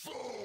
Faux!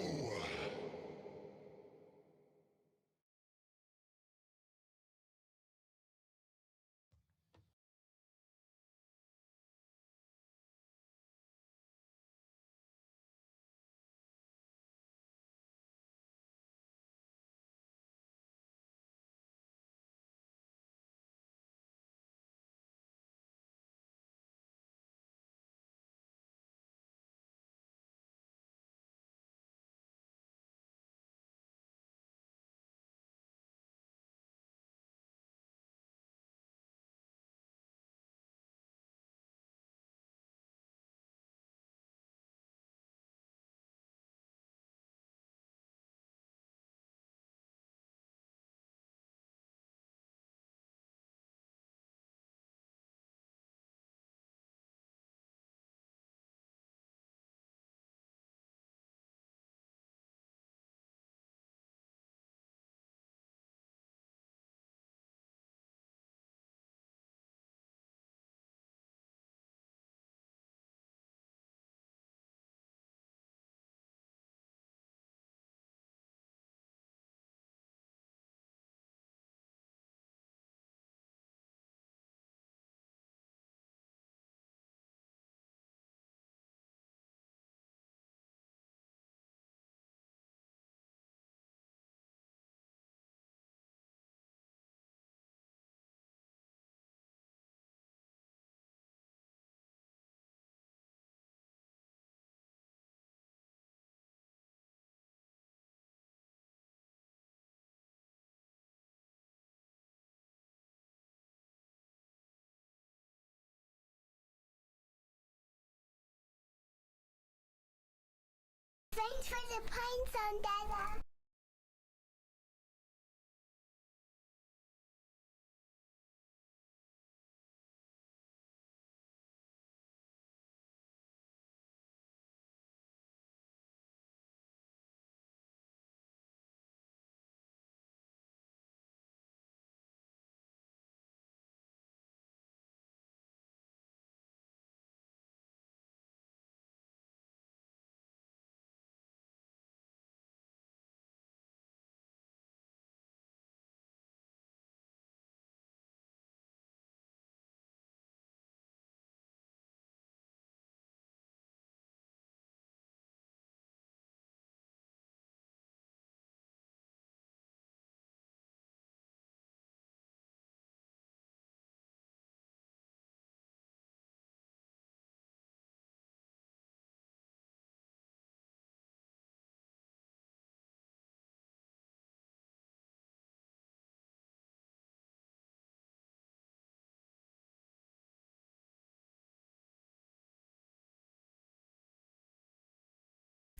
Thanks for the pine zone, Dada.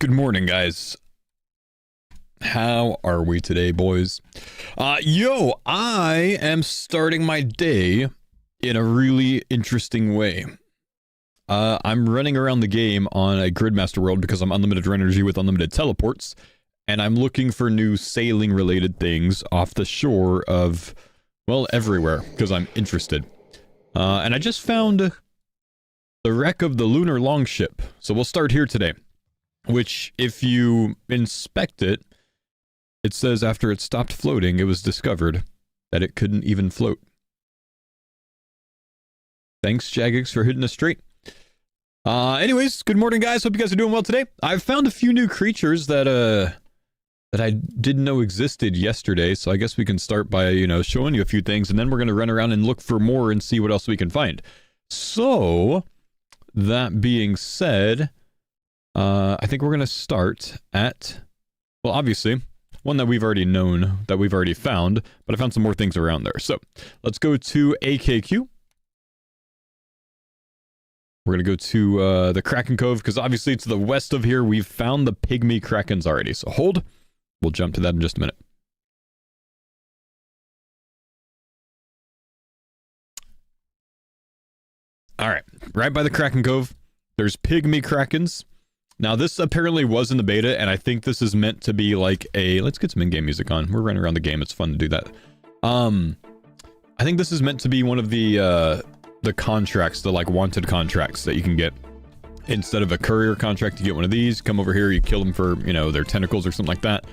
Good morning, guys. How are we today, boys? I am starting my day in a really interesting way. I'm running around the game on a Gridmaster world because I'm unlimited energy with unlimited teleports, and I'm looking for new sailing-related things off the shore of, well, everywhere, because I'm interested. And I just found the wreck of the lunar longship, so we'll start here today. Which, if you inspect it, it says after it stopped floating, it was discovered that it couldn't even float. Thanks, Jagex, for hitting us straight. Anyways, good morning, guys. Hope you guys are doing well today. I've found a few new creatures that I didn't know existed yesterday, so I guess we can start by, showing you a few things, and then we're going to run around and look for more and see what else we can find. So, that being said, I think we're going to start at, well, obviously, one that we've already known, that we've already found, but I found some more things around there. So, let's go to AKQ. We're going to go to the Kraken Cove, because obviously it's to the west of here. We've found the Pygmy Krakens already. So, hold. We'll jump to that in just a minute. Alright, right by the Kraken Cove, there's Pygmy Krakens. Now, this apparently was in the beta, and I think this is meant to be like a... Let's get some in-game music on. We're running around the game. It's fun to do that. I think this is meant to be one of the contracts, the, like, wanted contracts that you can get instead of a courier contract, you get one of these. Come over here, you kill them for, you know, their tentacles or something like that.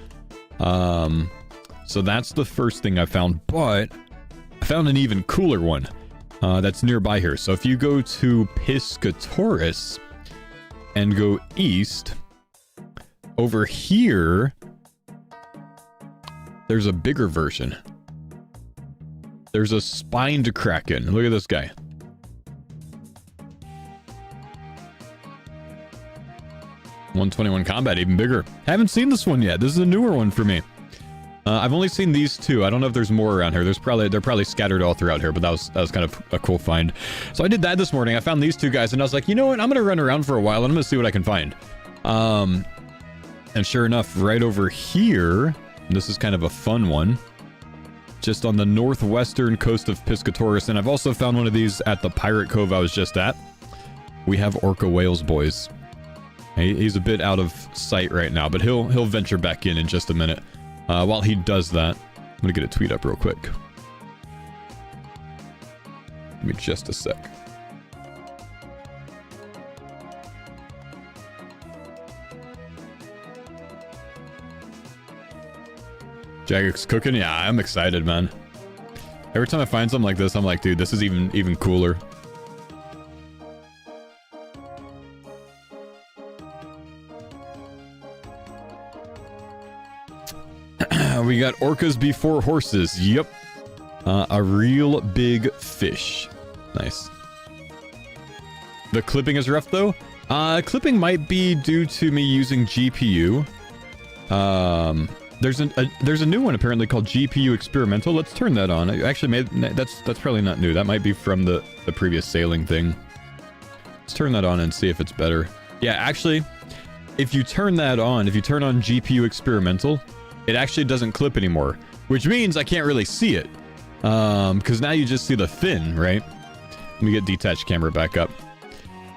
So that's the first thing I found, but I found an even cooler one that's nearby here. So if you go to Piscatoris and go east, over here, there's a bigger version. There's a spined kraken. Look at this guy. $121 combat, even bigger. Haven't seen this one yet. This is a newer one for me. I've only seen these two. I don't know if there's more around here. They're probably scattered all throughout here, but that was kind of a cool find. So I did that this morning. I found these two guys, and I was like, you know what? I'm gonna run around for a while, and I'm gonna see what I can find. And sure enough, right over here, this is kind of a fun one. Just on the northwestern coast of Piscatoris, and I've also found one of these at the pirate cove I was just at. We have Orca Whales, boys. He's a bit out of sight right now, but he'll venture back in just a minute. While he does that, I'm gonna get a tweet up real quick. Give me just a sec. Jagex cooking? Yeah, I'm excited, man. Every time I find something like this, I'm like, dude, this is even cooler. We got orcas before horses. Yep. A real big fish. Nice. The clipping is rough, though. Clipping might be due to me using GPU. There's a new one apparently called GPU Experimental. Let's turn that on. I actually made that's probably not new. That might be from the previous sailing thing. Let's turn that on and see if it's better. Yeah, actually, if you turn that on, if you turn on GPU Experimental, it actually doesn't clip anymore, which means I can't really see it. Because now you just see the fin, right? Let me get detached camera back up.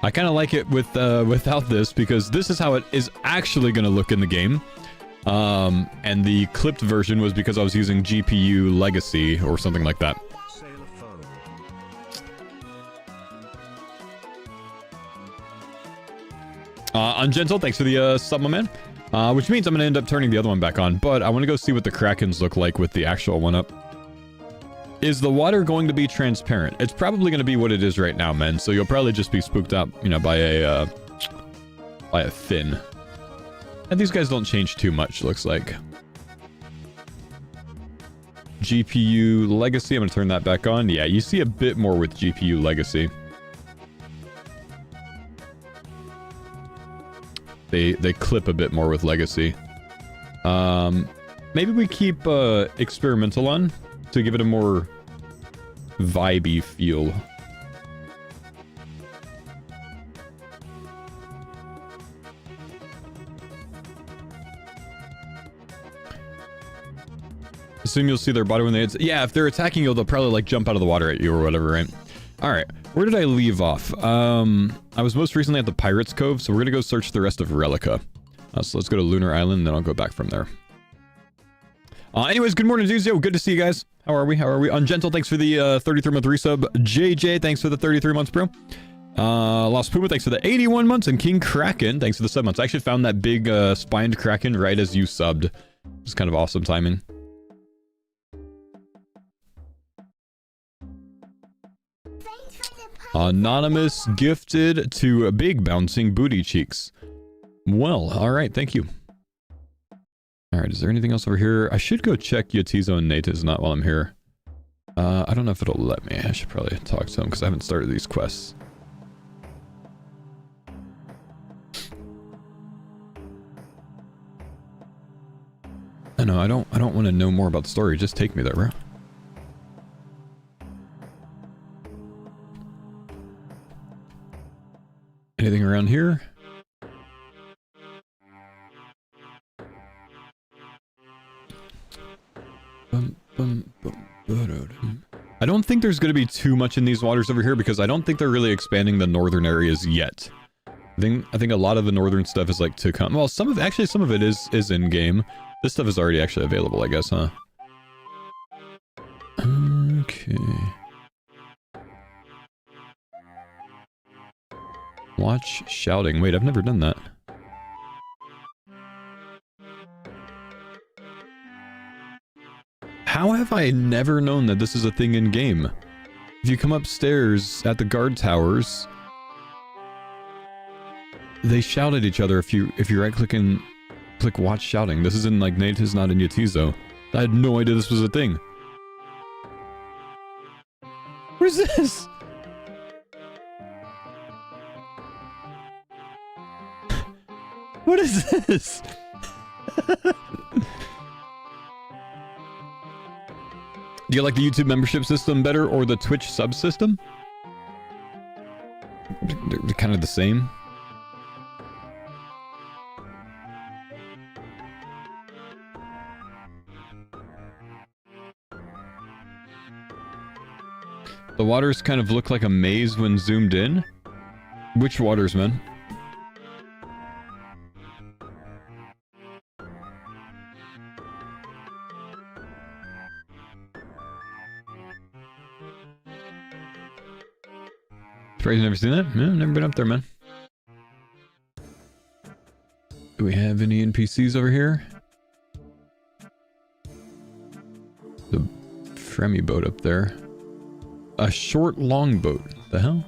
I kind of like it with without this, because this is how it is actually going to look in the game. And the clipped version was because I was using GPU Legacy or something like that. Ungentle, thanks for the sub, my man. Which means I'm going to end up turning the other one back on, but I want to go see what the Krakens look like with the actual one up. Is the water going to be transparent? It's probably going to be what it is right now, man, so you'll probably just be spooked out, you know, by a fin. And these guys don't change too much, looks like. GPU Legacy, I'm going to turn that back on. Yeah, you see a bit more with GPU Legacy. They clip a bit more with Legacy. Maybe we keep Experimental on to give it a more vibey feel. Assume you'll see their body when they... Yeah, if they're attacking you, they'll probably like jump out of the water at you or whatever, right? Alright, where did I leave off? I was most recently at the Pirates Cove, so we're gonna go search the rest of Relica. So let's go to Lunar Island, and then I'll go back from there. Anyways, good morning, Zuzio. Good to see you guys. How are we? Ungentle, thanks for the 33-month resub. JJ, thanks for the 33 months, bro. Lost Puma, thanks for the 81 months. And King Kraken, thanks for the 7 months. I actually found that big spined Kraken right as you subbed. It's kind of awesome timing. Anonymous gifted to a big bouncing booty cheeks. Well, alright, thank you. Alright, is there anything else over here? I should go check Yotizo and Nata's not while I'm here. I don't know if it'll let me. I should probably talk to them because I haven't started these quests. I know, I don't want to know more about the story. Just take me there, bro. Anything around here? I don't think there's going to be too much in these waters over here because I don't think they're really expanding the northern areas yet. I think a lot of the northern stuff is like to come. Well, some of it is in game. This stuff is already actually available, I guess, huh? Okay. Watch shouting. Wait, I've never done that. How have I never known that this is a thing in game? If you come upstairs at the guard towers, they shout at each other if you right click and click watch shouting. This is in like Nate is not in Yatizo. I had no idea this was a thing. What is this? What is this? Do you like the YouTube membership system better or the Twitch subsystem? They're kind of the same. The waters kind of look like a maze when zoomed in. Which waters, man? Surprised you've never seen that? Yeah, never been up there, man. Do we have any NPCs over here? The Fremy boat up there. A short longboat. The hell?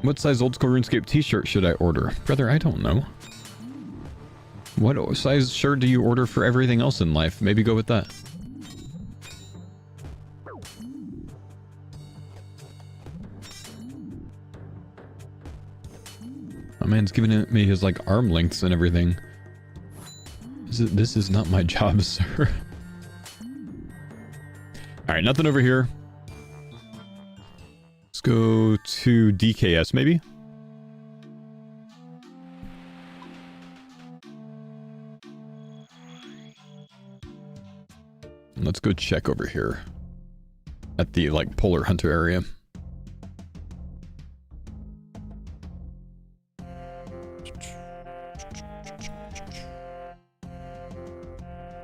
What size old school RuneScape t-shirt should I order? Brother, I don't know. What size shirt do you order for everything else in life? Maybe go with that. My man's giving me his like arm lengths and everything. This is not my job, sir. Alright, nothing over here. Let's go to DKS, maybe? Let's go check over here. At the, like, Polar Hunter area.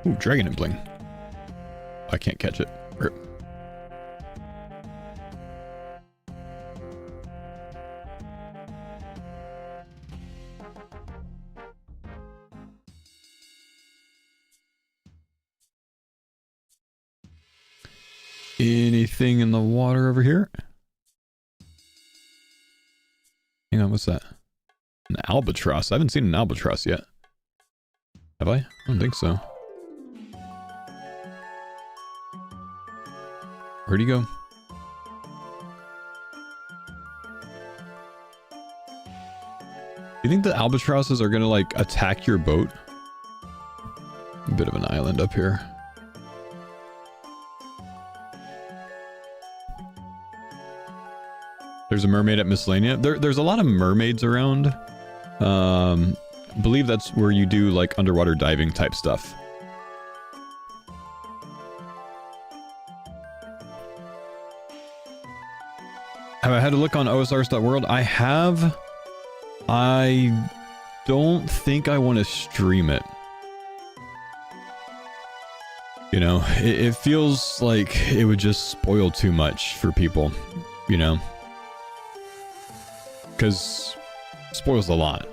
Ooh, Dragon Impling. I can't catch it. Rip. Anything in the water over here? Hang on, what's that? An albatross. I haven't seen an albatross yet. Have I? I don't think so. Where'd he go? You think the albatrosses are gonna, like, attack your boat? A bit of an island up here. There's a mermaid at Miscellanea. There's a lot of mermaids around. I believe that's where you do, like, underwater diving type stuff. Have I had a look on osrs.world? I have. I don't think I want to stream it. You know, it feels like it would just spoil too much for people, you know? Because it spoils a lot.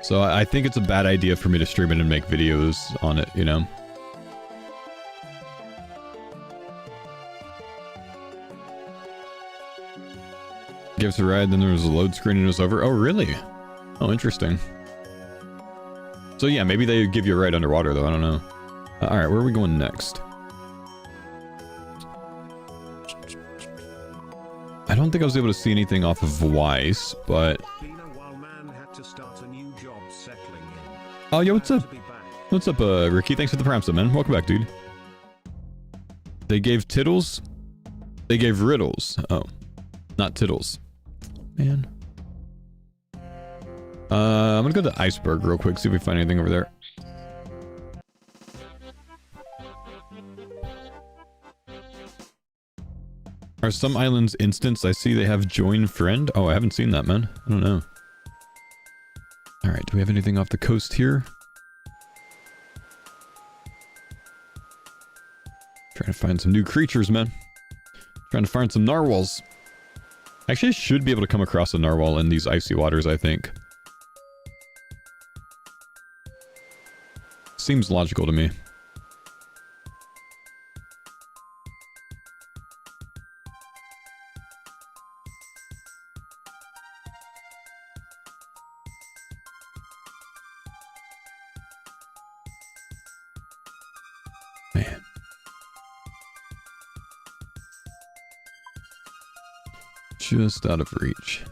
So I think it's a bad idea for me to stream it and make videos on it, you know? Gives a ride, then there was a load screen and it was over. Oh, really? Oh, interesting. So yeah, maybe they give you a ride underwater, though. I don't know. Alright, where are we going next? I don't think I was able to see anything off of Weiss, but... Oh, yo, what's up? What's up, Ricky? Thanks for the prime sub, man. Welcome back, dude. They gave tittles? They gave riddles. Oh. Not tittles. Man. I'm gonna go to the iceberg real quick, see if we find anything over there. Are some islands instants? I see they have join friend. Oh, I haven't seen that, man. I don't know. Alright, do we have anything off the coast here? Trying to find some new creatures, man. Trying to find some narwhals. Actually, I should be able to come across a narwhal in these icy waters, I think. Seems logical to me. Man. Just out of reach.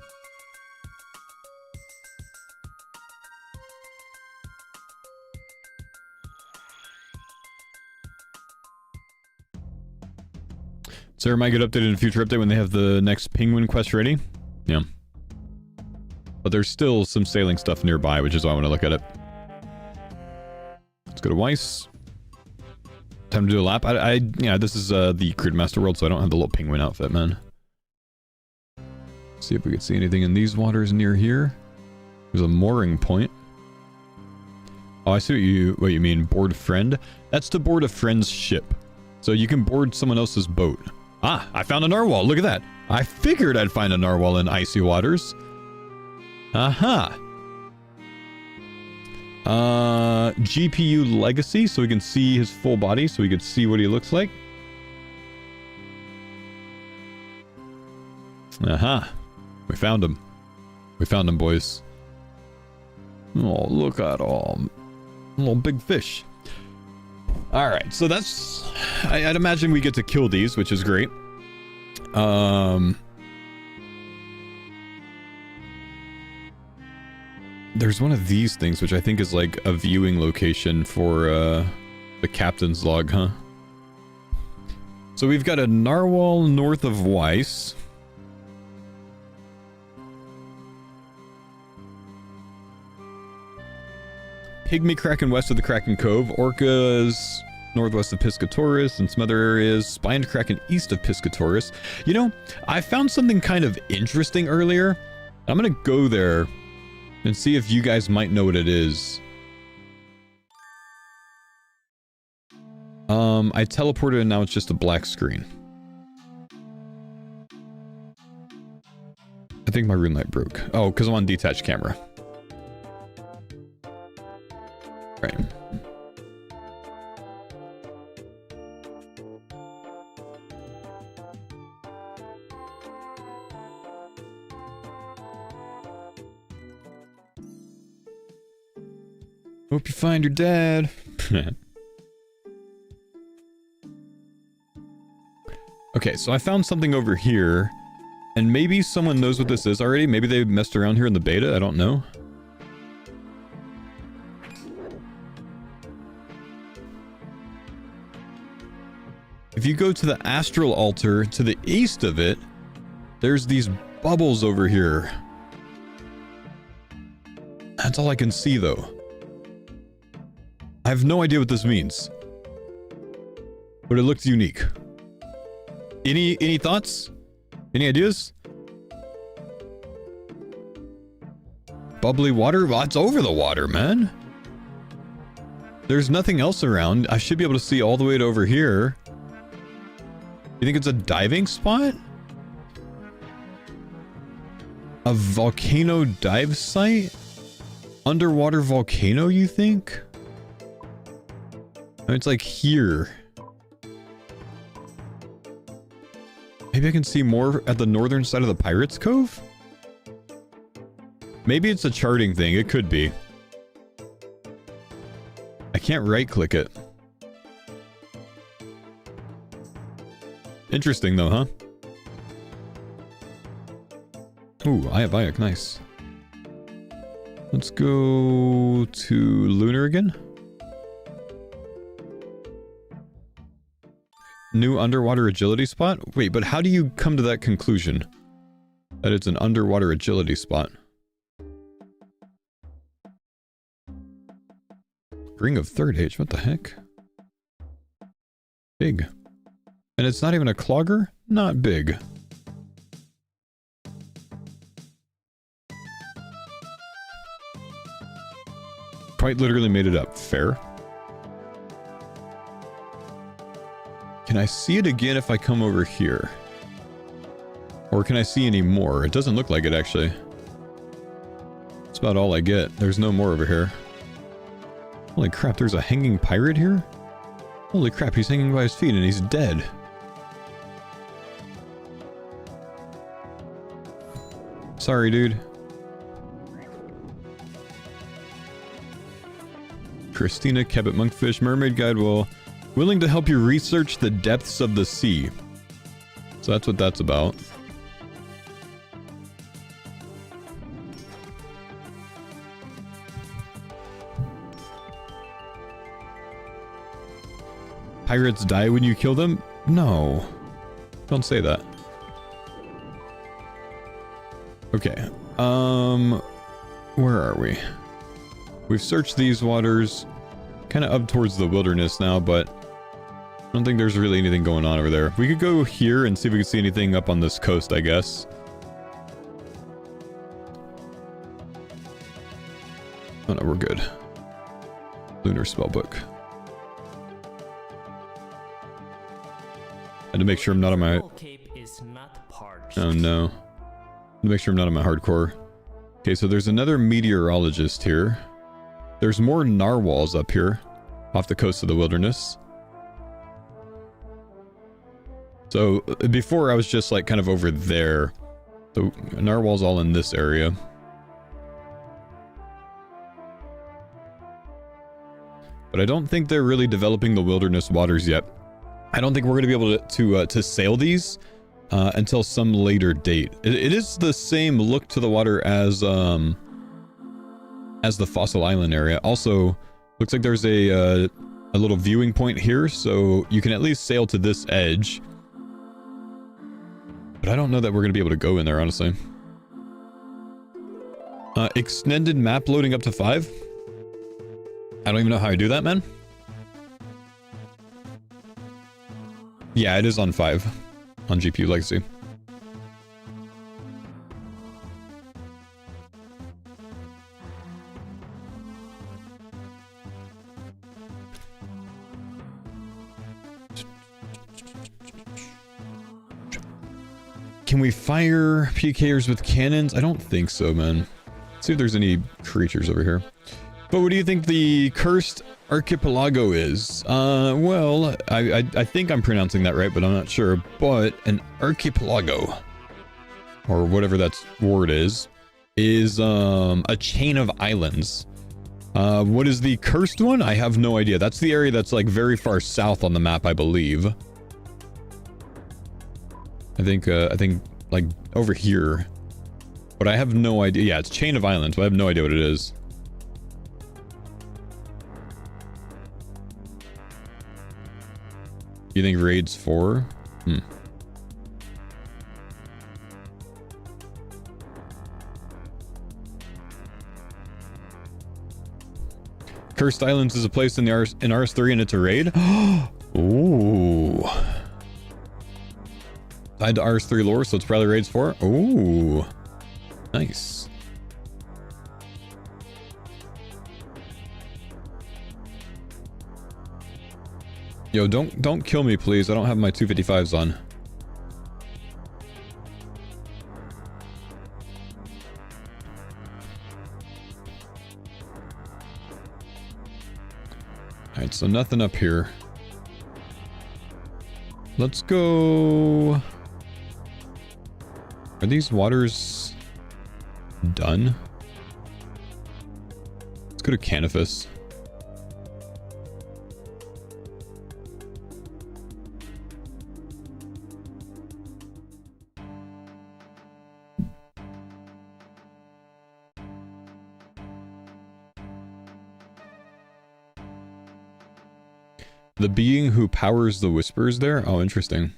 So might get updated in a future update when they have the next penguin quest ready. Yeah. But there's still some sailing stuff nearby, which is why I want to look at it. Let's go to Weiss. Time to do a lap. Yeah, this is the Gridmaster world, so I don't have the little penguin outfit, man. See if we can see anything in these waters near here. There's a mooring point. Oh, I see what you mean. Board friend. That's to board a friend's ship. So you can board someone else's boat. Ah, I found a narwhal. Look at that. I figured I'd find a narwhal in icy waters. Aha. GPU legacy, so we can see his full body, so we can see what he looks like. Aha. We found him. We found him, boys. Oh, look at all. Little big fish. Alright, so that's... I'd imagine we get to kill these, which is great. There's one of these things, which I think is like a viewing location for the captain's log, huh? So we've got a narwhal north of Weiss. Pygmy Kraken west of the Kraken Cove. Orcas northwest of Piscatoris and some other areas. Spined Kraken east of Piscatoris. You know, I found something kind of interesting earlier. I'm gonna go there and see if you guys might know what it is. I teleported and now it's just a black screen. I think my rune light broke. Oh, because I'm on detached camera. Right. Hope you find your dad. Okay, so I found something over here. And maybe someone knows what this is already. Maybe they messed around here in the beta. I don't know. If you go to the astral altar to the east of it, there's these bubbles over here. That's all I can see, though. I have no idea what this means. But it looks unique. Any thoughts? Any ideas? Bubbly water? Well, it's over the water, man. There's nothing else around. I should be able to see all the way to over here. You think it's a diving spot? A volcano dive site? Underwater volcano, you think? It's like here. Maybe I can see more at the northern side of the Pirates Cove? Maybe it's a charting thing. It could be. I can't right-click it. Interesting though, huh? Ooh, Ayabayak, nice. Let's go to Lunar again. New underwater agility spot? Wait, but how do you come to that conclusion? That it's an underwater agility spot? Ring of Third Age, what the heck? Big. And it's not even a clogger? not big. Quite literally made it up. Fair. Can I see it again if I come over here? Or can I see any more? It doesn't look like it, actually. That's about all I get. There's no more over here. Holy crap, there's a hanging pirate here? Holy crap, he's hanging by his feet and he's dead. Sorry, dude. Christina, Cabot Monkfish, Mermaid Guide willing to help you research the depths of the sea. So that's what that's about. Pirates die when you kill them? No. Don't say that. Okay. Where are we? We've searched these waters. Kind of up towards the wilderness now, but I don't think there's really anything going on over there. We could go here and see if we can see anything up on this coast, I guess. Oh no, we're good. Lunar spellbook. And to make sure I'm not on my... Oh no. To make sure I'm not on my hardcore. Okay, so there's another meteorologist here. There's more narwhals up here, off the coast of the wilderness. So, before I was just like kind of over there. So, narwhals all in this area. But I don't think they're really developing the wilderness waters yet. I don't think we're going to be able to sail these until some later date. It is the same look to the water as the Fossil Island area. Also, looks like there's a little viewing point here, so you can at least sail to this edge. But I don't know that we're going to be able to go in there, honestly. Extended map loading up to 5. I don't even know how I do that, man. Yeah, it is on 5. On GPU Legacy. Can we fire PKers with cannons? I don't think so, man. Let's see if there's any creatures over here. But what do you think the cursed archipelago is? Well, I think I'm pronouncing that right, but I'm not sure. But an archipelago, or whatever that word is a chain of islands. What is the cursed one? I have no idea. That's the area that's like very far south on the map, I believe. I think like over here. But I have no idea. Yeah, it's chain of islands, but I have no idea what it is. You think raids 4? Cursed Islands is a place in the RS3 and it's a raid? Ooh. Tied to RS3 lore, so it's probably raids 4? Ooh. Nice. Yo, don't kill me, please. I don't have my 255s on. Alright, so nothing up here. Let's go... Are these waters done? Let's go to Canifus. The being who powers the whispers there? Oh, interesting.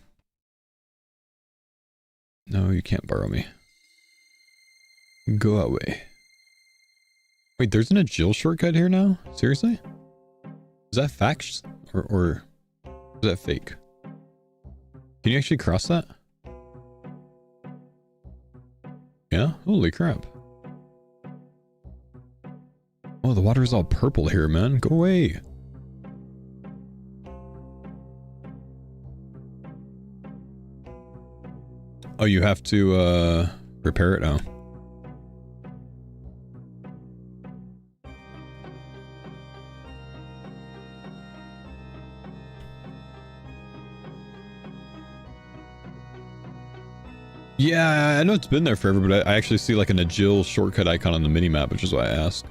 No, you can't borrow me. Go away. Wait, there's an Agile shortcut here now? Seriously? Is that facts? Or is that fake? Can you actually cross that? yeah? Holy crap. Oh, the water is all purple here, man. Go away. Oh, you have to, repair it now. Yeah, I know it's been there forever, but I actually see like an Agile shortcut icon on the minimap, which is why I asked.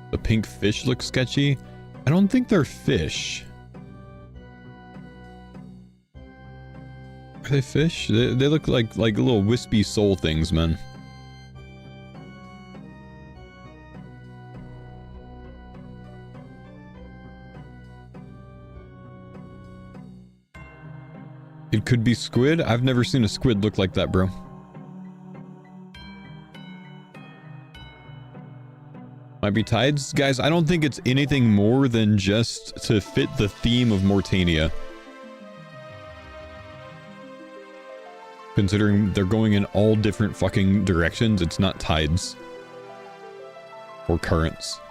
The pink fish looks sketchy. I don't think they're fish. Are they fish? They look like little wispy soul things, man. It could be squid. I've never seen a squid look like that, bro. Might be tides. Guys, I don't think it's anything more than just to fit the theme of Mortania. Considering they're going in all different fucking directions, it's not tides. Or currents.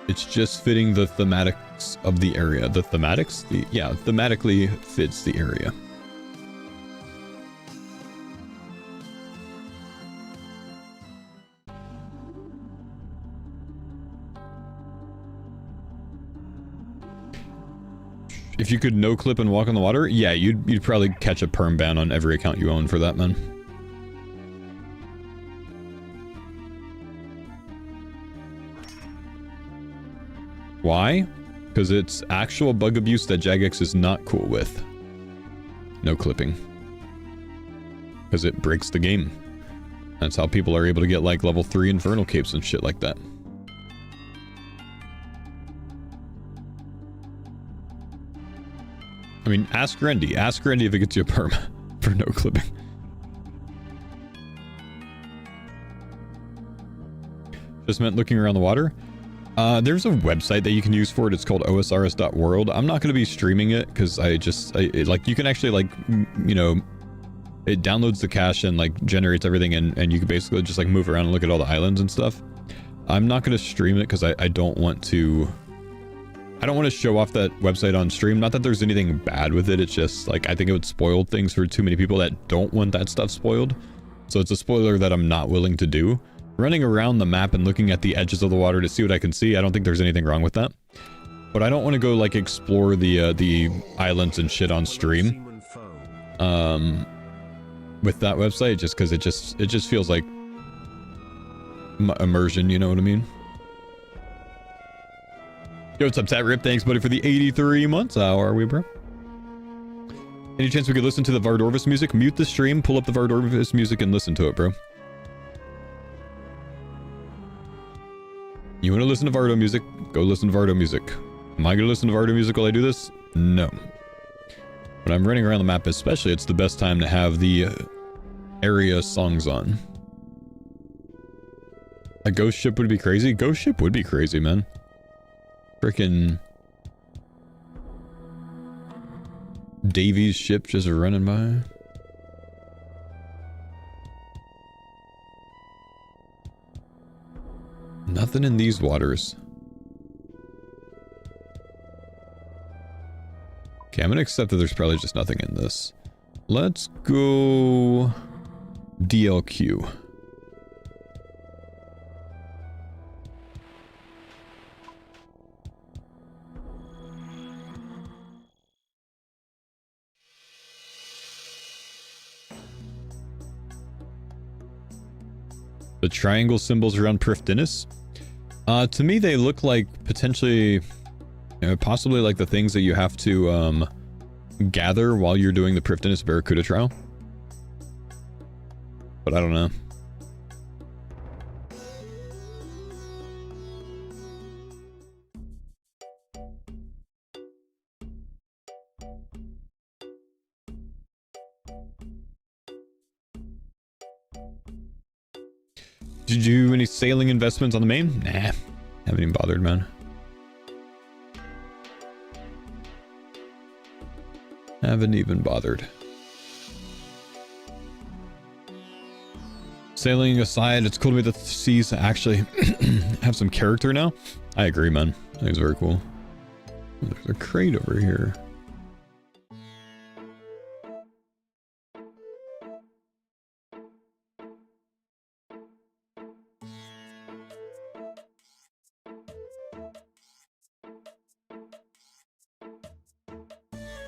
It's just fitting the thematics of the area. The thematics? Yeah, thematically fits the area. If you could no clip and walk on the water, yeah, you'd probably catch a perm ban on every account you own for that, man. Why? Because it's actual bug abuse that Jagex is not cool with. No clipping. Because it breaks the game. That's how people are able to get like level 3 infernal capes and shit like that. I mean, ask Rendy. Ask Rendy if it gets you a perm for no clipping. Just meant looking around the water. There's a website that you can use for it. It's called osrs.world. I'm not going to be streaming it because like, you can actually like, you know, it downloads the cache and like generates everything and you can basically just like move around and look at all the islands and stuff. I'm not going to stream it because I don't want to... I don't want to show off that website on stream. Not that there's anything bad with it. It's just like, I think it would spoil things for too many people that don't want that stuff spoiled. So it's a spoiler that I'm not willing to do. Running around the map and looking at the edges of the water to see what I can see, I don't think there's anything wrong with that. But I don't want to go like explore the islands and shit on stream. With that website, just because it just feels like immersion, you know what I mean? Yo, what's up, Tat Rip? Thanks, buddy, for the 83 months. How are we, bro? Any chance we could listen to the Vardorvis music? Mute the stream, pull up the Vardorvis music, and listen to it, bro. You want to listen to Vardo music? Go listen to Vardo music. Am I going to listen to Vardo music while I do this? No. When I'm running around the map especially, it's the best time to have the area songs on. A ghost ship would be crazy? Ghost ship would be crazy, man. Frickin' Davy's ship just running by. Nothing in these waters. Okay, I'm gonna accept that there's probably just nothing in this. Let's go DLQ. The triangle symbols around Prifdinus. To me, they look like potentially, you know, possibly like the things that you have to gather while you're doing the Prifdinus Barracuda trial. But I don't know. Did you do any sailing investments on the main? Nah, haven't even bothered, man. Haven't even bothered. Sailing aside, it's cool to me that the seas actually have some character now. I agree, man. I think it's very cool. There's a crate over here.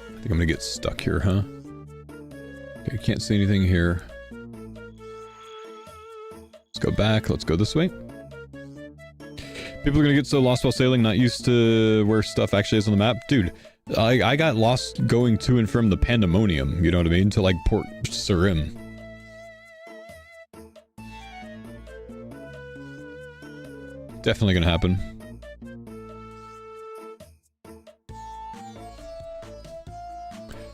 I think I'm gonna get stuck here, huh? Okay, can't see anything here. Let's go back. Let's go this way. People are gonna get so lost while sailing, not used to where stuff actually is on the map. Dude, I got lost going to and from the Pandemonium, you know what I mean? To like Port Sarim. Definitely gonna happen.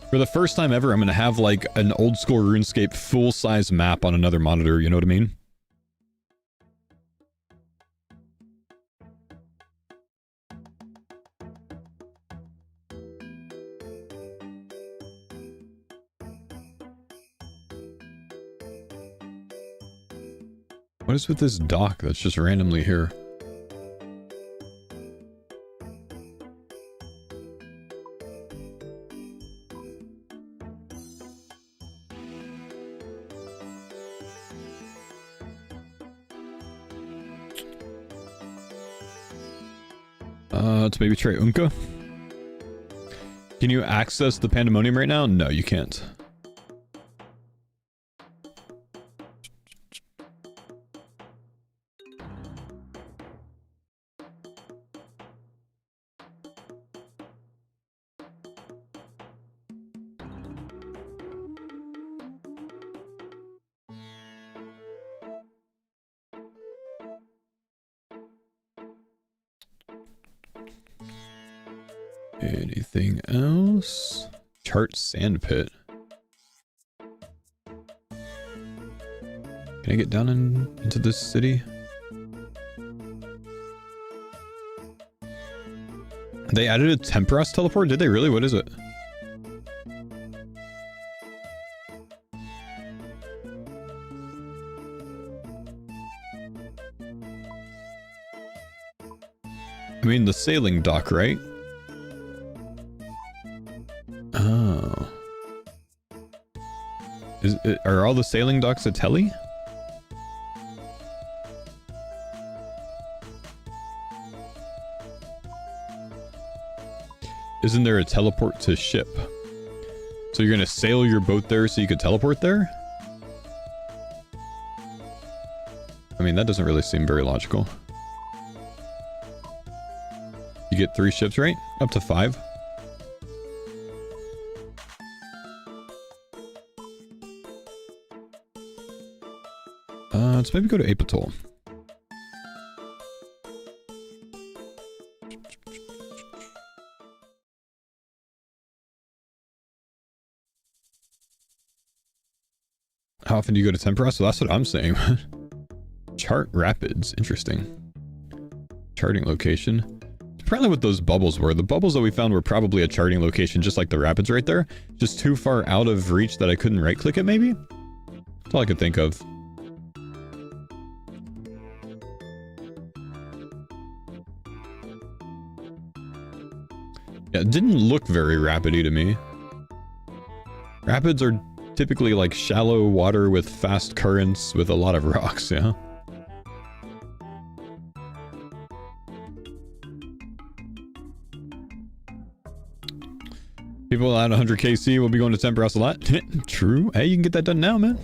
For the first time ever, I'm gonna have like an old school RuneScape full-size map on another monitor, you know what I mean? What is with this dock that's just randomly here? Let's maybe try Unka. Can you access the Pandemonium right now? No, you can't. Anything else? Chart sandpit. Can I get down into this city? They added a Temperos teleport? Did they really? What is it? I mean, the sailing dock, right? Oh. Are all the sailing docks a tele? Isn't there a teleport to ship? So you're gonna sail your boat there so you could teleport there? I mean, that doesn't really seem very logical. You get 3 ships, right? Up to 5. Let's maybe go to Apatol. How often do you go to Temperos? So that's what I'm saying. Chart Rapids. Interesting. Charting location. Apparently what those bubbles were. The bubbles that we found were probably a charting location, just like the rapids right there. Just too far out of reach that I couldn't right-click it, maybe? That's all I could think of. Yeah, it didn't look very rapidy to me. Rapids are typically like shallow water with fast currents with a lot of rocks, yeah? People at 100 KC will be going to Temperos a lot. True. Hey, you can get that done now, man.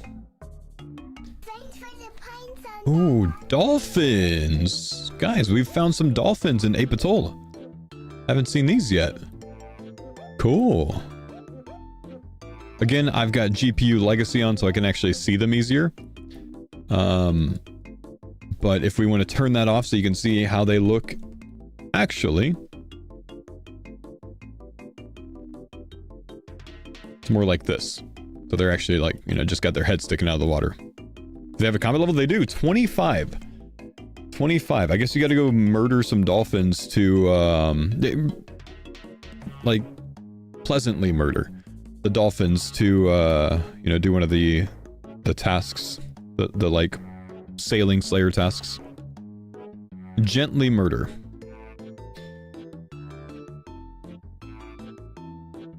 Ooh, dolphins! Guys, we've found some dolphins in Apatol. Haven't seen these yet. Cool. Again, I've got GPU legacy on so I can actually see them easier. But if we want to turn that off so you can see how they look actually, it's more like this. So they're actually like, you know, just got their head sticking out of the water. They have a combat level? They do. 25. 25. I guess you gotta go murder some dolphins to, like, pleasantly murder the dolphins to, you know, do one of the tasks. The, like, sailing slayer tasks. Gently murder.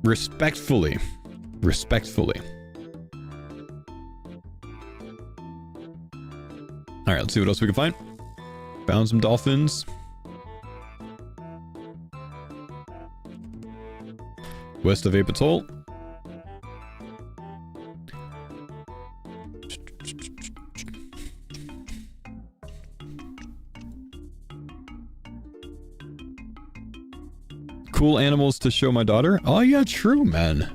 Respectfully. Respectfully. Alright, let's see what else we can find. Found some dolphins. West of Ape Atoll. Cool animals to show my daughter? Oh yeah, true, man.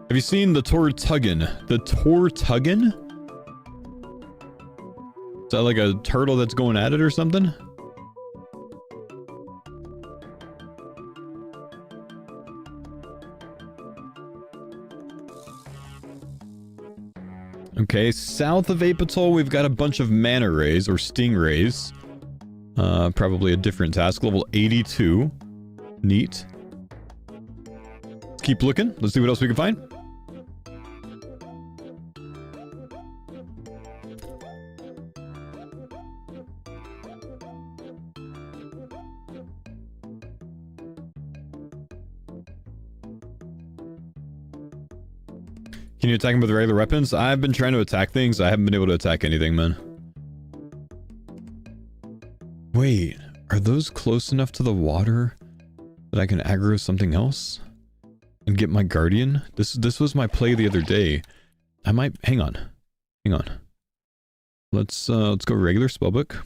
Have you seen the Tortugan? The Tortugan? Is that like a turtle that's going at it or something? Okay, south of Ape Atoll, we've got a bunch of manta rays, or stingrays. Probably a different task. Level 82. Neat. Let's keep looking. Let's see what else we can find. Can you attack him with regular weapons? I've been trying to attack things. I haven't been able to attack anything, man. Wait, are those close enough to the water that I can aggro something else and get my guardian? This was my play the other day. I might hang on. Hang on. Let's go regular spellbook.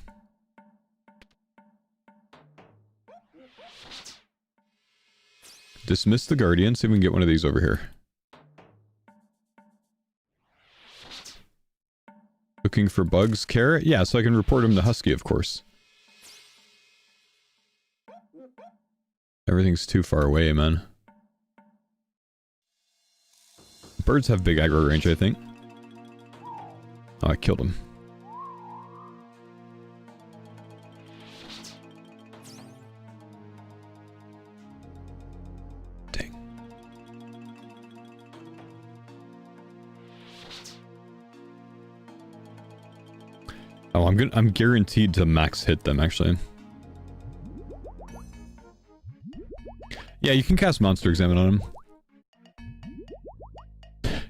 Dismiss the guardian. See if we can get one of these over here. Looking for bugs, carrot? Yeah, so I can report him to Husky, of course. Everything's too far away, man. Birds have big aggro range, I think. Oh, I killed him. Dang. Oh, I'm guaranteed to max hit them, actually. Yeah, you can cast Monster Examine on him.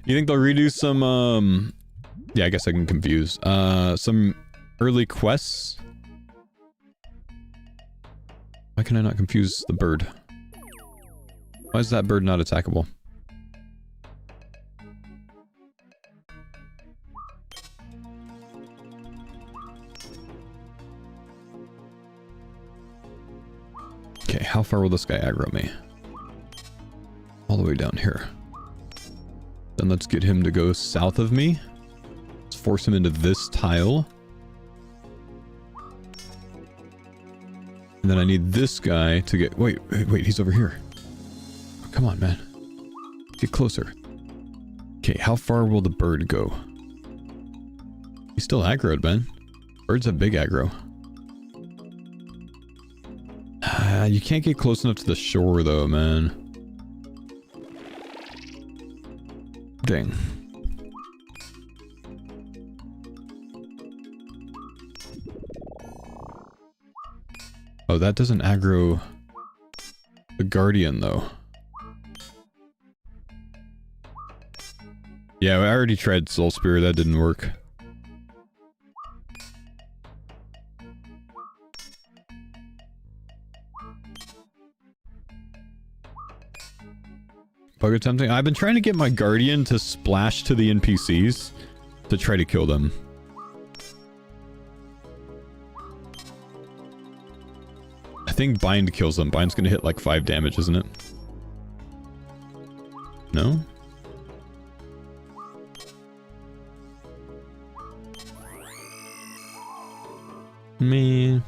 You think they'll redo some, yeah, I guess I can confuse. Some early quests? Why can I not confuse the bird? Why is that bird not attackable? Okay, how far will this guy aggro me? All the way down here. Then let's get him to go south of me. Let's force him into this tile. And then I need this guy to get... Wait, he's over here. Oh, come on, man. Get closer. Okay, how far will the bird go? He's still aggroed, man. Birds have big aggro. You can't get close enough to the shore, though, man. Dang. Oh, that doesn't aggro the Guardian, though. Yeah, I already tried Soul Spear, that didn't work. Bug attempting? I've been trying to get my Guardian to splash to the NPCs to try to kill them. I think Bind kills them. Bind's gonna hit like 5 damage, isn't it? Me.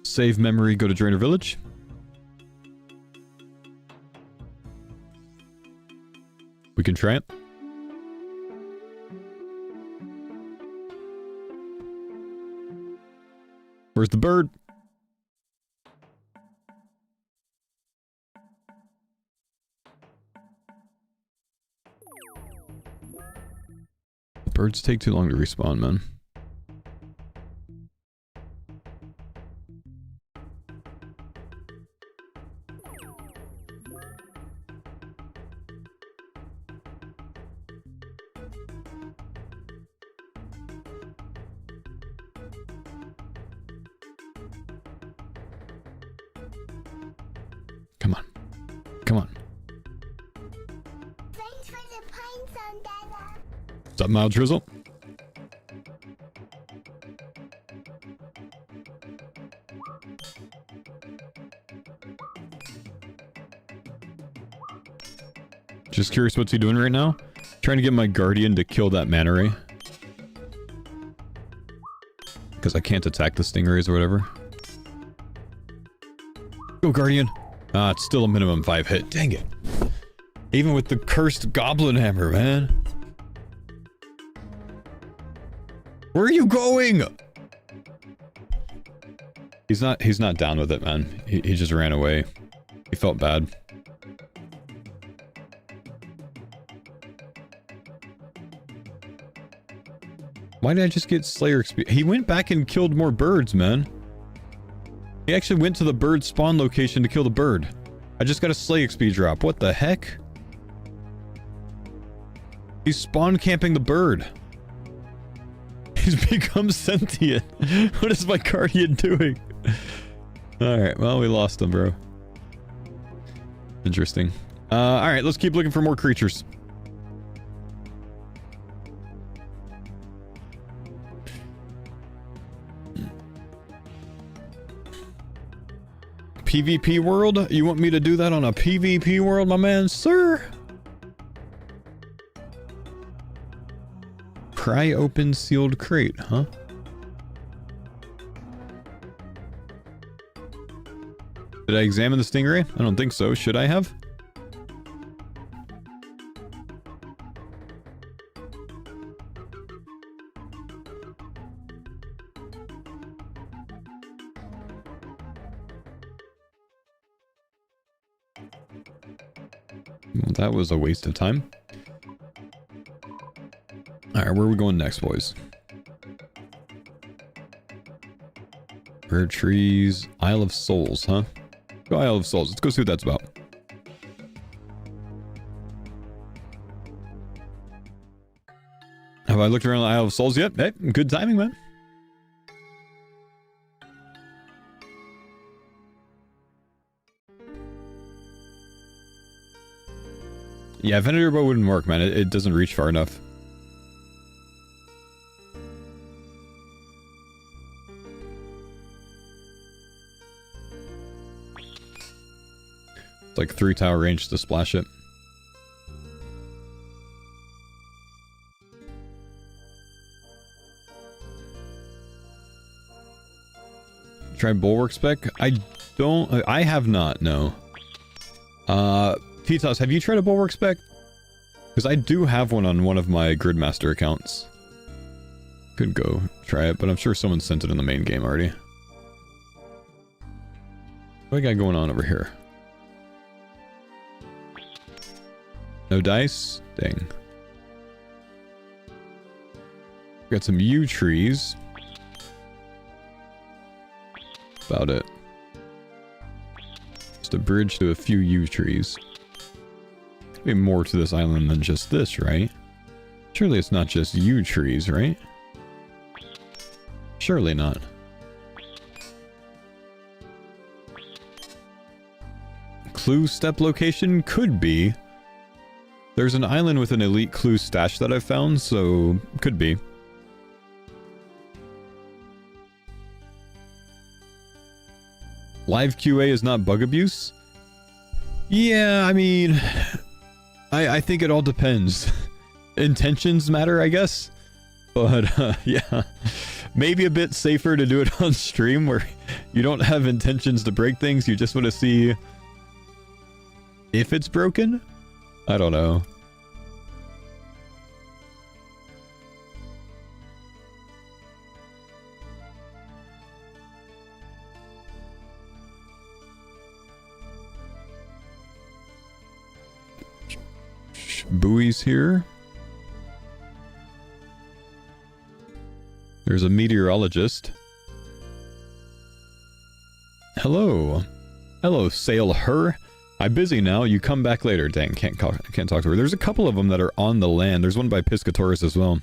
Save memory, go to Drainer Village. We can try it. Where's the bird? Birds take too long to respawn, man. Come on. Come on. Thanks for the pine zone, Dada. What's up, Mild Drizzle? Just curious what's he doing right now? Trying to get my guardian to kill that mana ray. Because I can't attack the stingrays or whatever. Go, guardian! Ah, it's still a minimum 5 hit. Dang it. Even with the cursed goblin hammer, man. Where are you going? He's not down with it, man. He just ran away. He felt bad. Why did I just get Slayer XP? He went back and killed more birds, man. He actually went to the bird spawn location to kill the bird. I just got a Slay XP drop. What the heck? He's spawn camping the bird. He's become sentient. What is my guardian doing? Alright, well, we lost him, bro. Interesting. Alright, let's keep looking for more creatures. PvP world? You want me to do that on a PvP world, my man, sir? Pry open sealed crate, huh? Did I examine the stingray? I don't think so. Should I have? Well, that was a waste of time. Alright, where are we going next, boys? Rare trees. Isle of Souls, huh? Go Isle of Souls. Let's go see what that's about. Have I looked around the Isle of Souls yet? Hey, good timing, man. Yeah, Venator bow wouldn't work, man. It doesn't reach far enough. It's like 3 tower range to splash it. Try Bulwark spec? I have not, no. Pitos, have you tried a Bulwark spec? Because I do have one on one of my Gridmaster accounts. Could go try it, but I'm sure someone sent it in the main game already. What do I got going on over here? No dice? Dang. Got some yew trees. About it. Just a bridge to a few yew trees. Be more to this island than just this, right? Surely it's not just yew trees, right? Surely not. Clue step location could be. There's an island with an elite clue stash that I've found, so could be. Live QA is not bug abuse? Yeah, I mean, I think it all depends. Intentions matter, I guess. But yeah, maybe a bit safer to do it on stream where you don't have intentions to break things. You just want to see if it's broken. I don't know. Buoys here. There's a meteorologist. Hello. Hello, sail her. I'm busy now. You come back later. Dang, can't talk to her. There's a couple of them that are on the land. There's one by Piscatoris as well.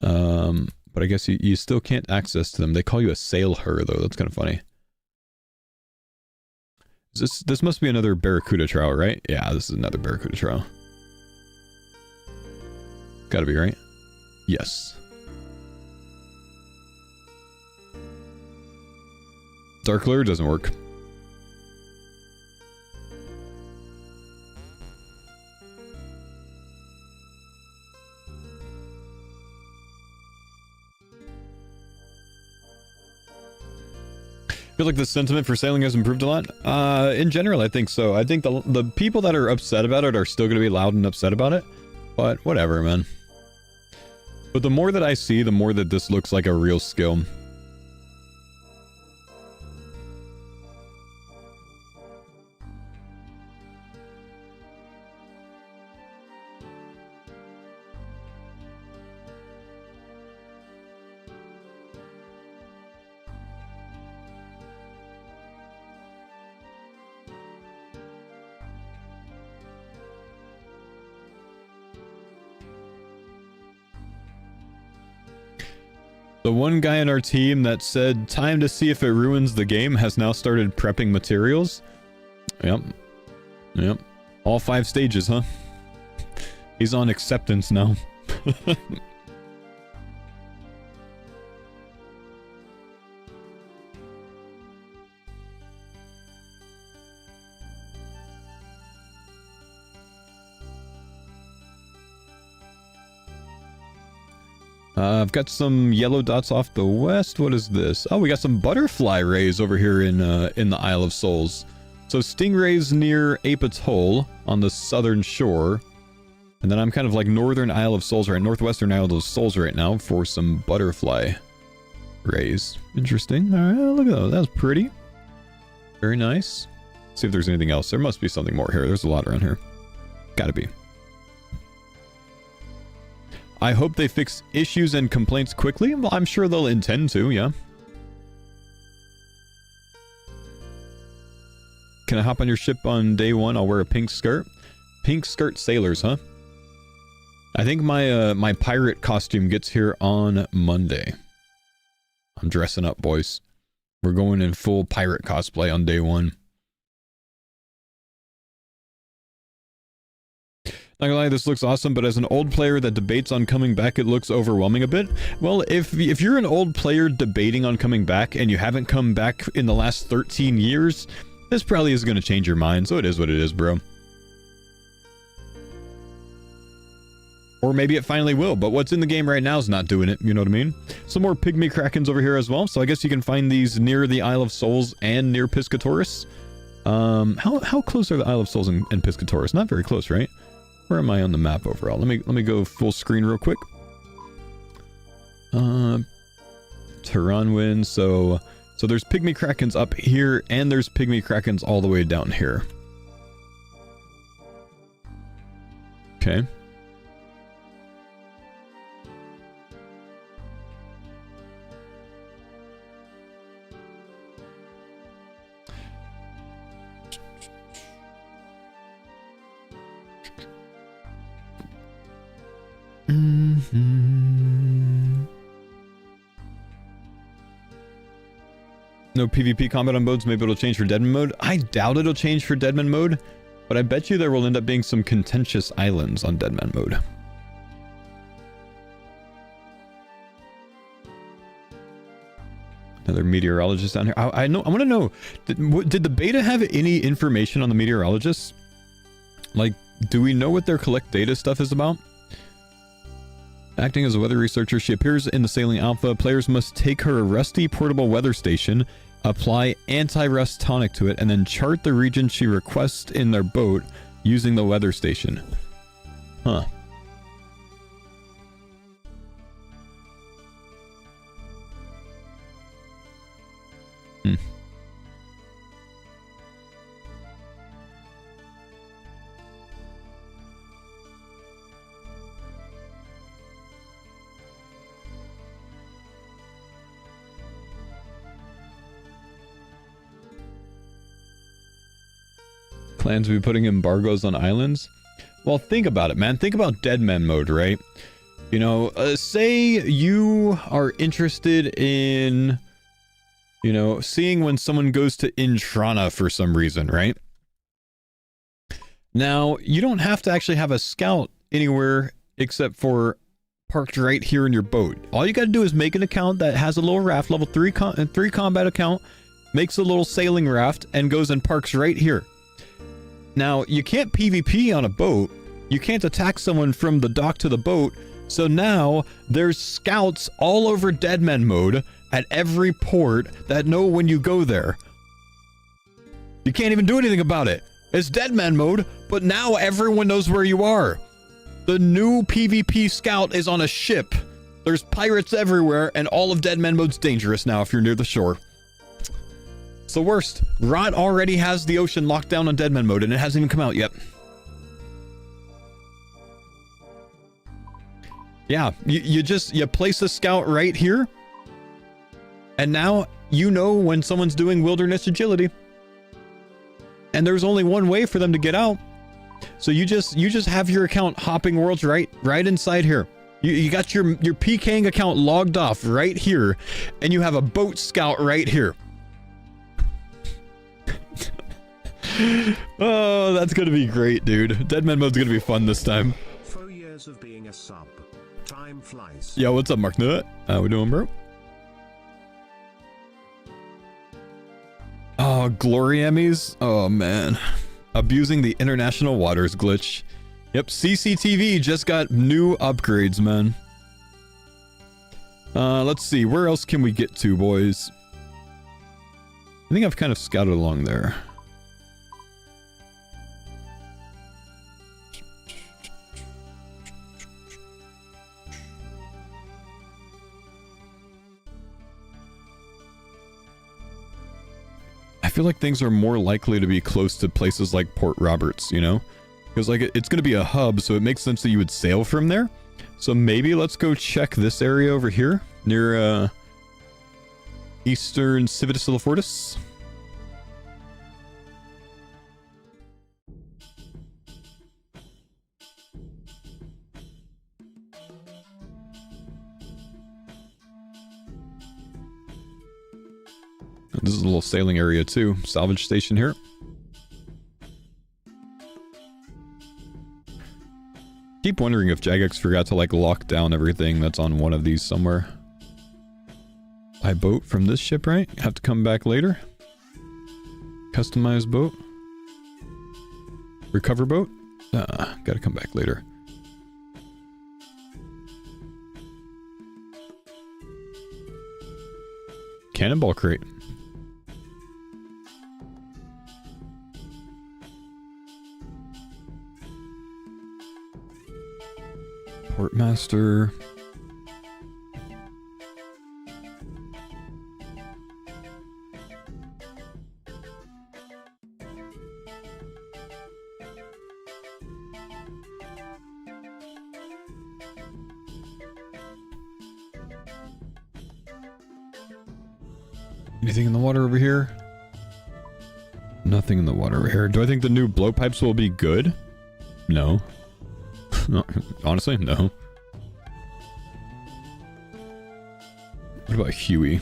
But I guess you still can't access to them. They call you a sail her though. That's kind of funny. This must be another barracuda trout, right? Yeah, this is another barracuda trout. Gotta be, right? Yes. Dark lure doesn't work. I feel like the sentiment for sailing has improved a lot. In general, I think so. I think the people that are upset about it are still going to be loud and upset about it. But whatever, man. But the more that I see, the more that this looks like a real skill. The one guy in our team that said, time to see if it ruins the game, has now started prepping materials. Yep. Yep. All 5 stages, huh? He's on acceptance now. I've got some yellow dots off the west. What is this? Oh, we got some butterfly rays over here in the Isle of Souls. So stingrays near Apat's Hole on the southern shore. And then I'm kind of like northern Isle of Souls, right? Northwestern Isle of Souls right now for some butterfly rays. Interesting. All right, look at that. That's pretty. Very nice. Let's see if there's anything else. There must be something more here. There's a lot around here. Gotta be. I hope they fix issues and complaints quickly. Well, I'm sure they'll intend to, yeah. Can I hop on your ship on day 1? I'll wear a pink skirt. Pink skirt sailors, huh? I think my my pirate costume gets here on Monday. I'm dressing up, boys. We're going in full pirate cosplay on day 1. Not gonna lie, this looks awesome, but as an old player that debates on coming back, it looks overwhelming a bit. Well, if you're an old player debating on coming back and you haven't come back in the last 13 years, this probably is gonna change your mind, so it is what it is, bro. Or maybe it finally will, but what's in the game right now is not doing it, you know what I mean? Some more pygmy krakens over here as well, so I guess you can find these near the Isle of Souls and near Piscatoris. How close are the Isle of Souls and Piscatoris? Not very close, right? Where am I on the map overall? Let me go full screen real quick. Taranwin, so there's pygmy krakens up here, and there's pygmy krakens all the way down here. Okay. No PvP combat on modes, maybe it'll change for Deadman mode. I doubt it'll change for Deadman mode, but I bet you there will end up being some contentious islands on Deadman mode. Another meteorologist down here. I want to know, did the beta have any information on the meteorologists? Like, do we know what their collect data stuff is about? Acting as a weather researcher, she appears in the Sailing Alpha. Players must take her a rusty portable weather station, apply anti-rust tonic to it, and then chart the region she requests in their boat using the weather station. Huh. Plans to be putting embargoes on islands? Well, think about it, man. Think about dead men mode, right? You know, say you are interested in, you know, seeing when someone goes to Intrana for some reason, right? Now, you don't have to actually have a scout anywhere except for parked right here in your boat. All you got to do is make an account that has a little raft, level 3 combat account, makes a little sailing raft, and goes and parks right here. Now, you can't PvP on a boat. You can't attack someone from the dock to the boat. So now, there's scouts all over Dead Men mode at every port that know when you go there. You can't even do anything about it. It's Dead Men mode, but now everyone knows where you are. The new PvP scout is on a ship. There's pirates everywhere, and all of Dead Men mode's dangerous now if you're near the shore. It's the worst. Rot already has the ocean locked down on Dead Men mode, and it hasn't even come out yet. Yeah, you place a scout right here, and now you know when someone's doing wilderness agility. And there's only one way for them to get out. So you just have your account hopping worlds right inside here. You got your PKing account logged off right here, and you have a boat scout right here. Oh, that's gonna be great, dude. Dead Men mode's gonna be fun this time. 4 years of being a sub. Time flies. Yo, what's up, Mark Nut? How we doing, bro? Oh, Glory Emmys? Oh, man. Abusing the international waters glitch. Yep, CCTV just got new upgrades, man. Let's see. Where else can we get to, boys? I think I've kind of scouted along there. I feel like things are more likely to be close to places like Port Roberts, you know? Because like it's going to be a hub, so it makes sense that you would sail from there. So maybe let's go check this area over here near Eastern Civitas Illifortis. This is a little sailing area too. Salvage station here. Keep wondering if Jagex forgot to like lock down everything that's on one of these somewhere. Buy boat from this ship, right? Have to come back later. Customize boat. Recover boat. Gotta come back later. Cannonball crate. Portmaster. Anything in the water over here? Nothing in the water over here. Do I think the new blowpipes will be good? No. No, honestly, no. What about Huey? I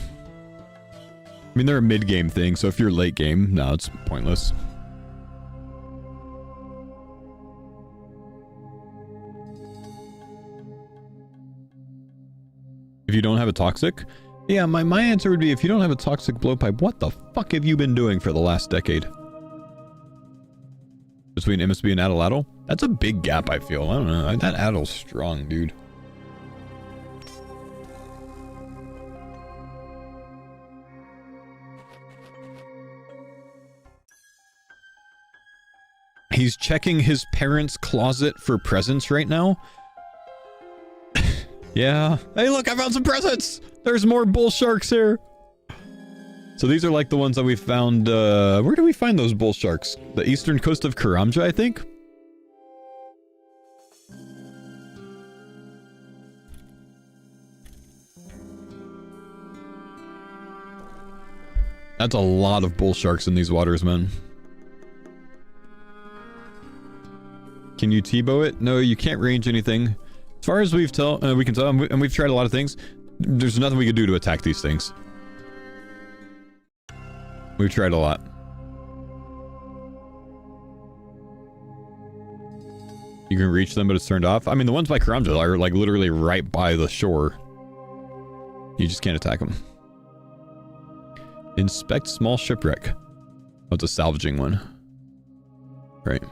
mean, they're a mid-game thing, so if you're late game, no, it's pointless. If you don't have a toxic? Yeah, my answer would be if you don't have a toxic blowpipe, what the fuck have you been doing for the last decade? Between MSB and Addle? That's a big gap, I feel. I don't know. That Addle's strong, dude. He's checking his parents' closet for presents right now. Yeah. Hey, look, I found some presents. There's more bull sharks here. So these are like the ones that we found. Where do we find those bull sharks? The eastern coast of Karamja, I think. That's a lot of bull sharks in these waters, man. Can you T-bow it? No, you can't range anything. As far as we can tell, and we've tried a lot of things, there's nothing we can do to attack these things. We've tried a lot. You can reach them, but it's turned off. I mean, the ones by Karamja are like literally right by the shore. You just can't attack them. Inspect small shipwreck. Oh, it's a salvaging one. Right.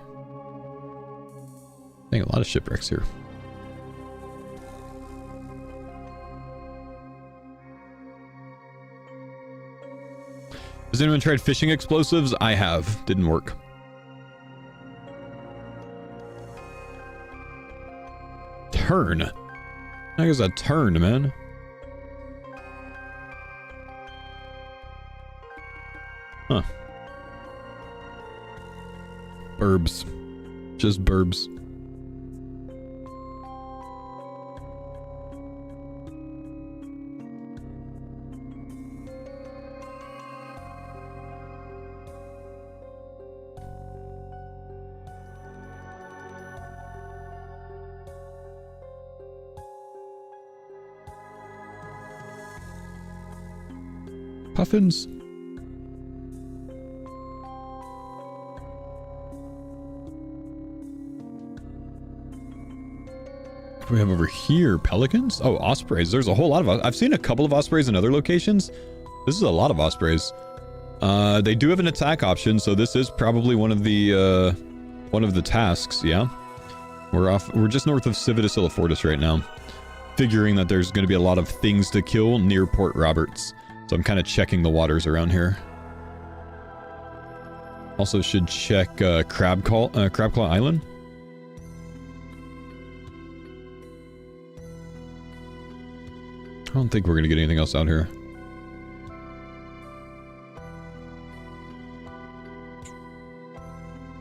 I think a lot of shipwrecks here. Has anyone tried fishing explosives? I have. Didn't work. Turn. I guess that turned, man. Huh. Burbs. Just burbs. Puffins. What do we have over here? Pelicans? Oh, ospreys. There's a whole lot of... I've seen a couple of ospreys in other locations. This is a lot of ospreys. They do have an attack option, so this is probably one of the tasks, yeah. We're just north of Civitas Illifortis right now. Figuring that there's going to be a lot of things to kill near Port Roberts. So I'm kind of checking the waters around here. Also should check Crabclaw Island. I don't think we're going to get anything else out here.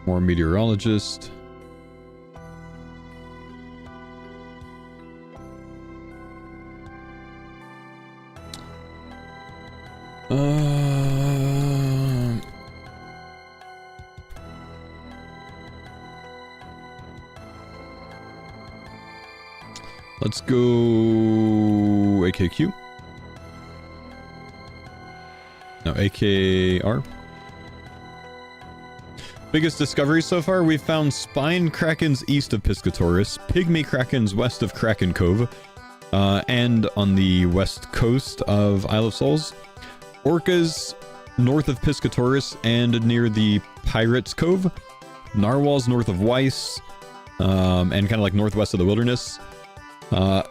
More meteorologist. Let's go AKQ. No, AKR. Biggest discoveries so far, we've found spine krakens east of Piscatoris, pygmy krakens west of Kraken Cove, and on the west coast of Isle of Souls. Orcas north of Piscatoris and near the Pirates Cove. Narwhals north of Weiss, and kind of like northwest of the wilderness.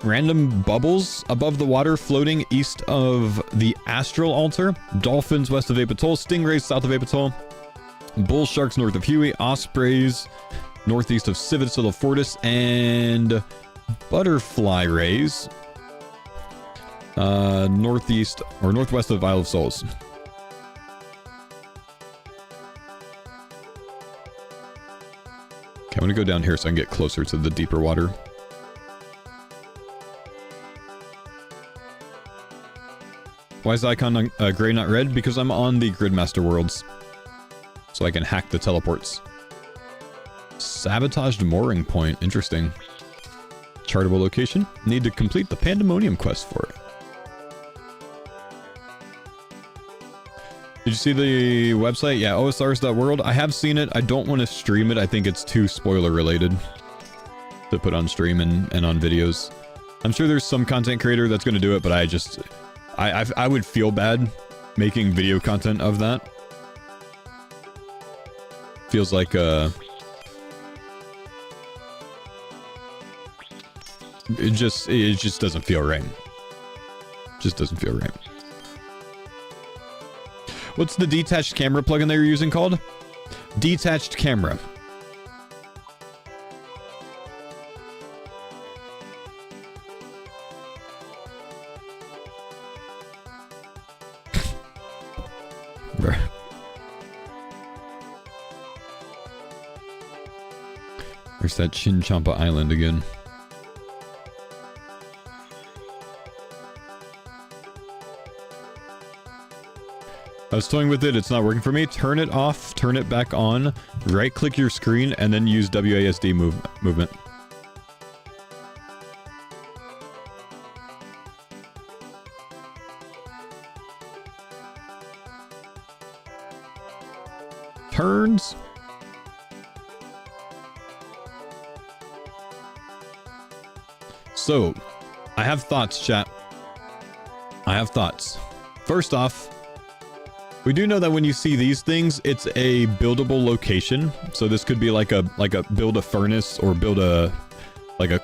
Random bubbles above the water floating east of the Astral Altar. Dolphins west of Apatol. Stingrays south of Apatol. Bull sharks north of Huey. Ospreys northeast of Civitas Illifortis. And butterfly rays northeast or northwest of Isle of Souls. Okay, I'm gonna go down here so I can get closer to the deeper water. Why is the icon gray, not red? Because I'm on the Gridmaster Worlds. So I can hack the teleports. Sabotaged mooring point. Interesting. Chartable location. Need to complete the Pandemonium quest for it. Did you see the website? Yeah, osrs.world. I have seen it. I don't want to stream it. I think it's too spoiler related to put on stream and on videos. I'm sure there's some content creator that's going to do it, but I would feel bad making video content of that. Feels like it just doesn't feel right. Just doesn't feel right. What's the detached camera plugin that you're using called? Detached camera. remember. There's that Chinchompa Island again. I was toying with it, it's not working for me. Turn it off, turn it back on, right click your screen, and then use WASD movement. Turns. So, I have thoughts, chat. I have thoughts. First off, we do know that when you see these things, it's a buildable location. So this could be like a build a furnace or build a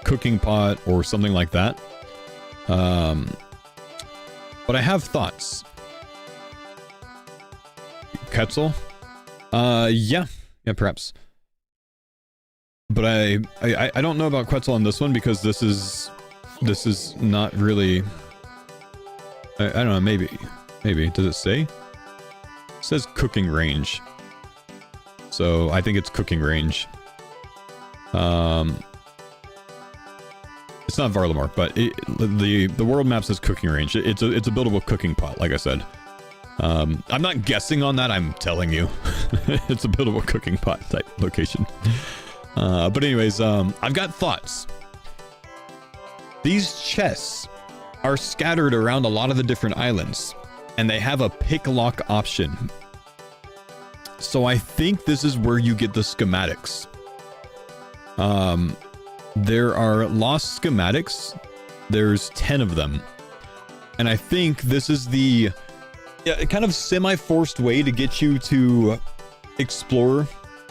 cooking pot or something like that. But I have thoughts. Quetzal? Yeah, perhaps. But I don't know about Quetzal on this one because this is not really. I don't know. Maybe. Does it say? It says cooking range. So I think it's cooking range. It's not Varlamar, but the world map says cooking range. It's a buildable cooking pot, like I said. I'm not guessing on that. I'm telling you, it's a buildable cooking pot type location. But anyways, I've got thoughts. These chests are scattered around a lot of the different islands, and they have a pick lock option. So I think this is where you get the schematics. There are lost schematics. There's 10 of them. And I think this is the kind of semi-forced way to get you to explore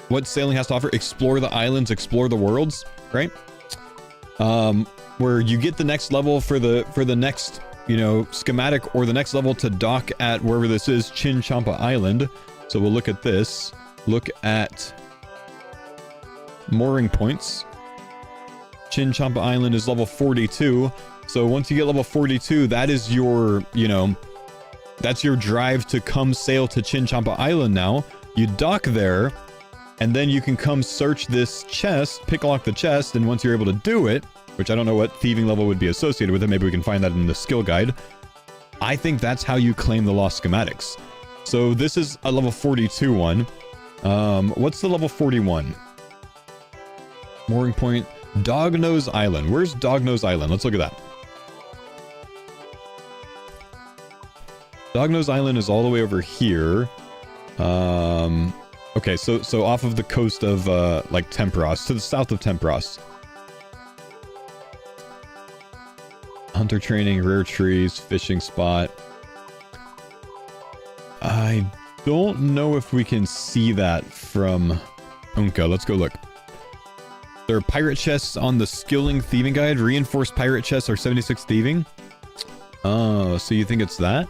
what sailing has to offer, explore the islands, explore the worlds, right? Where you get the next level for the next, schematic, or the next level to dock at wherever this is, Chinchompa Island. So we'll look at this. Look at mooring points. Chinchompa Island is level 42. So once you get level 42, that is your, that's your drive to come sail to Chinchompa Island now. You dock there, and then you can come search this chest, pick lock the chest, and once you're able to do it, which I don't know what thieving level would be associated with it, maybe we can find that in the skill guide. I think that's how you claim the lost schematics. So this is a level 42 one. What's the level 41? Mooring point, Dognose Island. Where's Dognose Island? Let's look at that. Dognose Island is all the way over here. Okay, so off of the coast of, like, Tempros, to the south of Tempros. Hunter training, rare trees, fishing spot. I don't know if we can see that from Unka. Let's go look. There are pirate chests on the skilling thieving guide. Reinforced pirate chests are 76 thieving. Oh, so you think it's that?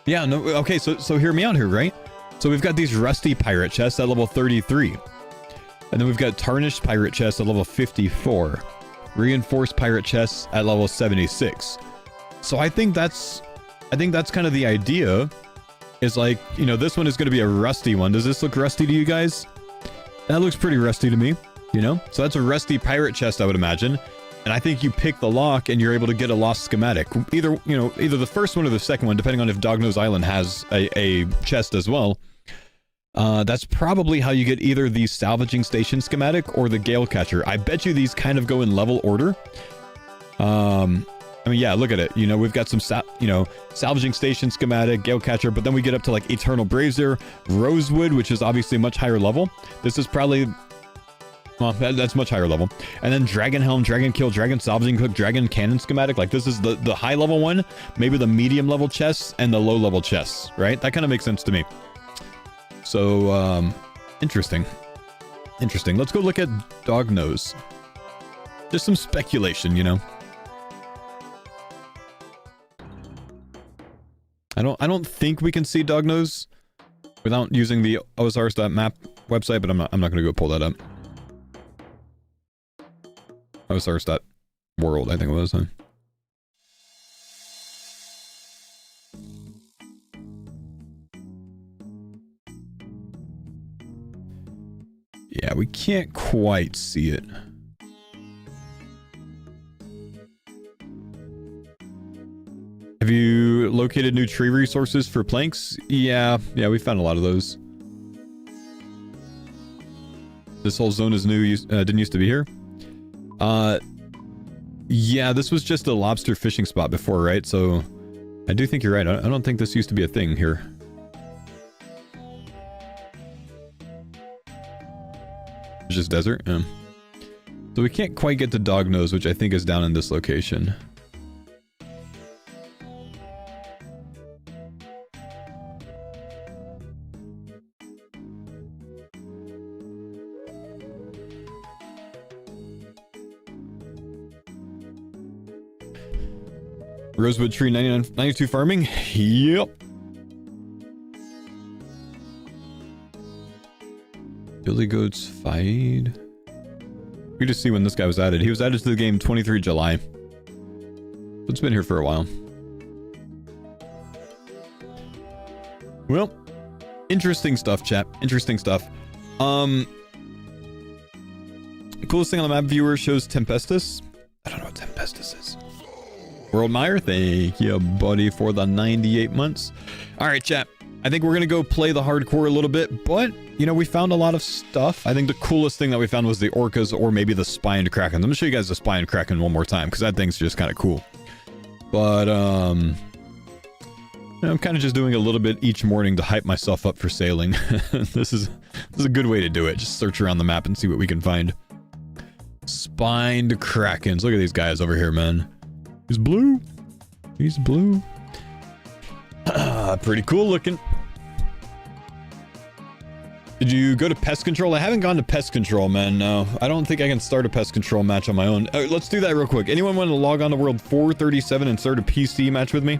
Yeah, no, okay, so hear me out here, right? So we've got these rusty pirate chests at level 33. And then we've got tarnished pirate chests at level 54. Reinforced pirate chests at level 76. So I think that's kind of the idea. Is like, this one is going to be a rusty one. Does this look rusty to you guys? That looks pretty rusty to me, So that's a rusty pirate chest, I would imagine. And I think you pick the lock and you're able to get a lost schematic. Either the first one or the second one, depending on if Dognose Island has a chest as well. That's probably how you get either the salvaging station schematic or the gale catcher. I bet you these kind of go in level order. I mean, yeah, look at it. We've got some, salvaging station schematic, gale catcher, but then we get up to like Eternal Brazier, Rosewood, which is obviously much higher level. This is probably, well, that's much higher level. And then Dragon Helm, Dragon Kill, Dragon Salvaging Hook, Dragon Cannon schematic. Like this is the high level one, maybe the medium level chests and the low level chests, right? That kind of makes sense to me. So, interesting. Let's go look at Dognose. Just some speculation, I don't think we can see Dognose without using the OSRS.map website, but I'm not gonna go pull that up. OSRS.world, I think it was, huh? Yeah, we can't quite see it. Have you located new tree resources for planks? Yeah, we found a lot of those. This whole zone is new, didn't used to be here. Yeah, this was just a lobster fishing spot before, right? So, I do think you're right. I don't think this used to be a thing here. It's just desert? Yeah. So we can't quite get to Dognose, which I think is down in this location. Rosewood tree 92 farming? Yep. Billy Goats fight. We just see when this guy was added. He was added to the game 23 July. So it's been here for a while. Well, interesting stuff, chat. Interesting stuff. Coolest thing on the map viewer shows Tempestus. I don't know what Tempestus is. World Meyer, thank you, buddy, for the 98 months. All right, chat. I think we're going to go play the hardcore a little bit, but, you know, we found a lot of stuff. I think the coolest thing that we found was the orcas or maybe the spined kraken. I'm going to show you guys the spined kraken one more time because that thing's just kind of cool. But, I'm kind of just doing a little bit each morning to hype myself up for sailing. This is a good way to do it. Just search around the map and see what we can find. Spined krakens. Look at these guys over here, man. He's blue. He's blue. Pretty cool looking. Did you go to pest control? I haven't gone to pest control, man. No, I don't think I can start a pest control match on my own. Let's do that real quick. Anyone want to log on to World 437 and start a PC match with me?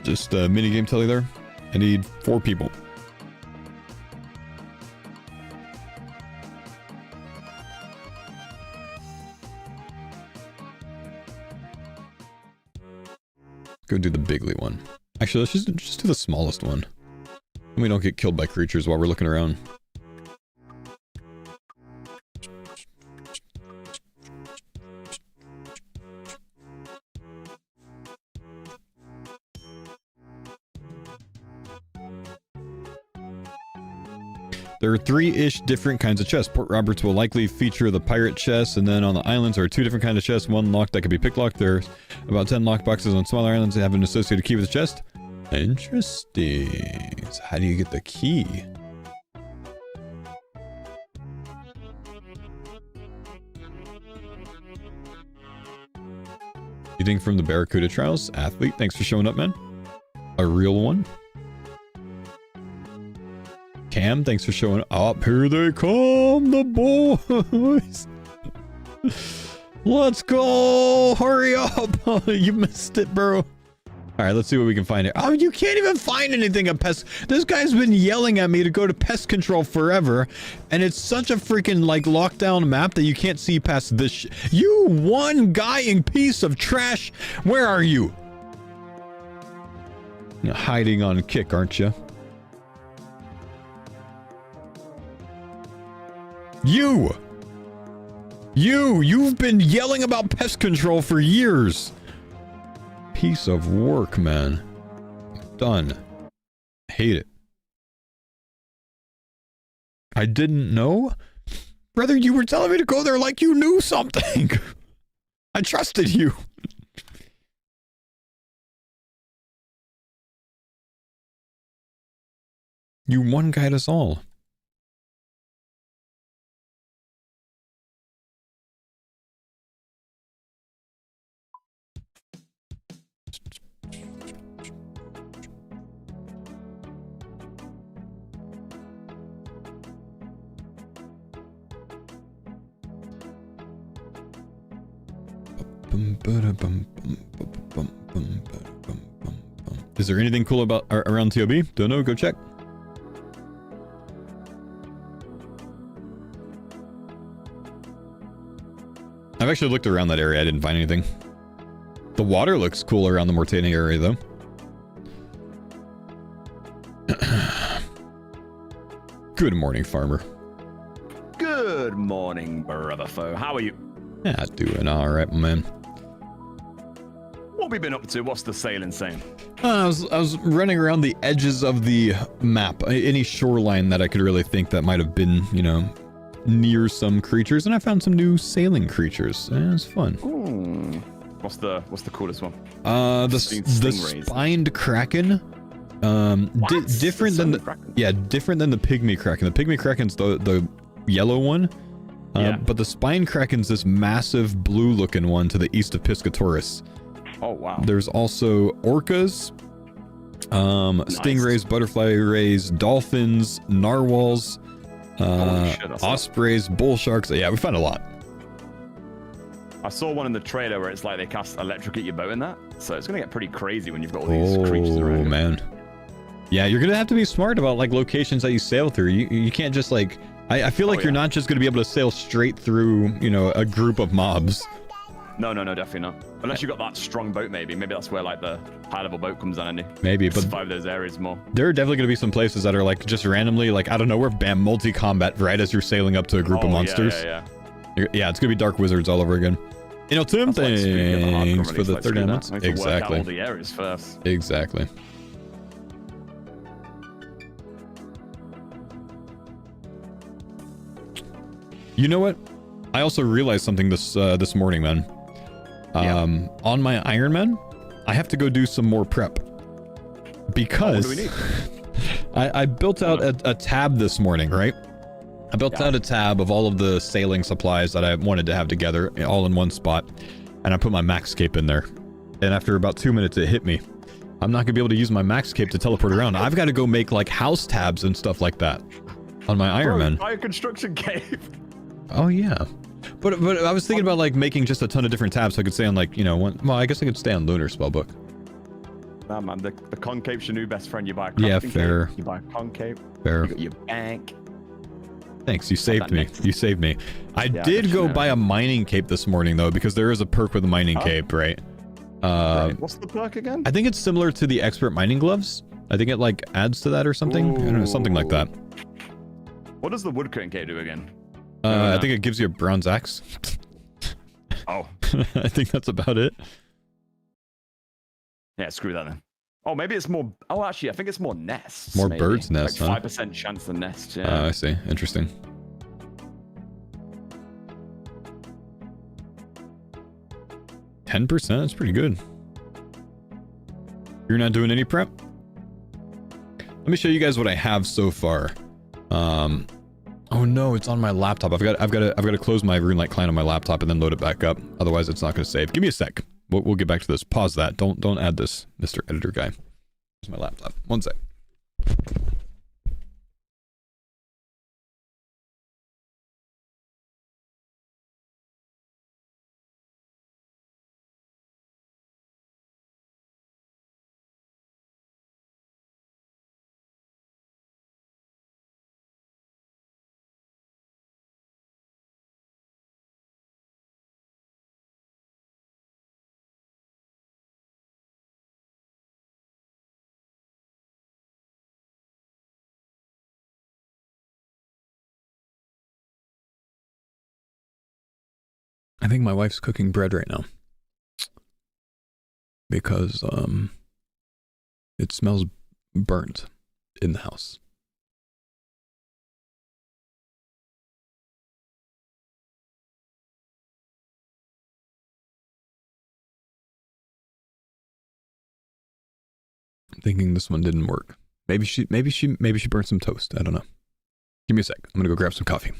Just a minigame telly there. I need 4 people. Go do the bigly one. Actually, let's just do the smallest one. And we don't get killed by creatures while we're looking around. There are 3-ish different kinds of chests. Port Roberts will likely feature the pirate chest, and then on the islands there are 2 different kinds of chests. One locked that can be picklocked. There's about 10 locked boxes on smaller islands that have an associated key with the chest. Interesting. So how do you get the key? Eating from the Barracuda Trials. Athlete, thanks for showing up, man. A real one. Cam, thanks for showing up. Here they come, the boys. Let's go. Hurry up. You missed it, bro. All right, let's see what we can find here. Oh, you can't even find anything at pest. This guy's been yelling at me to go to pest control forever. And it's such a freaking, like, lockdown map that you can't see past this. You one-guying piece of trash. Where are you? You're hiding on kick, aren't you? You've been yelling about pest control for years. Piece of work, man. Done. Hate it. I didn't know? Brother, you were telling me to go there like you knew something. I trusted you. You one-guyed us all. Is there anything cool about around TOB? Don't know, go check. I've actually looked around that area, I didn't find anything. The water looks cool around the Mortana area though. Good morning, farmer. Good morning, brother Faux. How are you? Yeah, doing all right, man. What have we been up to? What's the sailing saying? I was running around the edges of the map, any shoreline that I could really think that might have been, you know, near some creatures, and I found some new sailing creatures. It was fun. Ooh. What's the coolest one? The spined kraken. Different than different than the pygmy kraken. The pygmy kraken's the yellow one. But the spine kraken's this massive blue-looking one to the east of Piscatoris. Oh wow. There's also orcas, stingrays, butterfly rays, dolphins, narwhals, ospreys, bull sharks. Yeah, we found a lot. I saw one in the trailer where it's like they cast electrocute your boat in that, so it's gonna get pretty crazy when you've got all these creatures around. Oh man. Yeah, you're gonna have to be smart about like locations that you sail through. You can't just like I feel like you're not just gonna be able to sail straight through, you know, a group of mobs. No, definitely not. Unless you got that strong boat, maybe that's where like the high level boat comes in handy. Maybe, but survive those areas more. There are definitely gonna be some places that are like just randomly like out of nowhere, bam, multi-combat right as you're sailing up to a group of monsters. Yeah, it's gonna be dark wizards all over again. You know, Tim, thanks for the 30 months. Exactly. All the areas first. Exactly. You know what? I also realized something this morning, man. On my Iron Man, I have to go do some more prep because what do we need? I built out a tab this morning, right? I built out a tab of all of the sailing supplies that I wanted to have together, all in one spot, and I put my max cape in there. And after about 2 minutes, it hit me. I'm not gonna be able to use my max cape to teleport around. I've got to go make like house tabs and stuff like that on my Iron Man. Buy a construction cave. Oh yeah, but I was thinking about like making just a ton of different tabs so I could stay on like, you know, well, I guess I could stay on Lunar Spellbook. Nah, man, the concave's your new best friend. You buy a fair. Cape, you buy a concave. Fair. You got your bank. Thanks, you saved me. You saved me. I did go buy a mining cape this morning though, because there is a perk with a mining cape, right? What's the perk again? I think it's similar to the expert mining gloves. I think it like adds to that or something. I don't know, something like that. What does the woodcutting cape do again? I think it gives you a bronze axe. Oh. I think that's about it. Yeah, screw that then. Oh, maybe it's more... Oh, actually, I think it's more nests. More birds' nests, like huh? 5% chance of nests, yeah. I see. Interesting. %? That's pretty good. You're not doing any prep? Let me show you guys what I have so far. Oh no, it's on my laptop. I've got to close my RuneLite client on my laptop and then load it back up. Otherwise, it's not going to save. Give me a sec. We'll get back to this. Pause that. Don't add this, Mr. Editor guy. Here's my laptop. One sec. I think my wife's cooking bread right now. Because, it smells burnt in the house. I'm thinking this one didn't work. Maybe she burnt some toast. I don't know. Give me a sec. I'm gonna go grab some coffee.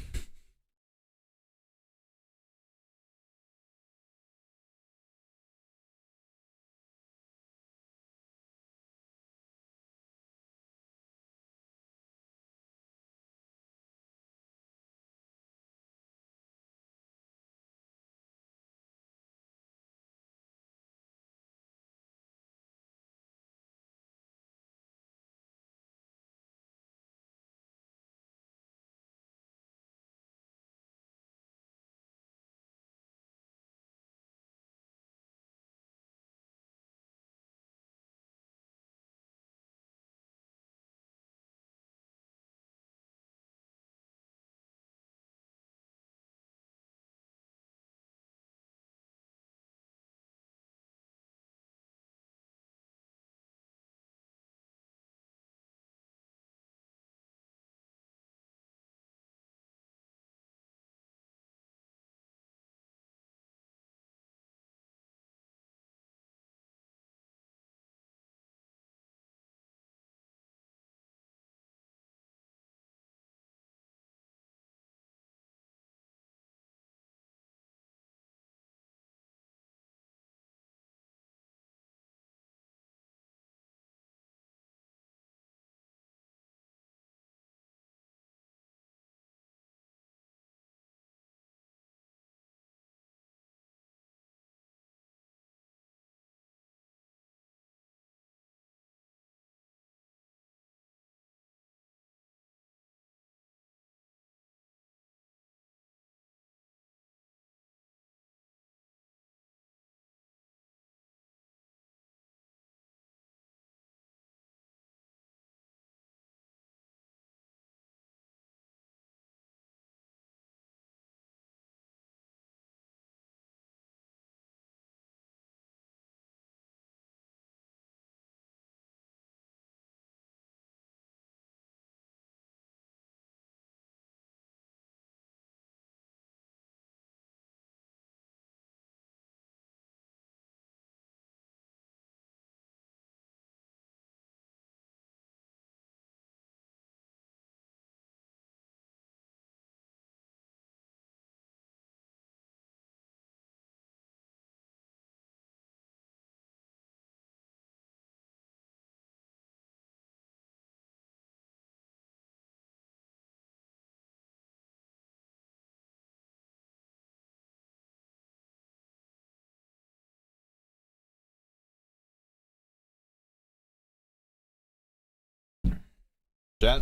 Chat.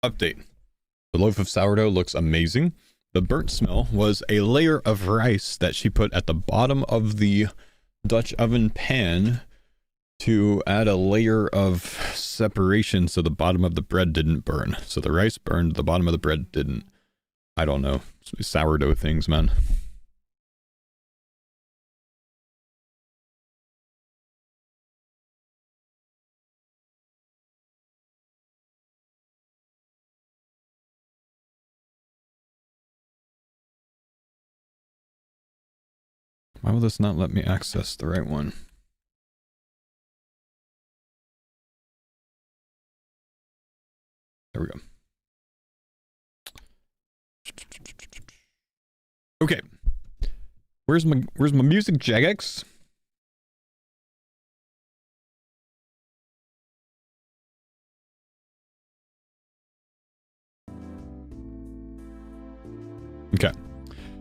Update. The loaf of sourdough looks amazing. The burnt smell was a layer of rice that she put at the bottom of the Dutch oven pan to add a layer of separation so the bottom of the bread didn't burn. So the rice burned, the bottom of the bread didn't. I don't know. Sourdough things, man. Why will this not let me access the right one? There we go. Okay. Where's my music, Jagex? Okay.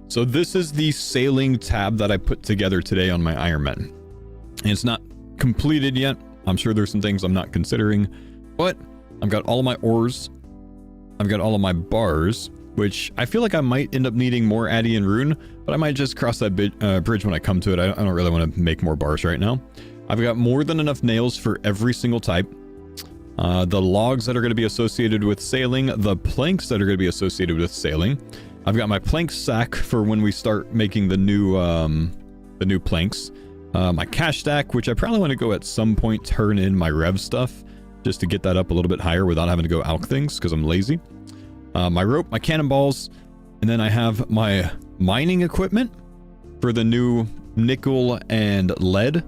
So this is the sailing tab that I put together today on my Ironman. And it's not completed yet. I'm sure there's some things I'm not considering, but I've got all of my ores. I've got all of my bars, which I feel like I might end up needing more Addy and Rune, but I might just cross that bridge when I come to it. I don't really want to make more bars right now. I've got more than enough nails for every single type. The logs that are going to be associated with sailing, the planks that are going to be associated with sailing. I've got my plank sack for when we start making the new planks. My cash stack, which I probably want to go at some point turn in my rev stuff just to get that up a little bit higher without having to go alch things because I'm lazy. My rope, my cannonballs, and then I have my mining equipment for the new nickel and lead.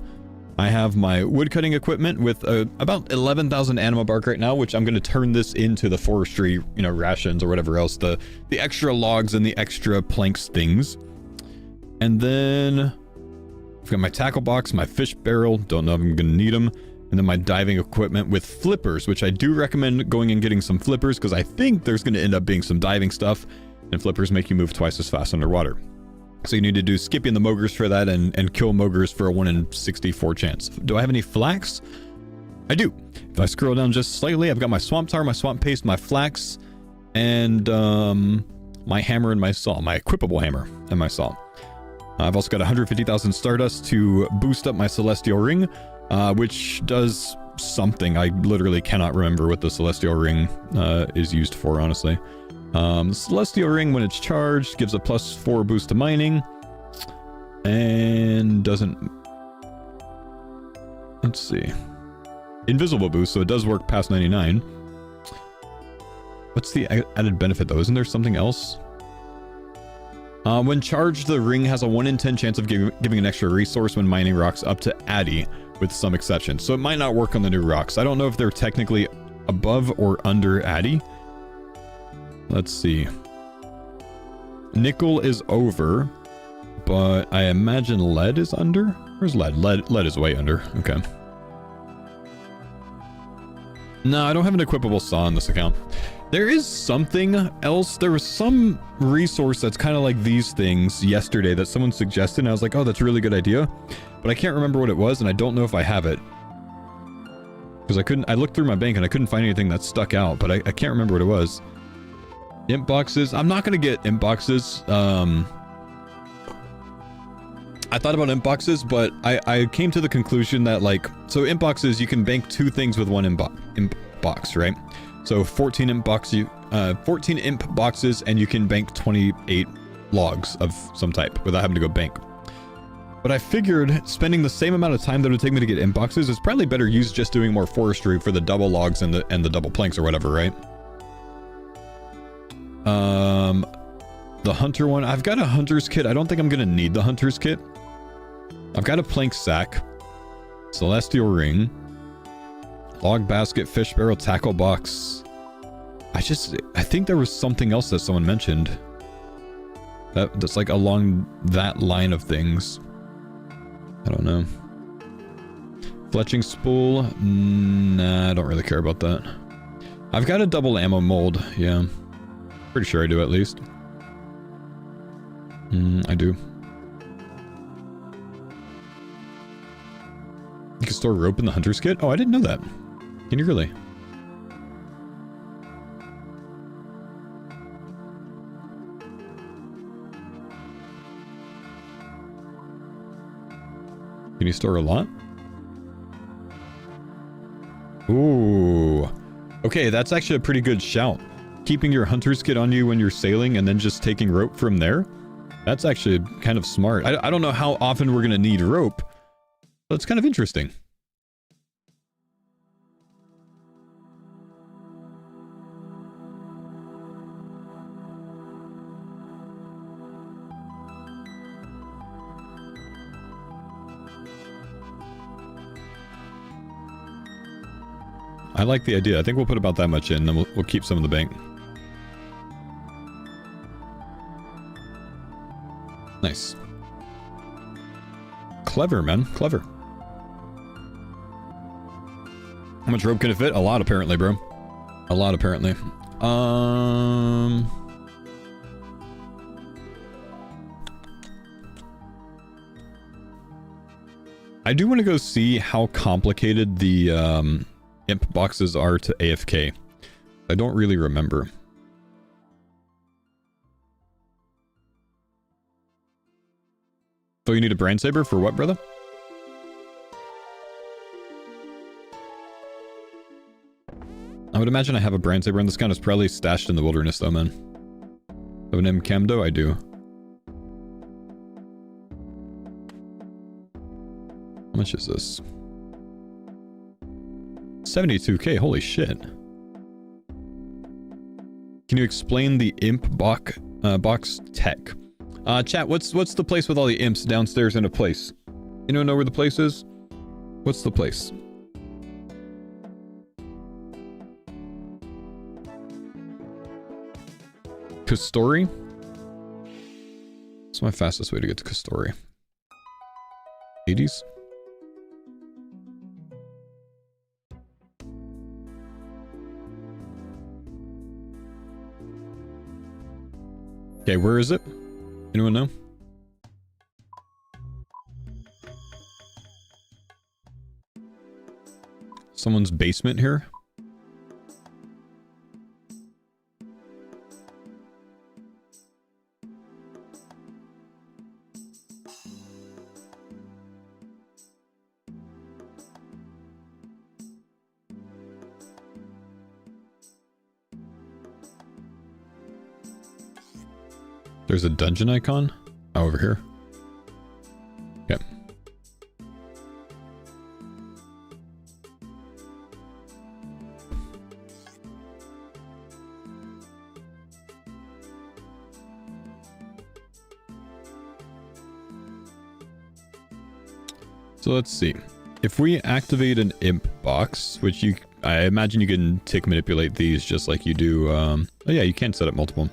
I have my woodcutting equipment with about 11,000 anima bark right now, which I'm going to turn this into the forestry, rations or whatever else, the extra logs and the extra planks things. And then I've got my tackle box, my fish barrel, don't know if I'm going to need them, and then my diving equipment with flippers, which I do recommend going and getting some flippers because I think there's going to end up being some diving stuff, and flippers make you move twice as fast underwater. So you need to do Skippy and the Mogres for that and kill Mogres for a 1 in 64 chance. Do I have any flax? I do. If I scroll down just slightly, I've got my swamp tar, my swamp paste, my flax, and my hammer and my saw, my equipable hammer and my saw. I've also got 150,000 stardust to boost up my celestial ring, which does something. I literally cannot remember what the celestial ring is used for, honestly. The celestial ring, when it's charged, gives a +4 boost to mining, and doesn't... Let's see. Invisible boost, so it does work past 99. What's the added benefit, though? Isn't there something else? When charged, the ring has a 1 in 10 chance of giving an extra resource when mining rocks up to Addy, with some exceptions. So it might not work on the new rocks. I don't know if they're technically above or under Addy. Let's see. Nickel is over, but I imagine lead is under? Where's lead? Lead is way under. Okay. No, I don't have an equipable saw on this account. There is something else. There was some resource that's kind of like these things yesterday that someone suggested, and I was like, oh, that's a really good idea. But I can't remember what it was, and I don't know if I have it. Because I looked through my bank and I couldn't find anything that stuck out, but I can't remember what it was. Imp boxes. I'm not going to get imp boxes. I thought about imp boxes, but I came to the conclusion that, so imp boxes, you can bank 2 things with 1 imp box, right? So 14 imp boxes, and you can bank 28 logs of some type without having to go bank. But I figured spending the same amount of time that it would take me to get imp boxes is probably better used just doing more forestry for the double logs and the double planks or whatever, right? The hunter one, I've got a hunter's kit. I don't think I'm gonna need the hunter's kit. I've got a plank sack, celestial ring, log basket, fish barrel, tackle box. I think there was something else that someone mentioned that's like along that line of things. I don't know. Fletching spool, nah, I don't really care about that. I've got a double ammo mold, yeah. Pretty sure I do, at least. I do. You can store rope in the hunter's kit? Oh, I didn't know that. Can you really? Can you store a lot? Ooh. Okay, that's actually a pretty good shout. Keeping your hunter's kit on you when you're sailing and then just taking rope from there? That's actually kind of smart. I don't know how often we're going to need rope, but it's kind of interesting. I like the idea. I think we'll put about that much in, then we'll keep some in the bank. Nice. Clever, man. Clever. How much rope can it fit? A lot, apparently, bro. A lot, apparently. I do want to go see how complicated the imp boxes are to AFK. I don't really remember. So you need a brand saber for what, brother? I would imagine I have a brand saber, and this gun is probably stashed in the wilderness, though, man. Of an M-Camdo, I do. How much is this? 72k, holy shit. Can you explain the imp box tech? Chat, what's the place with all the imps downstairs in a place? Anyone know where the place is? What's the place? Kastori? What's my fastest way to get to Kastori? 80s? Okay, where is it? Anyone know? Someone's basement here? There's a dungeon icon? Oh, over here. Okay. So let's see. If we activate an imp box, which I imagine you can tick manipulate these just like you do. Oh yeah, you can set up multiple.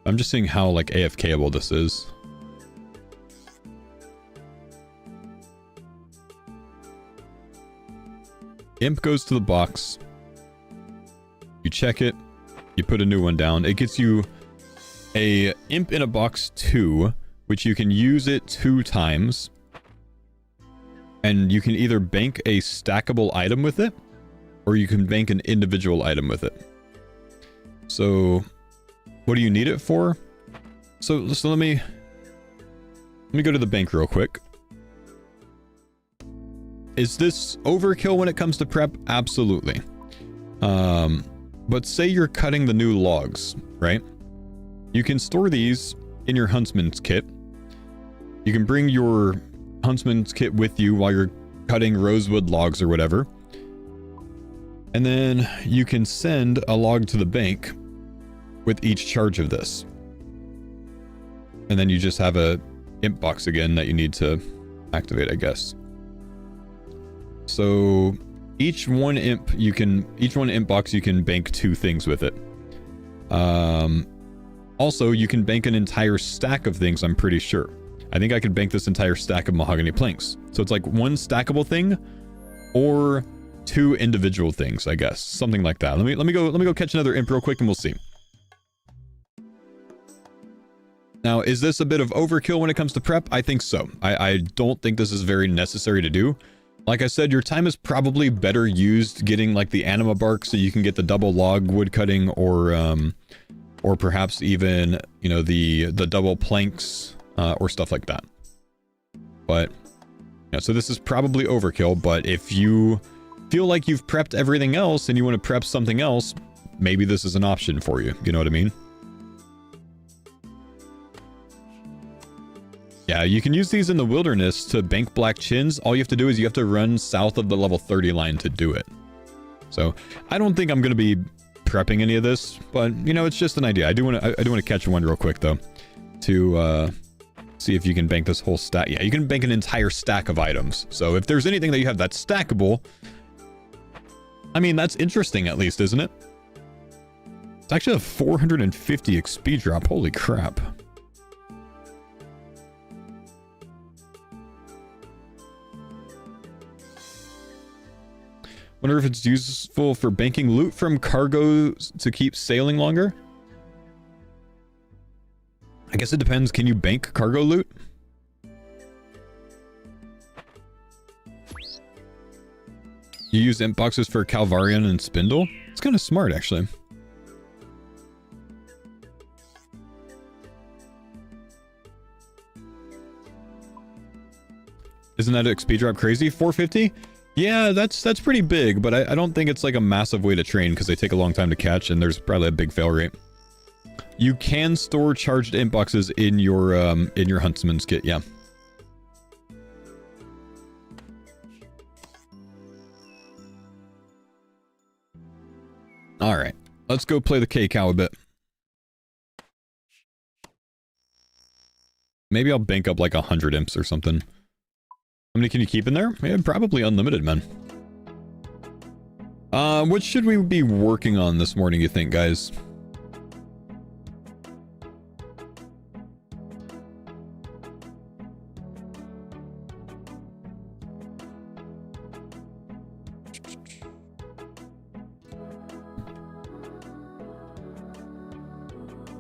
I'm just seeing how, like, AFK-able this is. Imp goes to the box. You check it. You put a new one down. It gets you a imp in a box 2, which you can use it 2 times. And you can either bank a stackable item with it, or you can bank an individual item with it. So what do you need it for? So let me go to the bank real quick. Is this overkill when it comes to prep? Absolutely. But say you're cutting the new logs, right? You can store these in your huntsman's kit. You can bring your huntsman's kit with you while you're cutting rosewood logs or whatever. And then you can send a log to the bank with each charge of this. And then you just have a imp box again that you need to activate, I guess. So each one imp box you can bank 2 things with it. Also, you can bank an entire stack of things, I'm pretty sure. I think I could bank this entire stack of mahogany planks. So it's like 1 stackable thing or 2 individual things, I guess. Something like that. Let me go catch another imp real quick and we'll see. Now, is this a bit of overkill when it comes to prep? I think so. I don't think this is very necessary to do. Like I said, your time is probably better used getting like the anima bark so you can get the double log wood cutting, or perhaps even, you know, the double planks or stuff like that. But Yeah, so this is probably overkill, but if you feel like you've prepped everything else and you want to prep something else, maybe this is an option for you. You know what I mean? Yeah, you can use these in the wilderness to bank black chins. All you have to do is you have to run south of the level 30 line to do it. So I don't think I'm going to be prepping any of this, but you know, it's just an idea. I do want to catch one real quick though, to see if you can bank this whole stack. Yeah, you can bank an entire stack of items. So if there's anything that you have that's stackable, I mean, that's interesting at least, isn't it? It's actually a 450 XP drop. Holy crap. Wonder if it's useful for banking loot from cargo to keep sailing longer? I guess it depends. Can you bank cargo loot? You use imp boxes for Calvarian and Spindle? It's kind of smart, actually. Isn't that XP drop crazy? 450? Yeah, that's pretty big, but I don't think it's like a massive way to train because they take a long time to catch and there's probably a big fail rate. You can store charged imp boxes in your huntsman's kit, yeah. Alright, let's go play the K-Cow a bit. Maybe I'll bank up like 100 imps or something. How many can you keep in there? Yeah, probably unlimited, man. What should we be working on this morning, you think, guys?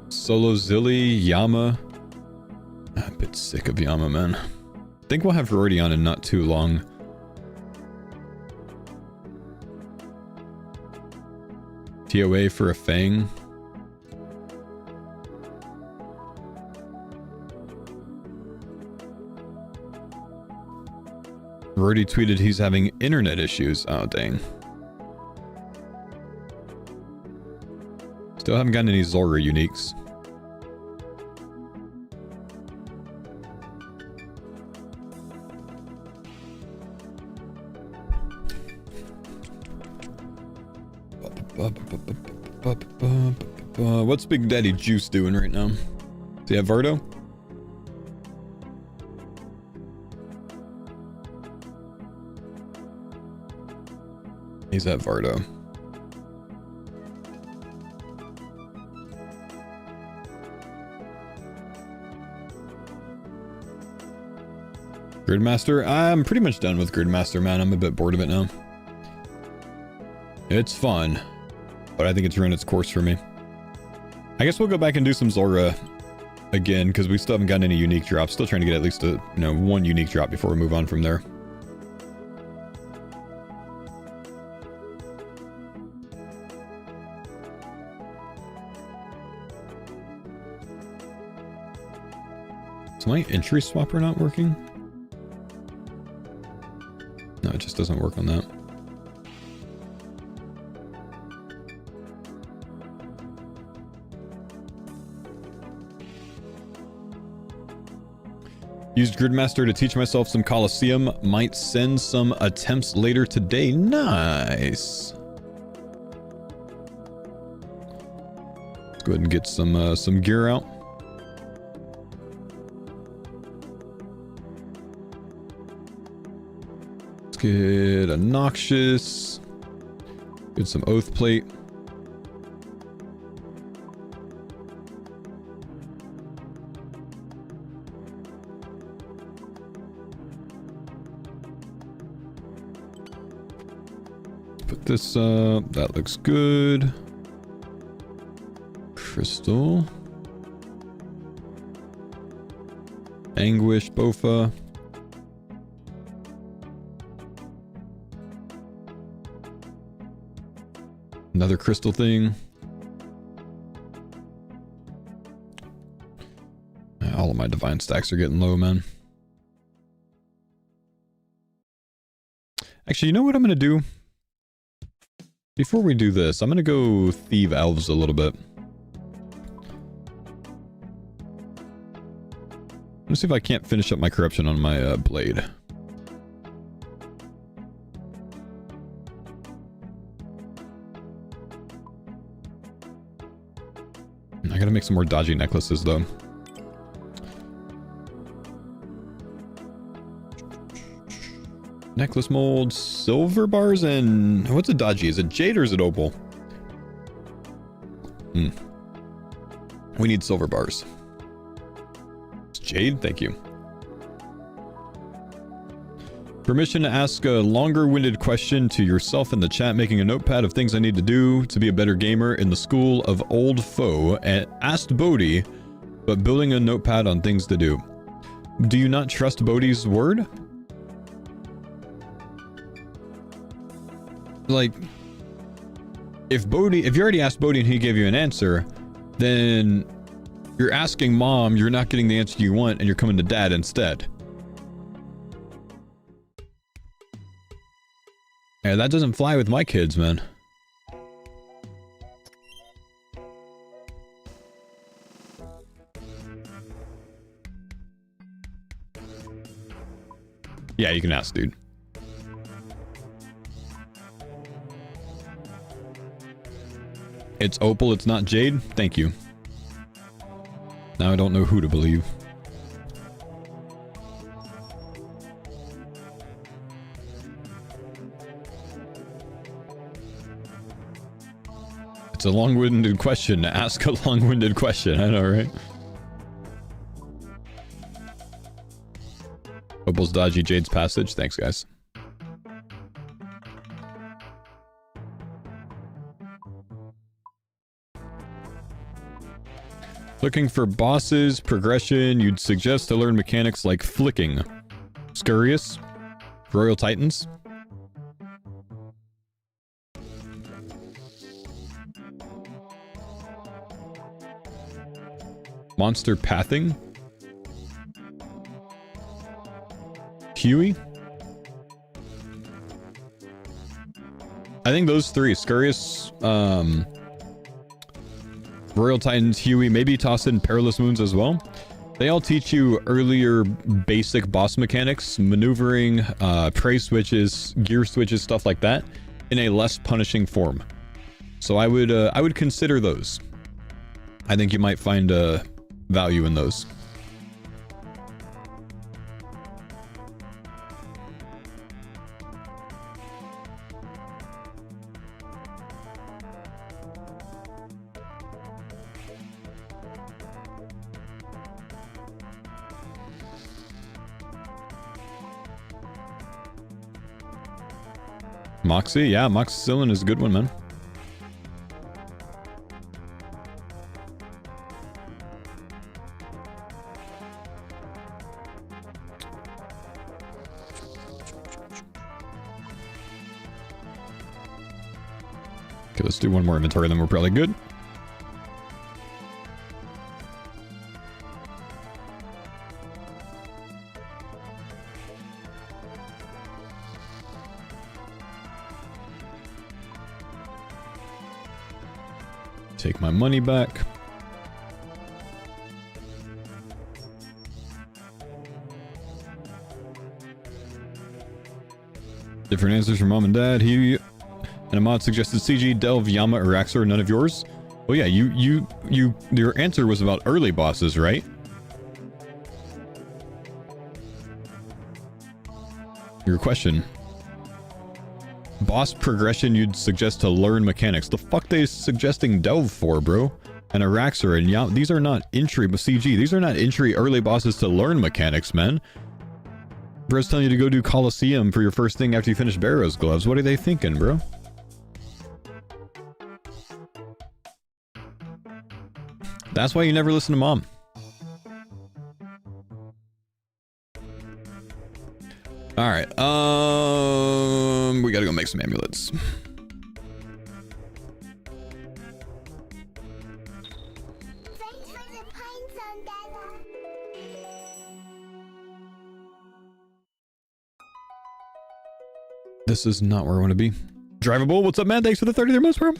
Solo Zilly, Yama. I'm a bit sick of Yama, man. I think we'll have Rodion in not too long. TOA for a Fang. Rody tweeted he's having internet issues. Oh, dang. Still haven't gotten any Zulrah uniques. What's Big Daddy Juice doing right now? Does he have Vardo? He's at Vardo. Gridmaster? I'm pretty much done with Gridmaster, man. I'm a bit bored of it now. It's fun, but I think it's run its course for me. I guess we'll go back and do some Zulrah again, because we still haven't gotten any unique drops. Still trying to get at least a, one unique drop before we move on from there. Is my entry swapper not working? No, it just doesn't work on that. Used Gridmaster to teach myself some Colosseum. Might send some attempts later today. Nice. Let's go ahead and get some gear out. Let's get a Noxious. Get some Oath Plate. Put this up. That looks good. Crystal. Anguish, Bofa. Another crystal thing. All of my divine stacks are getting low, man. Actually, you know what I'm gonna do? Before we do this, I'm gonna go thieve elves a little bit. Let's see if I can't finish up my corruption on my blade. I gotta make some more dodgy necklaces though. Necklace molds, silver bars, and what's a dodgy? Is it jade or is it opal? We need silver bars. It's jade, thank you. Permission to ask a longer-winded question to yourself in the chat, making a notepad of things I need to do to be a better gamer in the school of old Faux, and asked Bodhi, but building a notepad on things to do. Do you not trust Bodhi's word? Like, if you already asked Bodhi and he gave you an answer, then you're asking mom, you're not getting the answer you want, and you're coming to dad instead. Yeah, that doesn't fly with my kids, man. Yeah, you can ask, dude. It's opal, it's not jade? Thank you. Now I don't know who to believe. It's a long-winded question to ask a long-winded question, I know, right? Opal's dodgy, jade's passage. Thanks, guys. Looking for bosses, progression, you'd suggest to learn mechanics like flicking. Scurious. Royal Titans. Monster pathing. Huey. I think those three. Scurious, Royal Titans, Huey, maybe toss in Perilous Moons as well. They all teach you earlier basic boss mechanics, maneuvering, prey switches, gear switches, stuff like that, in a less punishing form. So I would consider those. I think you might find value in those. Moxie, yeah, Moxicillin is a good one, man. Okay, let's do one more inventory, then we're probably good. Take my money back. Different answers from mom and dad. He and Ahmad suggested CG, Delve, Yama, or Axor. None of yours? Oh yeah, your answer was about early bosses, right? Your question. Boss progression, you'd suggest to learn mechanics. The fuck they suggesting Delve for, bro? And Araxor and Yam, these are not entry, but CG, these are not entry early bosses to learn mechanics, man. Bro's telling you to go do Coliseum for your first thing after you finish Barrow's gloves. What are they thinking, bro? That's why you never listen to mom. Alright, we gotta go make some amulets. Thanks for the pine zone, Dada. This is not where I want to be. Drivable, what's up, man? Thanks for the 30 there, most bro.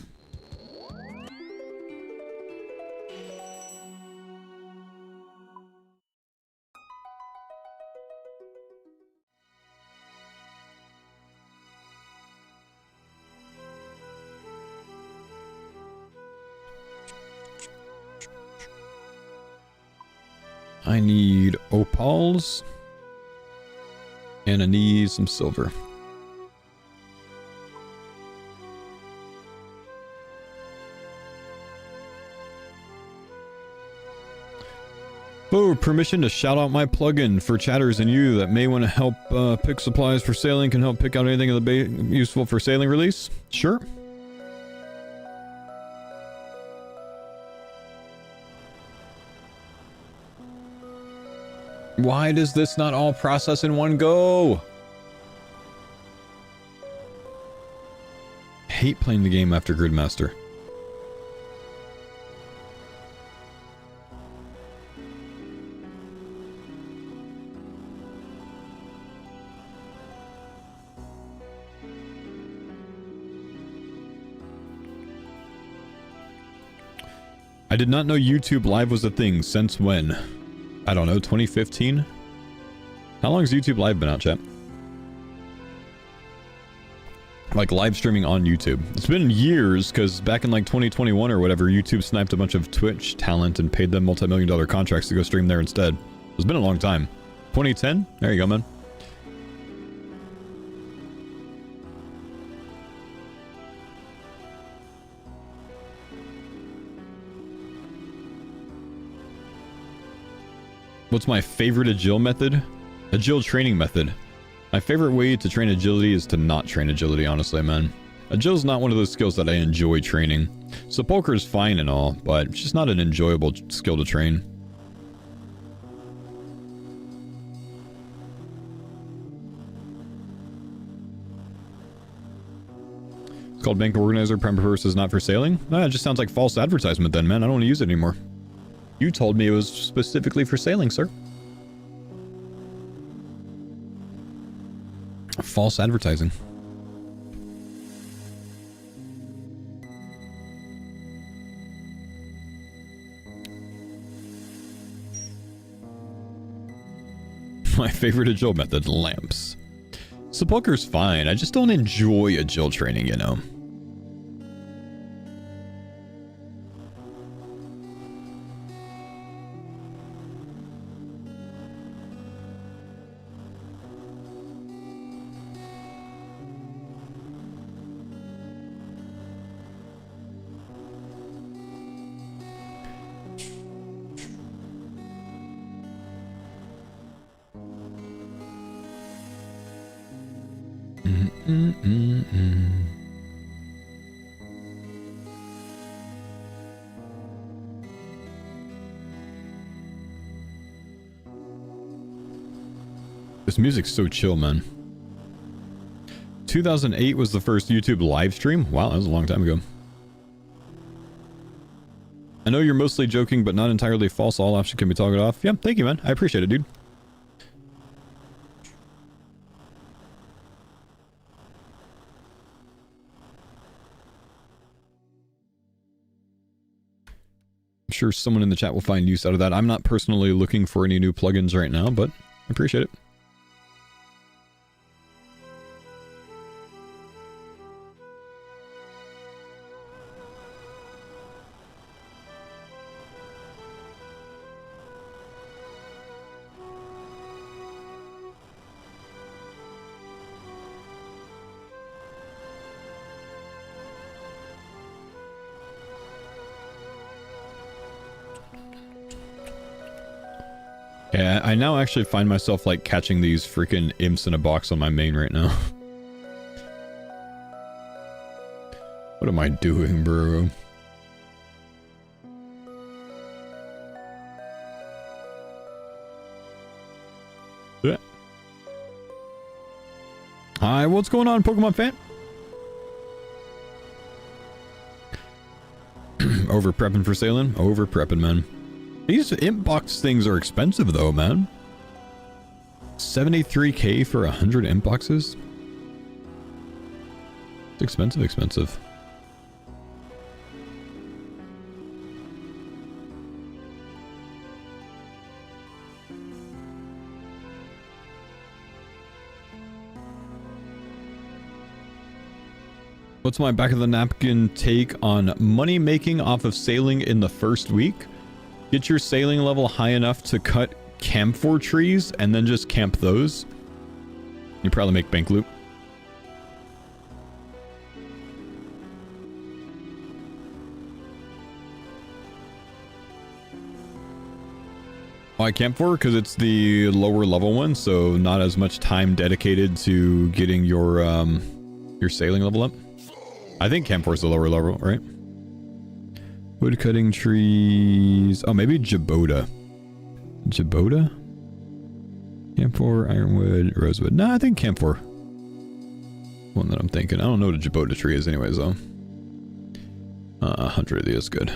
I need opals. And I need some silver. Oh, permission to shout out my plugin for chatters and you that may want to help pick supplies for sailing, can help pick out anything that'll be useful for sailing release? Sure. Why does this not all process in one go? Hate playing the game after Gridmaster. I did not know YouTube Live was a thing. Since when? I don't know, 2015? How long has YouTube Live been out, chat? Like live streaming on YouTube. It's been years, because back in like 2021 or whatever, YouTube sniped a bunch of Twitch talent and paid them multi-million-dollar contracts to go stream there instead. It's been a long time. 2010? There you go, man. What's my favorite agile method? Agile training method. My favorite way to train agility is to not train agility, honestly, man. Agile's not one of those skills that I enjoy training. Sepulcher is fine and all, but it's just not an enjoyable skill to train. It's called Bank Organizer, prime purpose is not for sailing? Nah, it just sounds like false advertisement then, man. I don't want to use it anymore. You told me it was specifically for sailing, sir. False advertising. My favorite agile method, lamps. Sepulcher's fine, I just don't enjoy agile training, you know. This music's so chill, man. 2008 was the first YouTube live stream? Wow, that was a long time ago. I know you're mostly joking, but not entirely false. All options can be toggled off. Yeah, thank you, man. I appreciate it, dude. I'm sure someone in the chat will find use out of that. I'm not personally looking for any new plugins right now, but I appreciate it. Yeah, I now actually find myself like catching these freaking imps in a box on my main right now. What am I doing, bro? Yeah. Hi, what's going on, Pokemon fan? Over prepping for sailing? Over prepping, man. These imp box things are expensive though, man. 73k for 100 imp boxes? It's expensive, expensive. What's my back of the napkin take on money making off of sailing in the first week? Get your sailing level high enough to cut camphor trees and then just camp those. You probably make bank loot. Why camphor? Because it's the lower level one, so not as much time dedicated to getting your sailing level up. I think camphor is the lower level, right? Wood cutting trees. Oh, maybe Jabota. Jabota? Camphor, ironwood, rosewood. No, I think camphor. One that I'm thinking. I don't know what a Jabota tree is anyways, though. 100 of these is good.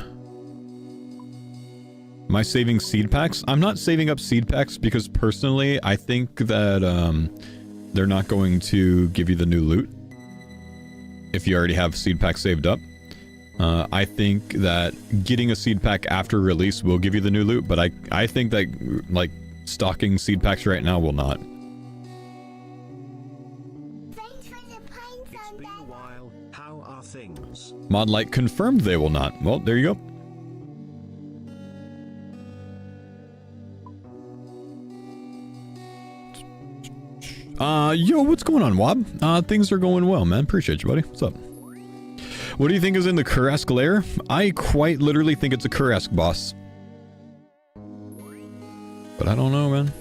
Am I saving seed packs? I'm not saving up seed packs because personally, I think that they're not going to give you the new loot if you already have seed packs saved up. I think that getting a seed pack after release will give you the new loot, but I think that like stocking seed packs right now will not. Thanks for the pines It's on been that. a while. How are things? Modlight confirmed they will not. Well, there you go. Yo, what's going on, Wob? Things are going well, man. Appreciate you, buddy. What's up? What do you think is in the Kuresk lair? I quite literally think it's a Kuresk boss. But I don't know, man.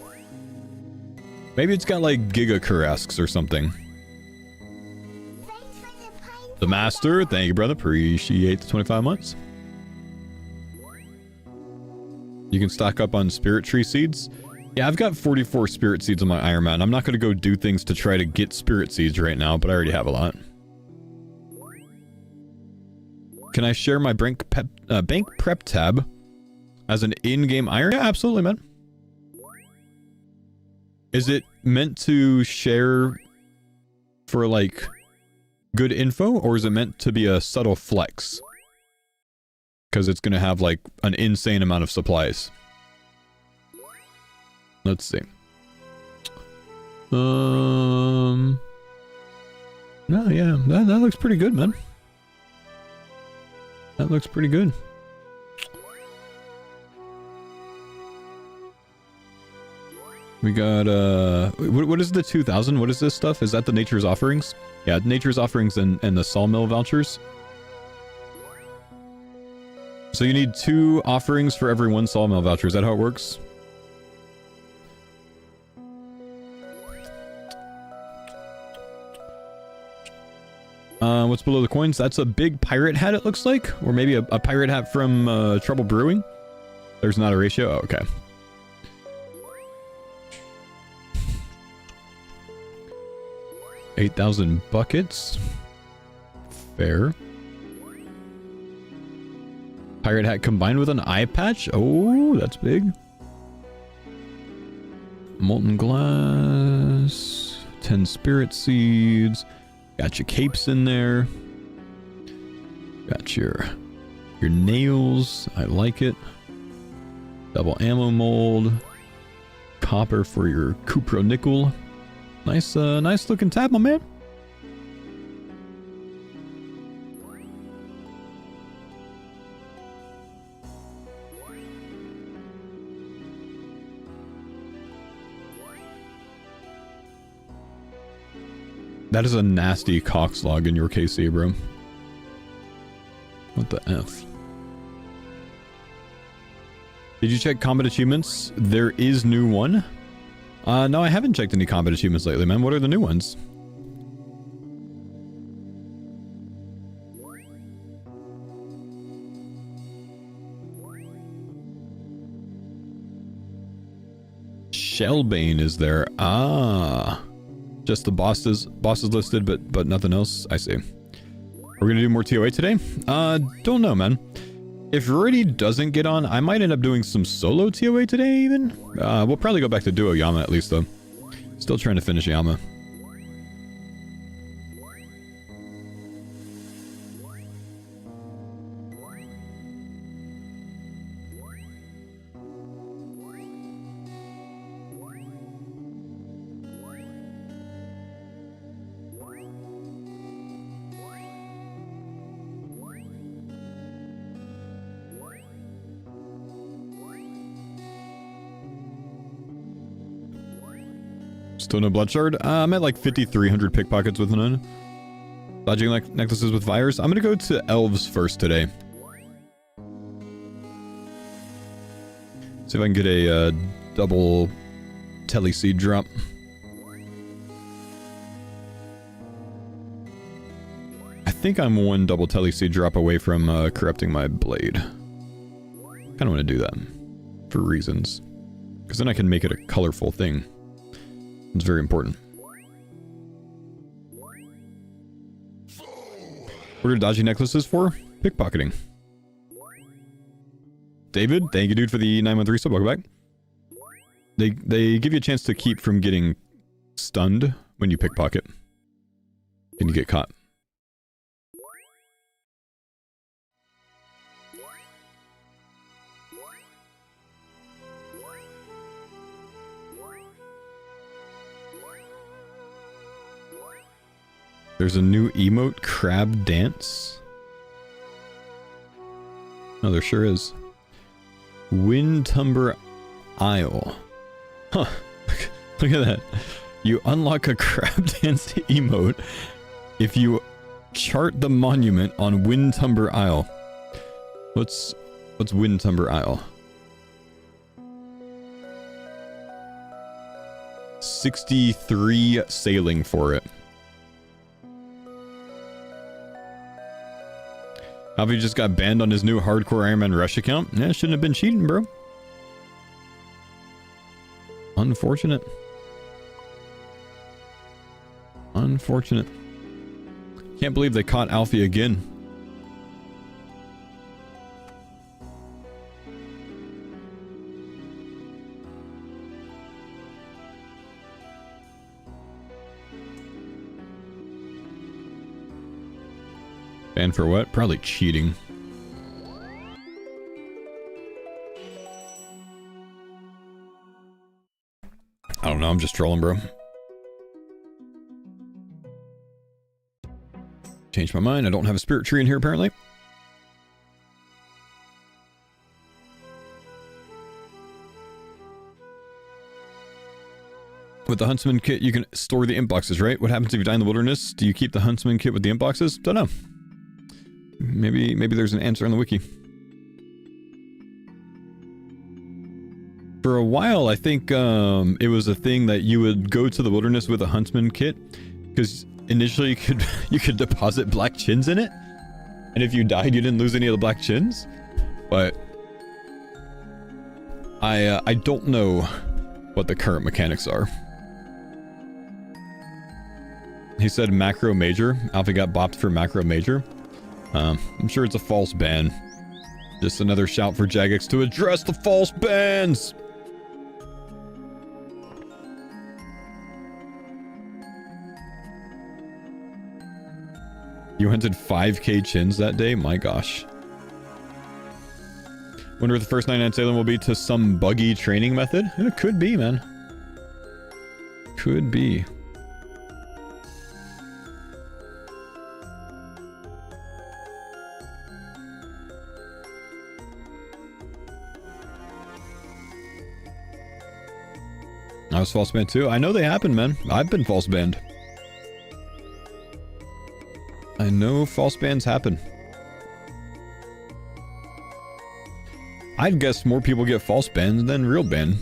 Maybe it's got like Giga Kuresks or something. Thanks for the pines The Master, thank you, brother. Appreciate the 25 months. You can stock up on spirit tree seeds. Yeah, I've got 44 spirit seeds on my Iron Man. I'm not going to go do things to try to get spirit seeds right now, but I already have a lot. Can I share my bank prep tab as an in-game iron? Yeah, absolutely, man. Is it meant to share for, like, good info, or is it meant to be a subtle flex? Because it's going to have, like, an insane amount of supplies. Let's see. No, yeah, that looks pretty good, man. That looks pretty good. We got, what is the 2000? What is this stuff? Is that the Nature's Offerings? Yeah, Nature's Offerings and the Sawmill vouchers. So you need 2 offerings for every 1 Sawmill voucher. Is that how it works? What's below the coins? That's a big pirate hat, it looks like. Or maybe a pirate hat from Trouble Brewing. There's not a ratio? Oh, okay. $8,000 buckets. Fair. Pirate hat combined with an eye patch? Oh, that's big. Molten glass. 10 spirit seeds. Got your capes in there. Got your nails. I like it. Double ammo mold. Copper for your Cupro nickel. Nice, nice looking tab, my man. That is a nasty cox log in your KC, bro. What the F? Did you check combat achievements? There is new one. No, I haven't checked any combat achievements lately, man. What are the new ones? Shellbane is there. Ah. Just the bosses listed, but nothing else. I see. We're gonna do more TOA today? Don't know, man. If Rudy doesn't get on, I might end up doing some solo TOA today, even. We'll probably go back to duo Yama at least, though. Still trying to finish Yama. Still no blood shard. I'm at like 5,300 pickpockets with none. Dodging like necklaces with fires. I'm gonna go to elves first today. See if I can get a double teleseed drop. I think I'm one double teleseed drop away from corrupting my blade. Kind of want to do that for reasons, because then I can make it a colorful thing. It's very important. What are dodgy necklaces for? Pickpocketing. David, thank you, dude, for the 913 sub. Welcome back. They give you a chance to keep from getting stunned when you pickpocket, and you get caught. There's a new emote, crab dance. Oh, there sure is. Windtumber Isle. Huh. Look at that. You unlock a crab dance emote if you chart the monument on Windtumber Isle. What's Windtumber Isle? 63 sailing for it. Javi just got banned on his new hardcore Iron Man Rush account. Yeah, shouldn't have been cheating, bro. Unfortunate. Unfortunate. Can't believe they caught Alfie again. Banned for what? Probably cheating. I don't know, I'm just trolling, bro. Changed my mind, I don't have a spirit tree in here apparently. With the Huntsman kit, you can store the imp boxes, right? What happens if you die in the wilderness? Do you keep the Huntsman kit with the imp boxes? Don't know. Maybe there's an answer on the wiki. For a while, I think it was a thing that you would go to the wilderness with a Huntsman kit, because initially you could deposit black chins in it, and if you died, you didn't lose any of the black chins. But I don't know what the current mechanics are. He said macro major. Alfie got bopped for macro major. I'm sure it's a false ban. Just another shout for Jagex to address the false bans! You hunted 5k chins that day? My gosh. Wonder if the first 99 Salem will be to some buggy training method? It could be, man. Could be. I was false banned too. I know they happen, man. I've been false banned. I know false bans happen. I'd guess more people get false bans than real ban.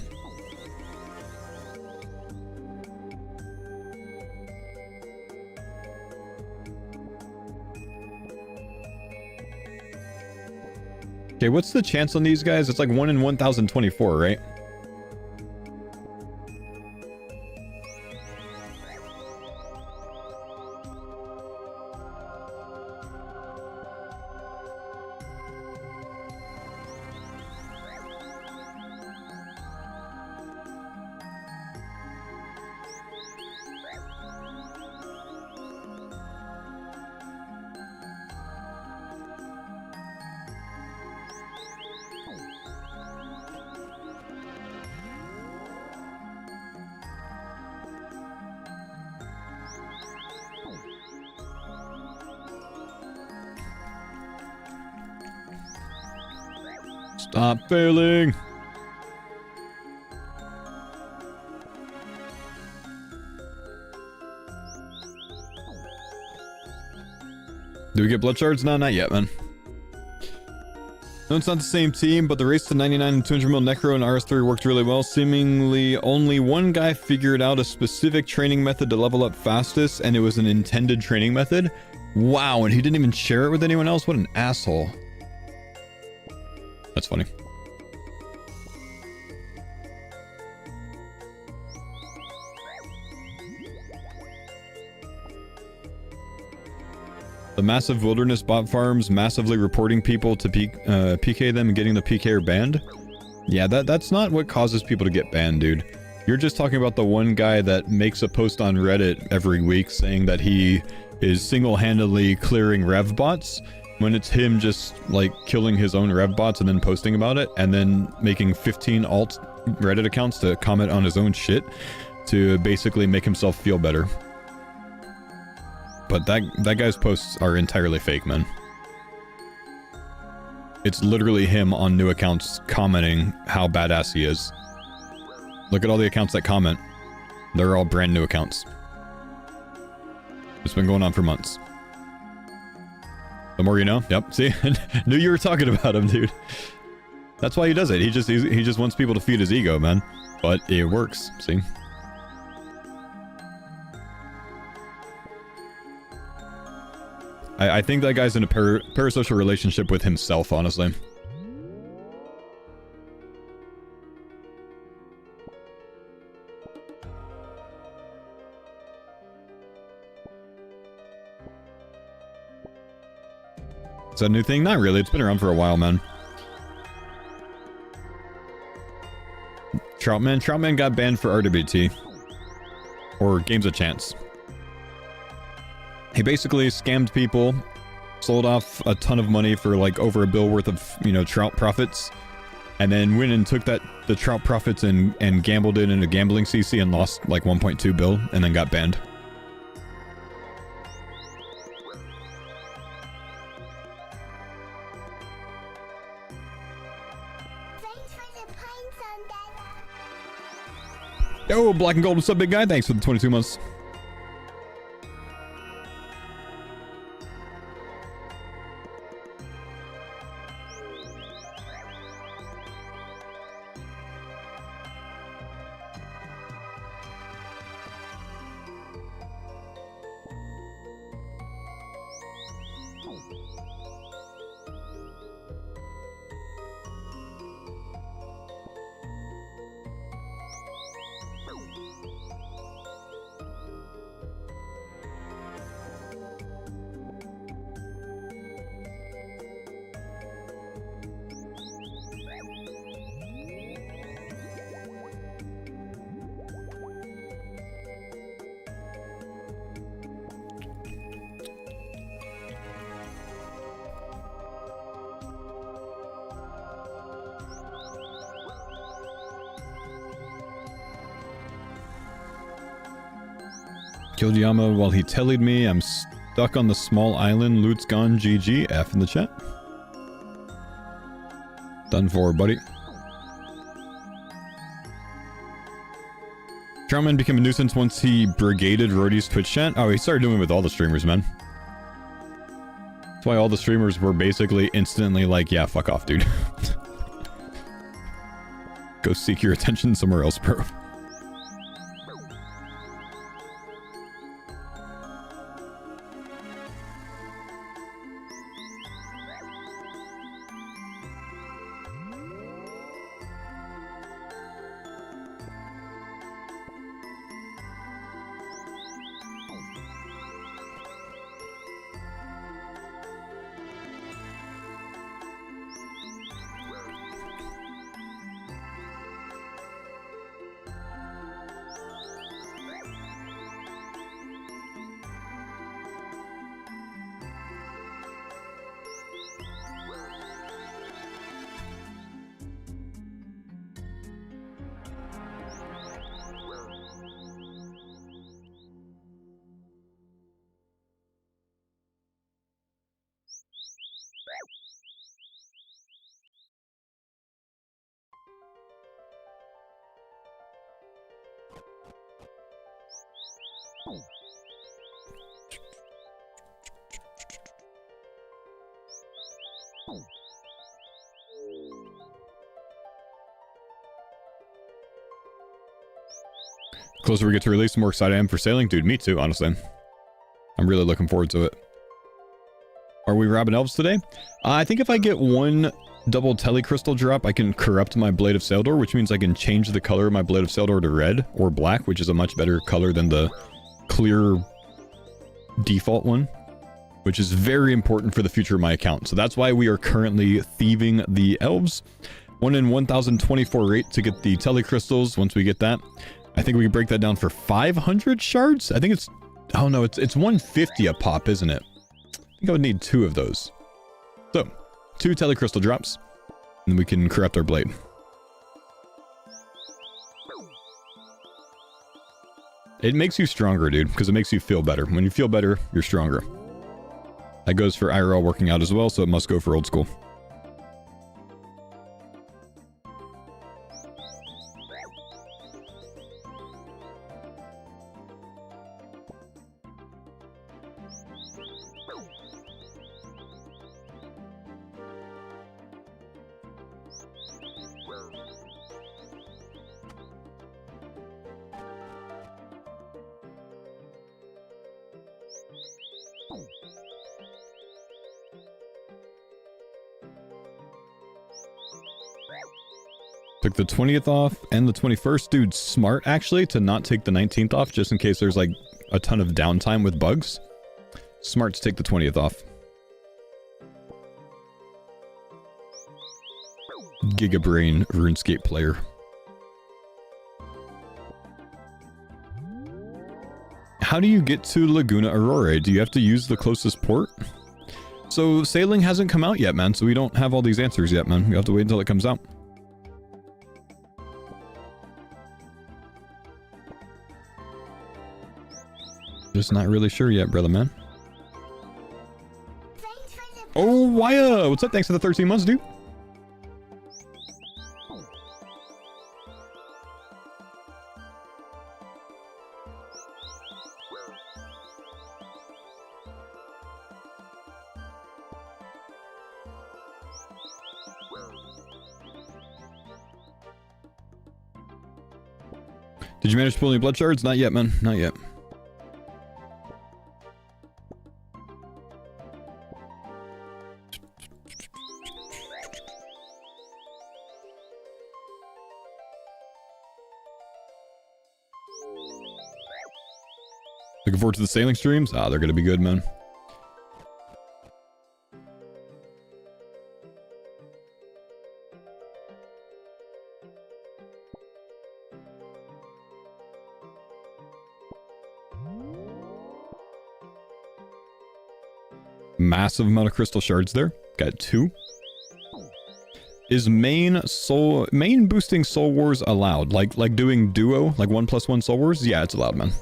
Okay, what's the chance on these guys? It's like 1 in 1,024, right? Stop failing. Do we get blood shards? No, not yet, man. No, it's not the same team, but the race to 99 and 200 mil Necro and RS3 worked really well. Seemingly, only one guy figured out a specific training method to level up fastest, and it was an intended training method. Wow, and he didn't even share it with anyone else? What an asshole. That's funny. The massive wilderness bot farms massively reporting people to PK them and getting the PKer banned? Yeah, that's not what causes people to get banned, dude. You're just talking about the one guy that makes a post on Reddit every week saying that he is single-handedly clearing rev bots, when it's him just, like, killing his own rev bots and then posting about it, and then making 15 alt Reddit accounts to comment on his own shit to basically make himself feel better. But that guy's posts are entirely fake, man. It's literally him on new accounts commenting how badass he is. Look at all the accounts that comment. They're all brand new accounts. It's been going on for months. The more you know. Yep, see? Knew you were talking about him, dude. That's why he does it. He just wants people to feed his ego, man. But it works, see? I think that guy's in a parasocial relationship with himself, honestly. Is that a new thing? Not really. It's been around for a while, man. Troutman got banned for RWT. Or Games of Chance. He basically scammed people, sold off a ton of money for like over $1 billion worth of, you know, trout profits, and then went and took the trout profits and gambled it into gambling CC and lost like 1.2 billion and then got banned. Yo, Black and Gold, what's up, big guy? Thanks for the 22 months. Killed Yama while he tellied me. I'm stuck on the small island. Loot's gone. GG. F in the chat. Done for, buddy. Troutman became a nuisance once he brigaded Rody's Twitch chat. Oh, he started doing it with all the streamers, man. That's why all the streamers were basically instantly like, yeah, fuck off, dude. Go seek your attention somewhere else, bro. Closer we get to release, the more excited I am for sailing. Dude, me too, honestly. I'm really looking forward to it. Are we robbing elves today? I think if I get one double telecrystal drop, I can corrupt my Blade of Saildor, which means I can change the color of my Blade of Saildor to red or black, which is a much better color than the clear default one, which is very important for the future of my account. So that's why we are currently thieving the elves. 1 in 1024 rate to get the telecrystals. Once we get that, I think we can break that down for 500 shards. I think it's, oh no, it's 150 a pop, isn't it? I think I would need 2 of those. So 2 telecrystal drops, and we can corrupt our blade. It makes you stronger, dude, because it makes you feel better. When you feel better, you're stronger. That goes for IRL working out as well, so it must go for old school. Took the 20th off and the 21st. Dude, smart actually to not take the 19th off just in case there's like a ton of downtime with bugs. Smart to take the 20th off. Gigabrain RuneScape player. How do you get to Laguna Aurora? Do you have to use the closest port? So sailing hasn't come out yet, man, so we don't have all these answers yet, man. We have to wait until it comes out. Just not really sure yet, brother man. Oh, Waya! What's up? Thanks for the 13 months, dude. Did you manage to pull any blood shards? Not yet, man. Not yet. Looking forward to the sailing streams? Ah, they're gonna be good, man. Massive amount of crystal shards there. Got 2. Is main boosting soul wars allowed? Like doing duo, like 1+1 soul wars? Yeah, it's allowed, man.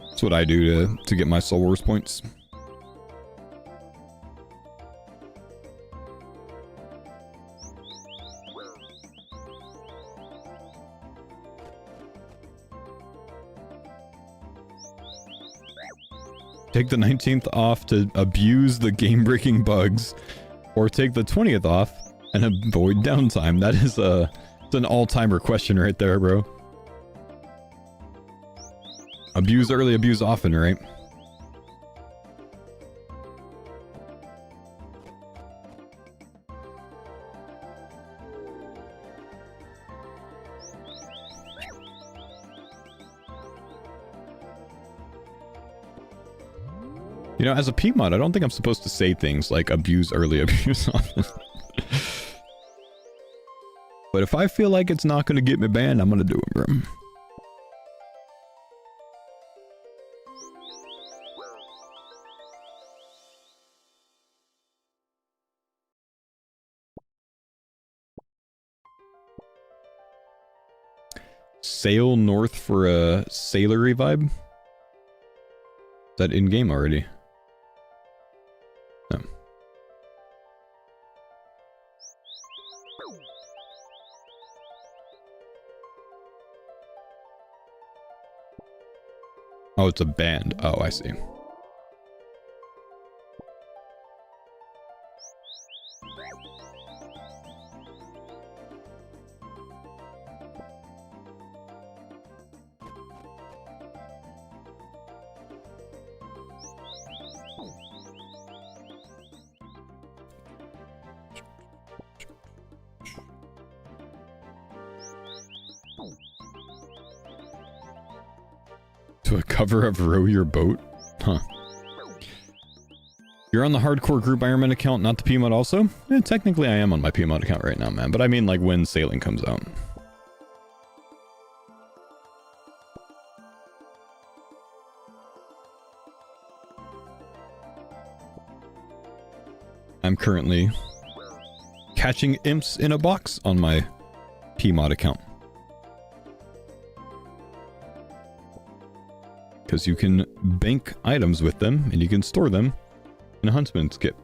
That's what I do to get my soul wars points. Take the 19th off to abuse the game-breaking bugs, or take the 20th off and avoid downtime. That is it's an all-timer question right there, bro. Abuse early, abuse often, right? You know, as a PMod, I don't think I'm supposed to say things like abuse early, abuse often. But if I feel like it's not going to get me banned, I'm going to do it, bro. Sail north for a sailory vibe? Is that in-game already? No. Oh, it's a band. Oh, I see. To a cover of Row Your Boat? Huh. You're on the hardcore group Ironman account, not the PMod also? Technically I am on my PMod account right now, man. But I mean like when Sailing comes out. I'm currently catching imps in a box on my PMod account. Because you can bank items with them, and you can store them in a Huntsman's kit.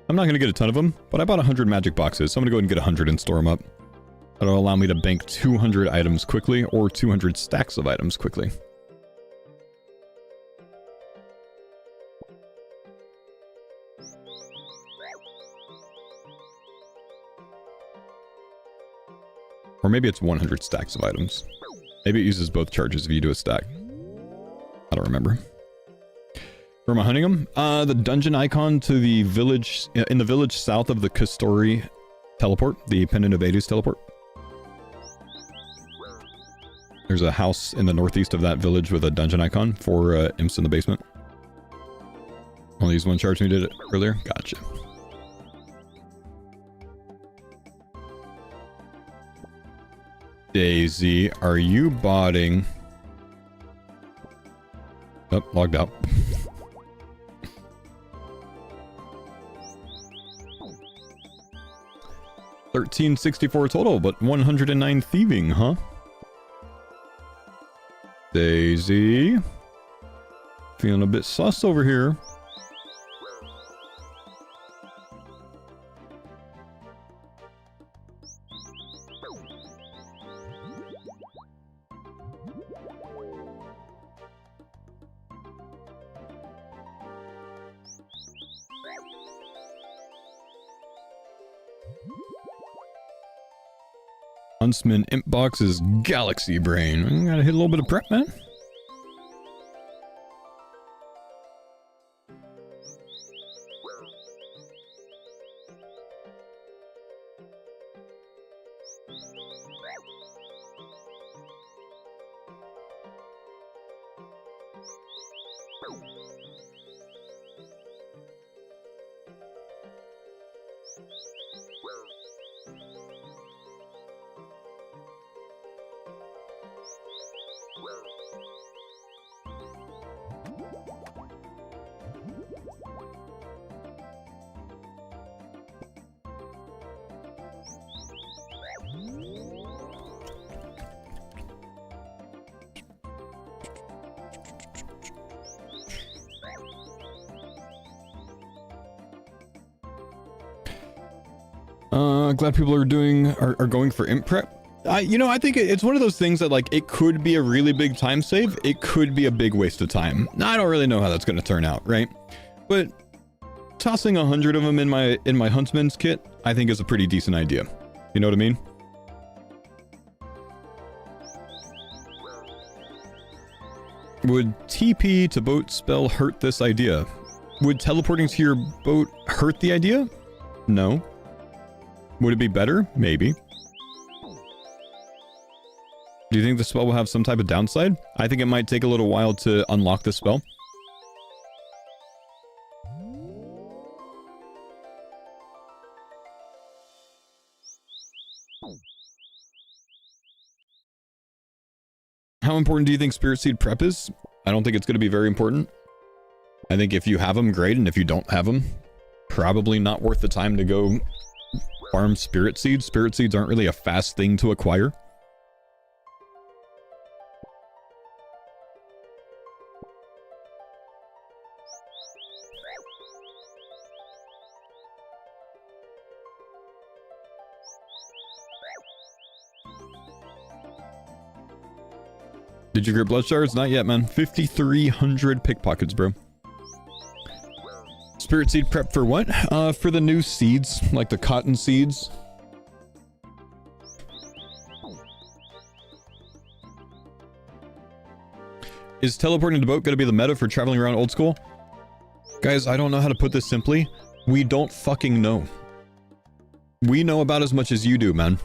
I'm not going to get a ton of them, but I bought 100 magic boxes, so I'm going to go ahead and get 100 and store them up. That'll allow me to bank 200 items quickly, or 200 stacks of items quickly. Or maybe it's 100 stacks of items. Maybe it uses both charges if you do a stack. I don't remember. Where am I hunting them? The dungeon icon to the village, in the village south of the Kastori teleport, the Pendant of Adus teleport. There's a house in the northeast of that village with a dungeon icon for imps in the basement. Only use one charge when you did it earlier? Gotcha. Daisy, are you botting? Oh, logged out. $13.64 total, but 109 thieving, huh? Daisy, feeling a bit sus over here. Huntsman Imp Box is Galaxy Brain. I gotta hit a little bit of prep, man. Glad people are going for imp prep. You know, I think it's one of those things that like it could be a really big time save. It could be a big waste of time. I don't really know how that's going to turn out, right? But tossing 100 of them in my Huntsman's kit, I think is a pretty decent idea. You know what I mean? Would TP to boat spell hurt this idea? Would teleporting to your boat hurt the idea? No. Would it be better? Maybe. Do you think the spell will have some type of downside? I think it might take a little while to unlock the spell. How important do you think Spirit Seed prep is? I don't think it's going to be very important. I think if you have them, great, and if you don't have them, probably not worth the time to go farm Spirit Seeds. Spirit Seeds aren't really a fast thing to acquire. Did you get blood shards? Not yet, man. 5,300 pickpockets, bro. Spirit seed prep for what? For the new seeds, like the cotton seeds. Is teleporting to boat going to be the meta for traveling around old school? Guys, I don't know how to put this simply. We don't fucking know. We know about as much as you do, man.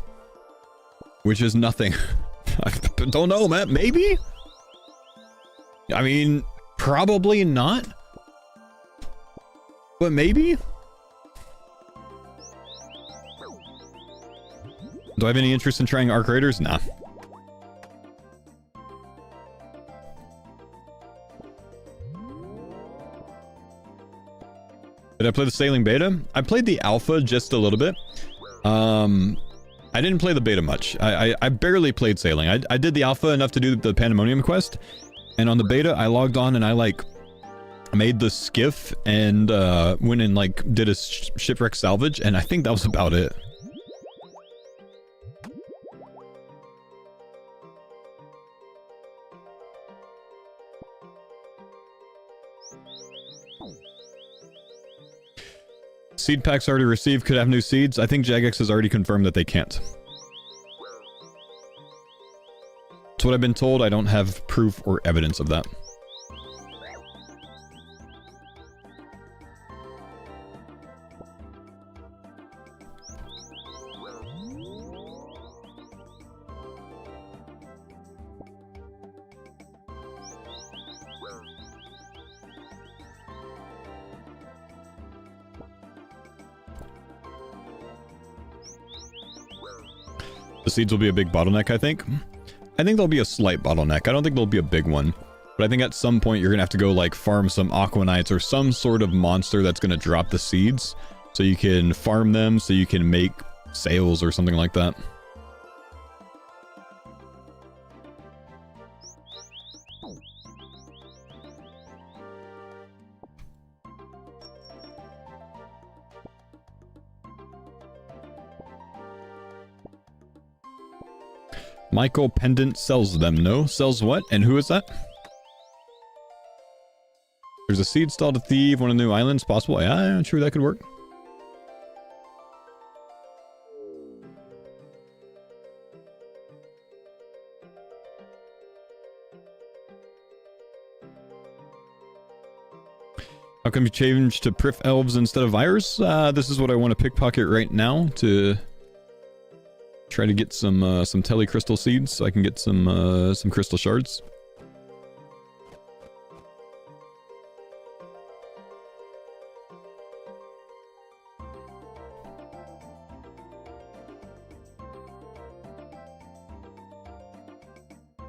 Which is nothing. I don't know, man. Maybe? I mean, probably not. But maybe? Do I have any interest in trying Arc Raiders? Nah. Did I play the sailing beta? I played the alpha just a little bit. I didn't play the beta much. I barely played sailing. I did the alpha enough to do the Pandemonium quest. And on the beta, I logged on and I like made the skiff and went and like did a shipwreck salvage. And I think that was about it. Seed packs already received could have new seeds. I think Jagex has already confirmed that they can't. That's what I've been told. I don't have proof or evidence of that. The seeds will be a big bottleneck, I think. I think there'll be a slight bottleneck. I don't think there'll be a big one. But I think at some point you're going to have to go like farm some Aquanites or some sort of monster that's going to drop the seeds. So you can farm them, so you can make sails or something like that. Michael Pendant sells them. No? Sells what? And who is that? There's a seed stall to thieve. One of the new islands possible. Yeah, I'm sure that could work. How come you changed to Prif Elves instead of Vyres? This is what I want to pickpocket right now to try to get some tele crystal seeds so I can get some crystal shards.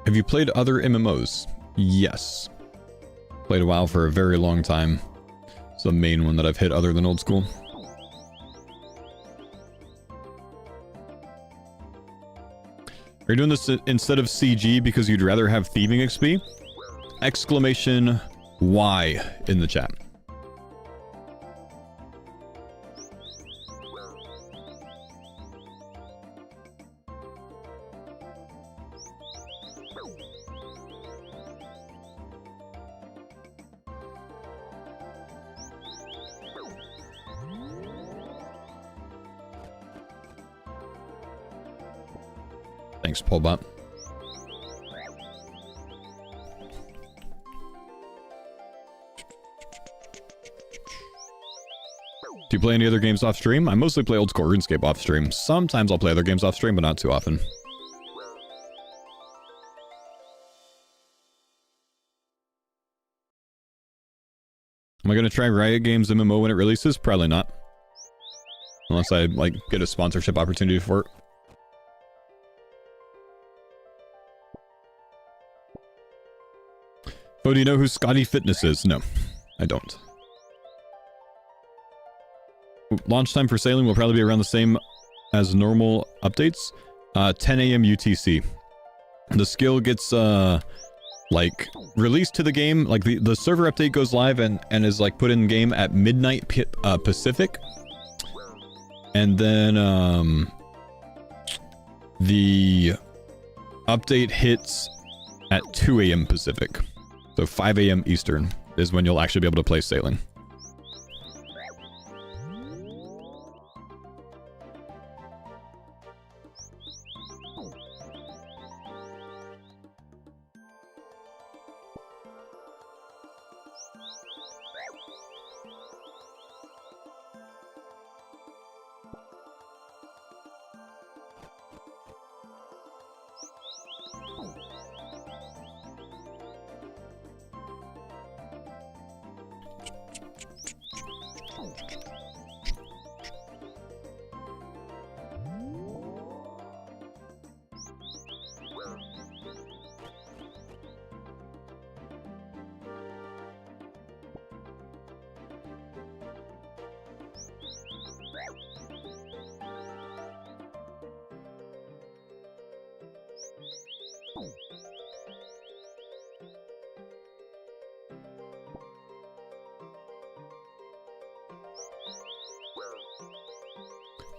Have you played other MMOs? Yes. Played a WoW for a very long time. It's the main one that I've hit other than old school. Are you doing this instead of CG because you'd rather have thieving XP? Exclamation Y in the chat. Thanks, Paulbot. Do you play any other games off stream? I mostly play old school RuneScape off stream. Sometimes I'll play other games off stream, but not too often. Am I going to try Riot Games MMO when it releases? Probably not. Unless I, like, get a sponsorship opportunity for it. Oh, do you know who Scotty Fitness is? No, I don't. Launch time for sailing will probably be around the same as normal updates. 10 a.m. UTC. The skill gets, like, released to the game. Like, the server update goes live and is, like, put in game at midnight Pacific. And then, the update hits at 2 a.m. Pacific. So 5 a.m. Eastern is when you'll actually be able to play sailing.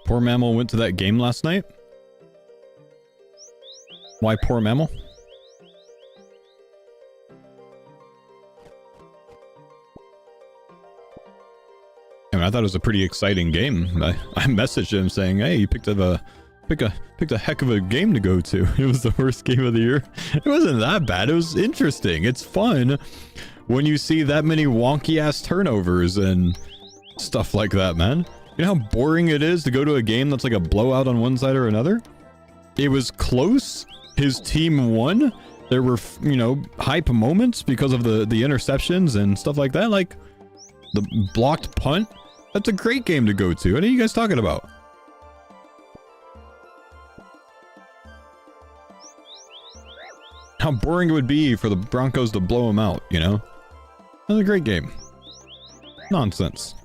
Poor Mammal went to that game last night. Why poor Mammal? I mean, I thought it was a pretty exciting game. I messaged him saying, "Hey, you picked a heck of a game to go to." It was the first game of the year. It wasn't that bad. It was interesting. It's fun when you see that many wonky ass turnovers and stuff like that, man. You know how boring it is to go to a game that's like a blowout on one side or another? It was close. His team won. There were, you know, hype moments because of the interceptions and stuff like that. Like the blocked punt. That's a great game to go to. What are you guys talking about? How boring it would be for the Broncos to blow them out, you know? That's a great game. Nonsense.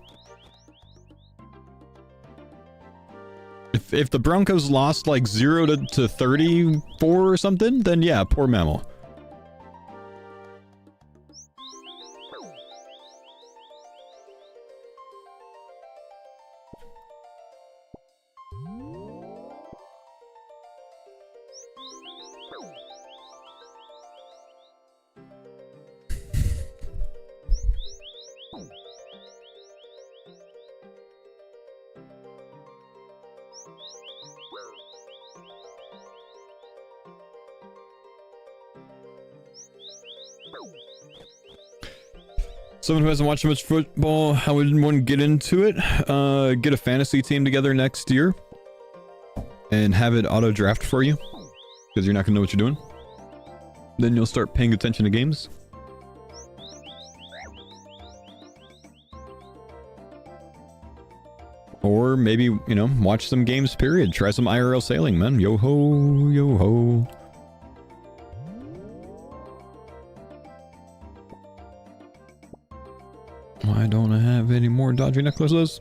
If the Broncos lost like 0 to 34 or something, then yeah, poor Mammal. Someone who hasn't watched much football, how would one get into it? Get a fantasy team together next year and have it auto draft for you because you're not gonna know what you're doing. Then you'll start paying attention to games. Or maybe, you know, watch some games, period. Try some IRL sailing, man. Yo ho, yo ho. Why don't I have any more dodgy necklaces?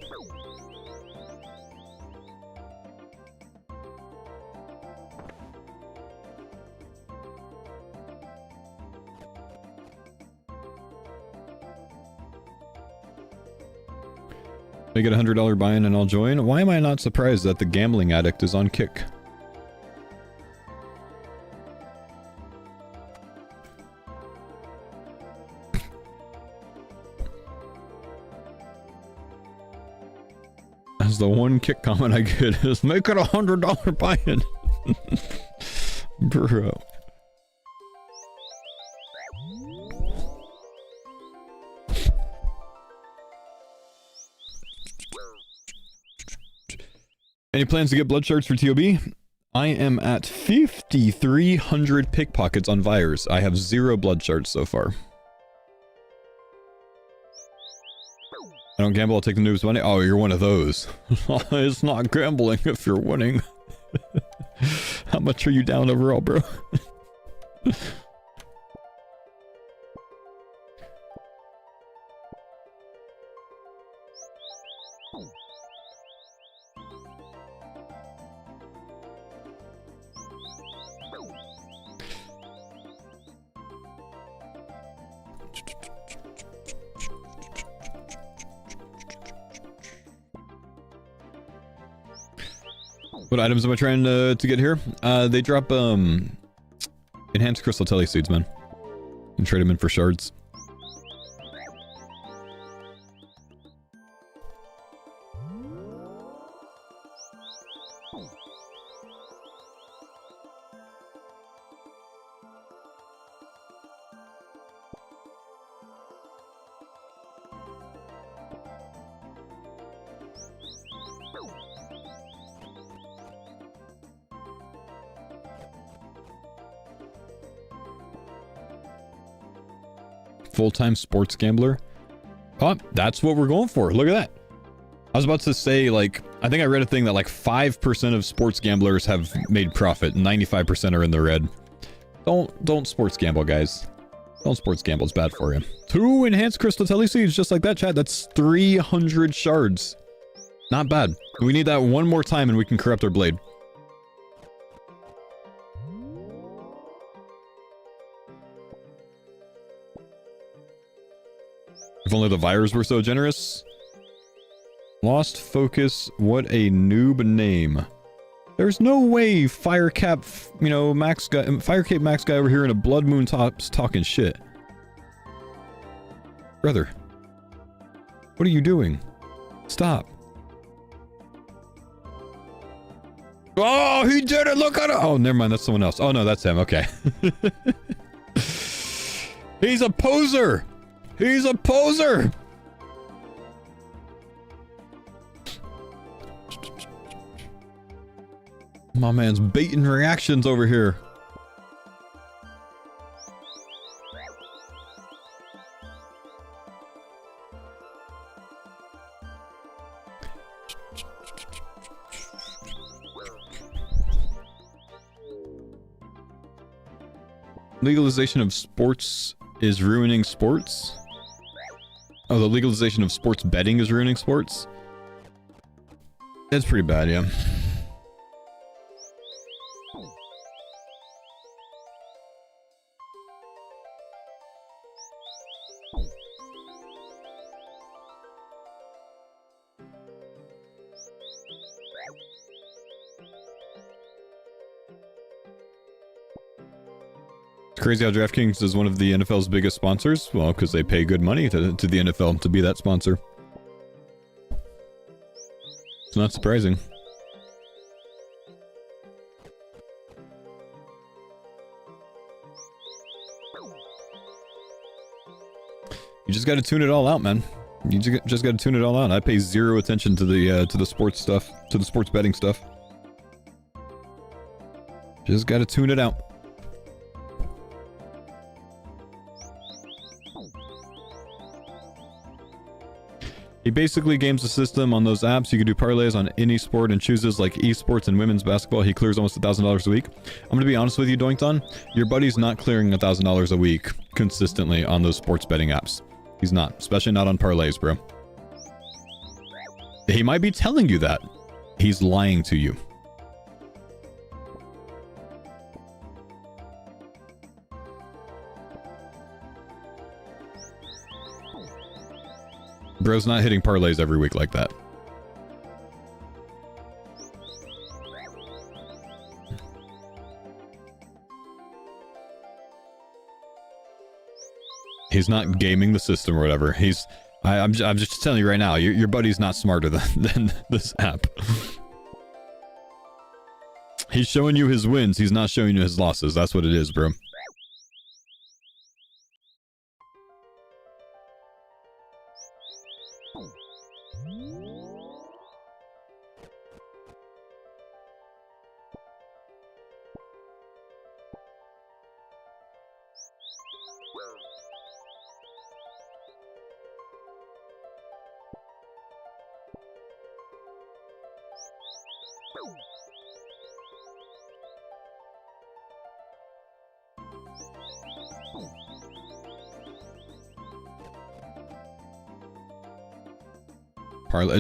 Make it a $100 buy-in and I'll join. Why am I not surprised that the gambling addict is on Kick? That's the one Kick comment I get is make it a $100 buy-in. Bro. Any plans to get blood sharks for TOB? I am at 5,300 pickpockets on Vires. I have 0 blood shards so far. I don't gamble, I'll take the noob's money. Oh, you're one of those. It's not gambling if you're winning. How much are you down overall, bro? What items am I trying to get here? They drop enhanced crystal telly seeds, man. And trade them in for shards. Full-time sports gambler. Oh, that's what we're going for. Look at that. I was about to say, like, I think I read a thing that like 5% of sports gamblers have made profit. 95% are in the red. Don't sports gamble, guys. Don't sports gamble. It's bad for you. 2 enhanced crystal telly seeds, just like that, chat. That's 300 shards. Not bad. We need that one more time and we can corrupt our blade. If only the Vires were so generous. Lost focus. What a noob name. There's no way Firecap, you know, Max guy, Firecape Max guy over here in a Blood Moon top's talking shit. Brother. What are you doing? Stop. Oh, he did it! Look at it! Oh, never mind, that's someone else. Oh no, that's him, okay. He's a poser! He's a poser! My man's baiting reactions over here. Legalization of sports is ruining sports? Oh, the legalization of sports betting is ruining sports? It's pretty bad, yeah. It's crazy how DraftKings is one of the NFL's biggest sponsors. Well, because they pay good money to the NFL to be that sponsor. It's not surprising. You just got to tune it all out, man. You just got to tune it all out. I pay zero attention to the sports stuff, to the sports betting stuff. Just got to tune it out. He basically games the system on those apps. You can do parlays on any sport and chooses like esports and women's basketball. He clears almost $1,000 a week. I'm gonna be honest with you, Doinkton. Your buddy's not clearing $1,000 a week consistently on those sports betting apps. He's not, especially not on parlays, bro. He might be telling you that. He's lying to you. Bro's not hitting parlays every week like that. He's not gaming the system or whatever. I'm just telling you right now, your buddy's not smarter than this app. He's showing you his wins. He's not showing you his losses. That's what it is, bro.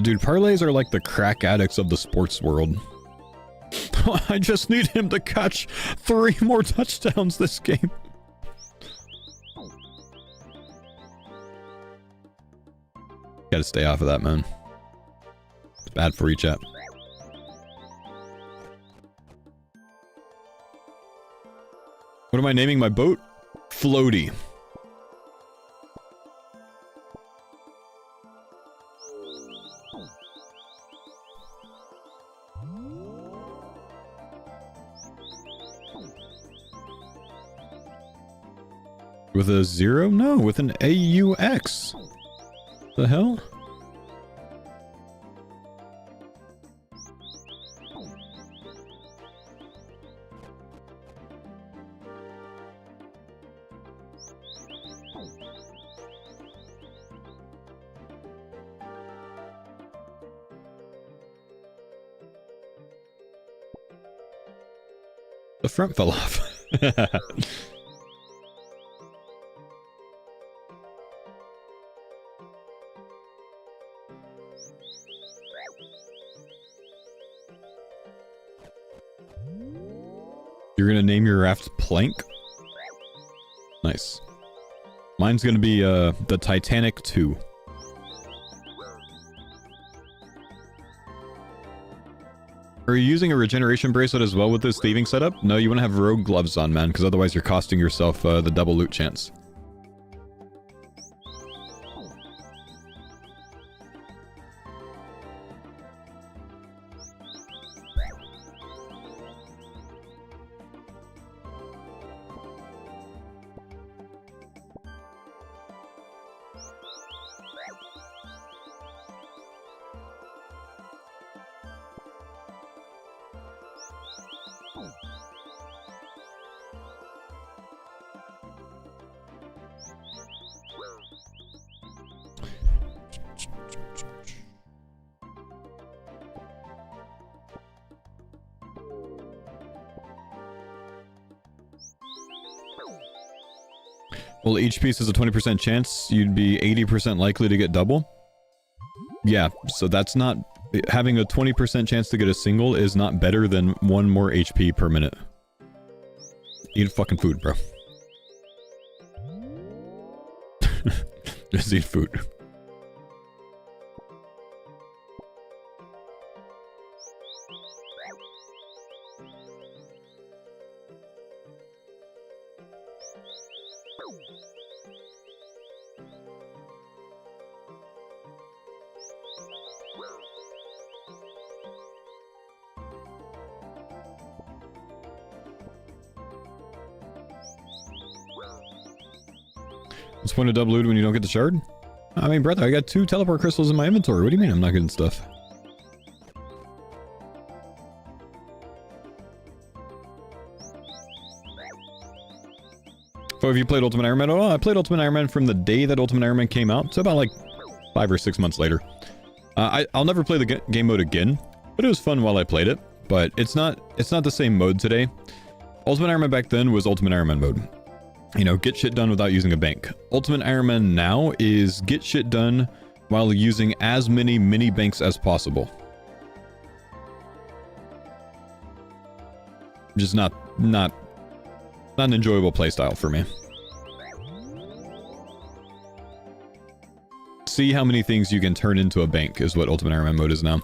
Dude, parlays are like the crack addicts of the sports world. I just need him to catch 3 more touchdowns this game. Gotta stay off of that, man. It's bad for you, chat. What am I naming my boat? Floaty. With a 0? No, with an AUX. The hell? The front fell off. You're gonna name your raft Plank? Nice. Mine's gonna be, the Titanic 2. Are you using a regeneration bracelet as well with this thieving setup? No, you want to have rogue gloves on, man, because otherwise you're costing yourself the double loot chance. Well, each piece has a 20% chance. You'd be 80% likely to get double. Yeah, so that's not... Having a 20% chance to get a single is not better than 1 more HP per minute. Eat fucking food, bro. Just eat food. What's the point of double loot when you don't get the shard? I mean, brother, I got 2 teleport crystals in my inventory. What do you mean I'm not getting stuff? So have you played Ultimate Iron Man? Oh, I played Ultimate Iron Man from the day that Ultimate Iron Man came out. So about like 5 or 6 months later. I'll never play the game mode again, but it was fun while I played it. But it's not the same mode today. Ultimate Iron Man back then was Ultimate Iron Man mode. You know, get shit done without using a bank. Ultimate Iron Man now is get shit done while using as many mini banks as possible. Just not an enjoyable playstyle for me. See how many things you can turn into a bank is what Ultimate Iron Man mode is now.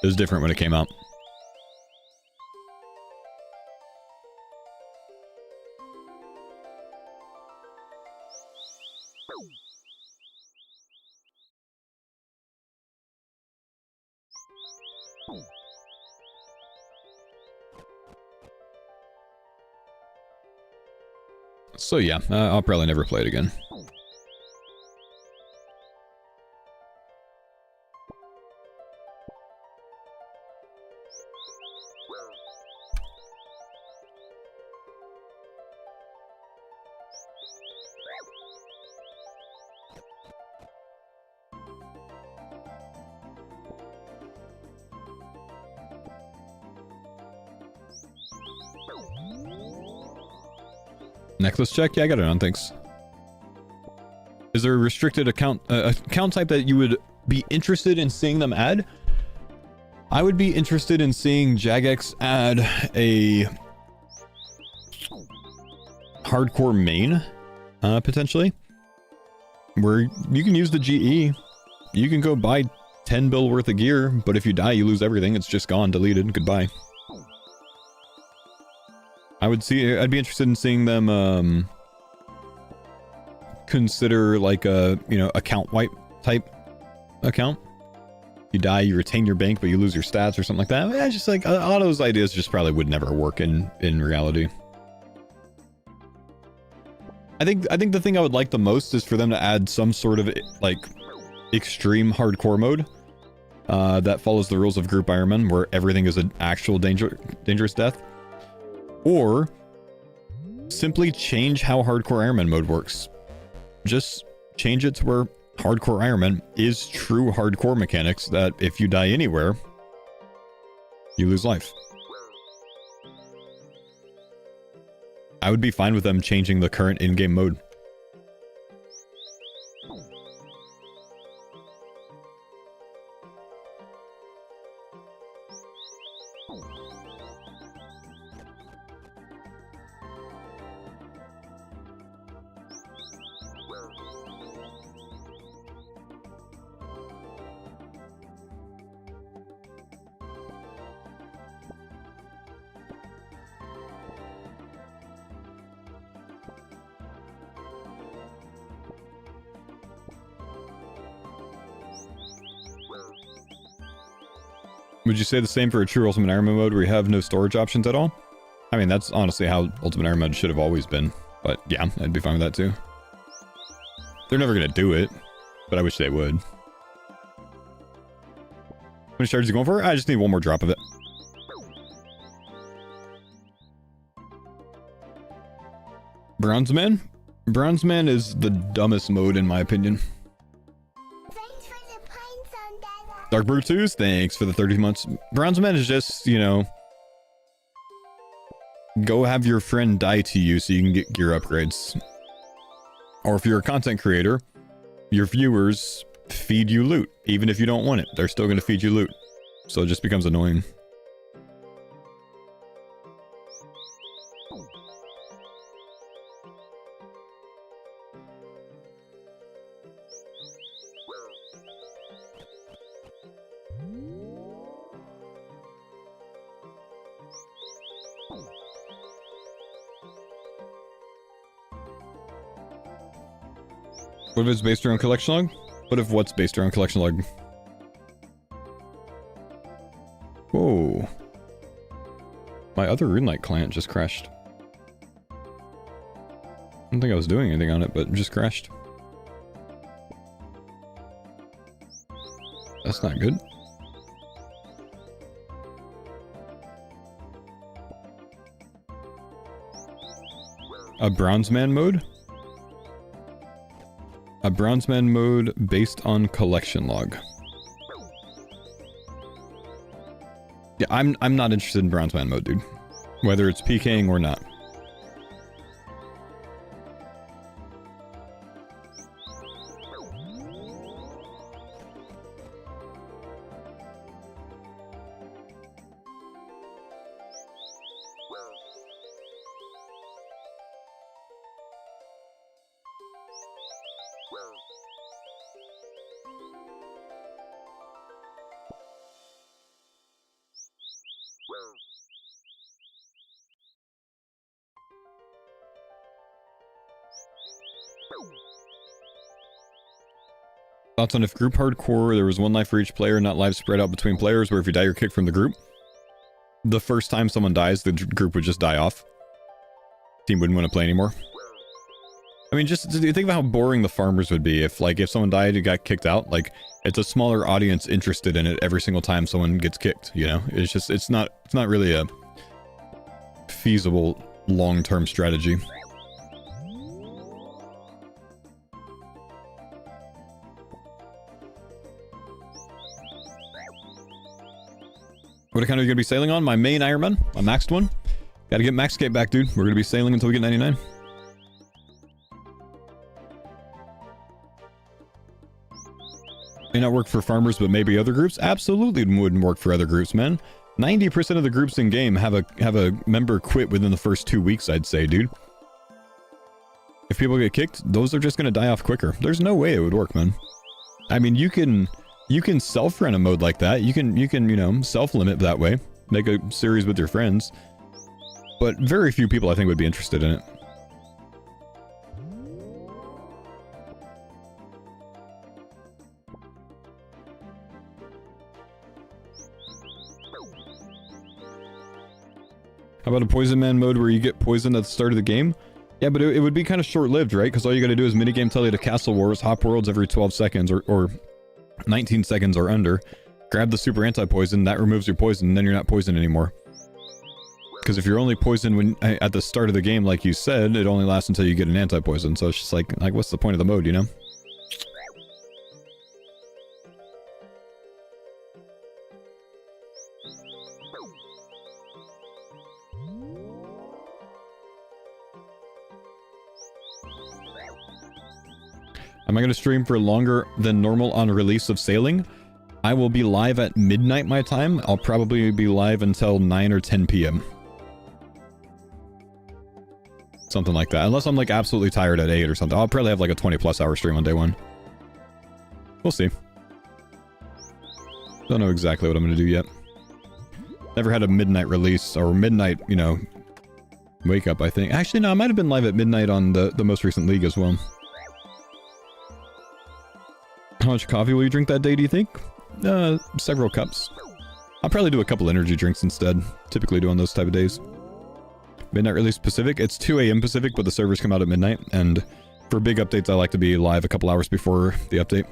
It was different when it came out. So yeah, I'll probably never play it again. Necklace check? Yeah, I got it on, thanks. Is there a restricted account type that you would be interested in seeing them add? I would be interested in seeing Jagex add a hardcore main, potentially. Where you can use the GE. You can go buy 10 bill worth of gear, but if you die, you lose everything. It's just gone, deleted, goodbye. I'd be interested in seeing them consider like a, you know, account wipe type account. You die, you retain your bank, but you lose your stats or something like that. Yeah, just like a lot of those ideas just probably would never work in reality. I think the thing I would like the most is for them to add some sort of like extreme hardcore mode that follows the rules of Group Iron Man, where everything is an actual dangerous death. Or simply change how hardcore Iron Man mode works. Just change it to where hardcore Iron Man is true hardcore mechanics that if you die anywhere, you lose life. I would be fine with them changing the current in-game mode. Would you say the same for a true Ultimate Iron mode where you have no storage options at all? I mean, that's honestly how Ultimate Iron mode should have always been. But yeah, I'd be fine with that too. They're never gonna do it, but I wish they would. How many shards are you going for? I just need one more drop of it. Bronze Man? Bronze Man is the dumbest mode in my opinion. Thanks for the pines on that. Dark Brew 2s, thanks for the 30 months. Bronze Man is just, you know, go have your friend die to you so you can get gear upgrades. Or if you're a content creator, your viewers feed you loot. Even if you don't want it, they're still going to feed you loot. So it just becomes annoying. What if it's based around collection log? What if what's based around collection log? Whoa. My other RuneLite client just crashed. I don't think I was doing anything on it, but it just crashed. That's not good. A Bronze Man mode? A Bronze Man mode based on collection log. Yeah, I'm not interested in Bronze Man mode, dude. Whether it's PKing or not. Thoughts on if group hardcore, there was one life for each player, not lives spread out between players, where if you die, you're kicked from the group. The first time someone dies, the group would just die off. Team wouldn't want to play anymore. I mean, just think about how boring the farmers would be if, like, if someone died and got kicked out. Like, it's a smaller audience interested in it every single time someone gets kicked, you know? It's just, it's not really a feasible long-term strategy. What account are you going to be sailing on? My main Ironman, my maxed one. Gotta get max skate back, dude. We're going to be sailing until we get 99. May not work for farmers, but maybe other groups? Absolutely wouldn't work for other groups, man. 90% of the groups in game have a member quit within the first 2 weeks, I'd say, dude. If people get kicked, those are just going to die off quicker. There's no way it would work, man. I mean, you can self-run a mode like that. You can, you know, self-limit that way. Make a series with your friends. But very few people, I think, would be interested in it. How about a Poison Man mode where you get poisoned at the start of the game? Yeah, but it would be kind of short-lived, right? Because all you gotta do is minigame tell you to Castle Wars, hop worlds every 12 seconds, or 19 seconds or under. Grab the super anti-poison, that removes your poison, and then you're not poisoned anymore. Because if you're only poisoned at the start of the game, like you said, it only lasts until you get an anti-poison. So it's just like what's the point of the mode, you know? Am I going to stream for longer than normal on release of Sailing? I will be live at midnight my time. I'll probably be live until 9 or 10 p.m. Something like that. Unless I'm like absolutely tired at 8 or something. I'll probably have like a 20+ hour stream on day 1. We'll see. Don't know exactly what I'm going to do yet. Never had a midnight release or midnight, you know, wake up, I think. Actually, no, I might have been live at midnight on the most recent league as well. How much coffee will you drink that day, do you think? Several cups. I'll probably do a couple energy drinks instead. Typically do on those type of days. Midnight release Pacific. It's 2 a.m. Pacific, but the servers come out at midnight. And for big updates, I like to be live a couple hours before the update.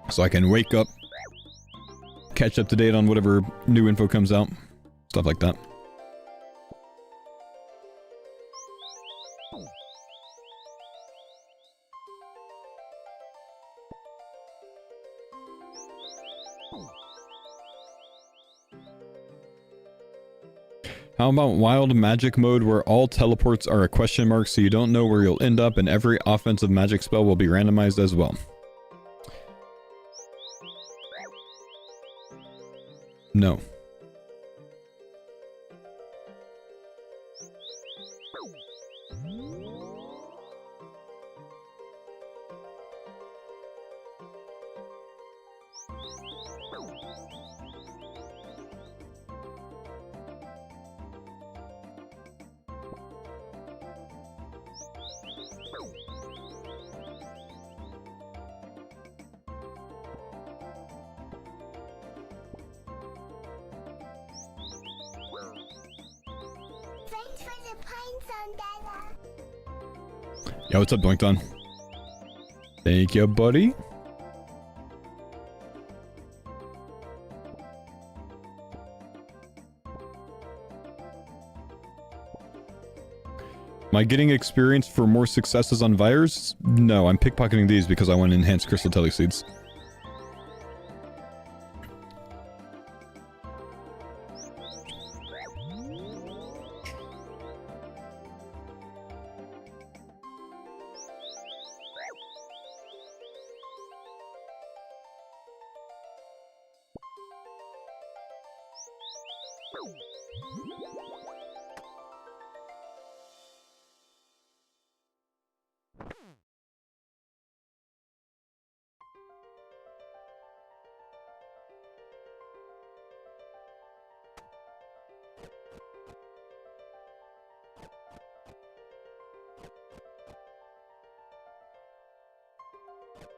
So I can wake up, catch up to date on whatever new info comes out. Stuff like that. How about wild magic mode where all teleports are a question mark so you don't know where you'll end up and every offensive magic spell will be randomized as well? No. Thanks for the pine zone, Dada. Yo, what's up, Doinkton? Thank you, buddy. Am I getting experience for more successes on Vires? No, I'm pickpocketing these because I want to enhance Crystal Teleseeds.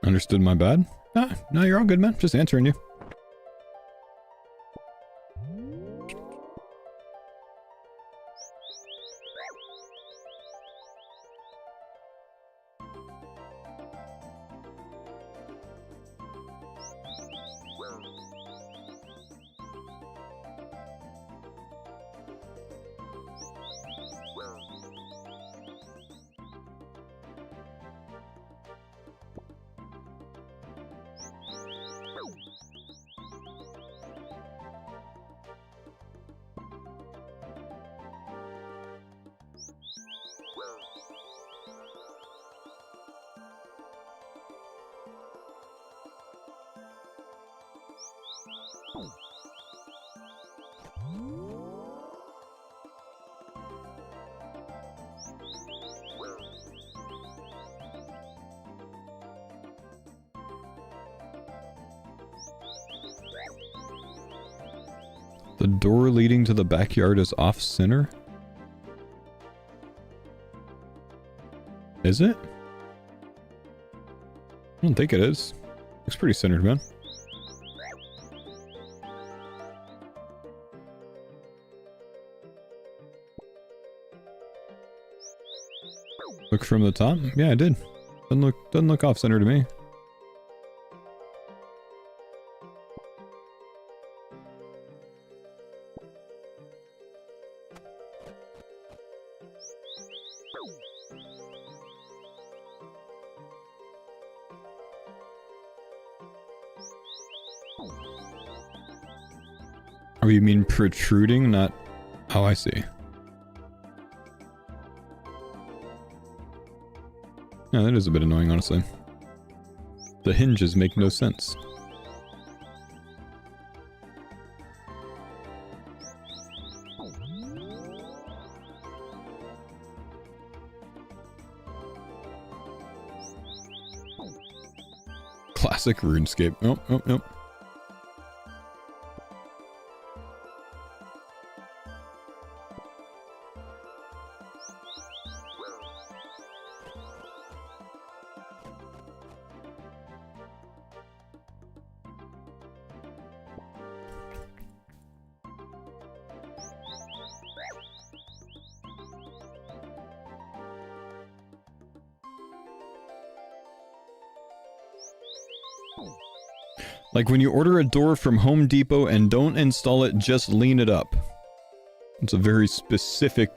Understood, my bad. No, you're all good, man. Just answering you. The door leading to the backyard is off-center? Is it? I don't think it is. Looks pretty centered, man. Look from the top? Yeah, I did. Doesn't look off-center to me. Oh, you mean protruding, not... Oh, I see. Yeah, that is a bit annoying, honestly. The hinges make no sense. Classic RuneScape. Oh. Like when you order a door from Home Depot and don't install it, just lean it up. It's a very specific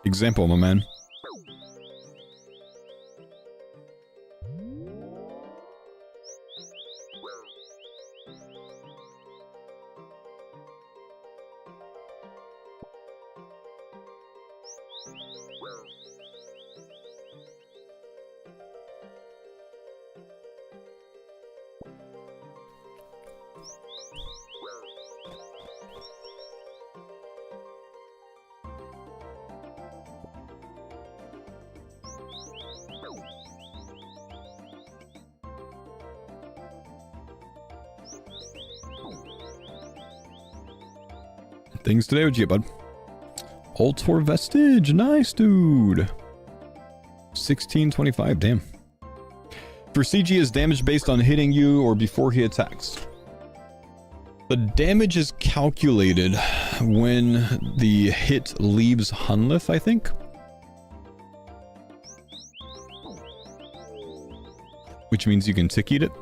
example, my man. Things today, what'd you get, bud? Ultor Vestige, nice, dude. 1625, damn. For CG, is damage based on hitting you or before he attacks? The damage is calculated when the hit leaves Hunlith, I think. Which means you can tick eat it.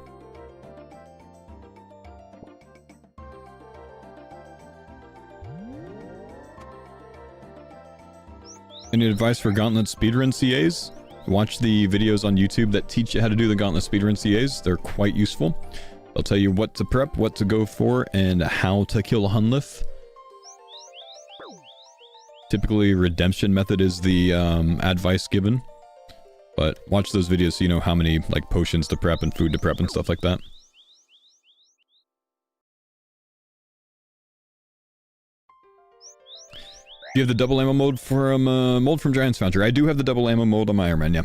Any advice for Gauntlet speedrun CAs? Watch the videos on YouTube that teach you how to do the Gauntlet speedrun CAs. They're quite useful. They'll tell you what to prep, what to go for, and how to kill Hunlith. Typically, redemption method is the advice given. But watch those videos so you know how many like potions to prep and food to prep and stuff like that. Do you have the double ammo mode from Giant's Foundry? I do have the double ammo mode on my Iron Man, yeah.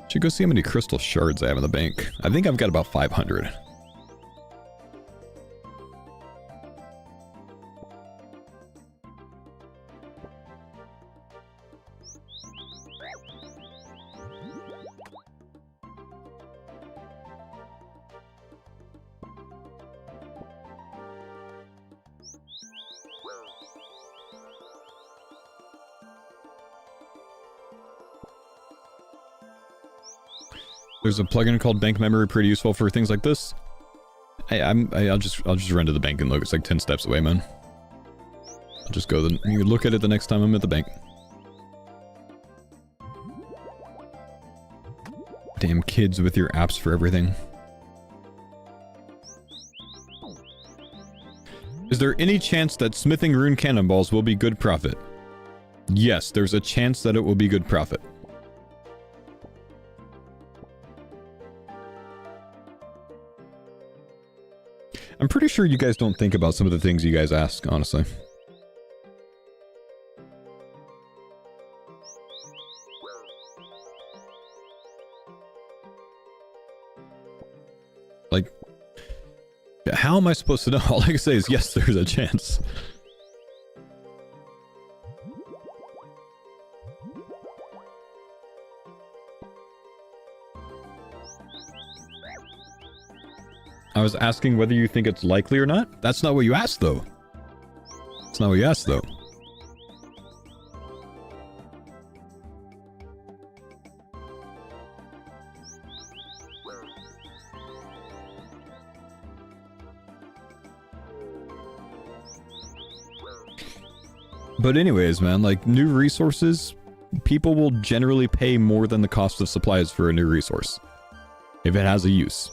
Should go see how many crystal shards I have in the bank. I think I've got about 500. There's a plugin called Bank Memory, pretty useful for things like this. I'll just run to the bank and look. It's like 10 steps away, man. I'll just go. You look at it the next time I'm at the bank. Damn kids with your apps for everything. Is there any chance that smithing rune cannonballs will be good profit? Yes, there's a chance that it will be good profit. I'm pretty sure you guys don't think about some of the things you guys ask, honestly. Like, how am I supposed to know? All I can say is, yes, there's a chance. I was asking whether you think it's likely or not. That's not what you asked, though. That's not what you asked, though. But anyways, man, like, new resources, people will generally pay more than the cost of supplies for a new resource, if it has a use.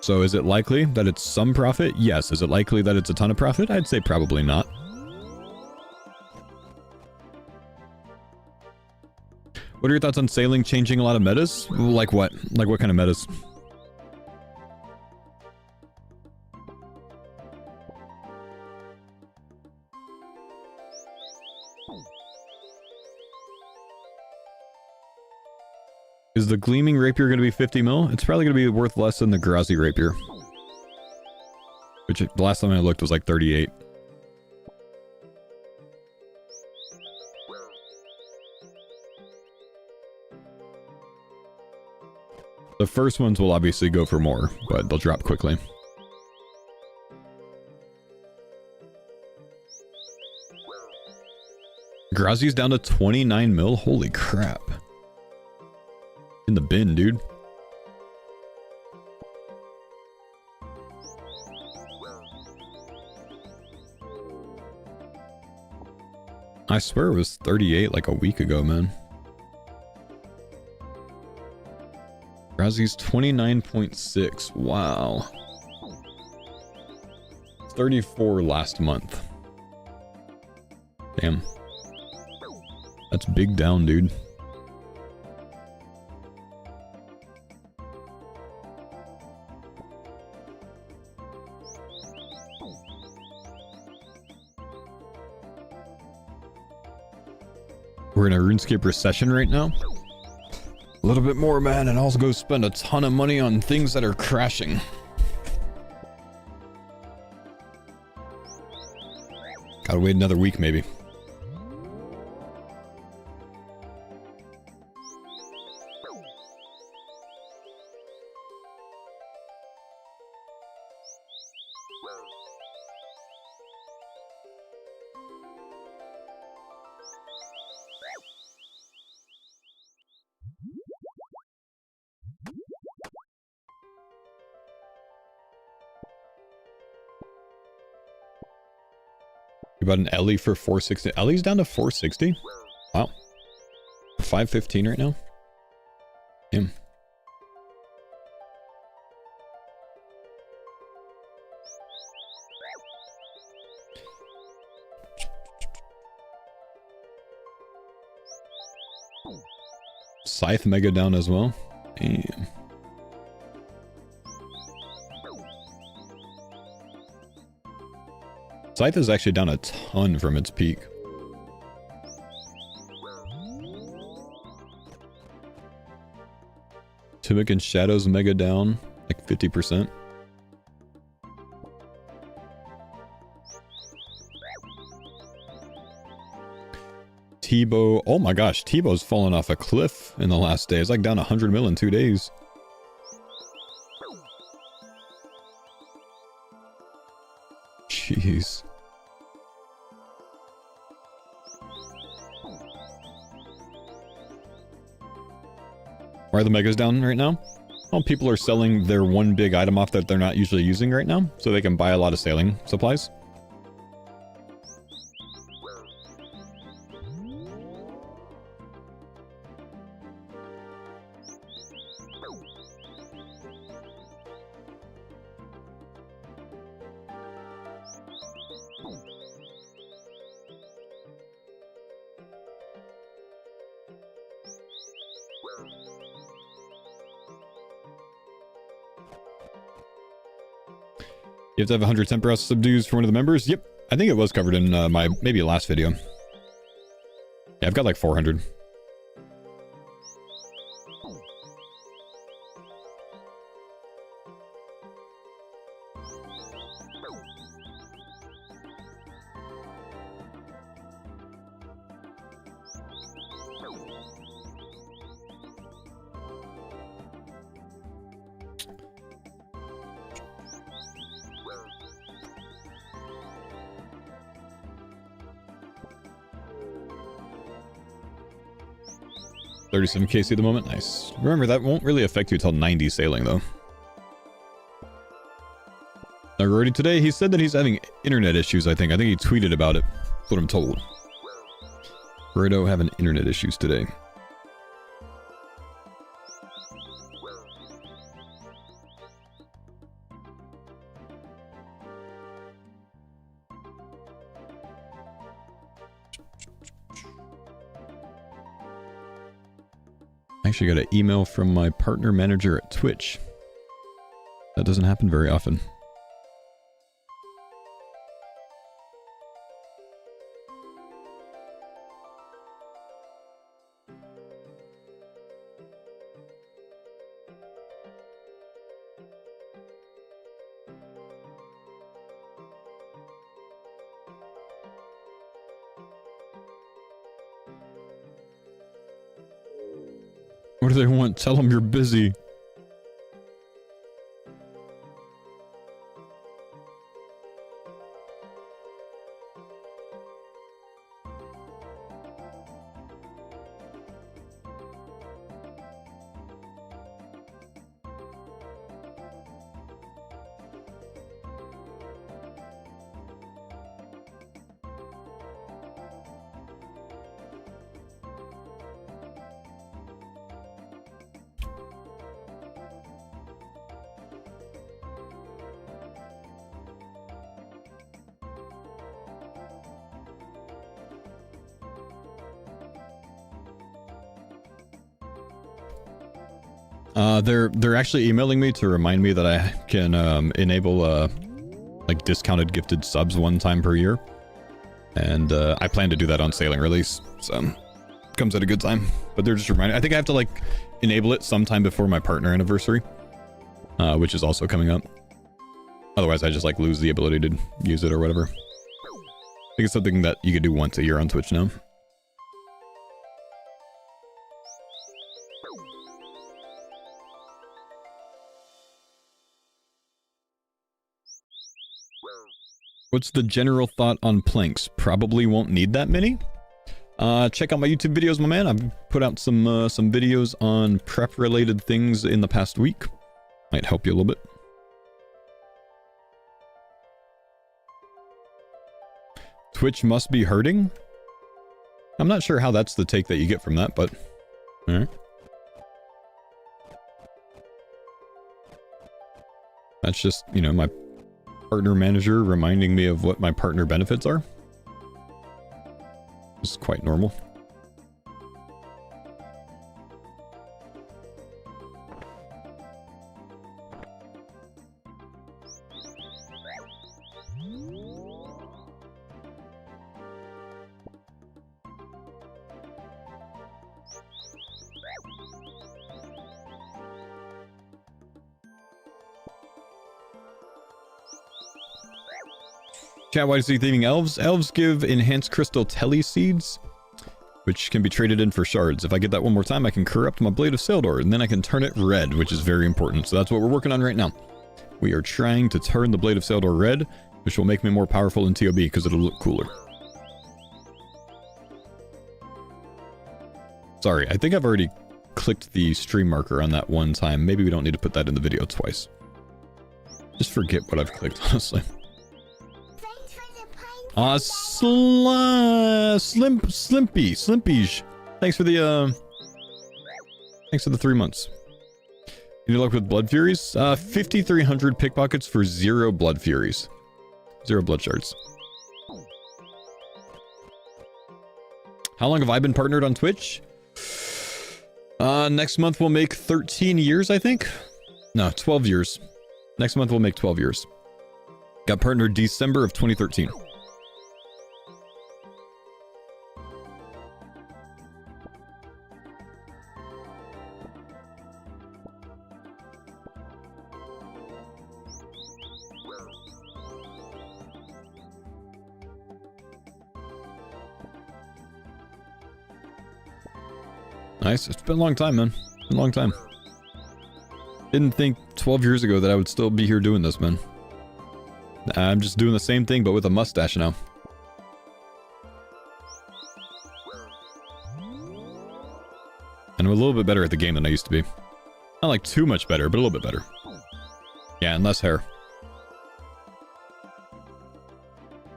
So is it likely that it's some profit? Yes. Is it likely that it's a ton of profit? I'd say probably not. What are your thoughts on sailing changing a lot of metas? Like what? Like what kind of metas? Is the Gleaming Rapier going to be 50 mil? It's probably going to be worth less than the Grazi Rapier. Which, the last time I looked, was like 38. The first ones will obviously go for more, but they'll drop quickly. Grazi's down to 29 mil? Holy crap. In the bin, dude. I swear it was 38 like a week ago, man. Grazi's 29.6. Wow. 34 last month. Damn. That's big down, dude. We're in a RuneScape recession right now. A little bit more, man, and I'll go spend a ton of money on things that are crashing. Gotta wait another week, maybe. You bought an Ellie for 460. Ellie's down to 460? Wow. 515 right now? Damn. Scythe mega down as well. Damn. Scythe is actually down a ton from its peak. Timic and Shadows mega down, like 50%. Tebow, oh my gosh, Tebow's fallen off a cliff in the last day. It's like down 100 mil in 2 days. Jeez. Why are the megas down right now? Well, people are selling their one big item off that they're not usually using right now, so they can buy a lot of sailing supplies. You have to have 100 temper subdues for one of the members? Yep. I think it was covered in my maybe last video. Yeah, I've got like 400. $37 KC at the moment. Nice. Remember, that won't really affect you until 90 sailing, though. Already today, he said that he's having internet issues, I think. I think he tweeted about it. That's what I'm told. Burrito having internet issues today. Actually got an email from my partner manager at Twitch. That doesn't happen very often. What do they want? Tell them you're busy. They're actually emailing me to remind me that I can enable like discounted gifted subs 1 time per year, and I plan to do that on sailing release, so comes at a good time. But they're just reminding. I think I have to like enable it sometime before my partner anniversary, which is also coming up. Otherwise, I just like lose the ability to use it or whatever. I think it's something that you could do once a year on Twitch now. What's the general thought on planks? Probably won't need that many. Check out my YouTube videos, my man. I've put out some videos on prep-related things in the past week. Might help you a little bit. Twitch must be hurting? I'm not sure how that's the take that you get from that, but... Alright. That's just, you know, my partner manager reminding me of what my partner benefits are. It's quite normal. Chat, why is he thieving elves? Elves give enhanced crystal telly seeds, which can be traded in for shards. If I get that one more time, I can corrupt my Blade of Sildor, and then I can turn it red, which is very important. So that's what we're working on right now. We are trying to turn the Blade of Sildor red, which will make me more powerful in TOB because it'll look cooler. Sorry, I think I've already clicked the stream marker on that one time. Maybe we don't need to put that in the video twice. Just forget what I've clicked, honestly. Slimpy. Thanks for the 3 months. Any luck with Blood Furies? 5,300 pickpockets for 0 Blood Furies. 0 blood shards. How long have I been partnered on Twitch? Next month we'll make 13 years, I think. No, 12 years. Next month we'll make 12 years. Got partnered December of 2013. Nice. It's been a long time, man. It's been a long time. Didn't think 12 years ago that I would still be here doing this, man. I'm just doing the same thing, but with a mustache now. And I'm a little bit better at the game than I used to be. Not like too much better, but a little bit better. Yeah, and less hair.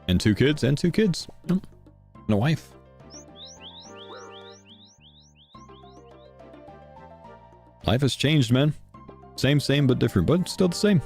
And 2 kids, and a wife. Life has changed, man. Same, but different, but still the same.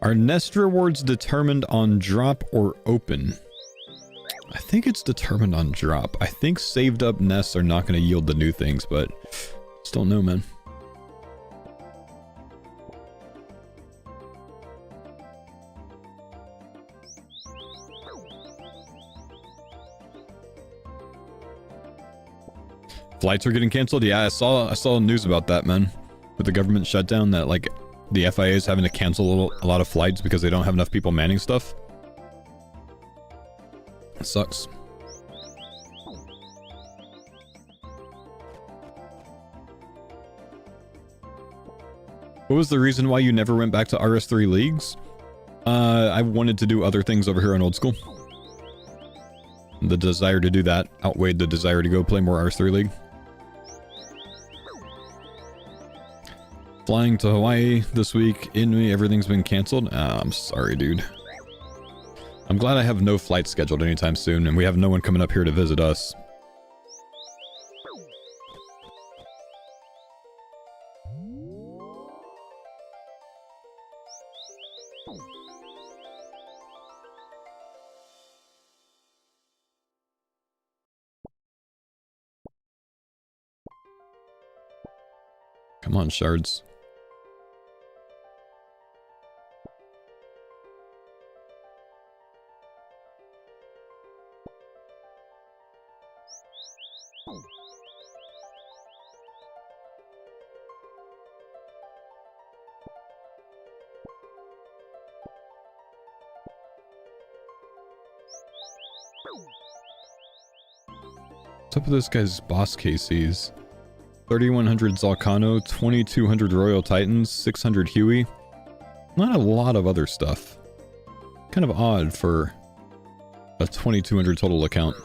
Are nest rewards determined on drop or open? I think it's determined on drop. I think saved up nests are not going to yield the new things, but just don't know, man. Flights are getting canceled? Yeah, I saw news about that, man. With the government shutdown, that like the FIA is having to cancel a lot of flights because they don't have enough people manning stuff. It sucks. What was the reason why you never went back to RS3 leagues? I wanted to do other things over here on Old School. The desire to do that outweighed the desire to go play more RS3 League. Flying to Hawaii this week. In me, everything's been canceled. I'm sorry, dude. I'm glad I have no flight scheduled anytime soon, and we have no one coming up here to visit us. Come on, shards. What's up with this guy's boss KCs? 3100 Zalcano, 2200 Royal Titans, 600 Huey. Not a lot of other stuff. Kind of odd for a 2200 total account.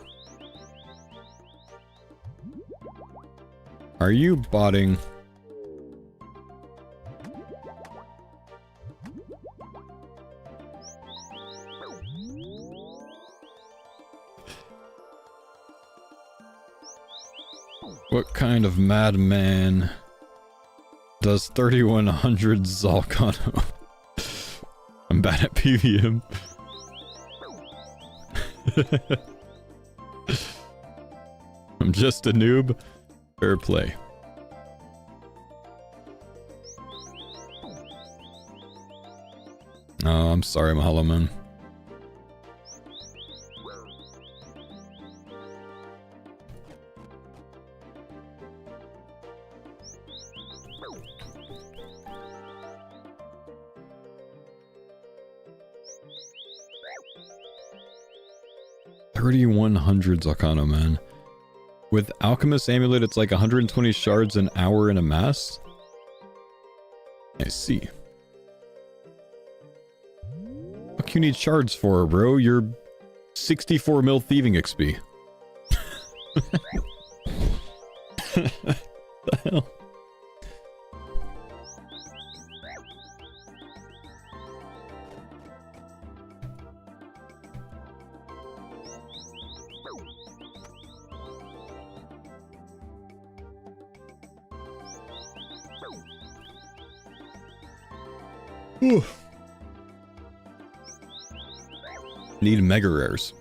Are you botting? What kind of madman does 3100 Zalcano? I'm bad at PVM. I'm just a noob. Fair play. Oh, I'm sorry, Mahalo, man. $3,100 Zalcano, man. With Alchemist Amulet, it's like 120 shards an hour in a mass. I see. What you need shards for, bro? You're 64 mil thieving XP. What the hell? Whew. Need mega rares.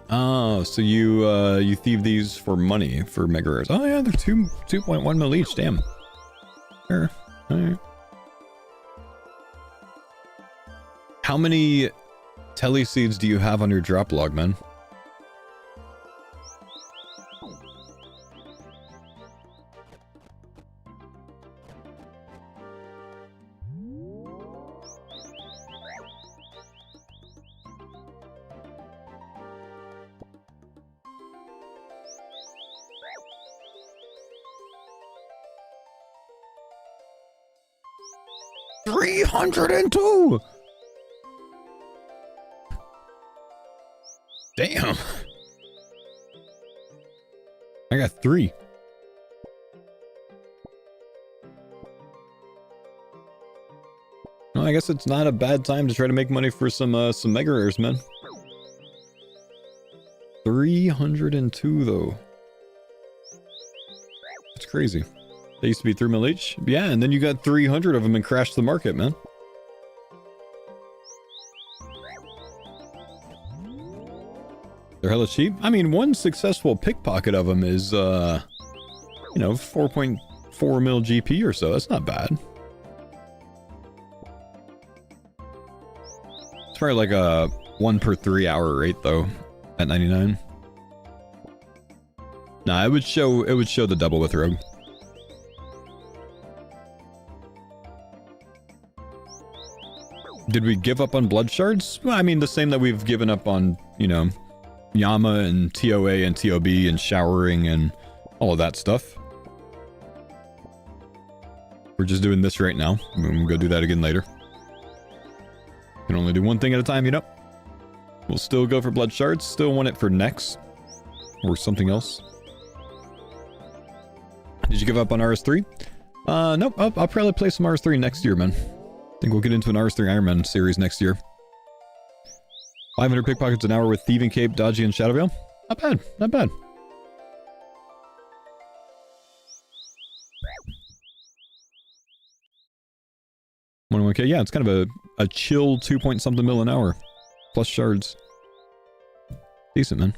Oh, so you thieve these for money for mega rares. Oh yeah, they're 2.1 mil each. Damn. Sure. All right. How many tele seeds do you have on your drop log, man? $302. Damn. I got 3. Well, I guess it's not a bad time to try to make money for some mega rares, man. 302 though. That's crazy. They used to be 3 mil each. Yeah, and then you got 300 of them and crashed the market, man. They're hella cheap. I mean, one successful pickpocket of them is, you know, 4.4 mil GP or so. That's not bad. It's probably like a 1 per 3 hour rate though, at 99. Nah, it would show the double with Rogue. Did we give up on blood shards? Well, I mean, the same that we've given up on, you know, Yama and TOA and TOB and showering and all of that stuff. We're just doing this right now. We'll go do that again later. Can only do one thing at a time, you know? We'll still go for blood shards. Still want it for next. Or something else. Did you give up on RS3? Nope. I'll probably play some RS3 next year, man. I think we'll get into an RS3 Iron Man series next year. 500 pickpockets an hour with Thieving Cape, Dodgy, and Shadow Veil. Not bad. Not bad. Okay, yeah, it's kind of a chill 2-point-something mil an hour. Plus shards. Decent, man.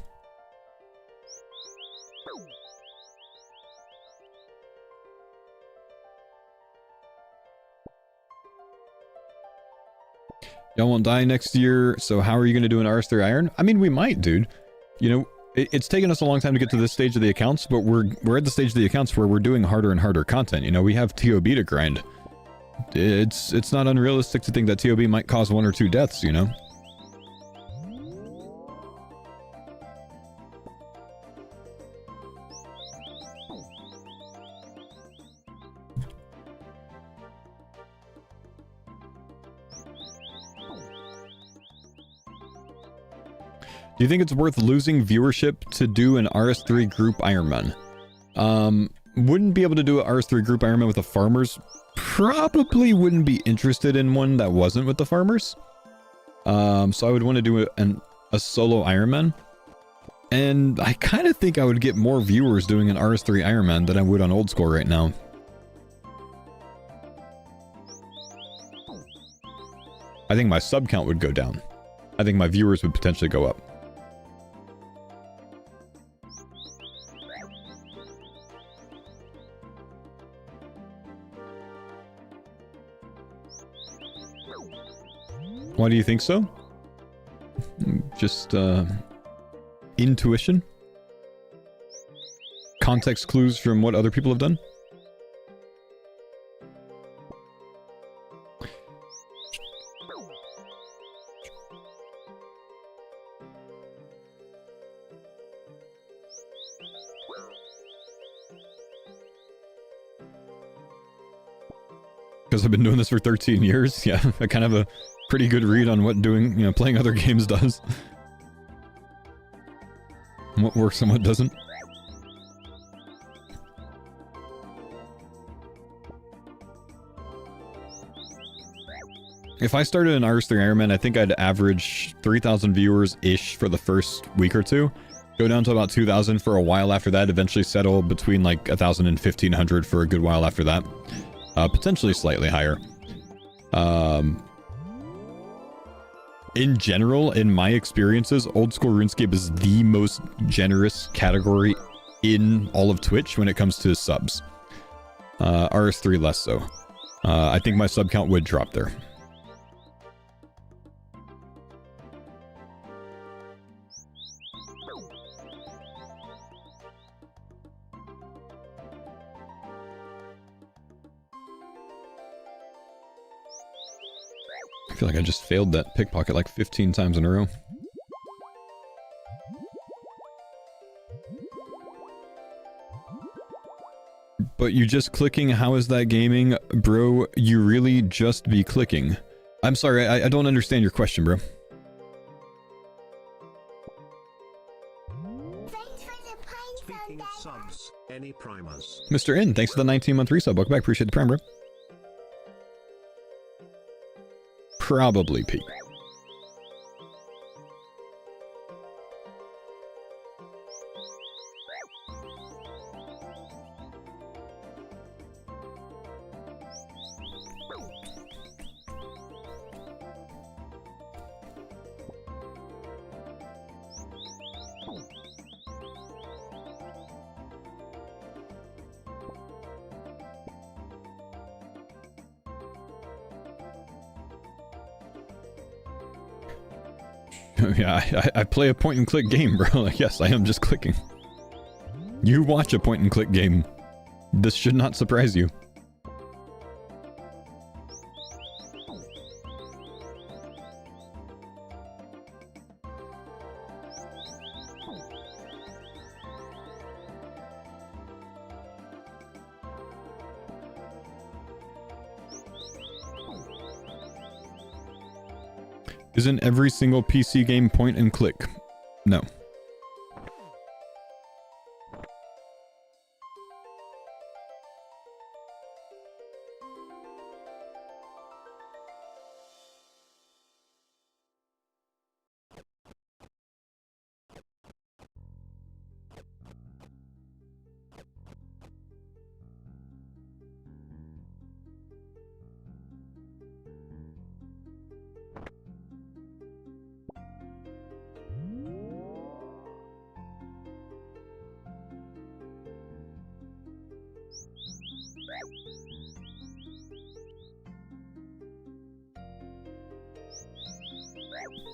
Y'all won't die next year, so how are you going to do an RS3 Iron? I mean, we might, dude. You know, it's taken us a long time to get to this stage of the accounts, but we're at the stage of the accounts where we're doing harder and harder content. You know, we have TOB to grind. It's not unrealistic to think that TOB might cause 1 or 2 deaths, you know? Do you think it's worth losing viewership to do an RS3 group Ironman? Wouldn't be able to do an RS3 group Ironman with the farmers. Probably wouldn't be interested in one that wasn't with the farmers. So I would want to do a solo Ironman. And I kind of think I would get more viewers doing an RS3 Ironman than I would on old school right now. I think my sub count would go down. I think my viewers would potentially go up. Why do you think so? Just, intuition? Context clues from what other people have done? Because I've been doing this for 13 years? Yeah, I kind of have a pretty good read on what doing, you know, playing other games does. And what works and what doesn't. If I started an RS3 Ironman, I think I'd average 3,000 viewers-ish for the first week or two. Go down to about 2,000 for a while after that, eventually settle between like 1,000 and 1,500 for a good while after that. Potentially slightly higher. In general, in my experiences, old school RuneScape is the most generous category in all of Twitch when it comes to subs. RS3 less so. I think my sub count would drop there. I feel like I just failed that pickpocket like 15 times in a row. But you just clicking, how is that gaming? Bro, you really just be clicking. I'm sorry, I don't understand your question, bro. Speaking of subs, any primers? Mr. N, thanks for the 19-month resub. Welcome back, appreciate the prime, bro. Probably peak. Yeah, I play a point-and-click game, bro. Like, yes, I am just clicking. You watch a point-and-click game. This should not surprise you. Isn't every single PC game point and click? No.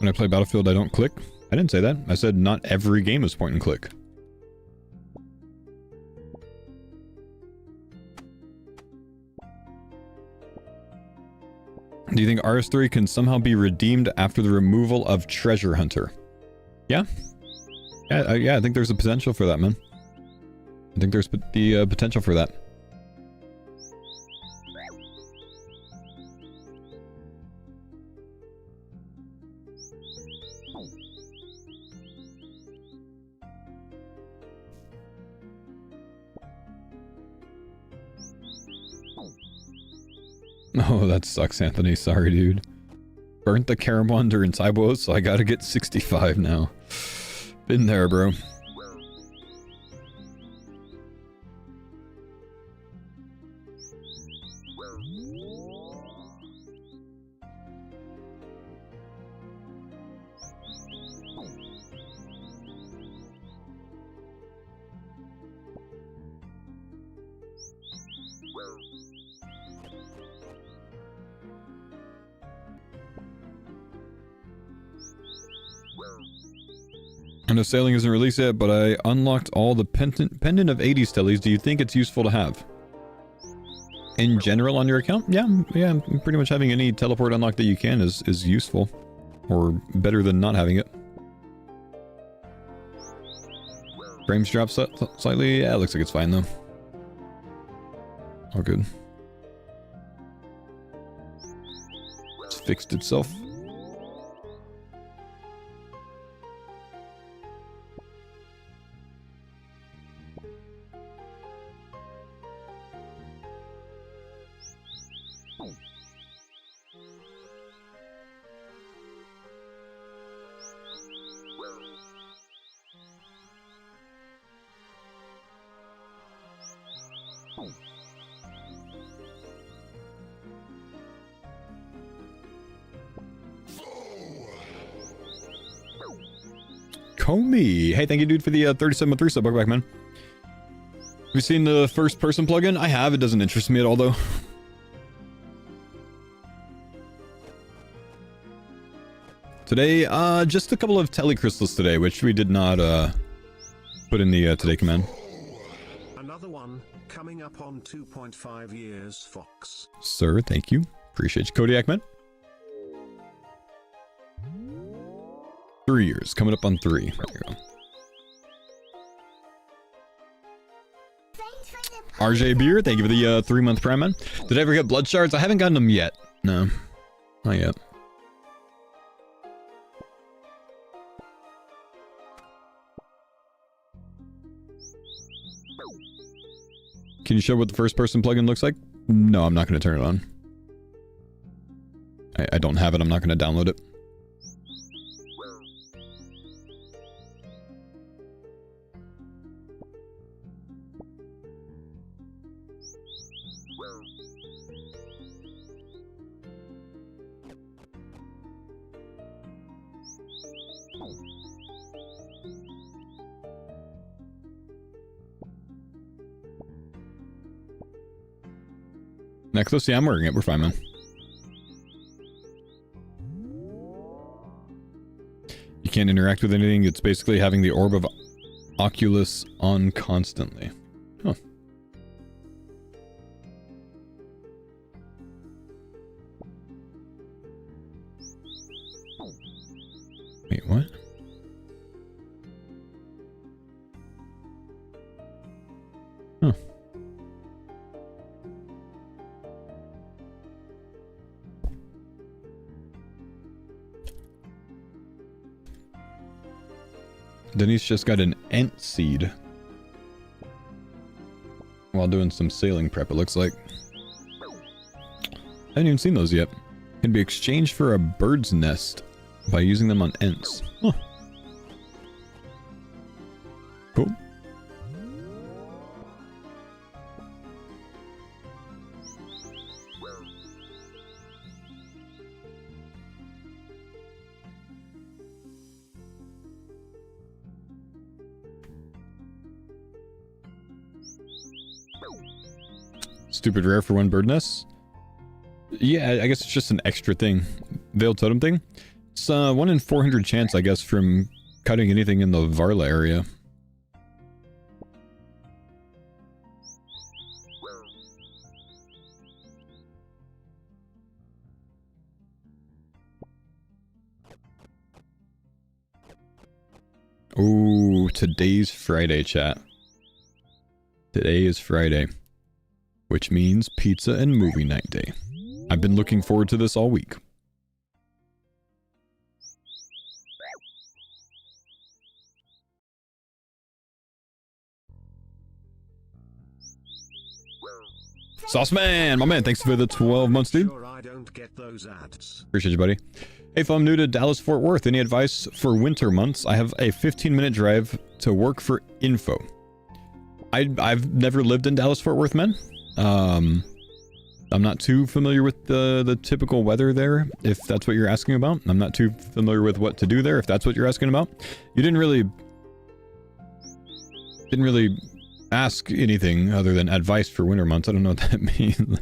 When I play Battlefield, I don't click. I didn't say that. I said not every game is point and click. Do you think RS3 can somehow be redeemed after the removal of Treasure Hunter? Yeah. Yeah, I think there's a potential for that, man. I think there's the potential for that. Oh, that sucks, Anthony. Sorry, dude. Burnt the Caramonder in Taibo, so I gotta get 65 now. Been there, bro. I know sailing isn't released yet, but I unlocked all the pendant of 80s tellies. Do you think it's useful to have? In general on your account? Yeah, pretty much having any teleport unlock that you can is useful. Or better than not having it. Frames drop slightly? Yeah, it looks like it's fine though. All good. It's fixed itself. Comey! Hey, thank you, dude, for the 37 sub. Welcome back, man. Have you seen the first person plugin? I have. It doesn't interest me at all, though. Today, just a couple of telecrystals today, which we did not put in the today command. Another one coming up on 2.5 years, Fox. Sir, thank you. Appreciate you, Kodiak, man. 3 years, coming up on 3. There you go. RJ Beer, thank you for the 3-month prime, man. Did I ever get blood shards? I haven't gotten them yet. No, not yet. Can you show what the first person plugin looks like? No, I'm not going to turn it on. I don't have it. I'm not going to download it. Necklace? Yeah, I'm wearing it. We're fine, man. You can't interact with anything. It's basically having the orb of Oculus on constantly. Huh. Wait, what? Huh. Denise just got an Ent seed while doing some sailing prep, it looks like. I haven't even seen those yet. Can be exchanged for a bird's nest by using them on Ents. Huh. Cool. Stupid rare for one bird nest? Yeah, I guess it's just an extra thing. Veiled totem thing? It's 1 in 400 chance, I guess, from cutting anything in the Varla area. Ooh, today's Friday, chat. Today is Friday, which means pizza and movie night day. I've been looking forward to this all week. Sauce Man, my man, thanks for the 12 months, dude. Sure, I don't get those ads. Appreciate you, buddy. Hey, if I'm new to Dallas-Fort Worth, any advice for winter months? I have a 15-minute drive to work for info. I've never lived in Dallas-Fort Worth, man. I'm not too familiar with the typical weather there, if that's what you're asking about. I'm not too familiar with what to do there, if that's what you're asking about. You didn't really ask anything other than advice for winter months. I don't know what that means.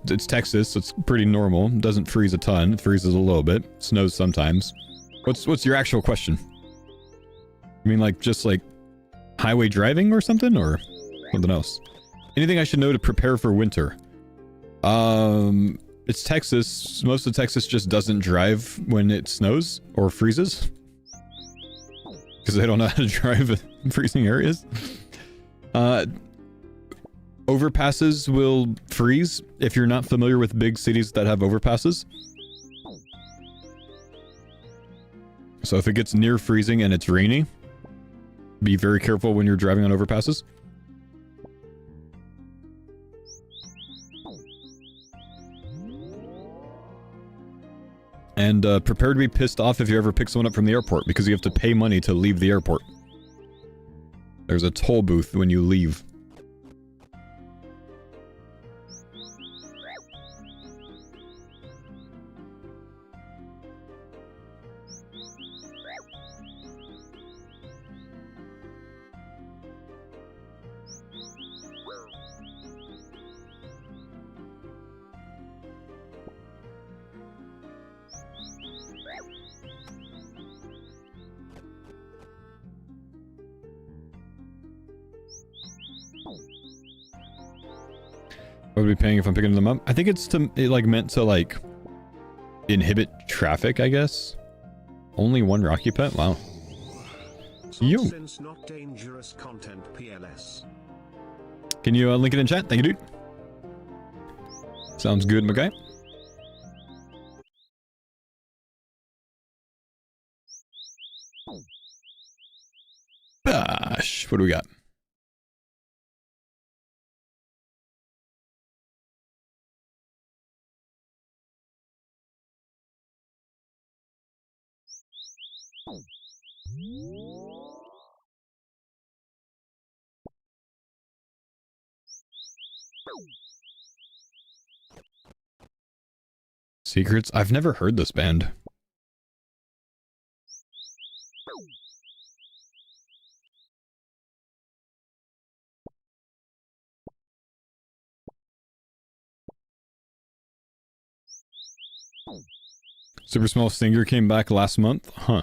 It's Texas, so it's pretty normal. It doesn't freeze a ton. It freezes a little bit. Snows sometimes. What's your actual question? You mean like just like highway driving or something, or something else? Anything I should know to prepare for winter? It's Texas. Most of Texas just doesn't drive when it snows or freezes. Because they don't know how to drive in freezing areas. Overpasses will freeze if you're not familiar with big cities that have overpasses. So if it gets near freezing and it's rainy, be very careful when you're driving on overpasses. And prepare to be pissed off if you ever pick someone up from the airport, because you have to pay money to leave the airport. There's a toll booth when you leave. I would be paying if I'm picking them up. I think it's meant to like inhibit traffic, I guess. Only one Rocky Pet? Wow. You. Not dangerous content PLS. Can you link it in chat? Thank you, dude. Sounds good, my guy. Gosh, what do we got? Secrets? I've never heard this band. Super Small Singer came back last month? Huh.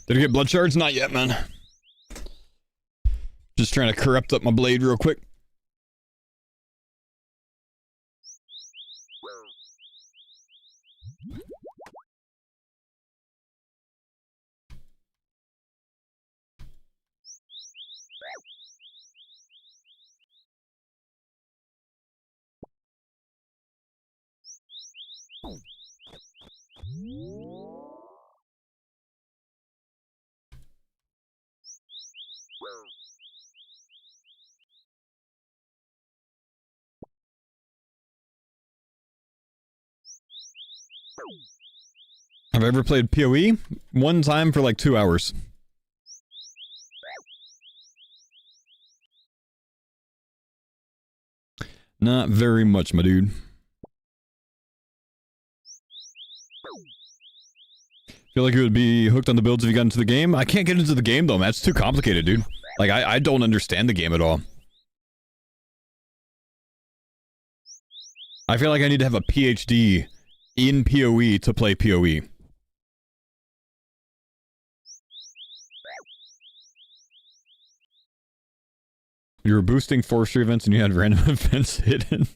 Did I get blood shards? Not yet, man. Just trying to corrupt up my blade real quick. Have I ever played PoE? One time for like 2 hours. Not very much, my dude. Feel like you would be hooked on the builds if you got into the game? I can't get into the game though, man. It's too complicated, dude. Like, I don't understand the game at all. I feel like I need to have a PhD in PoE to play PoE. You were boosting forestry events and you had random events hidden.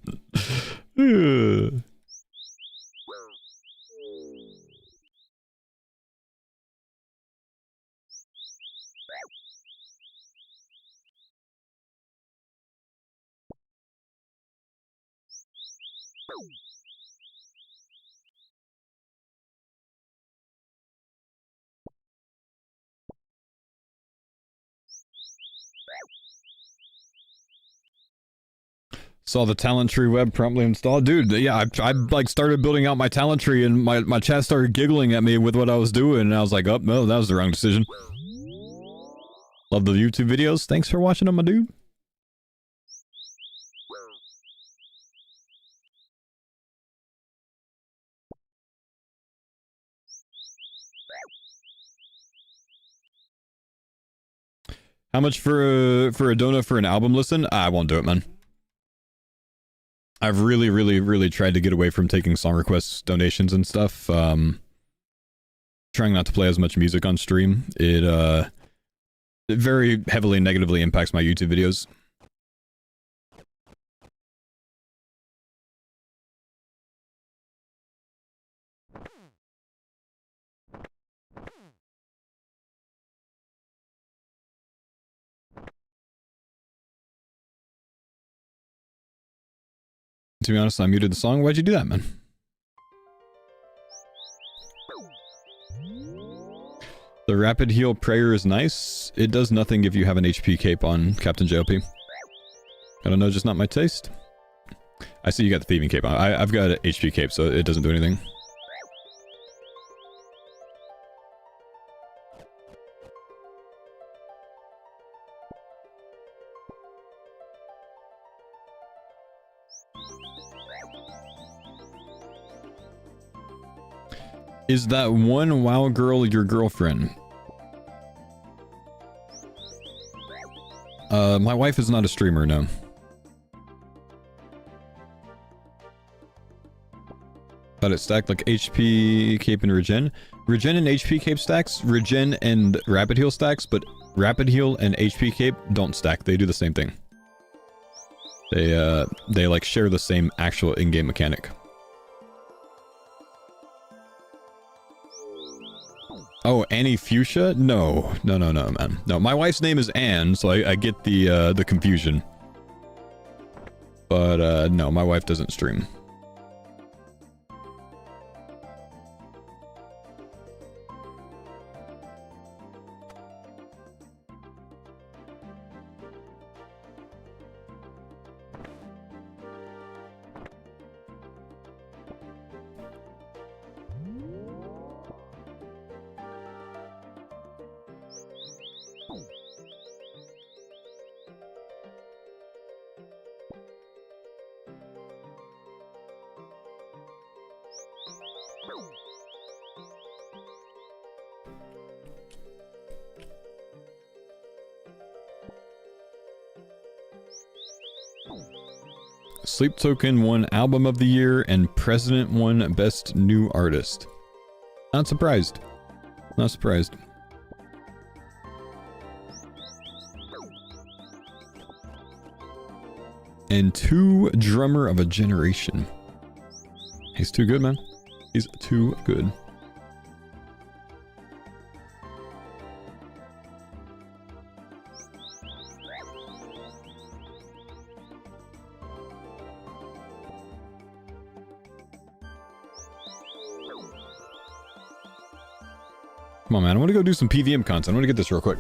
Saw the talent tree web promptly installed. Dude, yeah, I like started building out my talent tree and my chat started giggling at me with what I was doing and I was like, oh, no, that was the wrong decision. Love the YouTube videos. Thanks for watching them, my dude. How much for a donut for an album listen? I won't do it, man. I've really tried to get away from taking song requests, donations, and stuff. Trying not to play as much music on stream. It very heavily negatively impacts my YouTube videos. To be honest, I muted the song. Why'd you do that, man? The rapid heal prayer is nice. It does nothing if you have an HP cape on, Captain JLP. I don't know, just not my taste. I see you got the thieving cape on. I've got an HP cape, so it doesn't do anything. Is that one WoW girl your girlfriend? My wife is not a streamer, no. Thought it stacked like HP, cape, and regen. Regen and HP cape stacks, regen and rapid heal stacks, but rapid heal and HP cape don't stack. They do the same thing. They like share the same actual in-game mechanic. Oh, Annie Fuchsia? No, man. No, my wife's name is Anne, so I get the confusion. But, no, my wife doesn't stream. Sleep Token won Album of the Year and President won Best New Artist. Not surprised. Not surprised. And 2 Drummer of a Generation. He's too good, man. He's too good. Come on, man. I want to go do some PVM content. I want to get this real quick.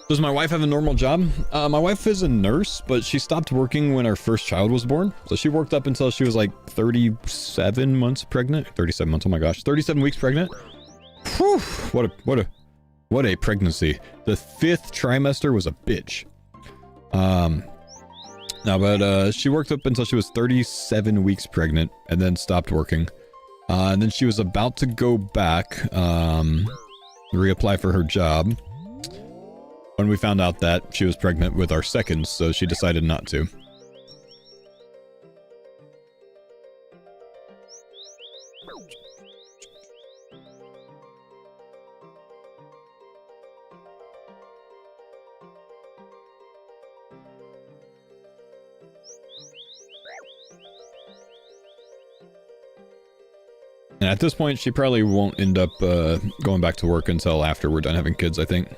Does my wife have a normal job? My wife is a nurse, but she stopped working when our first child was born. So she worked up until she was like 37 months pregnant. 37 months, oh my gosh. 37 weeks pregnant. Whew, what a pregnancy. The 5th trimester was a bitch. She worked up until she was 37 weeks pregnant and then stopped working. And then she was about to go back, reapply for her job, when we found out that she was pregnant with our second, so she decided not to. And at this point, she probably won't end up going back to work until after we're done having kids, I think.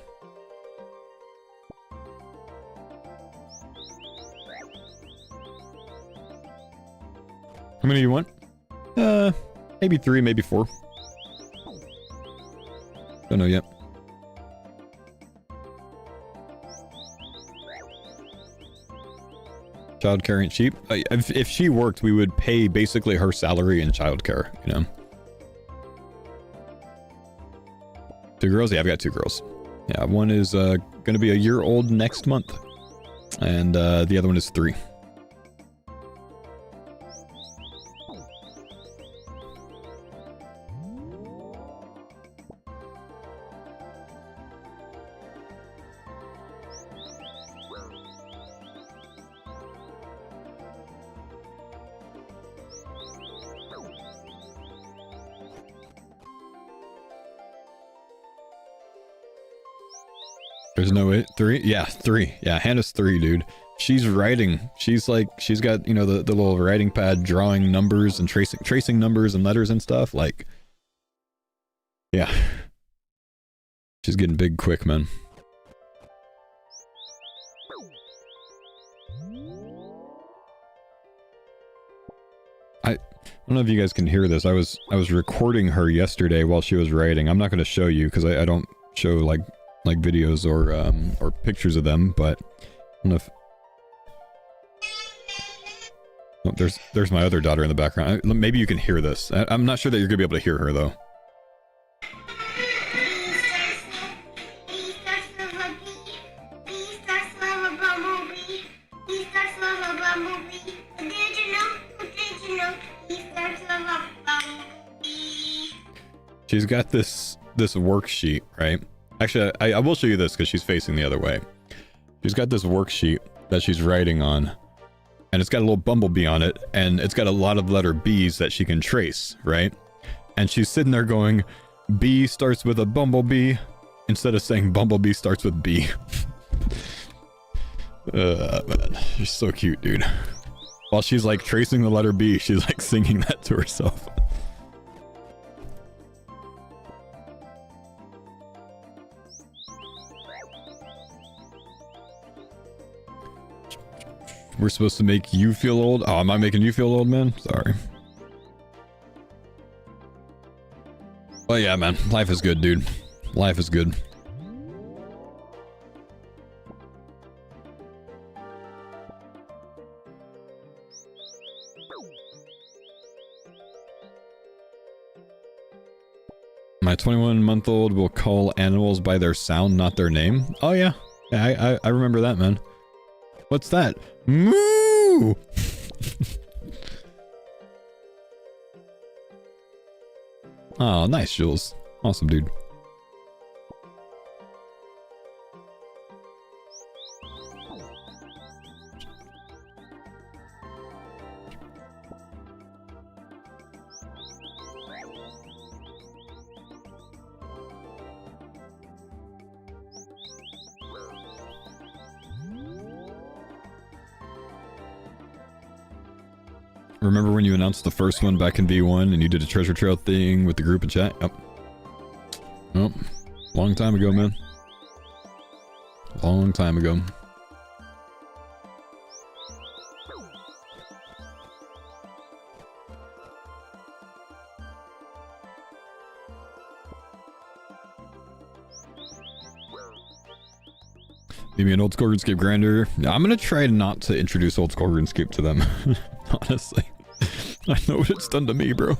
How many do you want? Maybe 3, maybe 4. Don't know yet. Childcare ain't cheap. If she worked, we would pay basically her salary in childcare, you know? 2 girls? Yeah, I've got 2 girls. Yeah, one is gonna be a year old next month. And the other one is 3. There's no way. 3? Yeah, 3. Yeah, Hannah's 3, dude. She's writing. She's like, she's got, you know, the little writing pad, drawing numbers and tracing numbers and letters and stuff. Like, yeah. She's getting big quick, man. I don't know if you guys can hear this. I was recording her yesterday while she was writing. I'm not going to show you because I don't show like videos or pictures of them, but I don't know if... Oh, there's my other daughter in the background. Maybe you can hear this. I'm not sure that you're gonna be able to hear her though. She's got this worksheet, right? Actually, I will show you this because she's facing the other way. She's got this worksheet that she's writing on, and it's got a little bumblebee on it, and it's got a lot of letter B's that she can trace, right? And she's sitting there going, B starts with a bumblebee, instead of saying bumblebee starts with B. Man, she's so cute, dude. While she's like tracing the letter B, she's like singing that to herself. We're supposed to make you feel old? Oh, am I making you feel old, man? Sorry. But yeah, man. Life is good, dude. Life is good. My 21-month-old will call animals by their sound, not their name. Oh, yeah. Yeah, I remember that, man. What's that? Moo! Oh, nice, Jules. Awesome, dude. Remember when you announced the first one back in V1 and you did a treasure trail thing with the group and chat? Yep. Oh, long time ago, man. Long time ago. Leave me an old school RuneScape grinder. I'm gonna try not to introduce old school RuneScape to them. Honestly. I know what it's done to me, bro.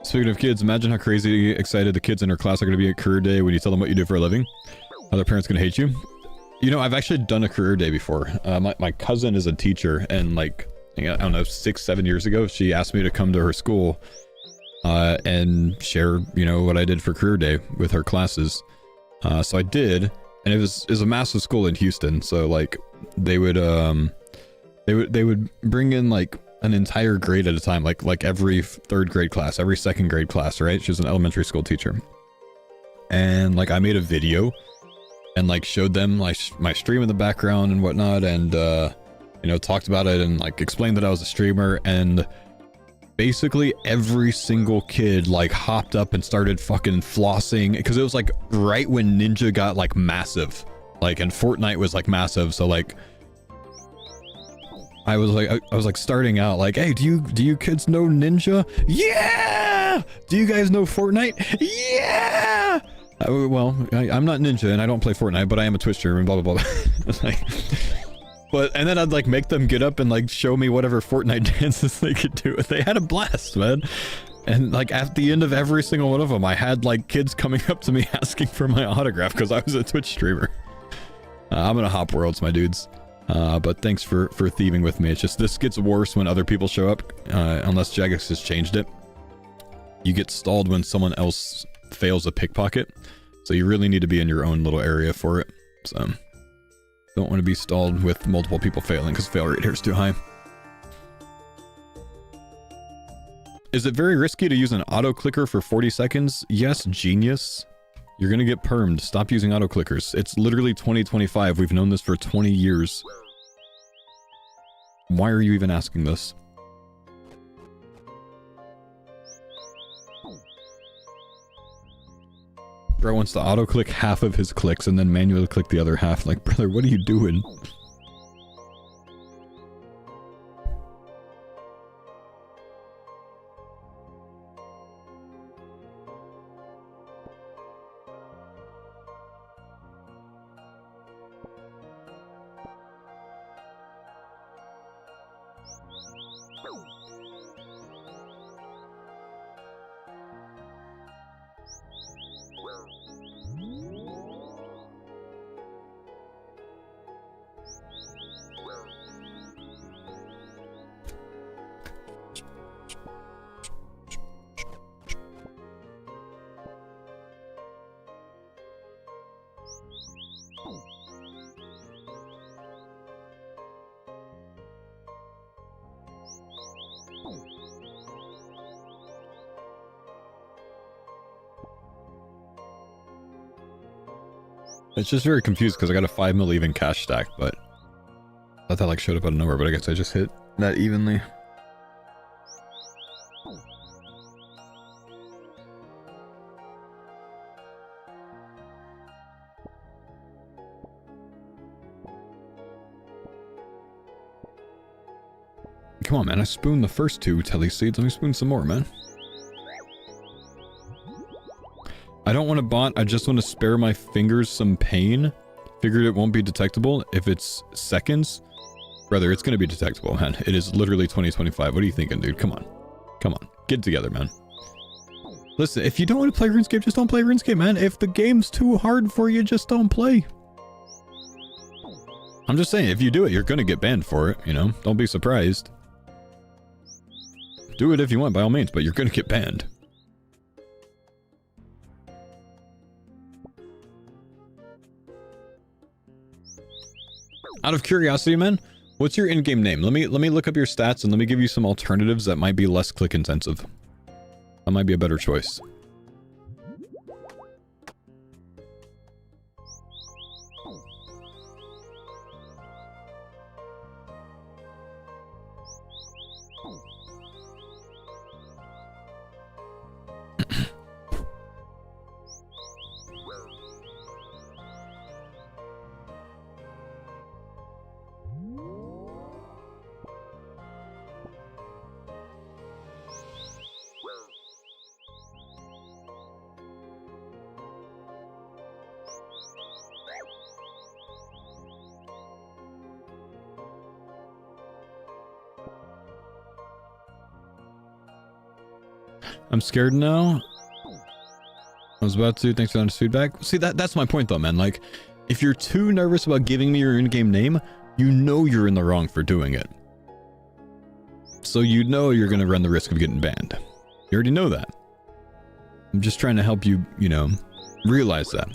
Speaking of kids, imagine how crazy excited the kids in our class are going to be at career day when you tell them what you do for a living. How their parents going to hate you. You know, I've actually done a career day before. My cousin is a teacher, and like, I don't know, 6-7 years ago, she asked me to come to her school and share, you know, what I did for career day with her classes. So I did, and it was a massive school in Houston. So like, they would bring in like an entire grade at a time, like every third grade class, every second grade class, right? She was an elementary school teacher. And like, I made a video and like showed them like my stream in the background and whatnot, and you know, talked about it and like explained that I was a streamer, and basically every single kid like hopped up and started fucking flossing, because it was like right when Ninja got like massive, like, and Fortnite was like massive. So like, I was like starting out like, hey, do you kids know Ninja? Yeah! Do you guys know Fortnite? Yeah! Well, I'm not Ninja and I don't play Fortnite, but I am a Twitch streamer and blah blah blah. Like, but, and then I'd like make them get up and like show me whatever Fortnite dances they could do. They had a blast, man. And like at the end of every single one of them, I had like kids coming up to me asking for my autograph because I was a Twitch streamer. I'm gonna hop worlds, my dudes. But thanks for thieving with me. It's just, this gets worse when other people show up, unless Jagex has changed it. You get stalled when someone else fails a pickpocket, so you really need to be in your own little area for it. So, don't want to be stalled with multiple people failing, because fail rate here is too high. Is it very risky to use an auto clicker for 40 seconds? Yes, genius. You're gonna get permed. Stop using auto clickers. It's literally 2025. We've known this for 20 years. Why are you even asking this? Bro wants to auto click half of his clicks and then manually click the other half. Like, brother, what are you doing? It's just very confused because I got a 5 mil even cash stack, but I thought that like showed up out of nowhere, but I guess I just hit that evenly. Come on, man, I spooned the first 2 telly seeds. Let me spoon some more, man. I don't want a bot, I just want to spare my fingers some pain. Figured it won't be detectable if it's seconds. Brother, it's gonna be detectable, man. It is literally 2025. What are you thinking, dude? Come on. Come on. Get it together, man. Listen, if you don't want to play RuneScape, just don't play RuneScape, man. If the game's too hard for you, just don't play. I'm just saying, if you do it, you're gonna get banned for it, you know? Don't be surprised. Do it if you want, by all means, but you're gonna get banned. Out of curiosity, man, what's your in-game name? Let me look up your stats and let me give you some alternatives that might be less click intensive. That might be a better choice. I'm scared now. I was about to. Thanks for the honest feedback. See, that's my point though, man. Like, if you're too nervous about giving me your in-game name, you know you're in the wrong for doing it. So you know you're gonna run the risk of getting banned. You already know that. I'm just trying to help you, you know, realize that.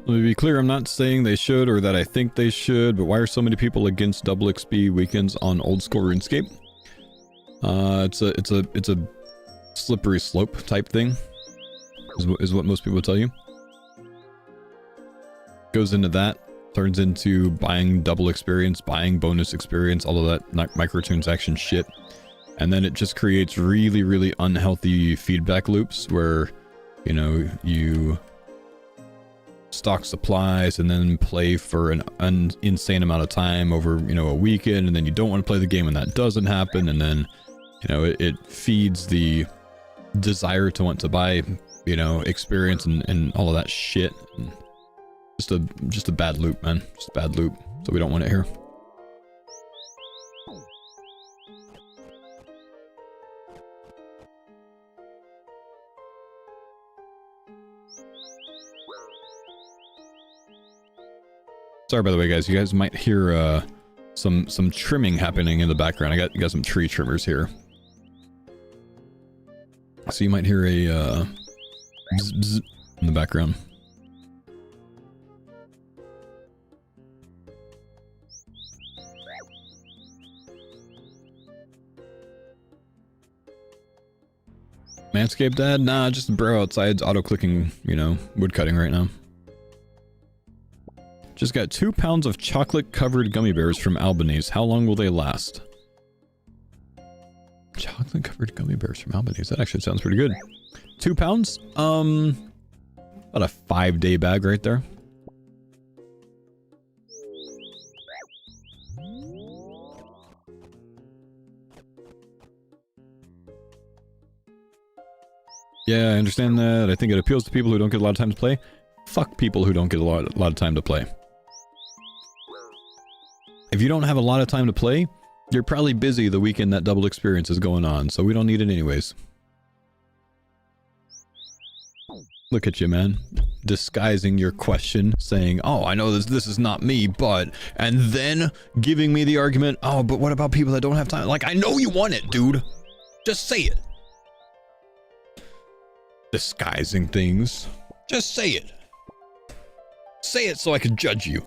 Let me be clear, I'm not saying they should or that I think they should, but why are so many people against double XP weekends on old school RuneScape? It's a slippery slope type thing, is what most people tell you. Goes into that, turns into buying double experience, buying bonus experience, all of that microtransaction shit. And then it just creates really, really unhealthy feedback loops where, you know, you stock supplies and then play for an insane amount of time over, you know, a weekend, and then you don't want to play the game when that doesn't happen, and then, you know, it feeds the desire to want to buy, you know, experience and all of that shit. And just a bad loop, man. Just a bad loop. So we don't want it here. Sorry, by the way, guys. You guys might hear some trimming happening in the background. I got some tree trimmers here, so you might hear a bzz, bzz in the background. Manscaped dad? Nah, just the bro outside's auto-clicking, you know, wood cutting right now. Just got 2 pounds of chocolate-covered gummy bears from Albanese. How long will they last? Chocolate-covered gummy bears from Albanese. That actually sounds pretty good. 2 pounds? About a 5-day bag right there. Yeah, I understand that. I think it appeals to people who don't get a lot of time to play. Fuck people who don't get a lot of time to play. If you don't have a lot of time to play, you're probably busy the weekend that double experience is going on, so we don't need it anyways. Look at you, man. Disguising your question, saying, oh, I know this is not me, but... And then giving me the argument, oh, but what about people that don't have time? Like, I know you want it, dude. Just say it. Disguising things. Just say it. Say it so I can judge you.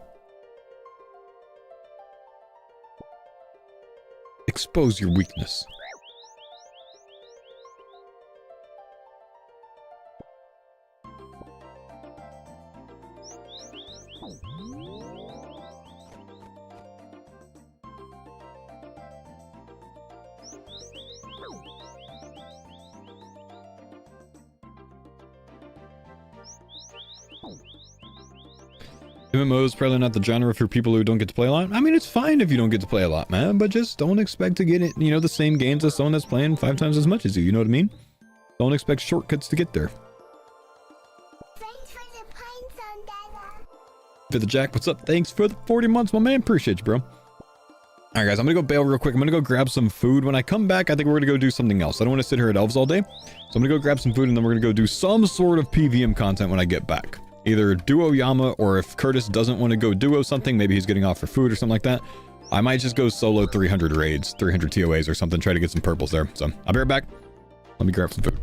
Expose your weakness. MMO is probably not the genre for people who don't get to play a lot. I mean, it's fine if you don't get to play a lot, man, but just don't expect to get it, you know, the same games as someone that's playing 5 times as much as you know what I mean? Don't expect shortcuts to get there. Thanks for the pines on Dada. For the Jack, what's up? Thanks for the 40 months, my man. Appreciate you, bro. All right, guys, I'm going to go bail real quick. I'm going to go grab some food. When I come back, I think we're going to go do something else. I don't want to sit here at Elves all day. So I'm going to go grab some food, and then we're going to go do some sort of PVM content when I get back. Either duo Yama, or if Curtis doesn't want to go duo something, maybe he's getting off for food or something like that, I might just go solo 300 raids, 300 TOAs or something, try to get some purples there. So I'll be right back. Let me grab some food.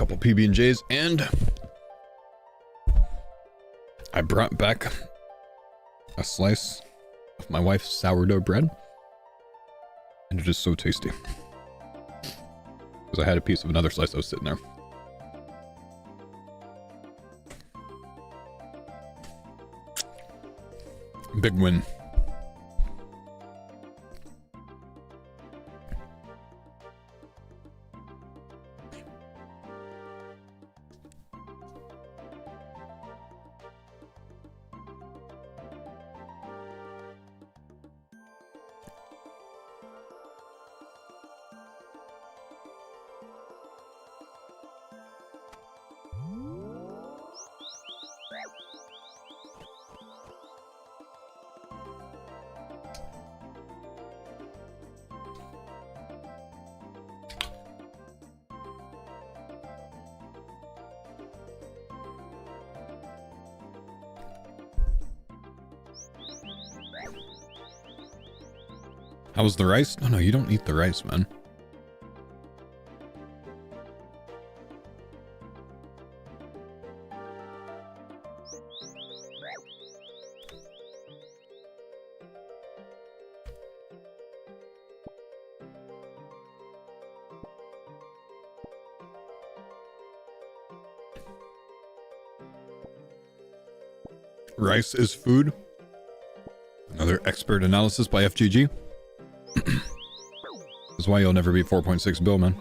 couple PB&Js, and I brought back a slice of my wife's sourdough bread, and it is so tasty. Because I had a piece of another slice that was sitting there. Big win. How was the rice? No, you don't eat the rice, man. Rice is food. Another expert analysis by FGG. That's why you'll never be 4.6 bill, man.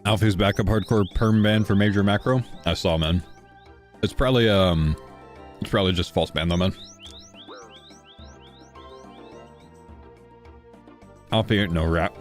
Alfie's backup hardcore perm ban for major macro. I saw, man. It's probably just false ban though, man. Alfie ain't no rat.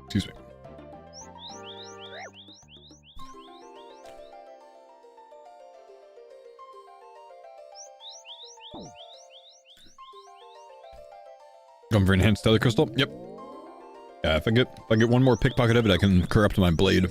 Excuse me. Going for enhanced Stellar Crystal? Yep. Yeah, if I get one more pickpocket of it, I can corrupt my blade.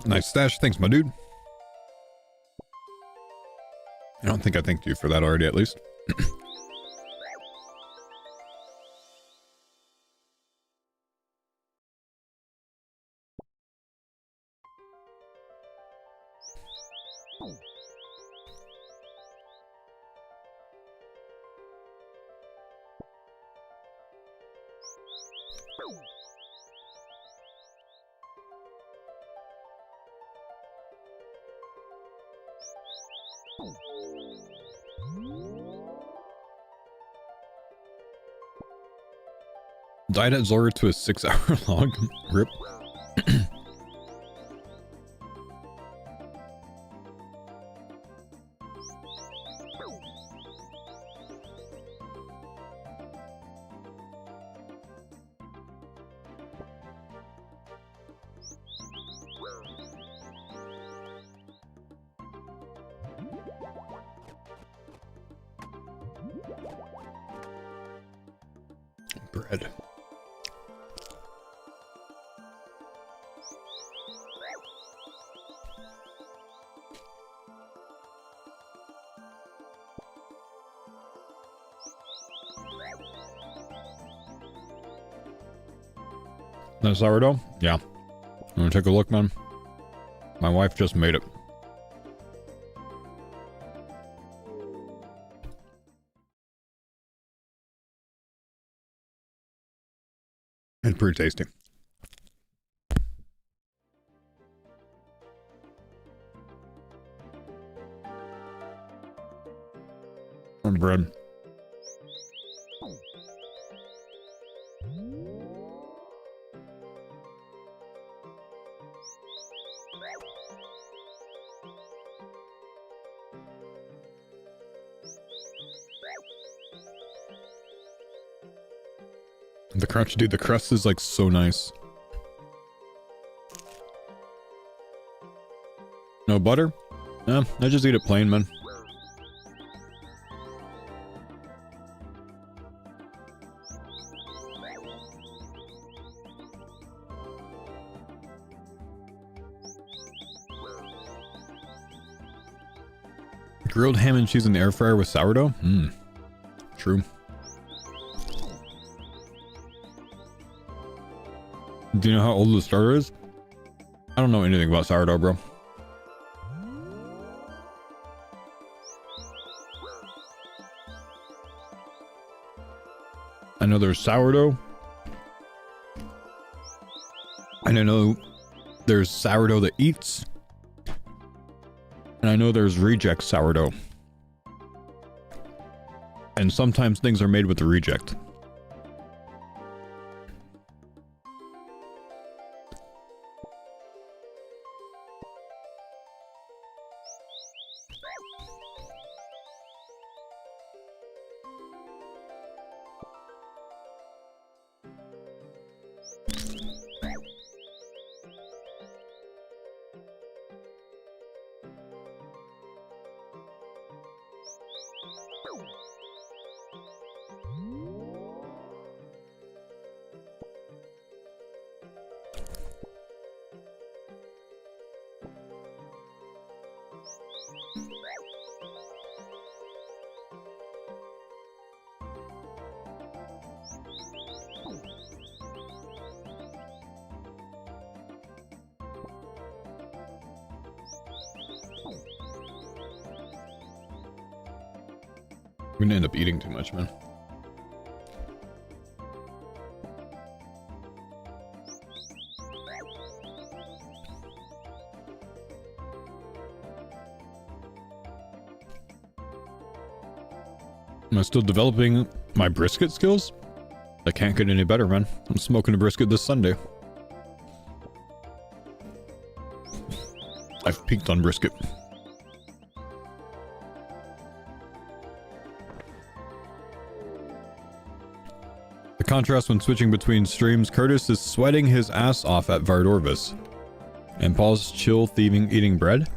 Nice stash. Thanks, my dude. I don't think I thanked you for that already, at least. Died at Zora to a 6-hour log. Rip. Bread. No sourdough? Yeah. You wanna take a look, man? My wife just made it. It's pretty tasty. On bread. The crunch, dude, the crust is like so nice. No butter? No, I just eat it plain, man. Grilled ham and cheese in the air fryer with sourdough? Mmm. True. Do you know how old the starter is? I don't know anything about sourdough, bro. I know there's sourdough. And I know there's sourdough that eats. And I know there's reject sourdough. And sometimes things are made with the reject. I'm gonna end up eating too much, man. Am I still developing my brisket skills? I can't get any better, man. I'm smoking a brisket this Sunday. I've peaked on brisket. The contrast when switching between streams, Curtis is sweating his ass off at Vardorvis. And Paul's chill thieving eating bread?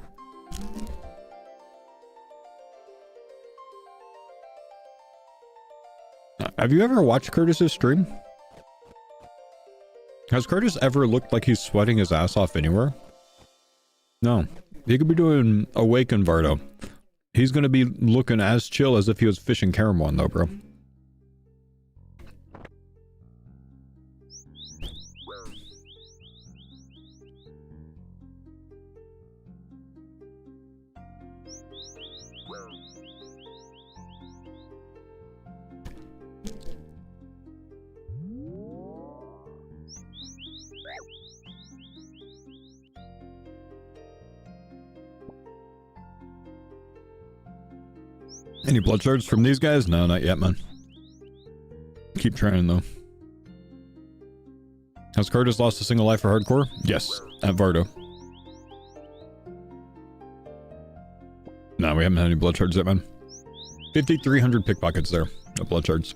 Have you ever watched Curtis's stream? Has Curtis ever looked like he's sweating his ass off anywhere? No. He could be doing Awaken Vardo. He's gonna be looking as chill as if he was fishing Caramon though, bro. Any blood shards from these guys? No, not yet, man. Keep trying, though. Has Curtis lost a single life for hardcore? Yes, at Vardo. No, we haven't had any blood shards yet, man. 5,300 pickpockets there. No blood shards.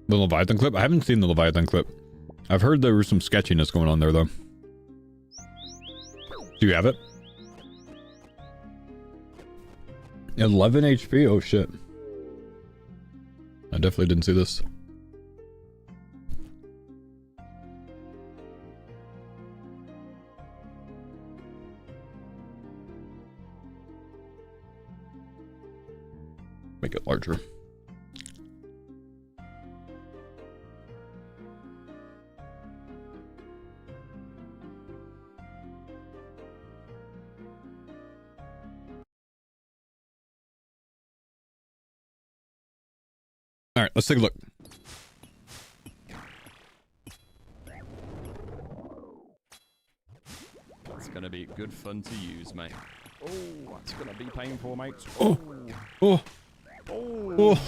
The Leviathan clip? I haven't seen the Leviathan clip. I've heard there was some sketchiness going on there, though. Do you have it? 11 HP? Oh, shit. I definitely didn't see this. Make it larger. All right, let's take a look. It's gonna be good fun to use, mate. Oh, that's gonna be painful, mate. Oh, oh, oh, oh.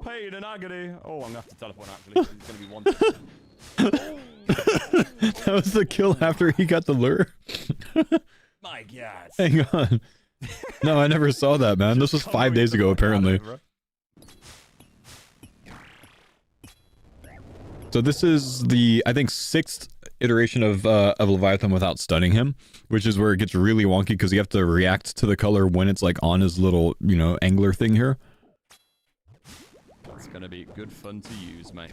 Pain and agony. Oh, I'm gonna have to teleport actually. It's gonna be one. That was the kill after he got the lure. My God. Hang on. No, I never saw that, man. This was 5 days ago, apparently. So this is the, I think, 6th iteration of Leviathan without stunning him, which is where it gets really wonky because you have to react to the color when it's like on his little, you know, angler thing here. It's gonna be good fun to use, mate.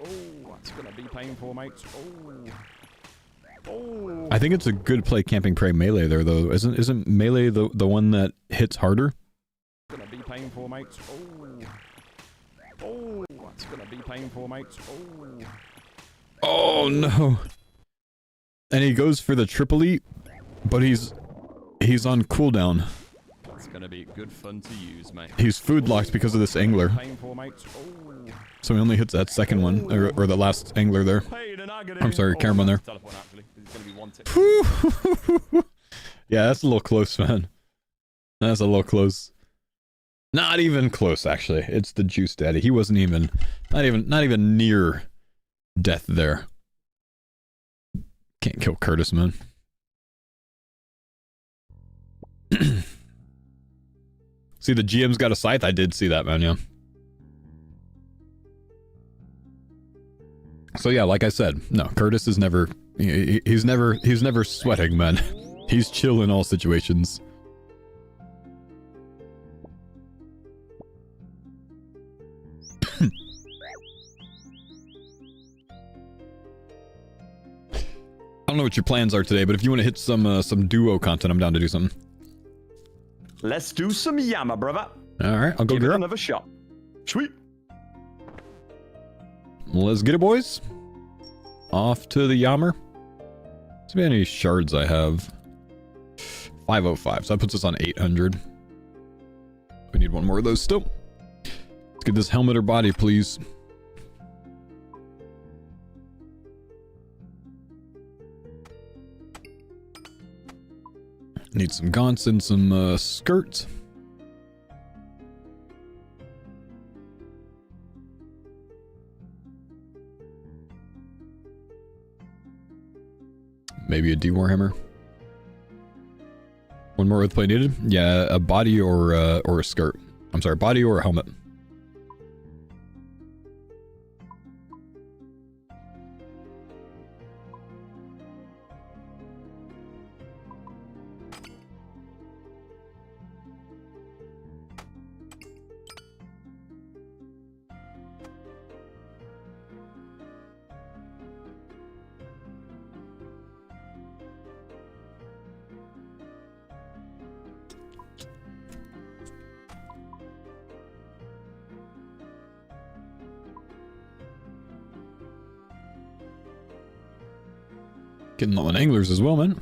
Oh, that's gonna be painful, mate. Oh. Oh. I think it's a good play camping prey melee there, though. Isn't melee the one that hits harder? It's gonna be painful, mate. Oh. Oh, that's gonna be painful, mate. Oh. Oh no. And he goes for the triple E, but he's on cooldown. It's gonna be good fun to use, mate. He's food locked because of this angler. Painful, mate. Oh. So he only hits that second one, or the last angler there. I'm sorry, camera there. Yeah, that's a little close, man. That's a little close. Not even close, actually. It's the Juice Daddy. He wasn't even, not even near death there. Can't kill Curtis, man. See, the GM's got a scythe. I did see that, man. Yeah. So yeah, like I said, no, Curtis is never, he's never sweating, man. He's chill in all situations. I don't know what your plans are today, but if you want to hit some duo content, I'm down to do something. Let's do some Yama, brother. All right, I'll go give get it up. another shot. Sweet. Let's get it, boys. Off to the Yammer. See how many shards I have. 505, so that puts us on 800. We need one more of those still. Let's get this helmet or body, please. Need some gaunts and some skirts. Maybe a D-Warhammer. One more Earthplate needed? Yeah, a body or a skirt. I'm sorry, body or a helmet. Getting all the anglers as well, man.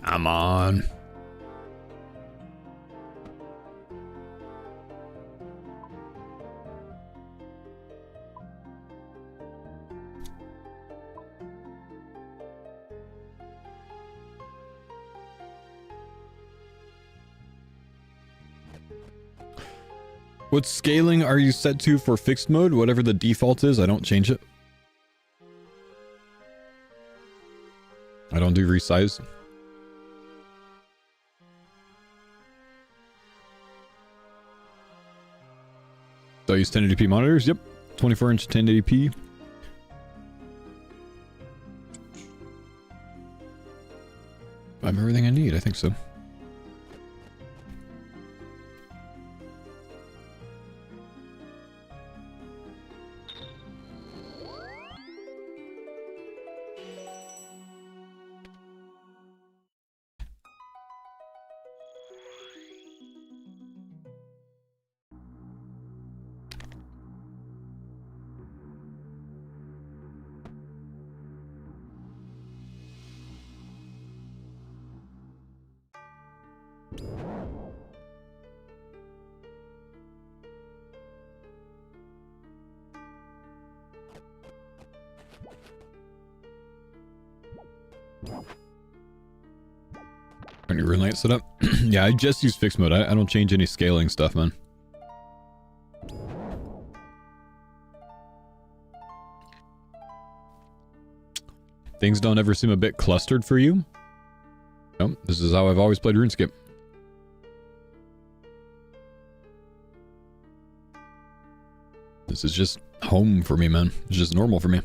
Come on. What scaling are you set to for fixed mode? Whatever the default is, I don't change it. I don't do resize. So I use 1080p monitors? Yep. 24-inch 1080p. I have everything I need, I think so. Turn your rune light set up. Yeah, I just use fixed mode. I don't change any scaling stuff, man. Things don't ever seem a bit clustered for you? No, this is how I've always played RuneScape. This is just home for me, man. It's just normal for me.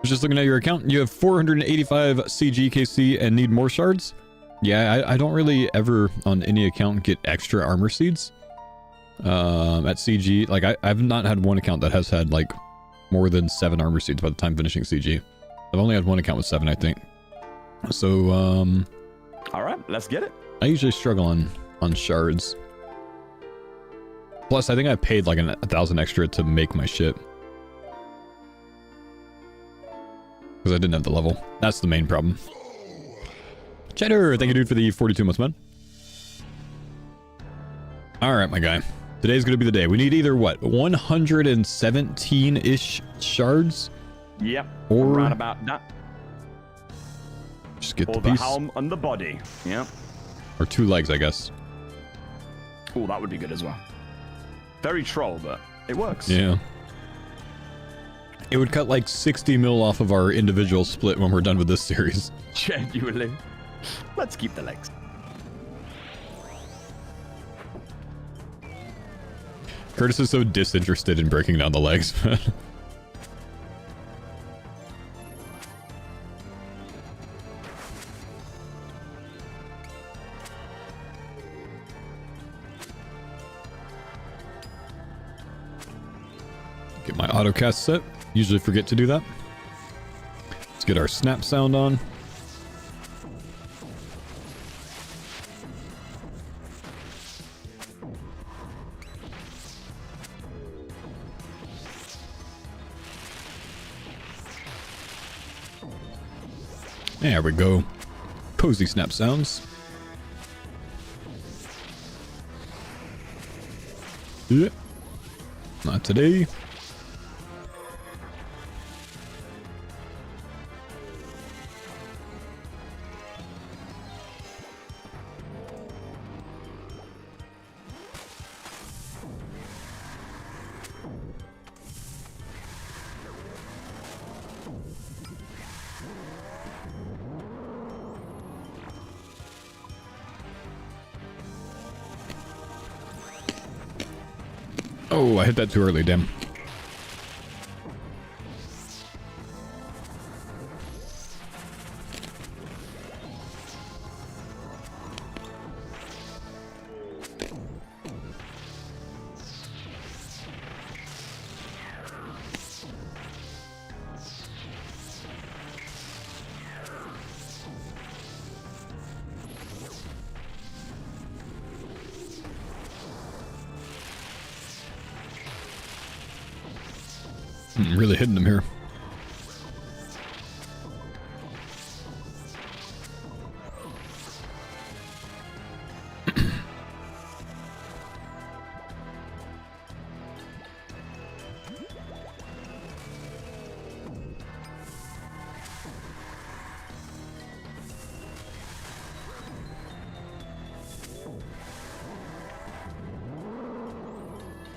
Just looking at your account, you have 485 CGKC and need more shards? Yeah, I don't really ever on any account get extra armor seeds. At CG, like I've not had one account that has had like more than 7 armor seeds by the time finishing CG. I've only had one account with 7, I think. So, all right, let's get it. I usually struggle on shards. Plus, I think I paid like 1,000 extra to make my shit. Because I didn't have the level. That's the main problem. Cheddar, thank you, dude, for the 42 months, man. Alright, my guy. Today's going to be the day. We need either, what, 117-ish shards? Yep, or around about that. Just get or the piece. helm and the body. Yep. Or 2 legs, I guess. Oh, that would be good as well. Very troll, but it works. Yeah. It would cut like 60 mil off of our individual split when we're done with this series. Genuinely. Let's keep the legs. Curtis is so disinterested in breaking down the legs. Get my autocast set. Usually forget to do that. Let's get our snap sound on. There we go. Cozy snap sounds. Yeah. Not today. Oh, I hit that too early, damn. I'm really hitting them here.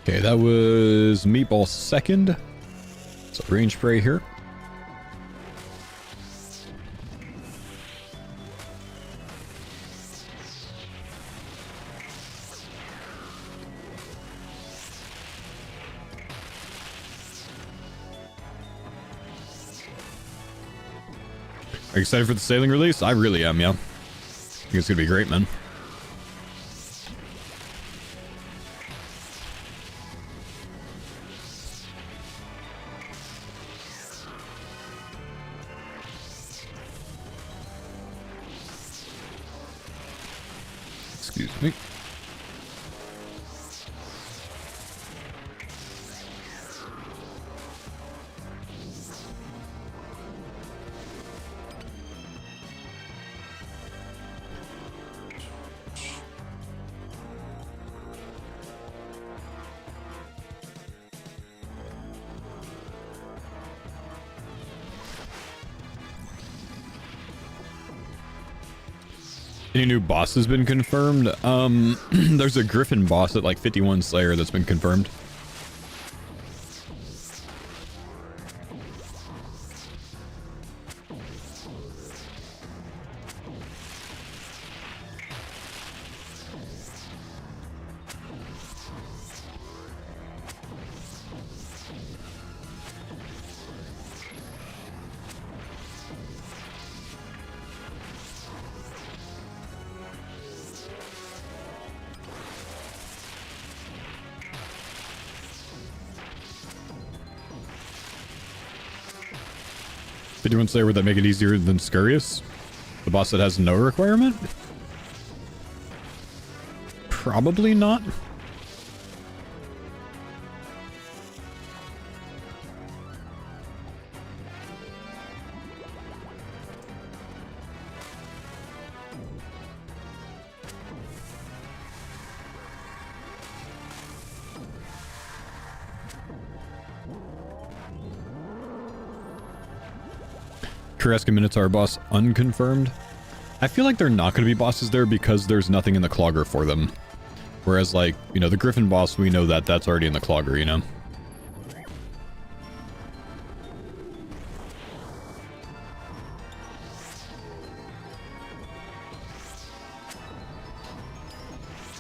Okay, that was Meatball second. So range spray here. Are you excited for the sailing release? I really am, yeah. I think it's gonna be great, man. Excuse me. Any new boss has been confirmed? There's a Griffin boss at like 51 Slayer that's been confirmed. Did you want to say would that make it easier than Scurious? The boss that has no requirement? Probably not. Kreska Minotaur boss unconfirmed. I feel like they're not going to be bosses there because there's nothing in the Clogger for them. Whereas, like, you know, the Griffin boss, we know that that's already in the Clogger, you know? Do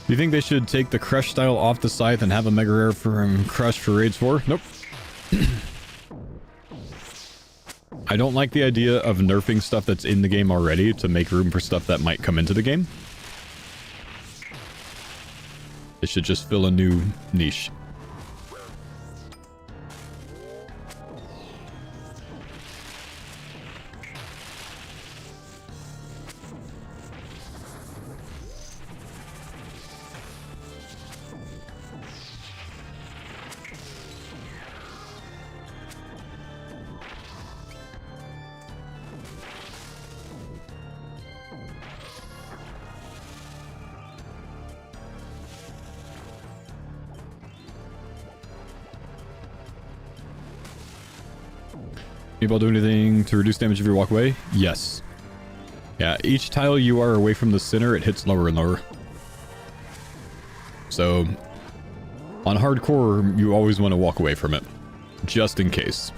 you think they should take the Crush style off the Scythe and have a Mega Rare from Crush for Raids 4? Nope. I don't like the idea of nerfing stuff that's in the game already to make room for stuff that might come into the game. It should just fill a new niche. Meatball do anything to reduce damage if you walk away? Yes. Yeah, each tile you are away from the center, it hits lower and lower. So, on hardcore, you always want to walk away from it. Just in case.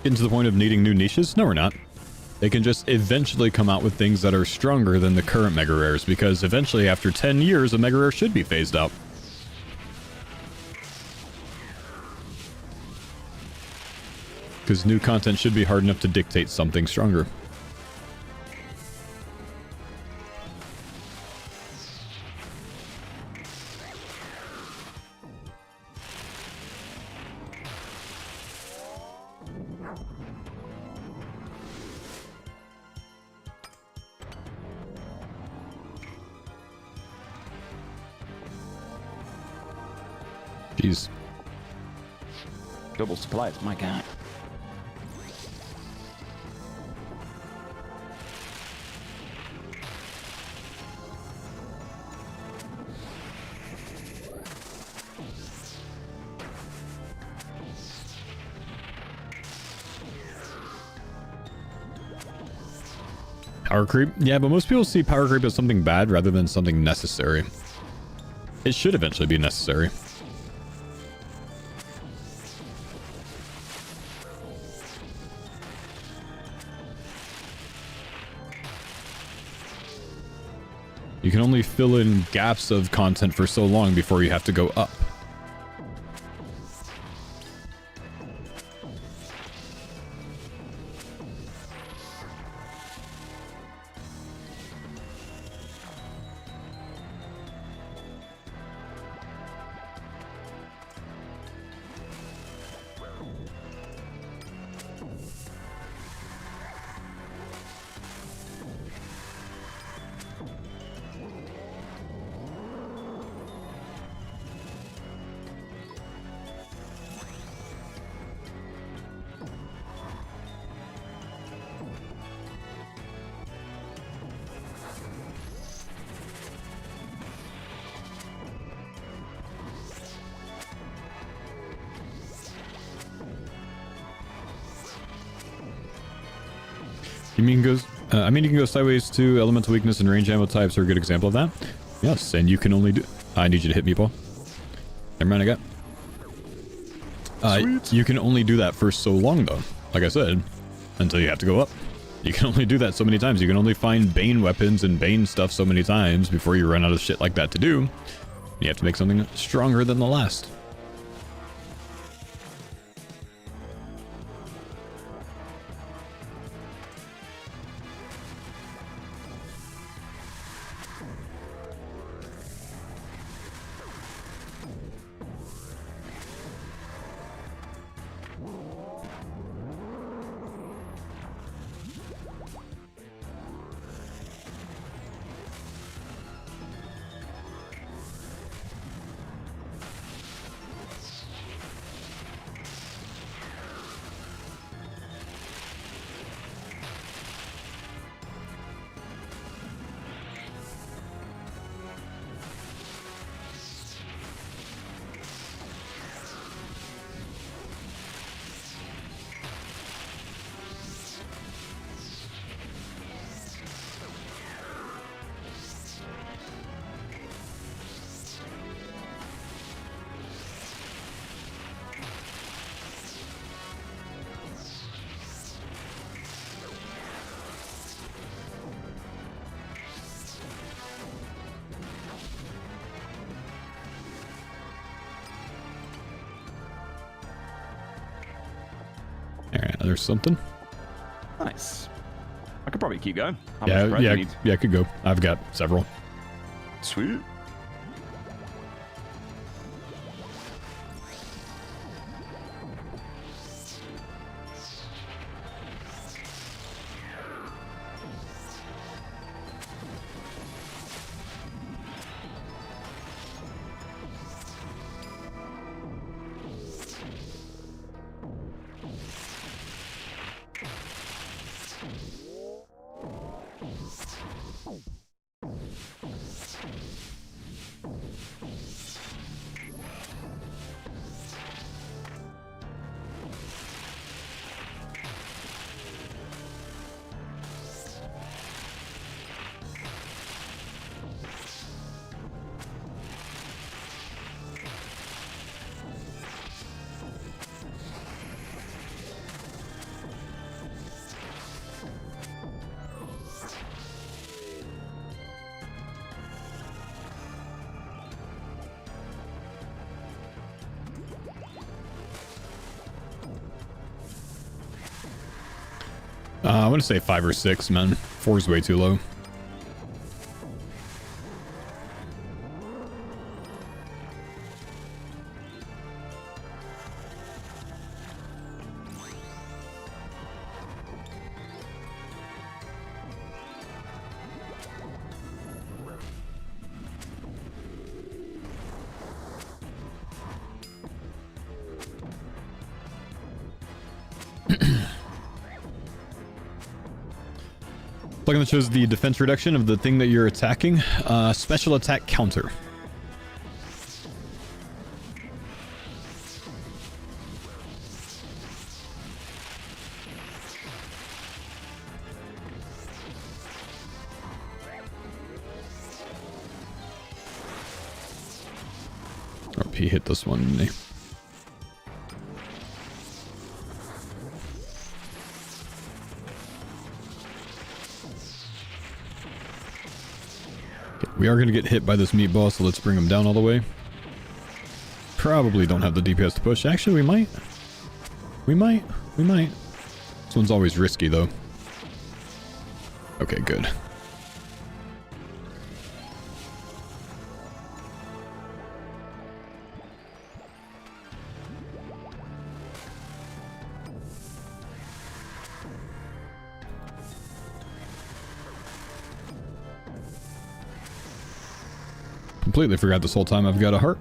getting to the point of needing new niches? No, we're not. They can just eventually come out with things that are stronger than the current mega rares, because eventually after 10 years a mega rare should be phased out. Because new content should be hard enough to dictate something stronger. Jeez. Double supplies, my god. Power creep? Yeah, but most people see power creep as something bad rather than something necessary. It should eventually be necessary. You can only fill in gaps of content for so long before you have to go up. You mean goes? I mean, you can go sideways to elemental weakness and range ammo types are a good example of that. Yes, and you can only do. I need you to hit me, Paul. Never mind, I got. You can only do that for so long, though. Like I said, until you have to go up. You can only do that so many times. You can only find Bane weapons and Bane stuff so many times before you run out of shit like that to do. You have to make something stronger than the last. Alright, there's something. Nice. I could probably keep going. How Yeah, much bread do you yeah, need? yeah, I could go. I've got several. Sweet. I want to say 5 or 6, man. 4 is way too low. Plugin that shows the defense reduction of the thing that you're attacking. Special attack counter. Oh, he hit this one, didn't he? We are going to get hit by this meatball, so let's bring him down all the way. Probably don't have the DPS to push. Actually, we might. We might. This one's always risky, though. Okay, good. Completely forgot this whole time I've got a heart.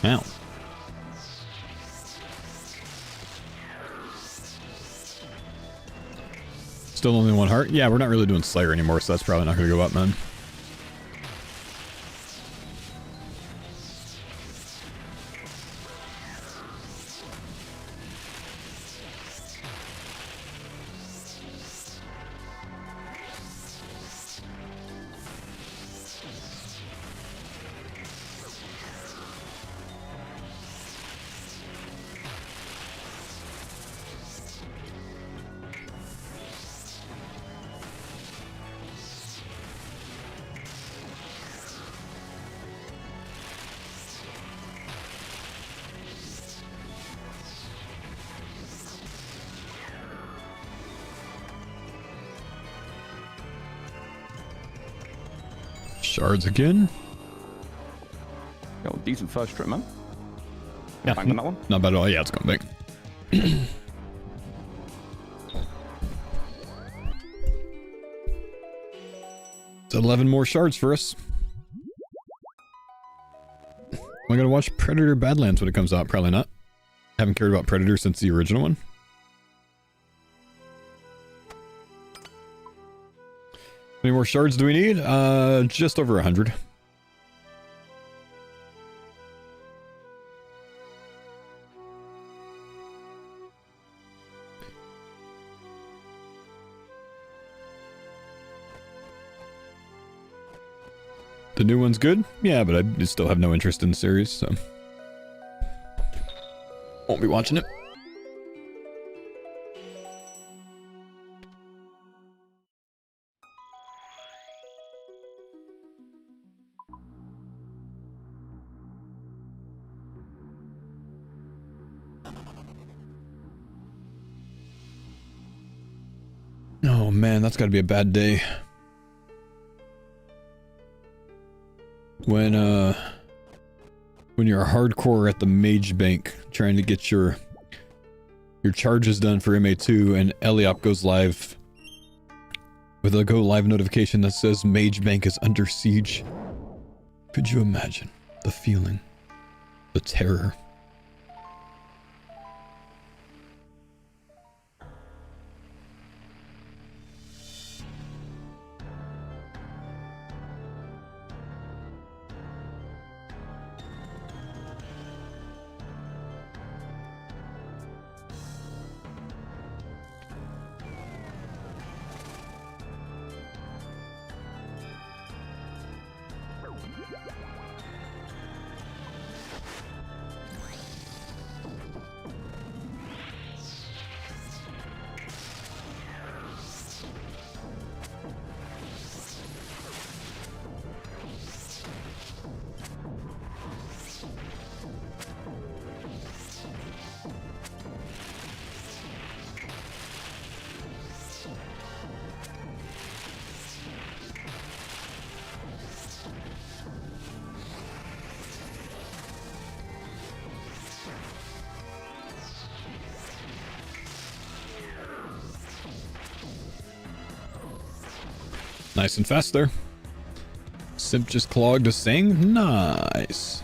Ow. Still only 1 heart? Yeah, we're not really doing Slayer anymore, so that's probably not going to go up, man. Shards again. Got a decent first trip, man. Yeah, Bang on that one. Not bad at all. Yeah, it's going back. It's 11 more shards for us. Am I gonna watch Predator Badlands when it comes out? Probably not. Haven't cared about Predator since the original one. How many more shards do we need? Just over 100. The new one's good? Yeah, but I still have no interest in the series, so... won't be watching it. Oh man, that's gotta be a bad day. When you're hardcore at the mage bank trying to get your charges done for MA2 and Eliop goes live with a go live notification that says mage bank is under siege. Could you imagine the feeling, the terror? Nice and fast there. Simp just clogged a sing. Nice.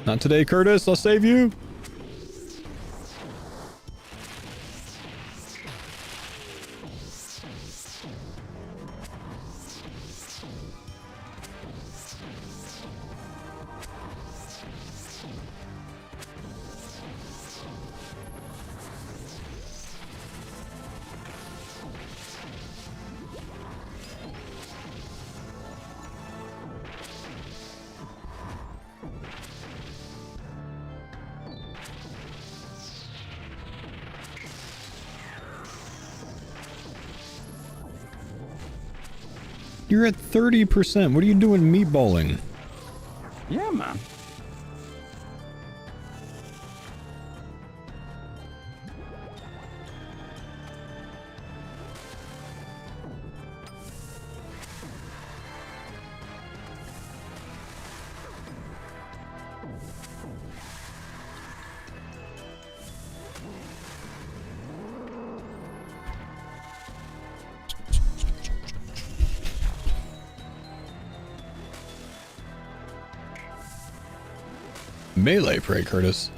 Not today, Curtis. I'll save you. You're at 30%. What are you doing meatballing? Yeah, man. Melee prey, Curtis.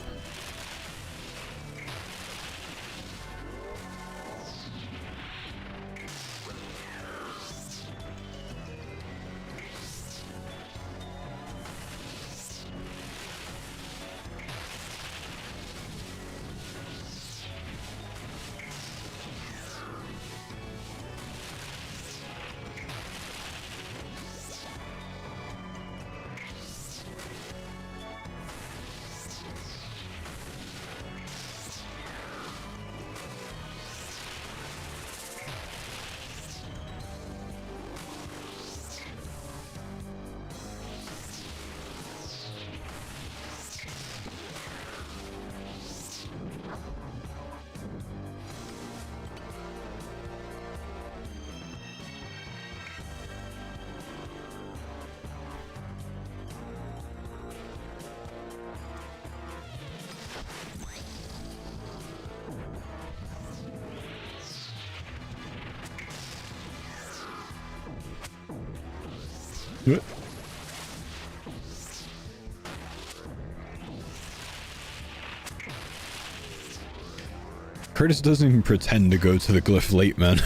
Curtis doesn't even pretend to go to the glyph late, man.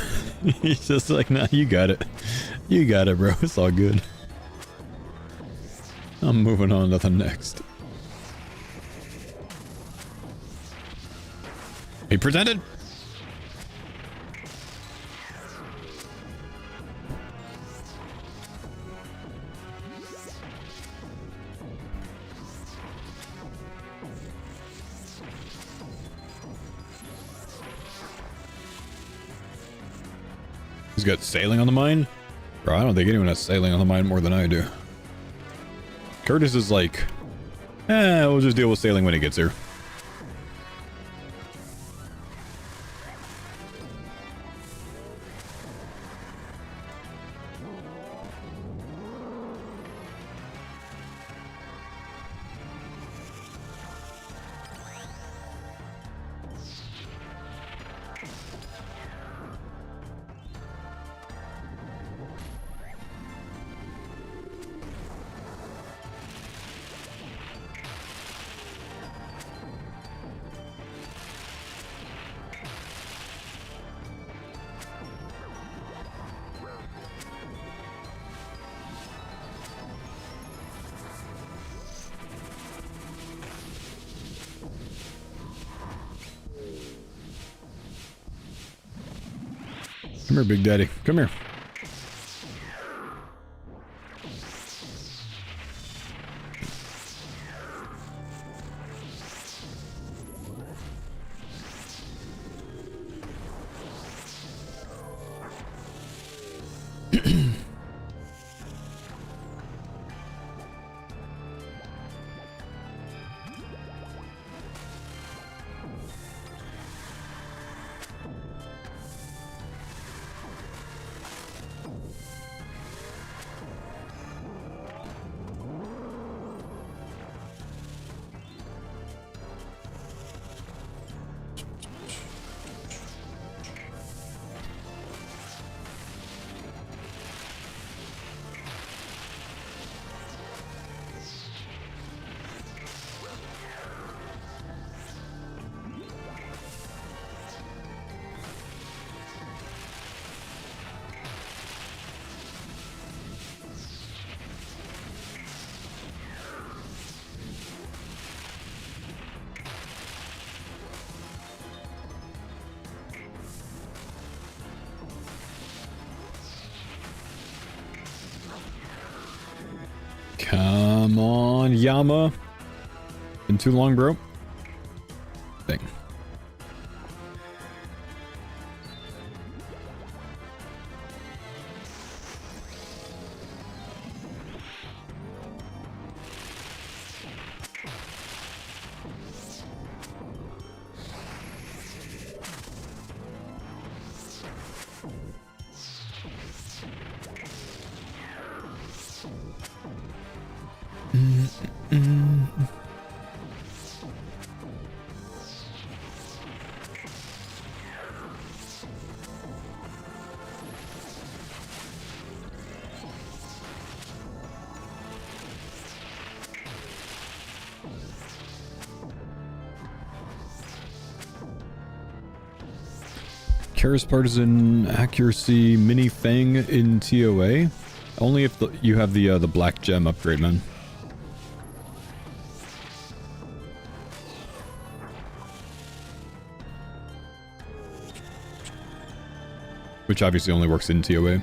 He's just like, nah, you got it. You got it, bro. It's all good. I'm moving on to the next. He pretended. He's got sailing on the mind? Bro, I don't think anyone has sailing on the mind more than I do. Curtis is like, we'll just deal with sailing when he gets here. Come here, Big Daddy. Come here. Yama. Been too long, bro. Thing. Karis Partisan Accuracy Mini Fang in TOA? Only if you have the black gem upgrade, man. Which obviously only works in TOA.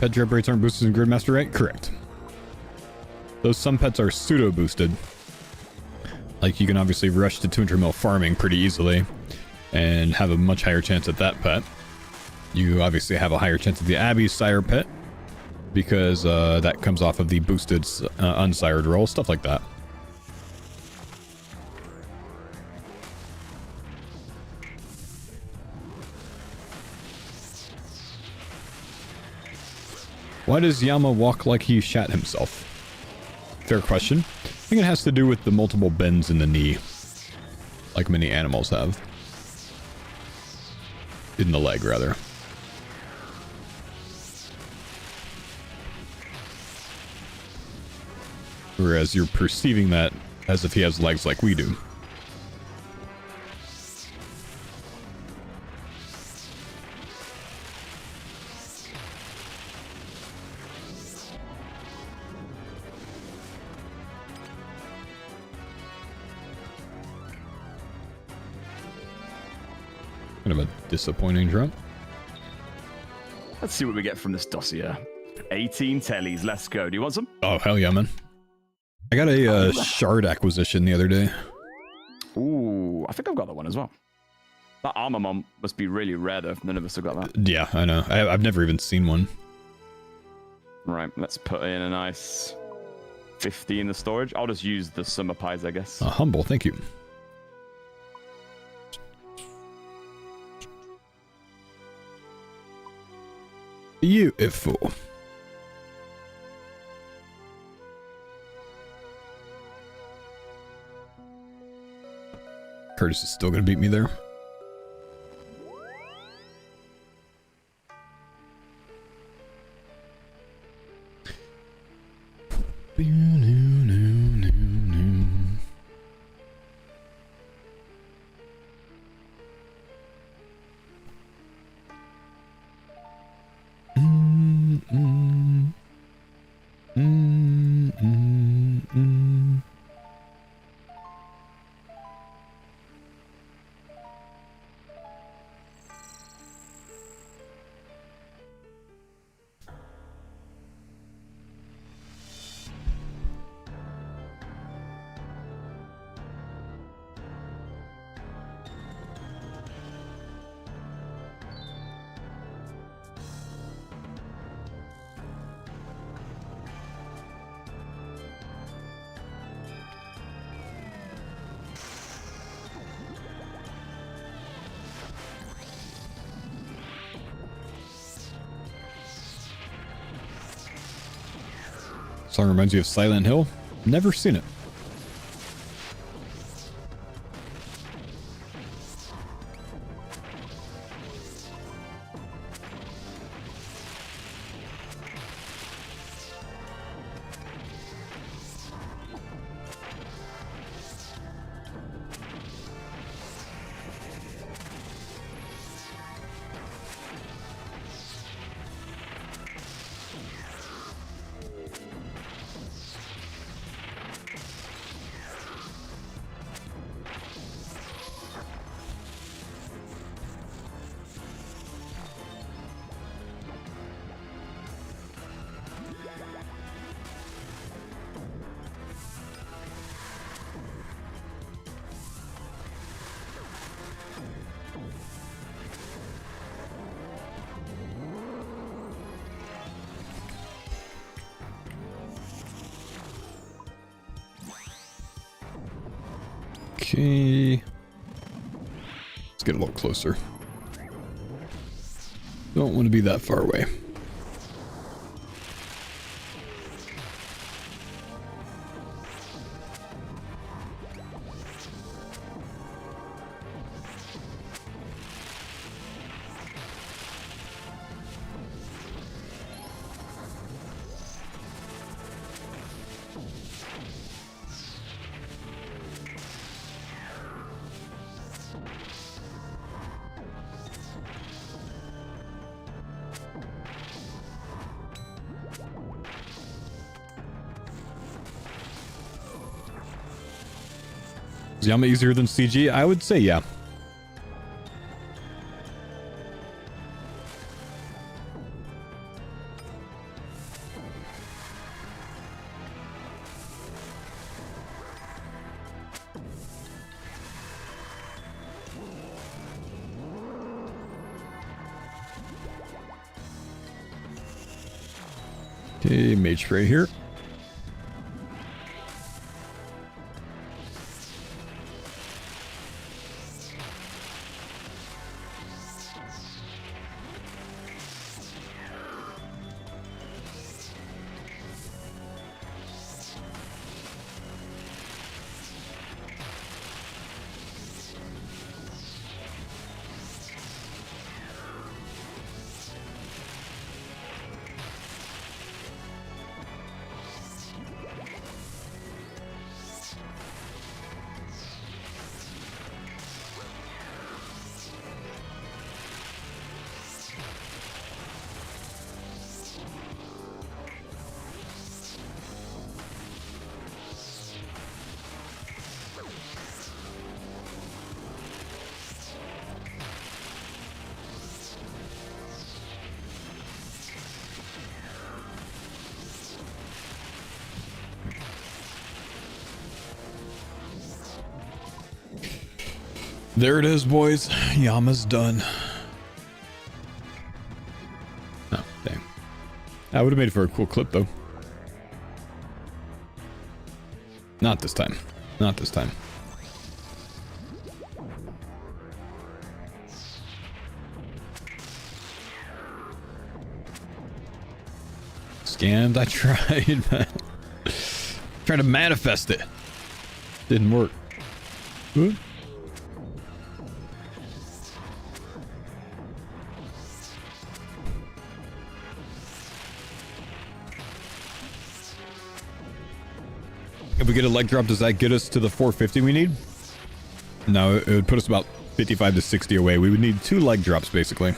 Pet drop rates aren't boosted in Gridmaster, right? Correct. Those some pets are pseudo boosted. Like you can obviously rush to 200 mil farming pretty easily and have a much higher chance at that pet. You obviously have a higher chance at the Abbey Sire pet because that comes off of the boosted unsired roll, stuff like that. Why does Yama walk like he shat himself? Fair question. I think it has to do with the multiple bends in the knee. Like many animals have. In the leg, rather. Whereas you're perceiving that as if he has legs like we do. Kind of a disappointing drop. Let's see what we get from this dossier. 18 tellies, let's go. Do you want some? Oh, hell yeah, man. I got a shard acquisition the other day. Ooh, I think I've got that one as well. That armor mom must be really rare though. None of us have got that. Yeah, I know. I've never even seen one. Right, let's put in a nice 50 in the storage. I'll just use the summer pies, I guess. Humble, thank you. Beautiful. Curtis is still gonna beat me there. Song reminds you of Silent Hill. Never seen it. Okay. Let's get a little closer. Don't want to be that far away. Is Yama easier than CG? I would say yeah. Okay, mage spray here. There it is, boys. Yama's done. Oh, dang. That would have made it for a cool clip, though. Not this time. Not this time. Scammed. I tried, man. Trying to manifest it. Didn't work. What? If we get a leg drop, does that get us to the 450 we need? No, it would put us about 55 to 60 away. We would need 2 leg drops, basically.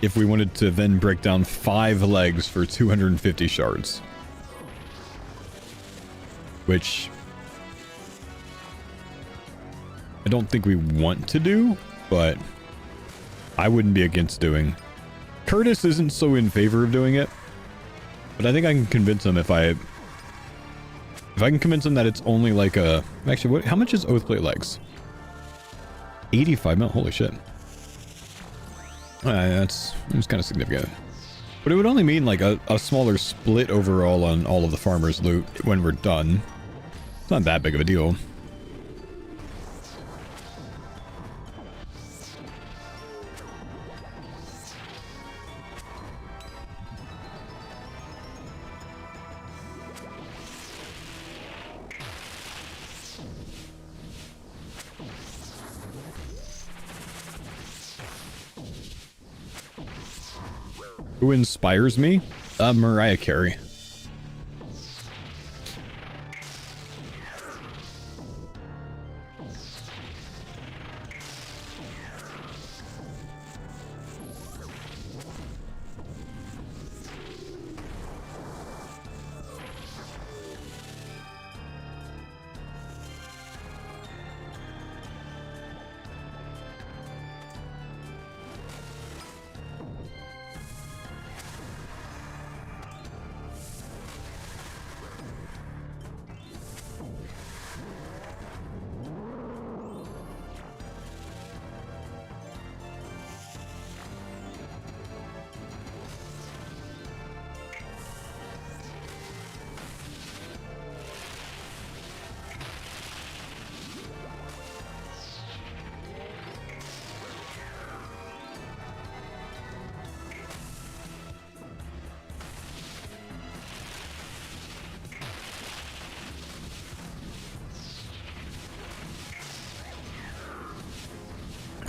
If we wanted to then break down 5 legs for 250 shards. Which I don't think we want to do, but I wouldn't be against doing. Curtis isn't so in favor of doing it. But I think I can convince him if I can convince him that it's only like a... Actually, how much is Oathplate legs? 85 mil. Holy shit. That's kind of significant. But it would only mean like a smaller split overall on all of the farmer's loot when we're done. It's not that big of a deal. Who inspires me? Mariah Carey.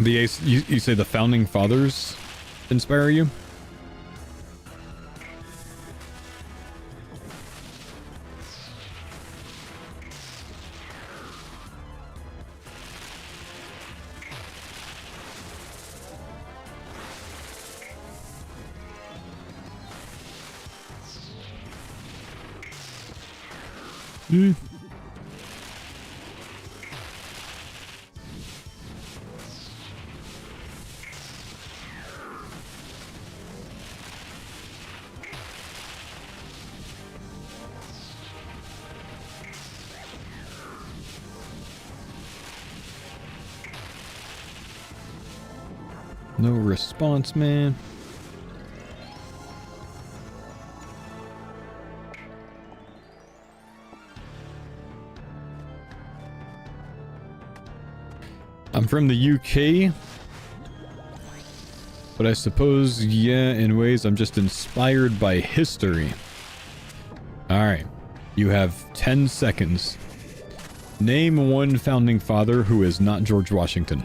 You say the founding fathers inspire you? No response, man. I'm from the UK, but I suppose, yeah, in ways I'm just inspired by history. Alright, you have 10 seconds. Name one founding father who is not George Washington.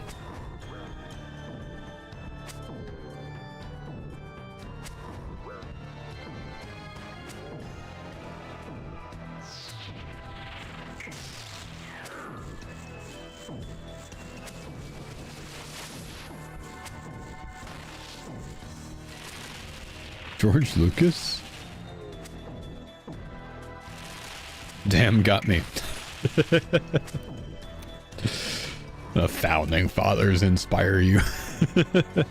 George Lucas? Damn, got me. The founding fathers inspire you. That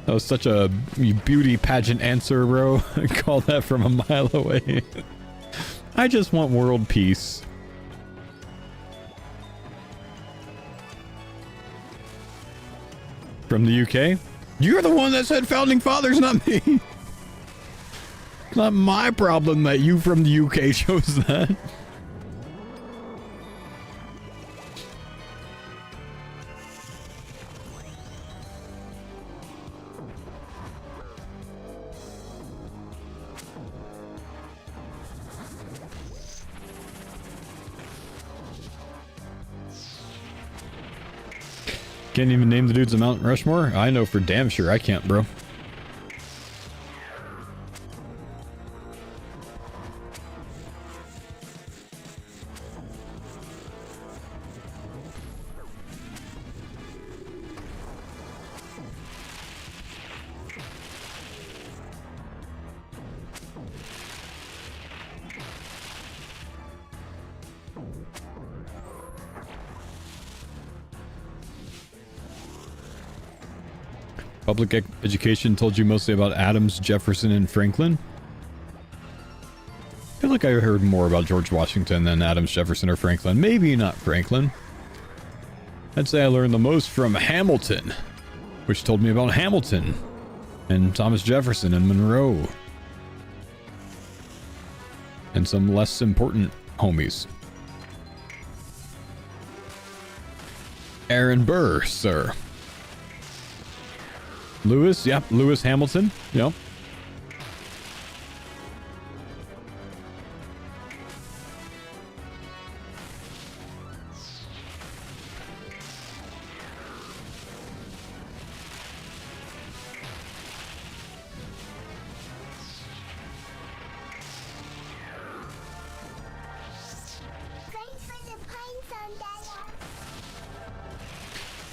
was such a beauty pageant answer, bro. I called that from a mile away. I just want world peace. From the UK? You're the one that said founding fathers, not me. It's not my problem that you from the UK chose that. Can't even name the dudes of Mount Rushmore? I know for damn sure I can't, bro. Public education told you mostly about Adams, Jefferson, and Franklin? I feel like I heard more about George Washington than Adams, Jefferson, or Franklin. Maybe not Franklin. I'd say I learned the most from Hamilton, which told me about Hamilton, and Thomas Jefferson, and Monroe. And some less important homies. Aaron Burr, sir. Lewis, yep, Lewis Hamilton, yep.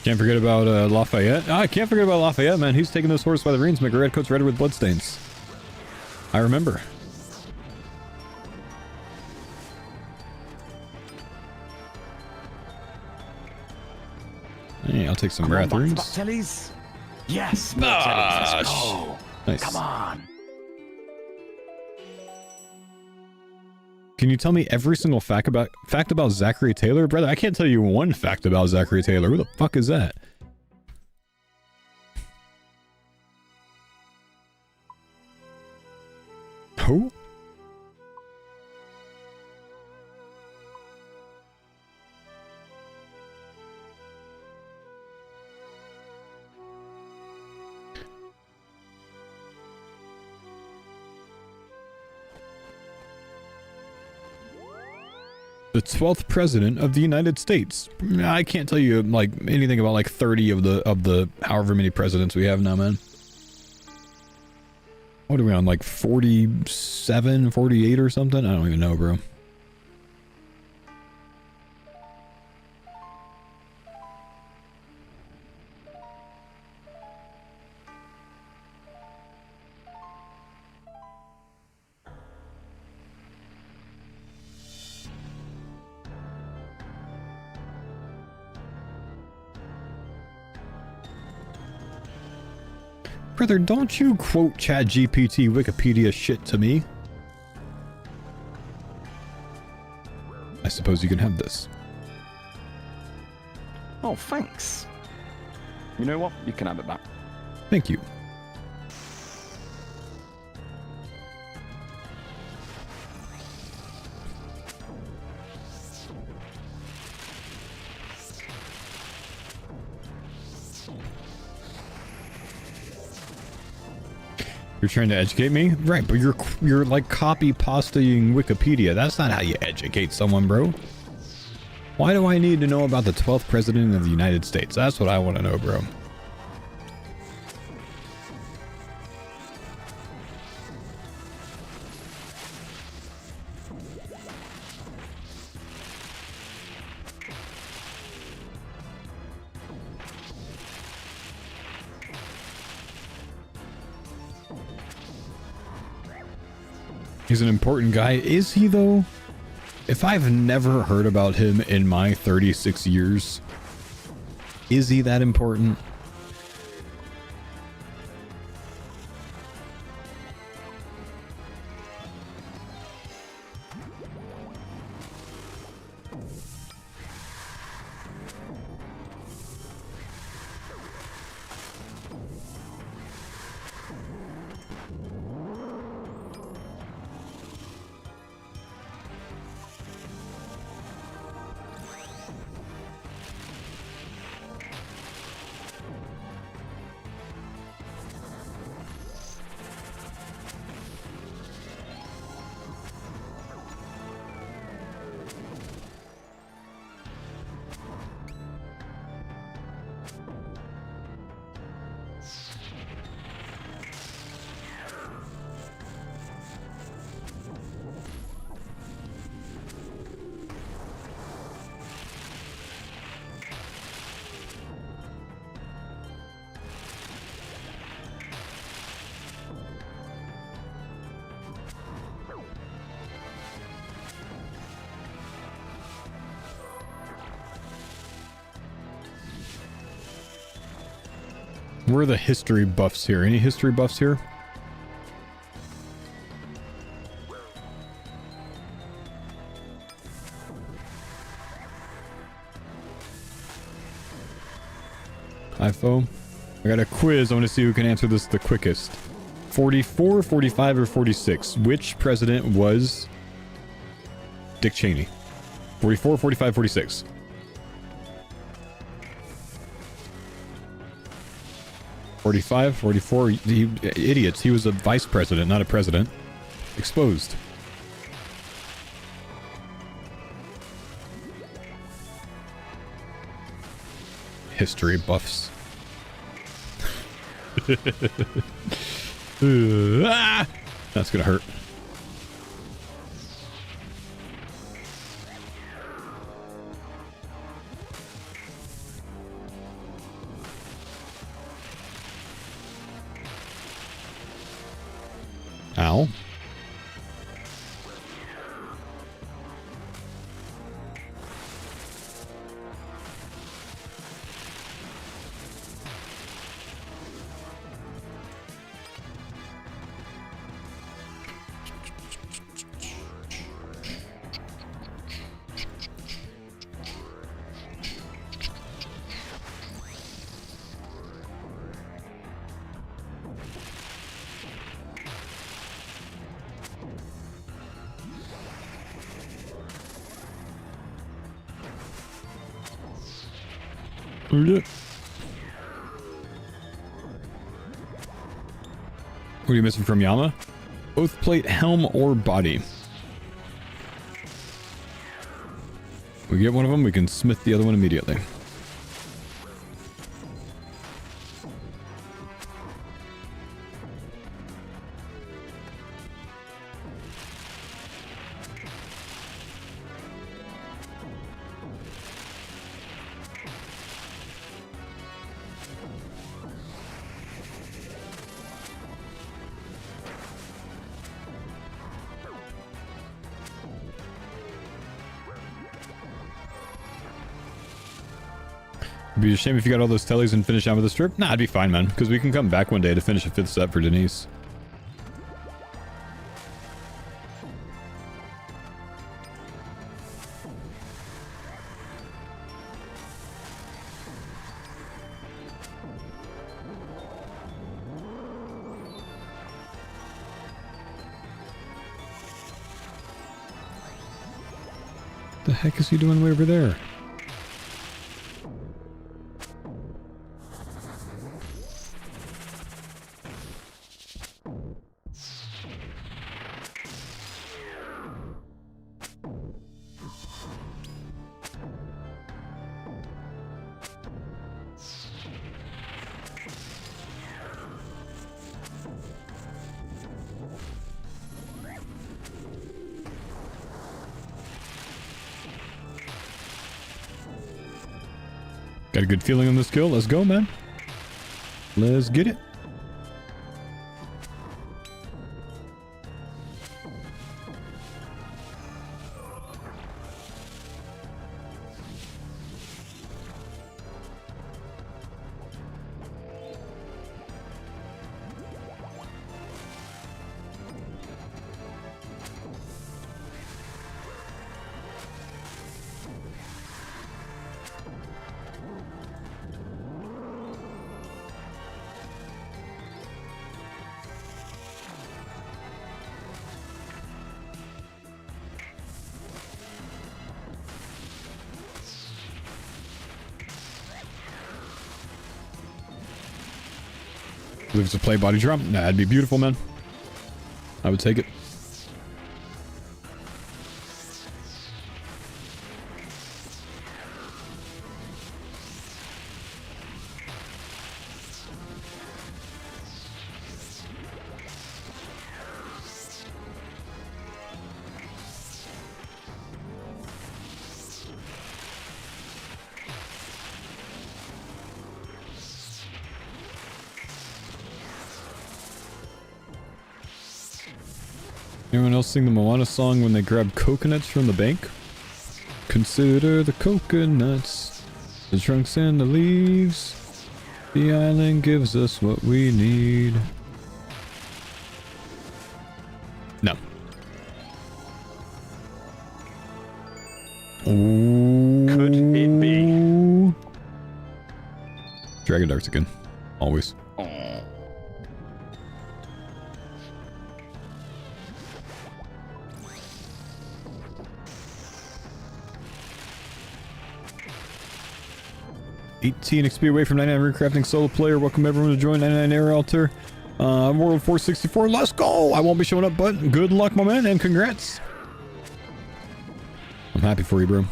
Can't forget about Lafayette. I can't forget about Lafayette, man. He's taking those horses by the reins, make redcoats red with bloodstains. I remember. Hey, I'll take some Rathrooms. Tellies? Yes, let's go. Nice. Come on. Can you tell me every single fact about Zachary Taylor? Brother, I can't tell you one fact about Zachary Taylor. Who the fuck is that? Who? The 12th president of the United States. I can't tell you like anything about like 30 of the however many presidents we have now, man. What are we on, like 47, 48 or something? I don't even know, bro. Brother, don't you quote ChatGPT Wikipedia shit to me. I suppose you can have this. Oh, thanks. You know what? You can have it back. Thank you. You're trying to educate me? Right, but you're like copy pastaing Wikipedia. That's not how you educate someone, bro. Why do I need to know about the 12th president of the United States? That's what I want to know, bro. He's an important guy. Is he, though? If I've never heard about him in my 36 years, is he that important? Where are the history buffs here? Any history buffs here? Hi, Faux. I got a quiz. I want to see who can answer this the quickest. 44, 45, or 46? Which president was Dick Cheney? 44, 45, 46. $45, $44, idiots. He was a vice president, not a president. Exposed. History buffs. That's gonna hurt. What are you missing from Yama? Both plate, helm, or body. We get one of them, we can smith the other one immediately. It'd be a shame if you got all those tellies and finish out with the strip. Nah, it'd be fine, man, because we can come back one day to finish a 5th set for Denise. The heck is he doing way over there? Got a good feeling on this kill. Let's go, man. Let's get it. Leaves a play body drop. Nah, that'd be beautiful, man. I would take it. Anyone else sing the Moana song when they grab coconuts from the bank? Consider the coconuts, the trunks and the leaves. The island gives us what we need. No. Ooh. Could it be? Dragon darts again. Always. Oh. 18 XP away from 99 recrafting solo player. Welcome everyone to join 99 Air Altar. World 464. Let's go! I won't be showing up, but good luck, my man, and congrats. I'm happy for you, bro.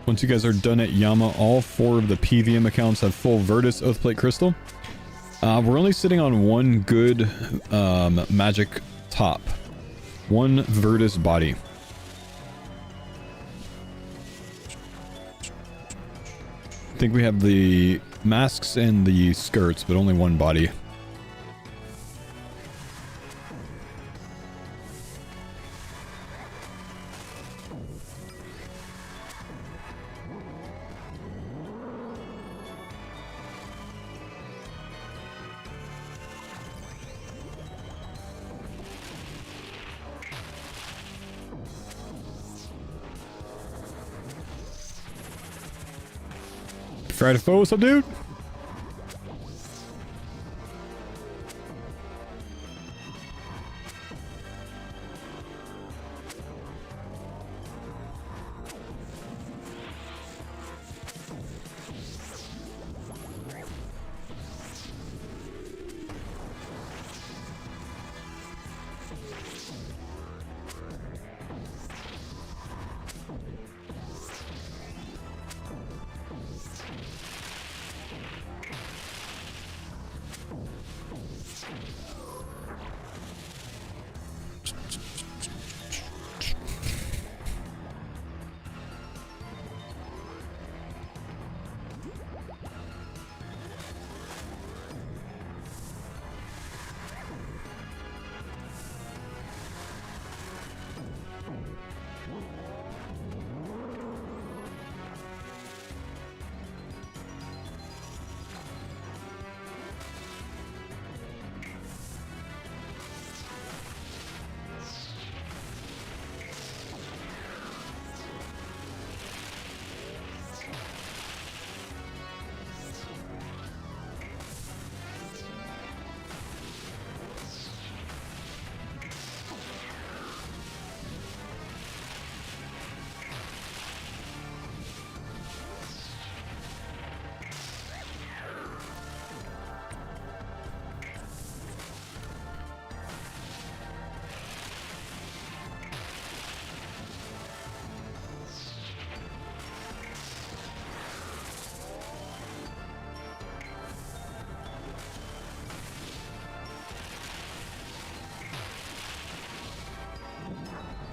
Once you guys are done at Yama, all 4 of the PVM accounts have full Virtus Oathplate Crystal. We're only sitting on one good magic top. One Virtus body. I think we have the masks and the skirts, but only one body. Friday Faux, what's up, dude?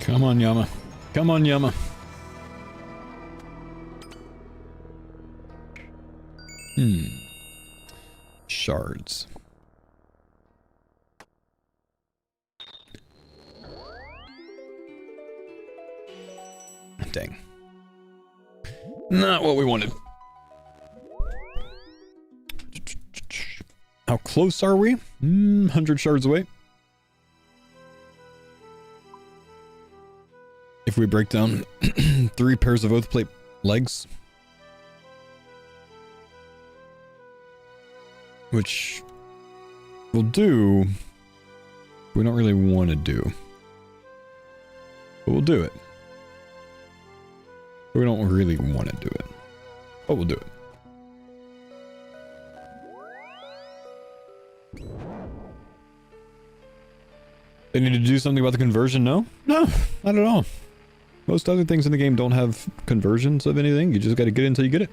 Come on, Yama. Come on, Yama. Shards. Dang. Not what we wanted. How close are we? 100 shards away. If we break down 3 pairs of oath plate legs, which we'll do, we don't really want to do, but we'll do it. We don't really want to do it, but we'll do it. They need to do something about the conversion? No, not at all. Most other things in the game don't have conversions of anything. You just got to get it until you get it.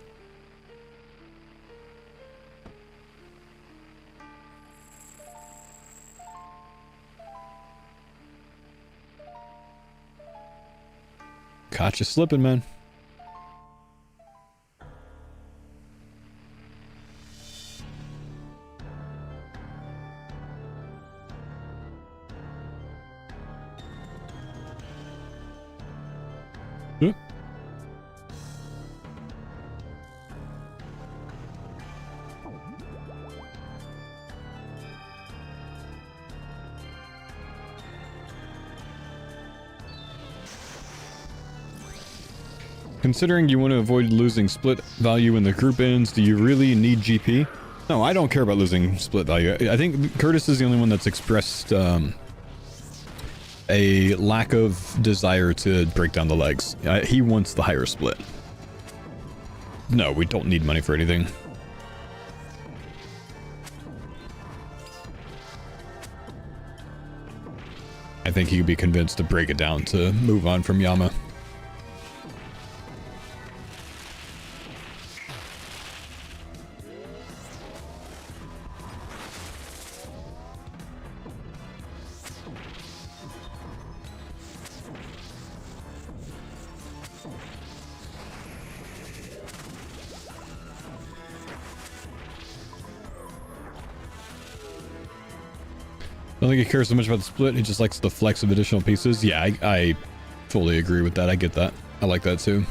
Caught you slipping, man. Yeah. Considering you want to avoid losing split value when the group ends, do you really need GP? No, I don't care about losing split value. I think Curtis is the only one that's expressed a lack of desire to break down the legs. He wants the higher split. No, we don't need money for anything. I think he could be convinced to break it down to move on from Yama. I don't think he cares so much about the split, he just likes the flex of additional pieces. Yeah, I fully agree with that. I get that. I like that too.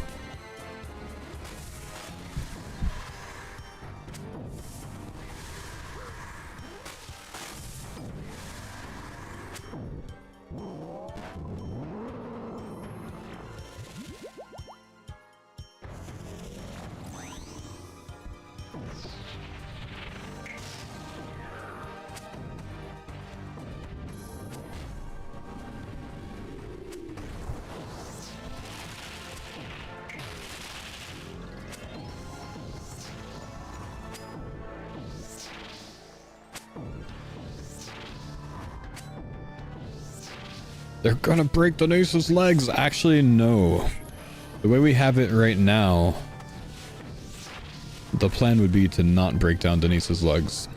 They're gonna break Denise's legs. Actually, no. The way we have it right now, the plan would be to not break down Denise's legs.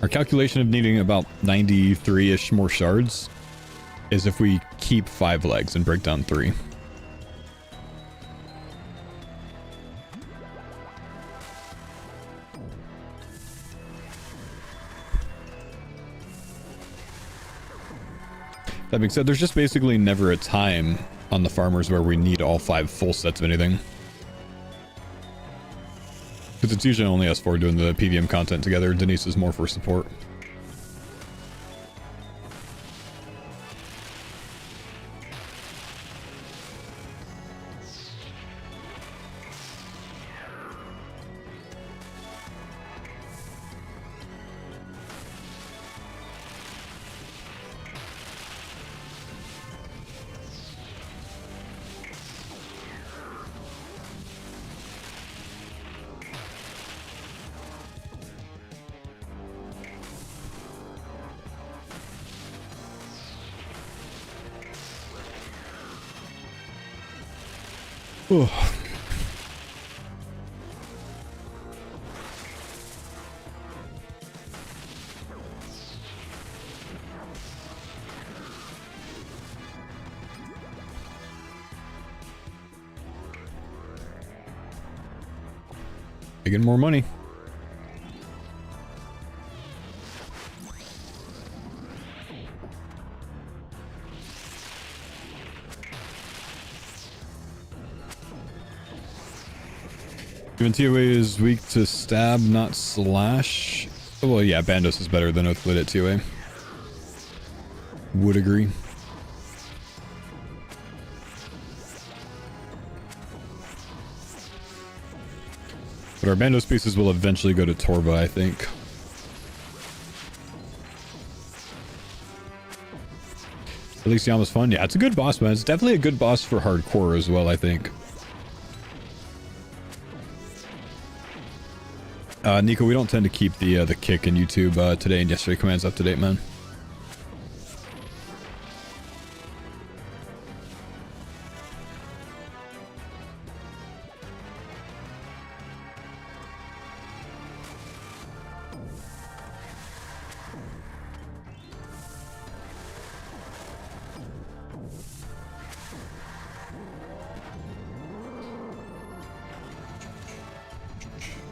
Our calculation of needing about 93-ish more shards is if we keep 5 legs and break down 3. That being said, there's just basically never a time on the farmers where we need all 5 full sets of anything. Because it's usually only us 4 doing the PVM content together. Denise is more for support. Oh. Making more money. Even TOA is weak to stab, not slash. Oh, well, yeah, Bandos is better than Oathblade at TOA. Would agree. But our Bandos pieces will eventually go to Torva, I think. At least Yama's fun. Yeah, it's a good boss, man. It's definitely a good boss for hardcore as well, I think. Nico, we don't tend to keep the kick in YouTube today and yesterday commands up to date, man.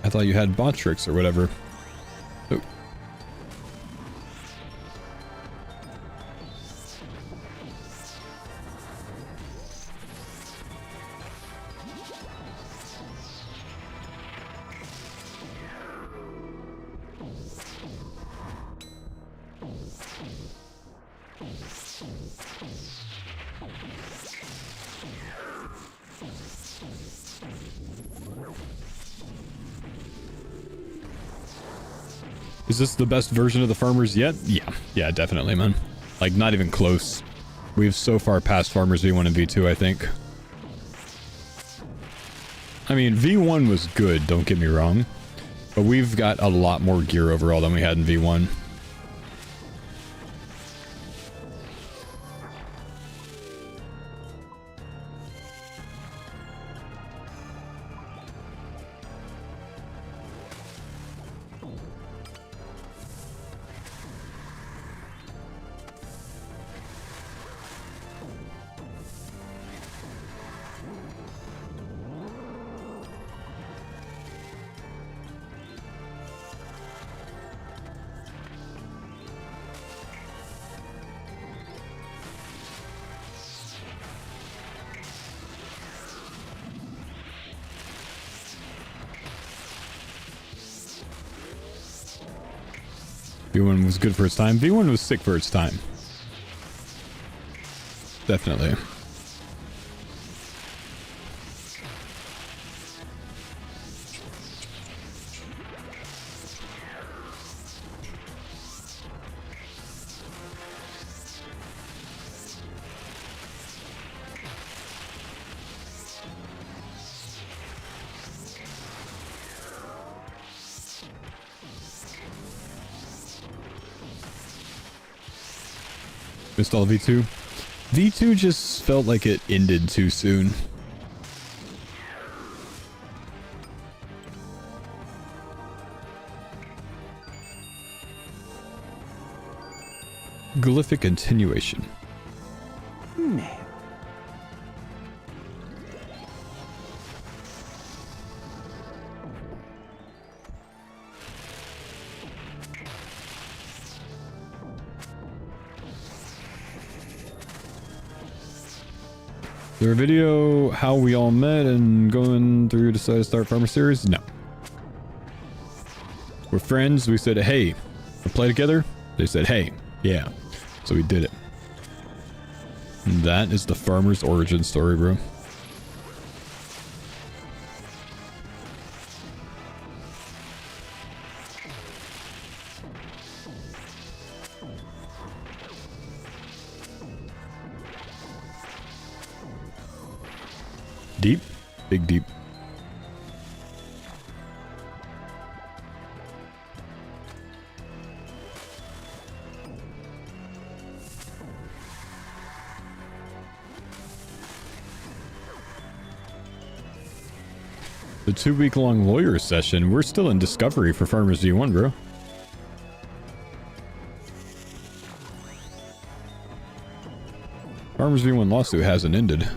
I thought you had bot tricks or whatever. Oh. Is this the best version of the farmers yet? Yeah, definitely, man. Like, not even close. We've so far passed farmers V1 and V2, I think. I mean, V1 was good, don't get me wrong. But we've got a lot more gear overall than we had in V1. V1 was good for its time. V1 was sick for its time. Definitely. Install V2. V2 just felt like it ended too soon. Glyphic continuation. No. Is there a video how we all met and going through decided to start Farmer Series? No. We're friends. We said, hey, we'll play together. They said, hey, yeah. So we did it. And that is the farmer's origin story, bro. Deep? Big deep. The 2-week-long lawyer session, we're still in discovery for Farmers G1, bro. Farmers G1 lawsuit hasn't ended.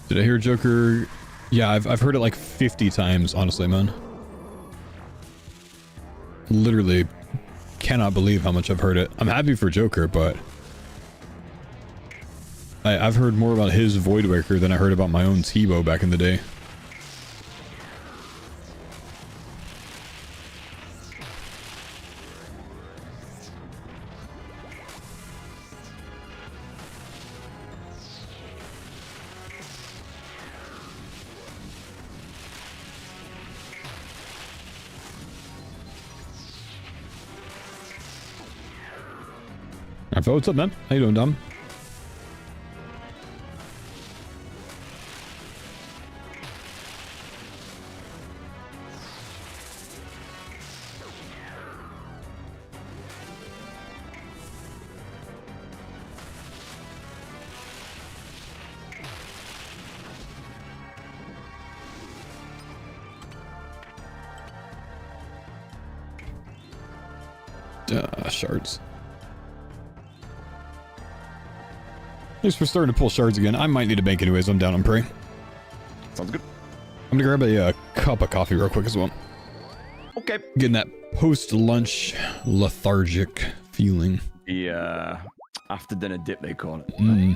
Did I hear Joker? Yeah, I've heard it like 50 times, honestly, man. Literally cannot believe how much I've heard it. I'm happy for Joker, but I've heard more about his Voidwaker than I heard about my own Tebow back in the day. What's up, man? How you doing, Dom? Shards. Thanks for starting to pull shards again. I might need a bank anyways. I'm down on prey. Sounds good. I'm gonna grab a cup of coffee real quick as well. Okay. Getting that post-lunch lethargic feeling. The after dinner dip, they call it. Mm.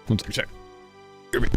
One second, check. Give me.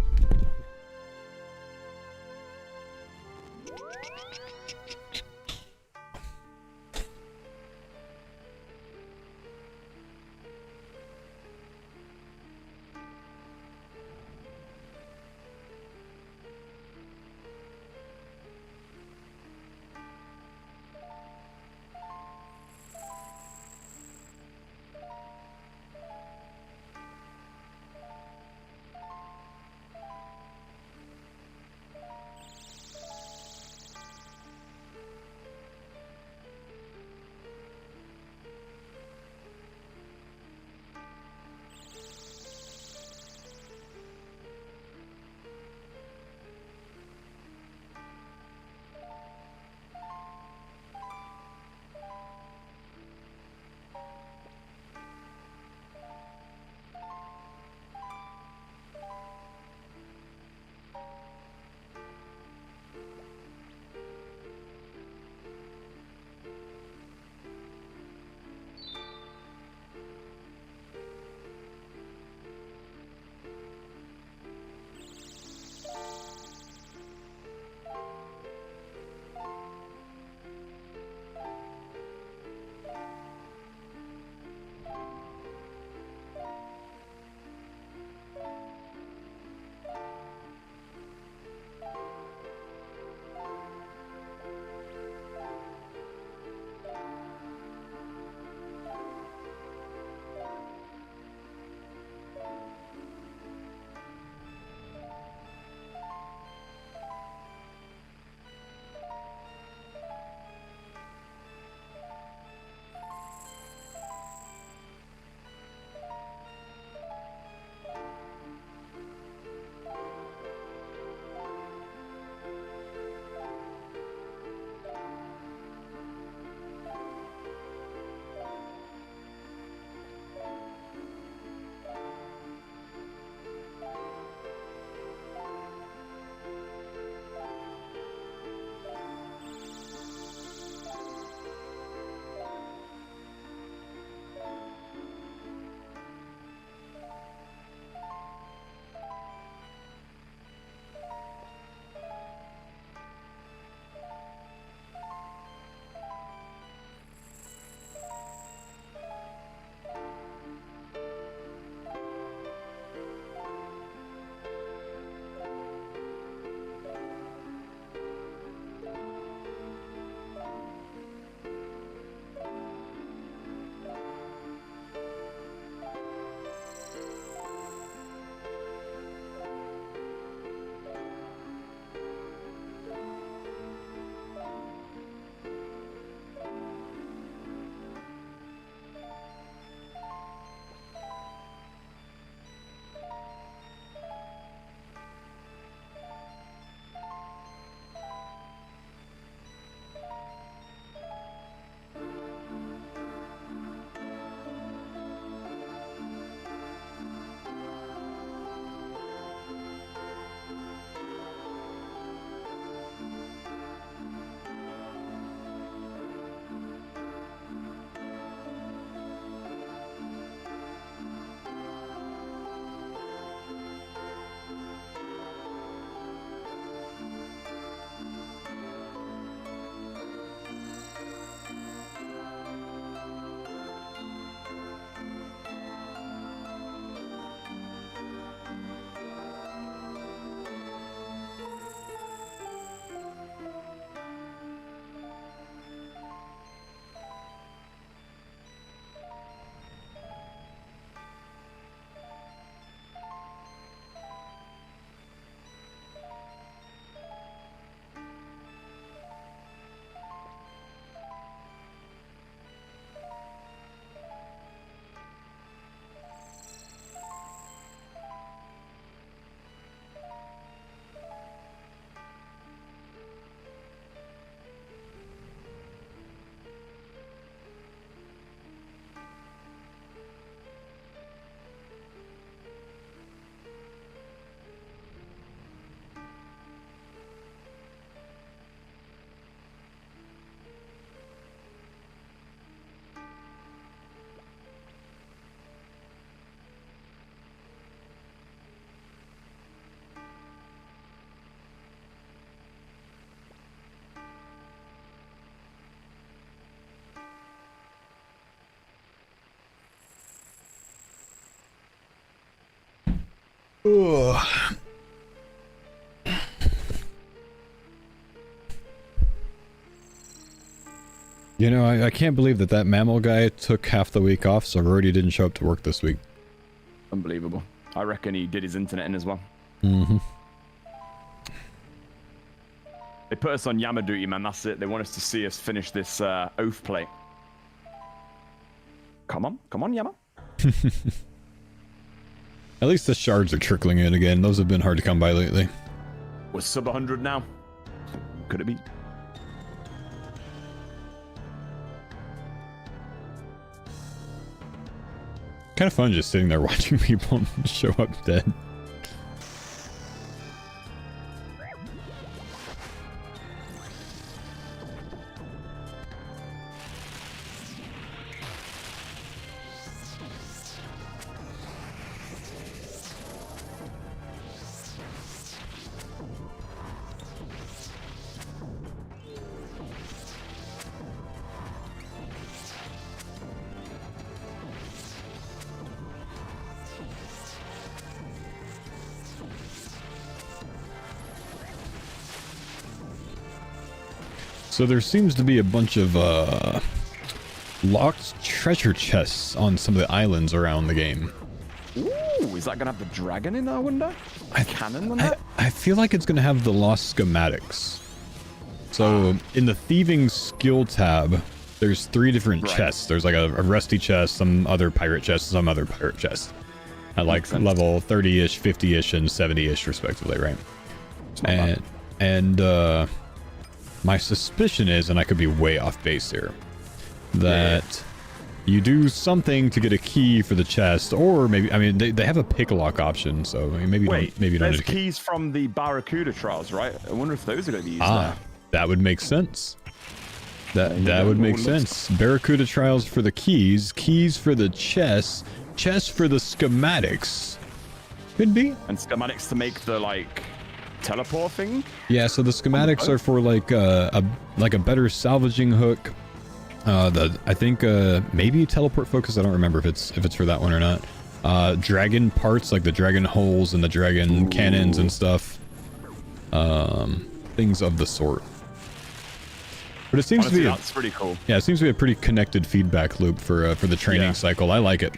Ugh. You know, I can't believe that mammal guy took half the week off, so Rody didn't show up to work this week. Unbelievable. I reckon he did his internet in as well. Mm-hmm. They put us on Yammer duty, man. That's it. They want us to see us finish this oath plate. Come on, Yammer. At least the shards are trickling in again. Those have been hard to come by lately. We're sub 100 now. Could it be? Kind of fun just sitting there watching people show up dead. So there seems to be a bunch of locked treasure chests on some of the islands around the game. Ooh, is that gonna have the dragon in there, I wonder? Cannon on that? I feel like it's gonna have the lost schematics. So in the thieving skill tab, there's 3 different chests. There's like a rusty chest, some other pirate chest, some other pirate chest. At like level 30-ish, 50-ish, and 70-ish respectively, right? And my suspicion is, and I could be way off base here, that you do something to get a key for the chest, or maybe, I mean, they have a pick lock option, so maybe you don't there's keys from the Barracuda trials, right? I wonder if those are going to be used there. That would make sense. That would make sense. Barracuda trials for the keys for the chests for the schematics. Could be. And schematics to make the, like, teleport thing? Yeah, so the schematics are for like a better salvaging hook. I think maybe teleport focus. I don't remember if it's for that one or not. Dragon parts, like the dragon holes and the dragon cannons and stuff. Things of the sort. But it seems to be that's pretty cool. Yeah, it seems to be a pretty connected feedback loop for the training cycle. I like it.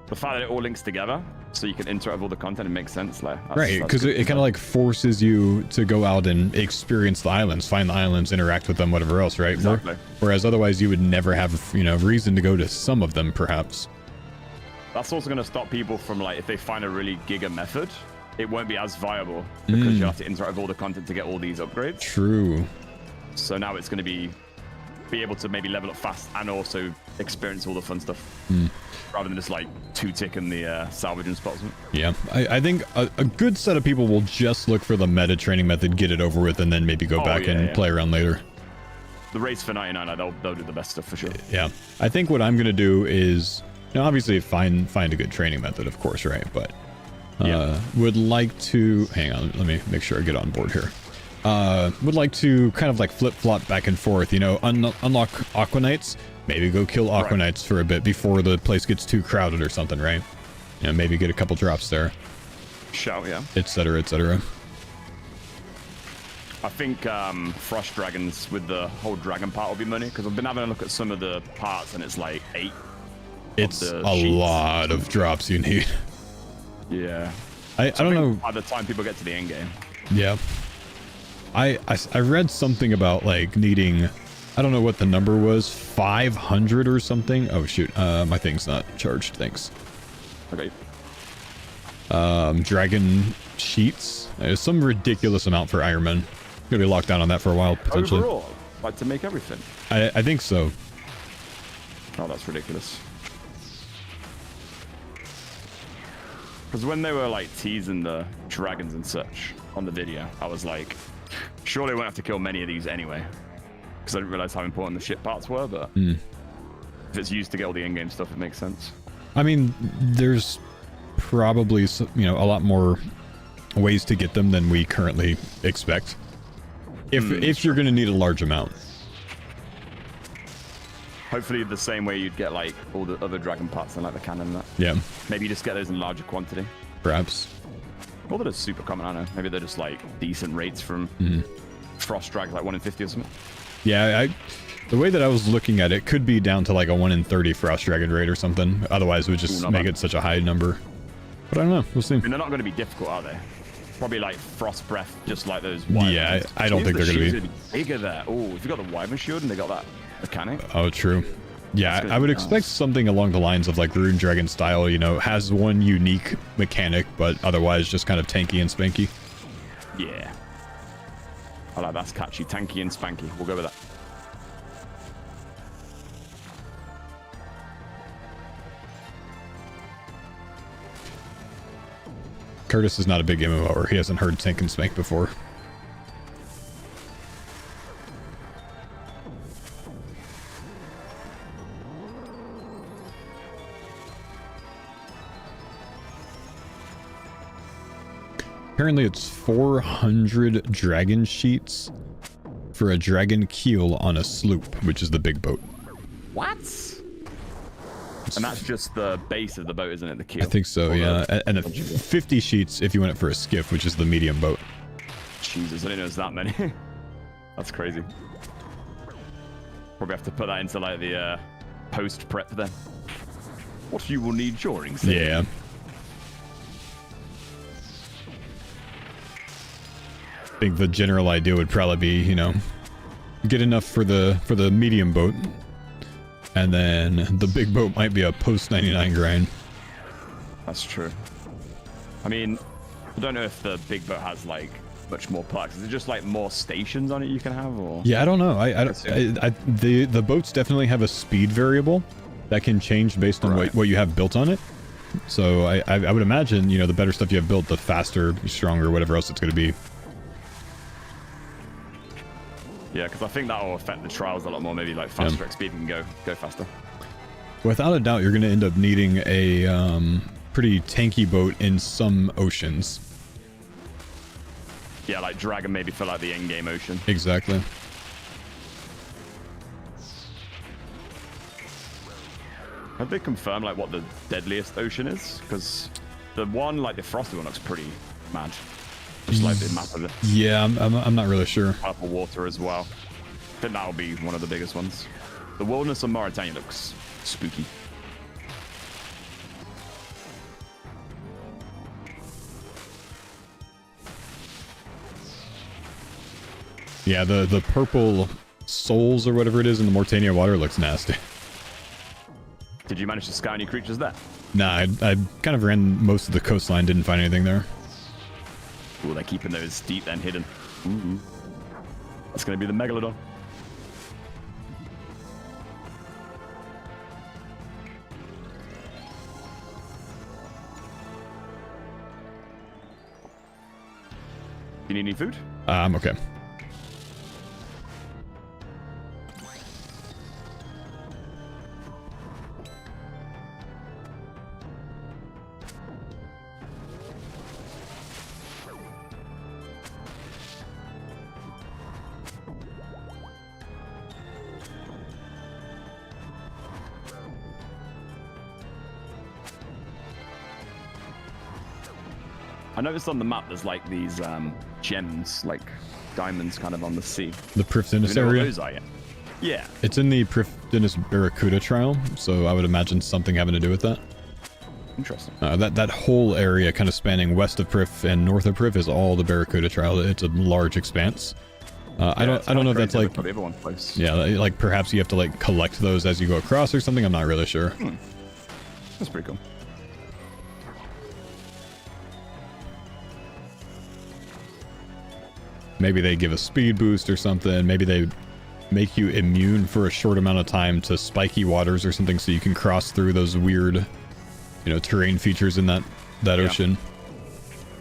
The fact that it all links together, so you can interact with all the content, it makes sense. Like, right, because it kind of like forces you to go out and experience the islands, find the islands, interact with them, whatever else, right? Exactly. Whereas otherwise you would never have, reason to go to some of them, perhaps. That's also going to stop people from, like, if they find a really giga method, it won't be as viable because you have to interact with all the content to get all these upgrades. True. So now it's going to be able to maybe level up fast and also experience all the fun stuff rather than just like 2-ticking the salvaging spots. Yeah, I think a good set of people will just look for the meta training method, get it over with, and then maybe go back and play around later. The race for 99, they'll do the best stuff for sure. Yeah, I think what I'm going to do is, obviously find a good training method, of course, right? But would like to, hang on, let me make sure I get on board here. Would like to kind of like flip-flop back and forth, unlock Aqua Knights, maybe go kill Aqua Knights for a bit before the place gets too crowded or something, right? Maybe get a couple drops there. Shout, yeah. Etc, etc. I think Frost Dragons with the whole dragon part will be money, because I've been having a look at some of the parts and it's like 8. It's a lot of drops you need. Yeah. I don't know. By the time people get to the end game. Yeah. I read something about like needing, I don't know what the number was, 500 or something. Oh shoot, my thing's not charged, thanks. Okay. Dragon sheets. There's some ridiculous amount for Iron Man. Gonna be locked down on that for a while, potentially. Overall, like to make everything. I think so. Oh, that's ridiculous. Because when they were like teasing the dragons and such on the video, I was like, surely we won't have to kill many of these anyway. Because I didn't realize how important the ship parts were, but if it's used to get all the in-game stuff, it makes sense. I mean, there's probably, a lot more ways to get them than we currently expect. If you're going to need a large amount. Hopefully the same way you'd get like all the other dragon parts and like the cannon and that. Yeah. Maybe you just get those in larger quantity. perhaps. Or that is super common, I don't know. Maybe they're just like decent rates from frost drag, like 1 in 50 or something. Yeah, the way that I was looking at it could be down to like a 1 in 30 frost dragon rate or something. Otherwise, it would just make it such a high number. But I don't know. We'll see. I mean, they're not going to be difficult, are they? Probably like frost breath, just like those. Yeah, I don't think they're going to be bigger there. Oh, if you got the wyvern shield and they got that mechanic. Oh, true. Yeah, I would expect something along the lines of like Rune Dragon style, you know, has one unique mechanic, but otherwise just kind of tanky and spanky. Yeah. I like that's catchy. Tanky and spanky. We'll go with that. Curtis is not a big MMOer. He hasn't heard tank and spank before. Apparently it's 400 dragon sheets for a dragon keel on a sloop, which is the big boat. What? And that's just the base of the boat, isn't it? The keel. I think so, yeah. And 50 sheets if you want it for a skiff, which is the medium boat. Jesus, I didn't know there's that many. That's crazy. Probably have to put that into like the post prep then. What you will need during sailing. Yeah. I think the general idea would probably be, you know, get enough for the medium boat, and then the big boat might be a post 99 grind. That's true. I mean, I don't know if the big boat has like much more perks. Is it just like more stations on it you can have, or? Yeah, I don't know. The boats definitely have a speed variable that can change based on what you have built on it. So I would imagine, you know, the better stuff you have built, the faster, stronger, whatever else it's going to be. Yeah, because I think that will affect the trials a lot more. Maybe like faster XP can go faster. Without a doubt, you're going to end up needing a pretty tanky boat in some oceans. Yeah, like Dragon maybe for like the end game ocean. Exactly. Have they confirmed like what the deadliest ocean is? Because the one, like the frosty one, looks pretty mad. Just like the map of it. Yeah, I'm not really sure. Purple water as well. I think that'll be one of the biggest ones. The wilderness of Mauritania looks spooky. Yeah, the purple souls or whatever it is in the Mauritania water looks nasty. Did you manage to scout any creatures there? Nah, I kind of ran most of the coastline, didn't find anything there. Oh, they're keeping those deep and hidden. Ooh. That's going to be the Megalodon. You need any food? I'm okay. I noticed on the map there's like these gems, like diamonds kind of on the sea. The Prifdinus area? area? Those are, yeah. It's in the Prifdinus Barracuda trial, so I would imagine something having to do with that. Interesting. That whole area kind of spanning west of Prif and north of Prif is all the Barracuda trial. It's a large expanse. I don't know if that's like... Everyone close. Yeah, like perhaps you have to like collect those as you go across or something. I'm not really sure. That's pretty cool. Maybe they give a speed boost or something. Maybe they make you immune for a short amount of time to spiky waters or something so you can cross through those weird, you know, terrain features in that ocean.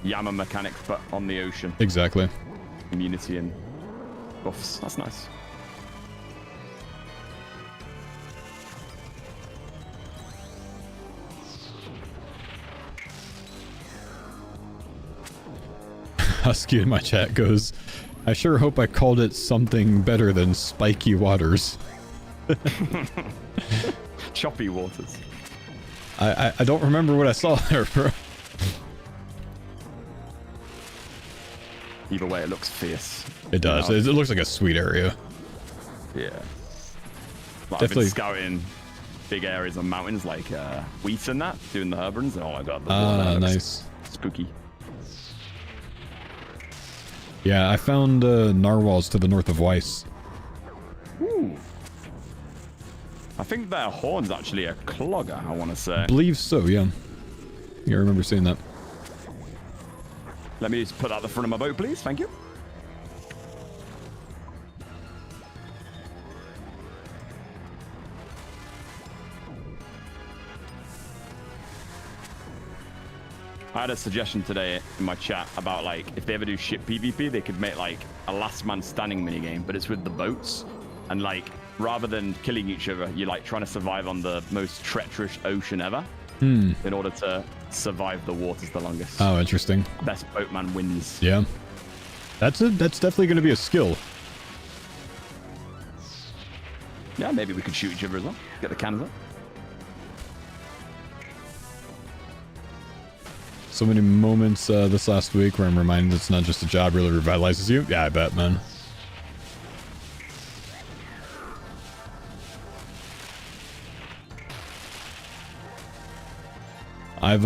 Yama mechanic, but on the ocean. Exactly. Immunity and buffs. That's nice. Husky in my chat goes, I sure hope I called it something better than spiky waters. Choppy waters. I don't remember what I saw there, bro. either way, it looks fierce. It does. You know? It looks like a sweet area. Yeah. Like, Definitely. I've been scouting big areas of mountains like wheat and that, doing the Herbrons, and oh my god, the water looks Nice. spooky. Yeah, I found narwhals to the north of Weiss. Ooh. I think their horn's actually a clogger, I want to say. I believe so, yeah. Yeah, I remember seeing that. Let me just put that at the front of my boat, please. Thank you. I had a suggestion today in my chat about, like, if they ever do ship PvP, they could make, like, a last man standing minigame, but it's with the boats. And, like, rather than killing each other, you're, like, trying to survive on the most treacherous ocean ever in order to survive the waters the longest. Oh, interesting. Best boatman wins. Yeah. That's definitely going to be a skill. Yeah, maybe we could shoot each other as well. Get the cannons up. So many moments this last week where I'm reminded it's not just a job, really revitalizes you. Yeah, I bet, man. I've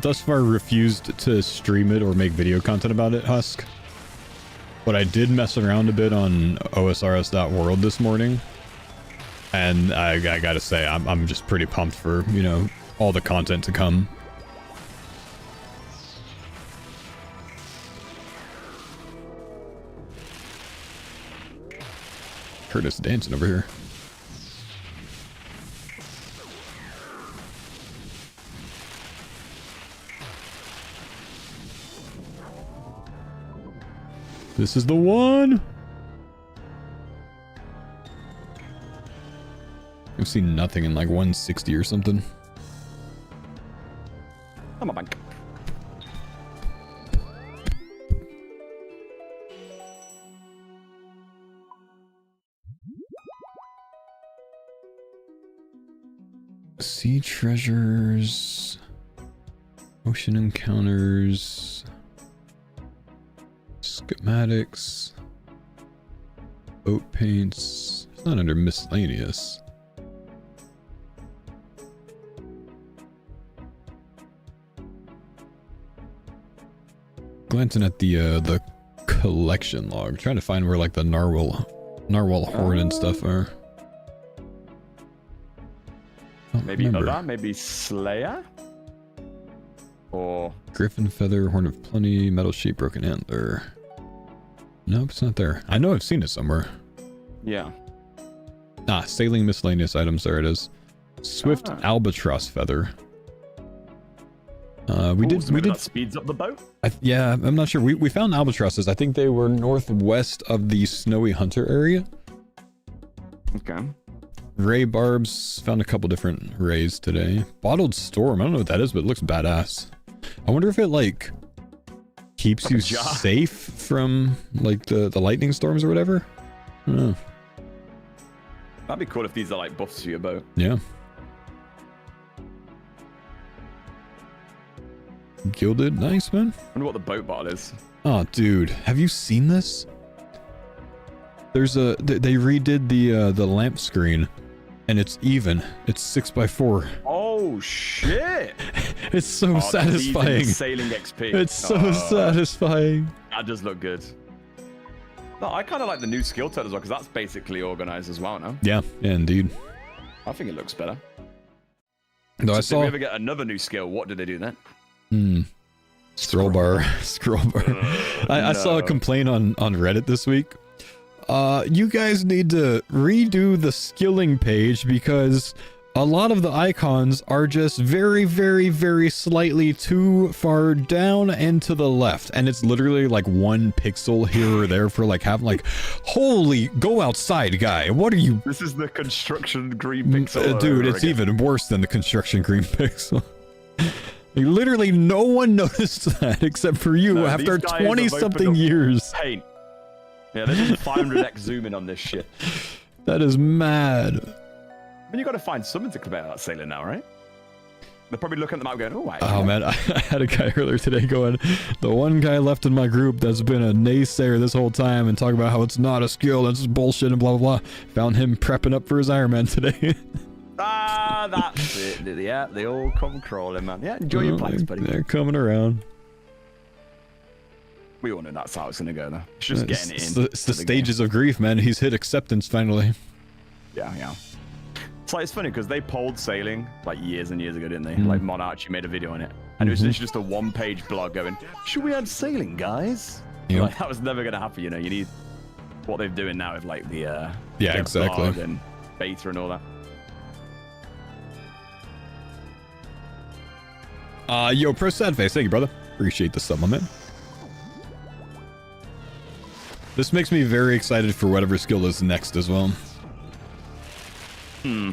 thus far refused to stream it or make video content about it, Husk. But I did mess around a bit on osrs.world this morning. And I gotta say, I'm just pretty pumped for, you know, all the content to come. Curtis dancing over here. This is the one. I've seen nothing in like 160 or something. I'm a bank. Sea treasures, ocean encounters, schematics, boat paints. It's not under miscellaneous. Glancing at the collection log, trying to find where like the narwhal horn and stuff are. Maybe other, maybe Slayer? Or... Griffin feather, horn of plenty, metal sheep, broken antler. Nope, it's not there. I know I've seen it somewhere. Yeah. Ah, sailing miscellaneous items, there it is. Swift albatross feather. We did that speeds up the boat? Yeah, I'm not sure. We found albatrosses. I think they were northwest of the Snowy Hunter area. Okay. Ray barbs, found a couple different rays today. Bottled storm, I don't know what that is, but it looks badass. I wonder if it like keeps you safe from like the lightning storms or whatever. I don't know. That'd be cool if these are like buffs to your boat. Yeah. Gilded, nice, man. I wonder what the boat bottle is. Oh, dude, have you seen this? There's a they redid the lamp screen, and it's even. It's 6x4. Oh shit! It's so satisfying. Sailing XP. It's so satisfying. That does look good. No, I kind of like the new skill set as well because that's basically organized as well now. Yeah, indeed. I think it looks better. Though I saw. If we ever get another new skill, what do they do then? Scroll bar. I saw a complaint on Reddit this week. You guys need to redo the skilling page because a lot of the icons are just very, very, very slightly too far down and to the left. And it's literally like 1 pixel here or there for like having like, holy, go outside, guy. What are you? This is the construction green pixel. Dude, it's even worse than the construction green pixel. Literally no one noticed that except for you after 20-something years. Paint. Yeah, there's a 500x zoom in on this shit. That is mad. But you got to find something to compare that sailing now, right? They're probably looking at the map going, oh, Oh man, I had a guy earlier today going, the one guy left in my group that's been a naysayer this whole time and talking about how it's not a skill, it's bullshit and blah blah blah. Found him prepping up for his Iron Man today. Ah, that's it. Yeah, they all come crawling, man. Yeah, enjoy your plans, buddy. They're coming around. We all know that's how it's gonna go, though. It's just getting it in. It's the stages of grief, man. He's hit acceptance finally. Yeah. It's like, it's funny because they polled sailing like years and years ago, didn't they? Like Monarch made a video on it, and it was literally just a one-page blog going, "Should we add sailing, guys?" Yep. Like, that was never gonna happen, you know. You need what they're doing now with like the yeah, exactly, and beta and all that. Yo, Pro Sadface, thank you, brother. Appreciate the sub, my man. This makes me very excited for whatever skill is next as well. I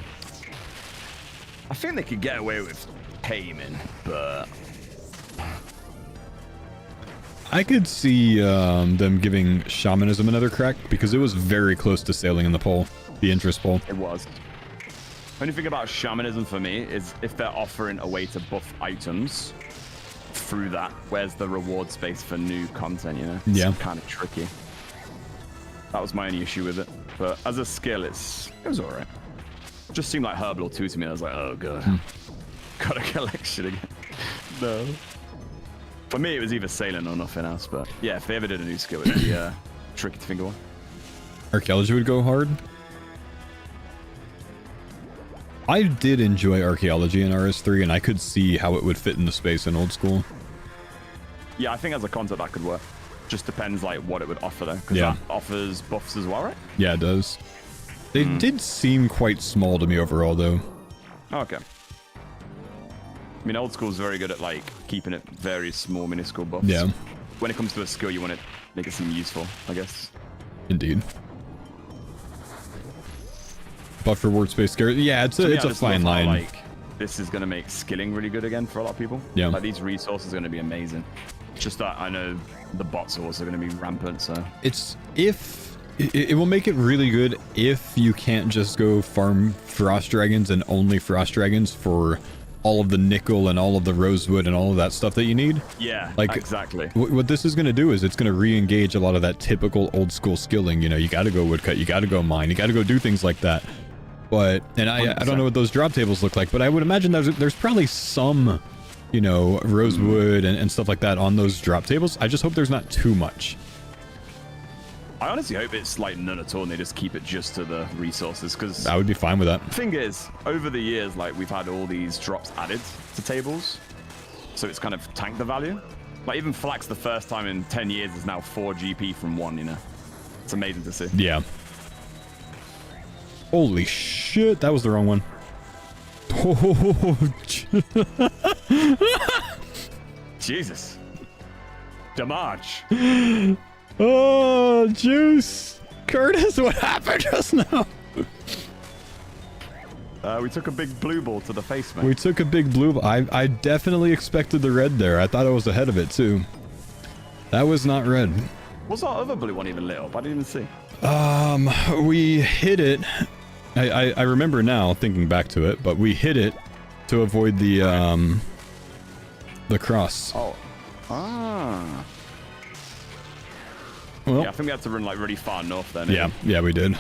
think they could get away with taming, but I could see them giving shamanism another crack because it was very close to sailing in the poll, the interest poll. it was. Only thing about shamanism for me is if they're offering a way to buff items through that, where's the reward space for new content, you know? Yeah. It's kind of tricky. That was my only issue with it. But as a skill, it was alright. It just seemed like Herblore 2 to me. I was like, oh god. Got a collection again. No. For me, it was either sailing or nothing else. But yeah, if they ever did a new skill, it would be tricky to think of one. Archaeology would go hard. I did enjoy archaeology in RS3, and I could see how it would fit in the space in old school. Yeah, I think as a concept that could work. Just depends like what it would offer though, because that offers buffs as well, right? Yeah, it does. They did seem quite small to me overall, though. Oh, okay. I mean, old school is very good at like keeping it very small, minuscule buffs. Yeah. When it comes to a skill, you want to make it seem useful, I guess. Indeed. Buff reward space scare. Yeah, it's a fine line. Like, this is going to make skilling really good again for a lot of people. Yeah. Like, these resources are going to be amazing. Just that I know the bots are also going to be rampant, so... It will make it really good if you can't just go farm frost dragons and only frost dragons for all of the nickel and all of the rosewood and all of that stuff that you need. Yeah, like, exactly. What this is going to do is it's going to re-engage a lot of that typical old school skilling. You know, you got to go woodcut, you got to go mine, you got to go do things like that. But, and I don't know what those drop tables look like, but I would imagine there's probably some, you know, rosewood and stuff like that on those drop tables. I just hope there's not too much. I honestly hope it's like none at all and they just keep it just to the resources, because I would be fine with that. The thing is, over the years, like, we've had all these drops added to tables, so it's kind of tanked the value. Like, even Flax the first time in 10 years is now 4 GP from 1, you know? It's amazing to see. Yeah. Holy shit, that was the wrong one. Jesus. Damage. Oh, juice. Curtis, what happened just now? We took a big blue ball to the face, man. We took a big blue ball. I definitely expected the red there. I thought I was ahead of it, too. That was not red. Was our other blue one even lit up? I didn't even see. We hit it. I remember now, thinking back to it, but we hit it to avoid the cross. Oh. Ah. Well, yeah, I think we had to run like really far north then. Yeah, we did.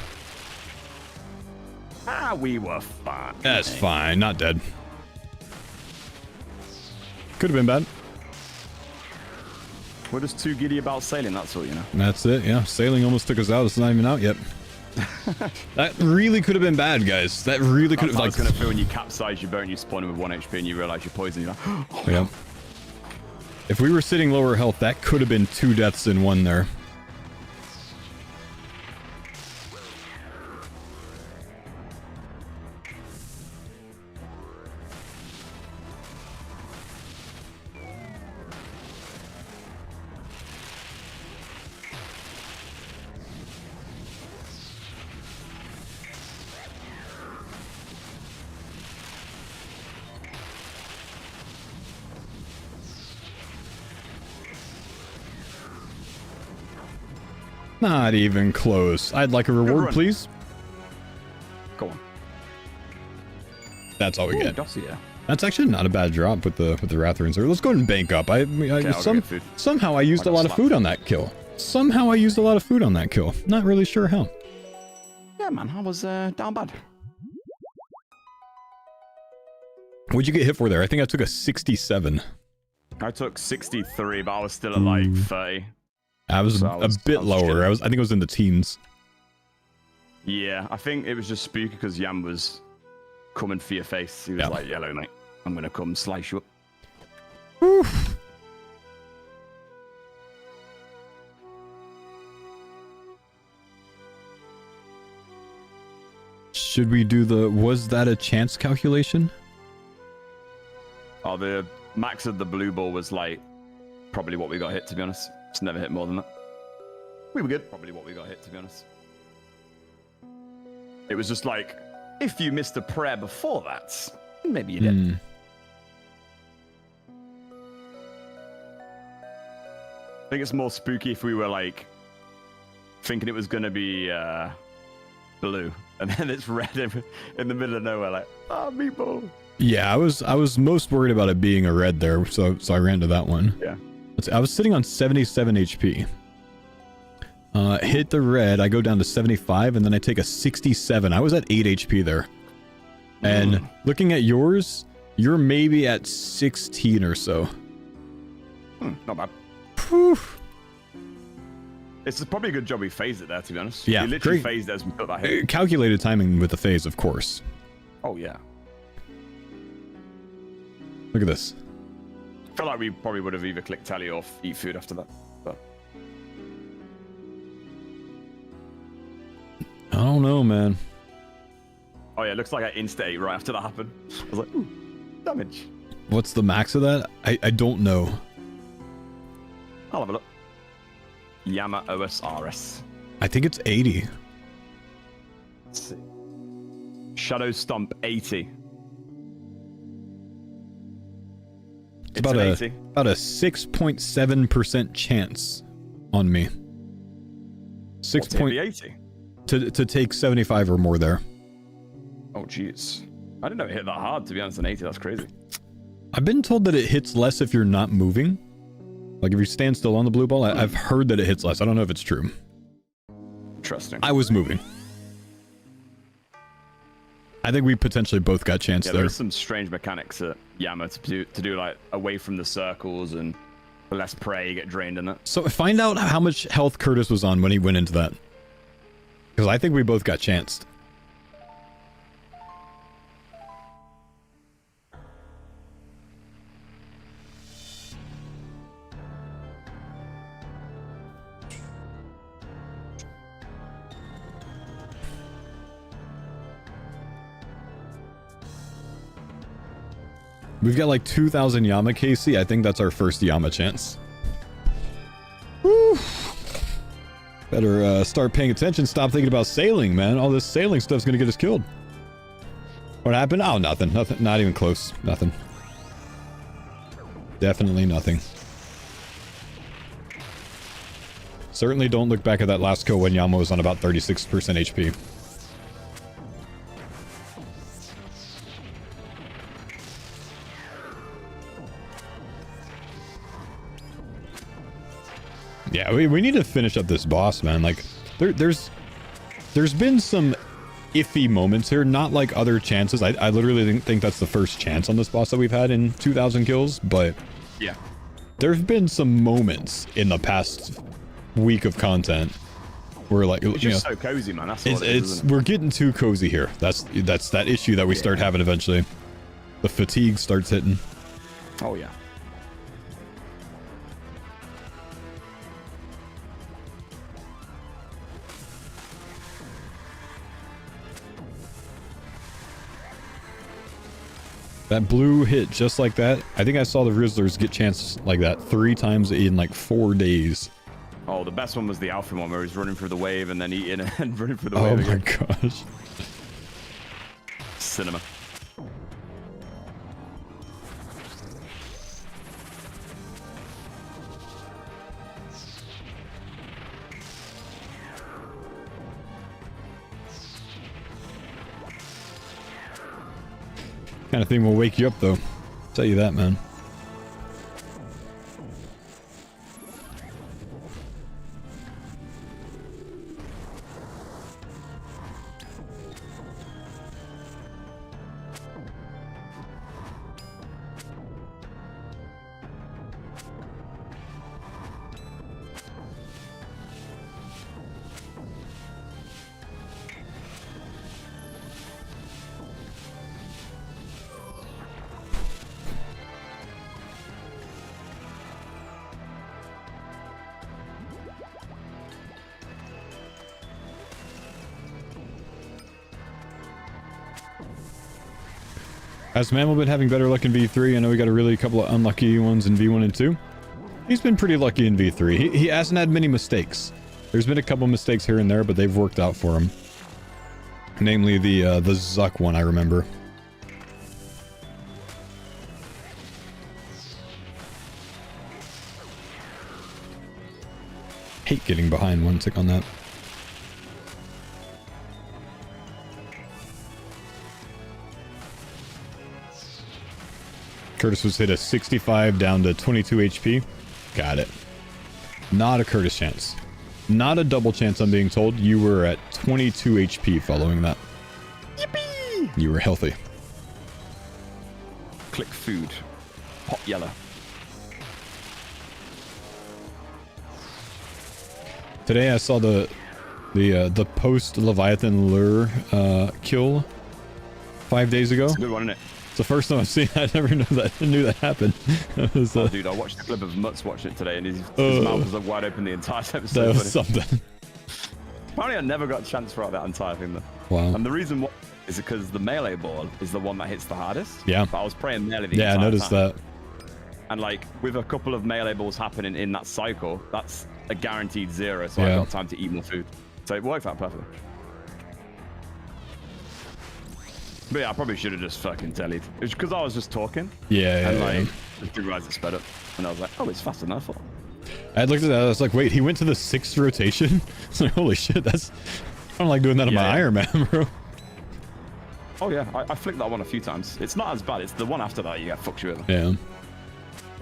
We were fine. That's fine. Not dead. Could have been bad. We're just too giddy about sailing, that's all, you know. That's it, yeah. Sailing almost took us out. It's not even out yet. That really could have been bad, guys. That really could have... That's how it's going to feel when you capsize your boat and you spawn in with 1 HP and you realize you're poisoned. You're like, oh, yeah. If we were sitting lower health, that could have been 2 deaths in 1 there. Not even close. I'd like a reward, please. Go on. That's all we get. Dossier. That's actually not a bad drop with the Rathrans there. Let's go ahead and bank up. Somehow I used a lot of food on that kill. Somehow I used a lot of food on that kill. Not really sure how. Yeah, man, I was down bad. What'd you get hit for there? I think I took a 67. I took 63, but I was still at like 30. I was a bit lower. I think it was in the teens. Yeah, I think it was just spooky because Yam was coming for your face. He was like, "Hello, mate. I'm gonna come slice you up." Oof. Should we do the was that a chance calculation? Oh, the max of the blue ball was like probably what we got hit, to be honest. It's never hit more than that. We were good. Probably what we got hit, to be honest. It was just like, if you missed a prayer before that, maybe you did. I think it's more spooky if we were like thinking it was going to be blue, and then it's red in the middle of nowhere, like, oh, meatball. Yeah, I was most worried about it being a red there, so I ran to that one. Yeah. I was sitting on 77 HP. Hit the red, I go down to 75, and then I take a 67. I was at 8 HP there. And looking at yours, you're maybe at 16 or so. Not bad. Whew. It's probably a good job we phased it there, to be honest. Yeah, we literally great. phased it as we put that hit. Calculated timing with the phase, of course. Oh, yeah. Look at this. I feel like we probably would have either clicked tally or eat food after that. But I don't know, man. oh, yeah, it looks like I insta-ate right after that happened. I was like, ooh, damage. What's the max of that? I don't know. I'll have a look. Yama OSRS. I think it's 80. Let's see. Shadow Stomp 80. It's about an a 80. about a 6.7% chance on me. 6 What's point 80? to take 75 or more there. Oh, jeez. I didn't know it hit that hard, to be honest, an 80. That's crazy. I've been told that it hits less if you're not moving. Like if you stand still on the blue ball, I've heard that it hits less. I don't know if it's true. Interesting. I was moving. I think we potentially both got chance there. There's some strange mechanics at Yama to do like away from the circles and the less prey get drained in it. So find out how much health Curtis was on when he went into that. Because I think we both got chanced. We've got like 2,000 Yama KC. I think that's our first Yama chance. Woo. Better start paying attention. Stop thinking about sailing, man. All this sailing stuff's gonna get us killed. What happened? Oh, nothing. Nothing. Not even close. Nothing. Definitely nothing. Certainly don't look back at that last kill when Yama was on about 36% HP. Yeah, we need to finish up this boss, man. Like, there's been some iffy moments here, not like other chances. I literally think that's the first chance on this boss that we've had in 2,000 kills, but yeah, there's been some moments in the past week of content where, like, it's just so cozy, man. That's what it is, isn't it? We're getting too cozy here. That's that issue that we start having eventually. The fatigue starts hitting. Oh yeah. That blue hit just like that. I think I saw the Rizzlers get chances like that 3 times in like 4 days. Oh, the best one was the Alpha one where he's running through the wave and then eating and running through the wave. Oh my again. gosh. Cinema. Kind of thing will wake you up, though. Tell you that, man. Has Mammal been having better luck in V3? I know we got a really couple of unlucky ones in V1 and 2. He's been pretty lucky in V3. He hasn't had many mistakes. There's been a couple mistakes here and there, but they've worked out for him. Namely the Zuck one, I remember. Hate getting behind one tick on that. Curtis was hit a 65 down to 22 HP. Got it. Not a Curtis chance. Not a double chance, I'm being told. You were at 22 HP following that. Yippee! You were healthy. Click food. Pop yellow. Today I saw the post Leviathan lure kill 5 days ago. It's a good one, isn't it? It's the first time I've seen that. I never knew that happened. Was, oh, dude, I watched a clip of Mutz watching it today, and his mouth was like wide open the entire episode. That was something. Apparently, I never got a chance throughout that entire thing, though. Wow. And the reason why is because the melee ball is the one that hits the hardest. Yeah. But I was praying melee the entire Yeah, I noticed time. that. And like with a couple of melee balls happening in that cycle, that's a guaranteed 0. So Yeah. I got time to eat more food. So it worked out perfectly. But yeah, I probably should have just fucking tellied. It's because I was just talking. Yeah, And yeah, like, yeah. I didn't realize it sped up. And I was like, oh, it's faster than I thought. I looked at that. I was like, wait, he went to the 6th rotation? It's like, holy shit, that's... I don't like doing that on my Iron Man, bro. Oh yeah, I flicked that one a few times. It's not as bad. It's the one after that you get fucked you over. Yeah.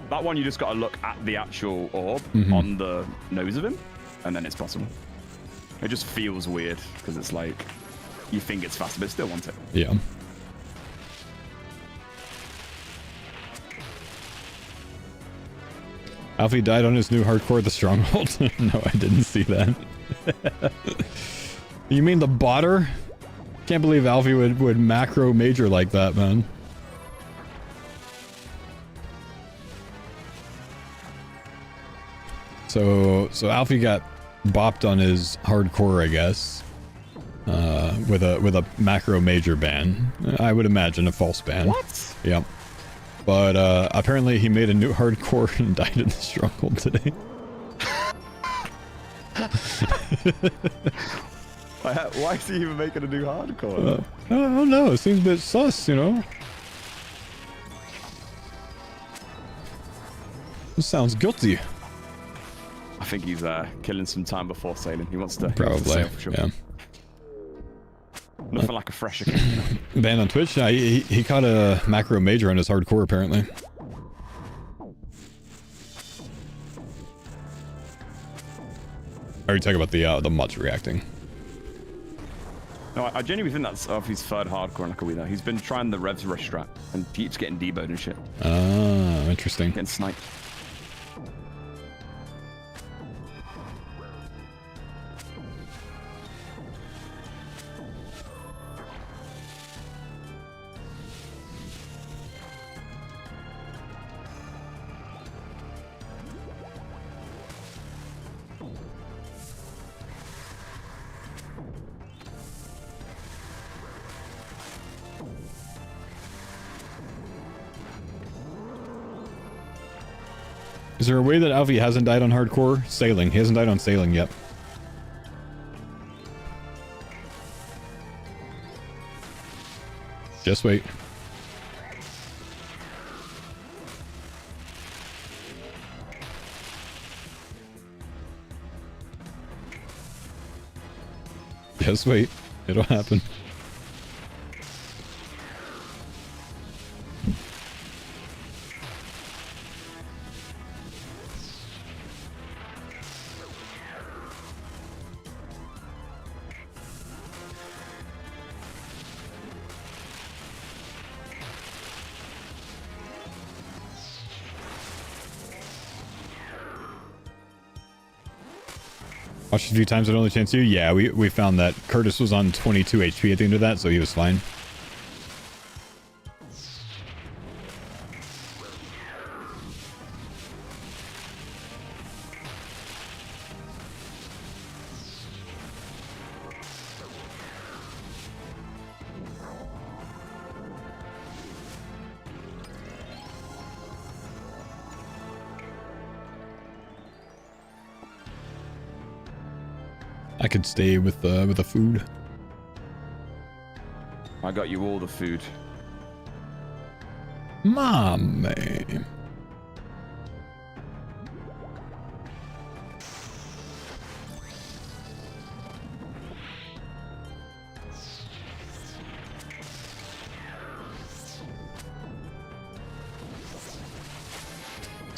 That one you just got to look at the actual orb on the nose of him, and then it's possible. It just feels weird because it's like you think it's faster, but it still wants it. Yeah. Alfie died on his new hardcore The Stronghold. No, I didn't see that. You mean the botter? Can't believe Alfie would macro major like that, man. So Alfie got bopped on his hardcore, I guess, with a macro major ban. I would imagine a false ban. What? Yep. But apparently he made a new hardcore and died in the struggle today. Why is he even making a new hardcore? I don't know. It seems a bit sus, you know? It sounds guilty. I think he's killing some time before sailing. He wants to Probably, sail for sure. yeah. Nothing like a fresh account, you know? Banned on Twitch? Yeah, he caught a macro major on his hardcore, apparently. Are you talking about the Mutts reacting? No, I genuinely think that's off his third hardcore in like a week now. He's been trying the revs rush strat and keeps getting deboed and shit. Ah, interesting. Getting sniped. Is there a way that Alfie hasn't died on hardcore? Sailing. He hasn't died on sailing yet. Just wait. Just wait. It'll happen. Watched a few times, but only chance to. Yeah, we found that Curtis was on 22 HP at the end of that, so he was fine. I could stay with the food. I got you all the food. Mommy.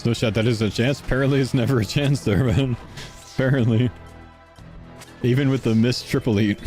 No shot, that is a chance. Apparently it's never a chance there, man. Apparently. Even with the missed triple eat.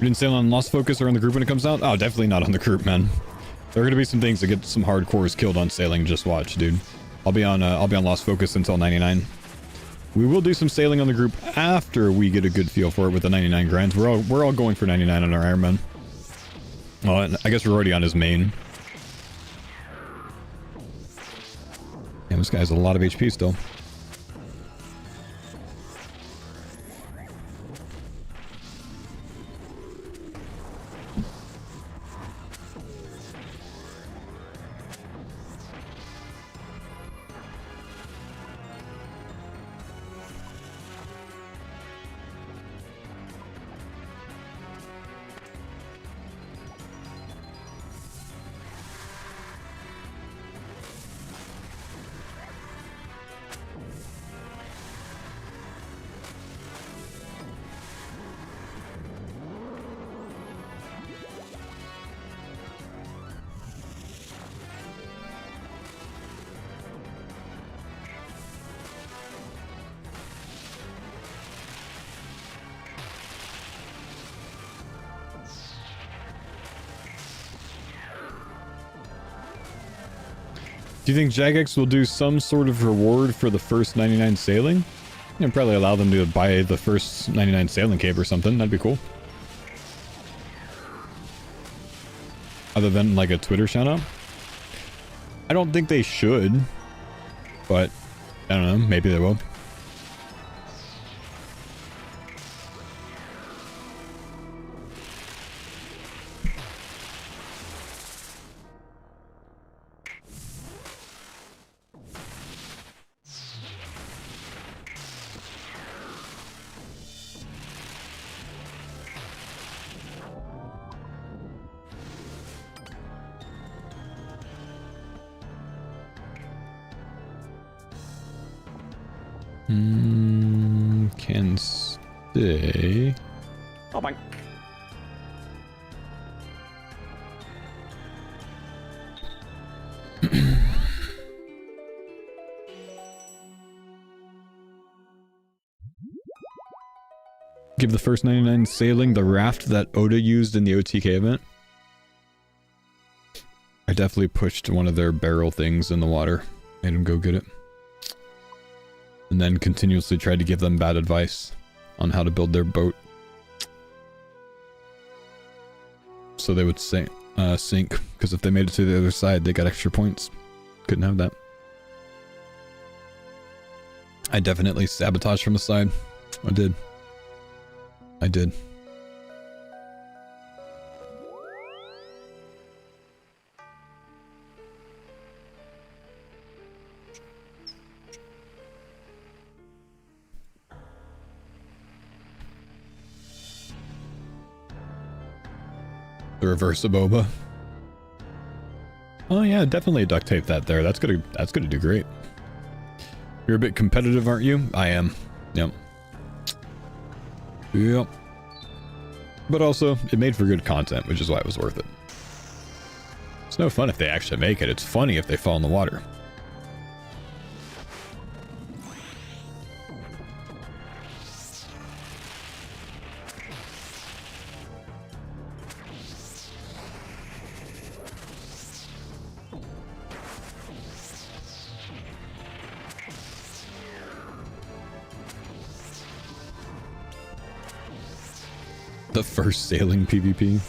You didn't sail on Lost Focus or on the group when it comes out? Oh, definitely not on the group, man. There are gonna be some things that get some hardcores killed on sailing. Just watch, dude. I'll be on Lost Focus until 99. We will do some sailing on the group after we get a good feel for it with the 99 grinds. We're all going for 99 on our Airman. Well, I guess we're already on his main. Damn, this guy has a lot of HP still. Do you think Jagex will do some sort of reward for the first 99 sailing? You can probably allow them to buy the first 99 sailing cape or something. That'd be cool. Other than like a Twitter shout out. I don't think they should, but I don't know. Maybe they will. Can stay. Oh my. Give the first 99 sailing the raft that Oda used in the OTK event. I definitely pushed one of their barrel things in the water. Made him go get it. And then continuously tried to give them bad advice on how to build their boat. so they would sink, because if they made it to the other side, they got extra points. Couldn't have that. I definitely sabotaged from the side. I did. The reverse of boba. Oh yeah, definitely duct tape that there. That's gonna do great. You're a bit competitive, aren't you? I am. Yep. Yep. But also, it made for good content, which is why it was worth it. It's no fun if they actually make it. It's funny if they fall in the water. The first sailing PvP.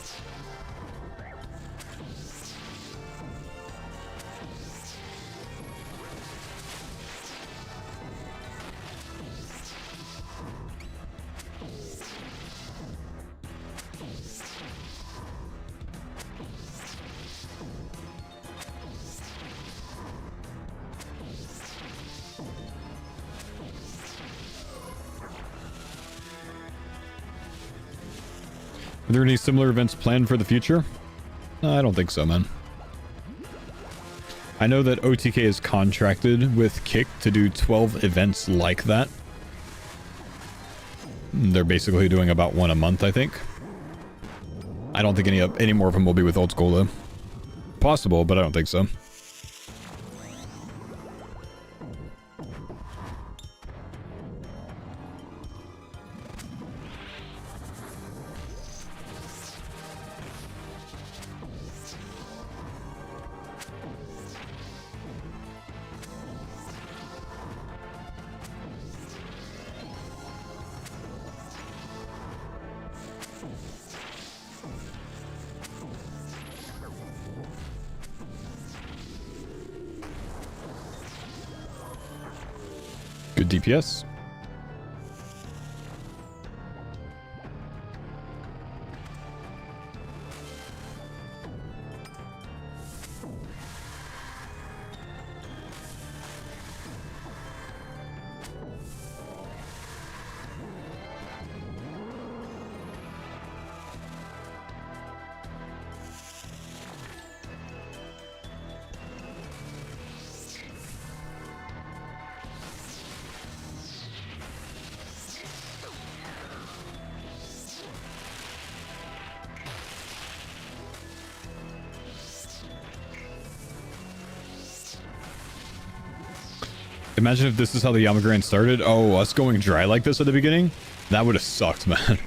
Are there any similar events planned for the future? No, I don't think so, man. I know that OTK is contracted with Kick to do 12 events like that. They're basically doing about one a month, I think. I don't think any more of them will be with Old School, though. Possible, but I don't think so. Good DPS. Imagine if this is how the Yamagran started. Oh, us going dry like this at the beginning? That would have sucked, man.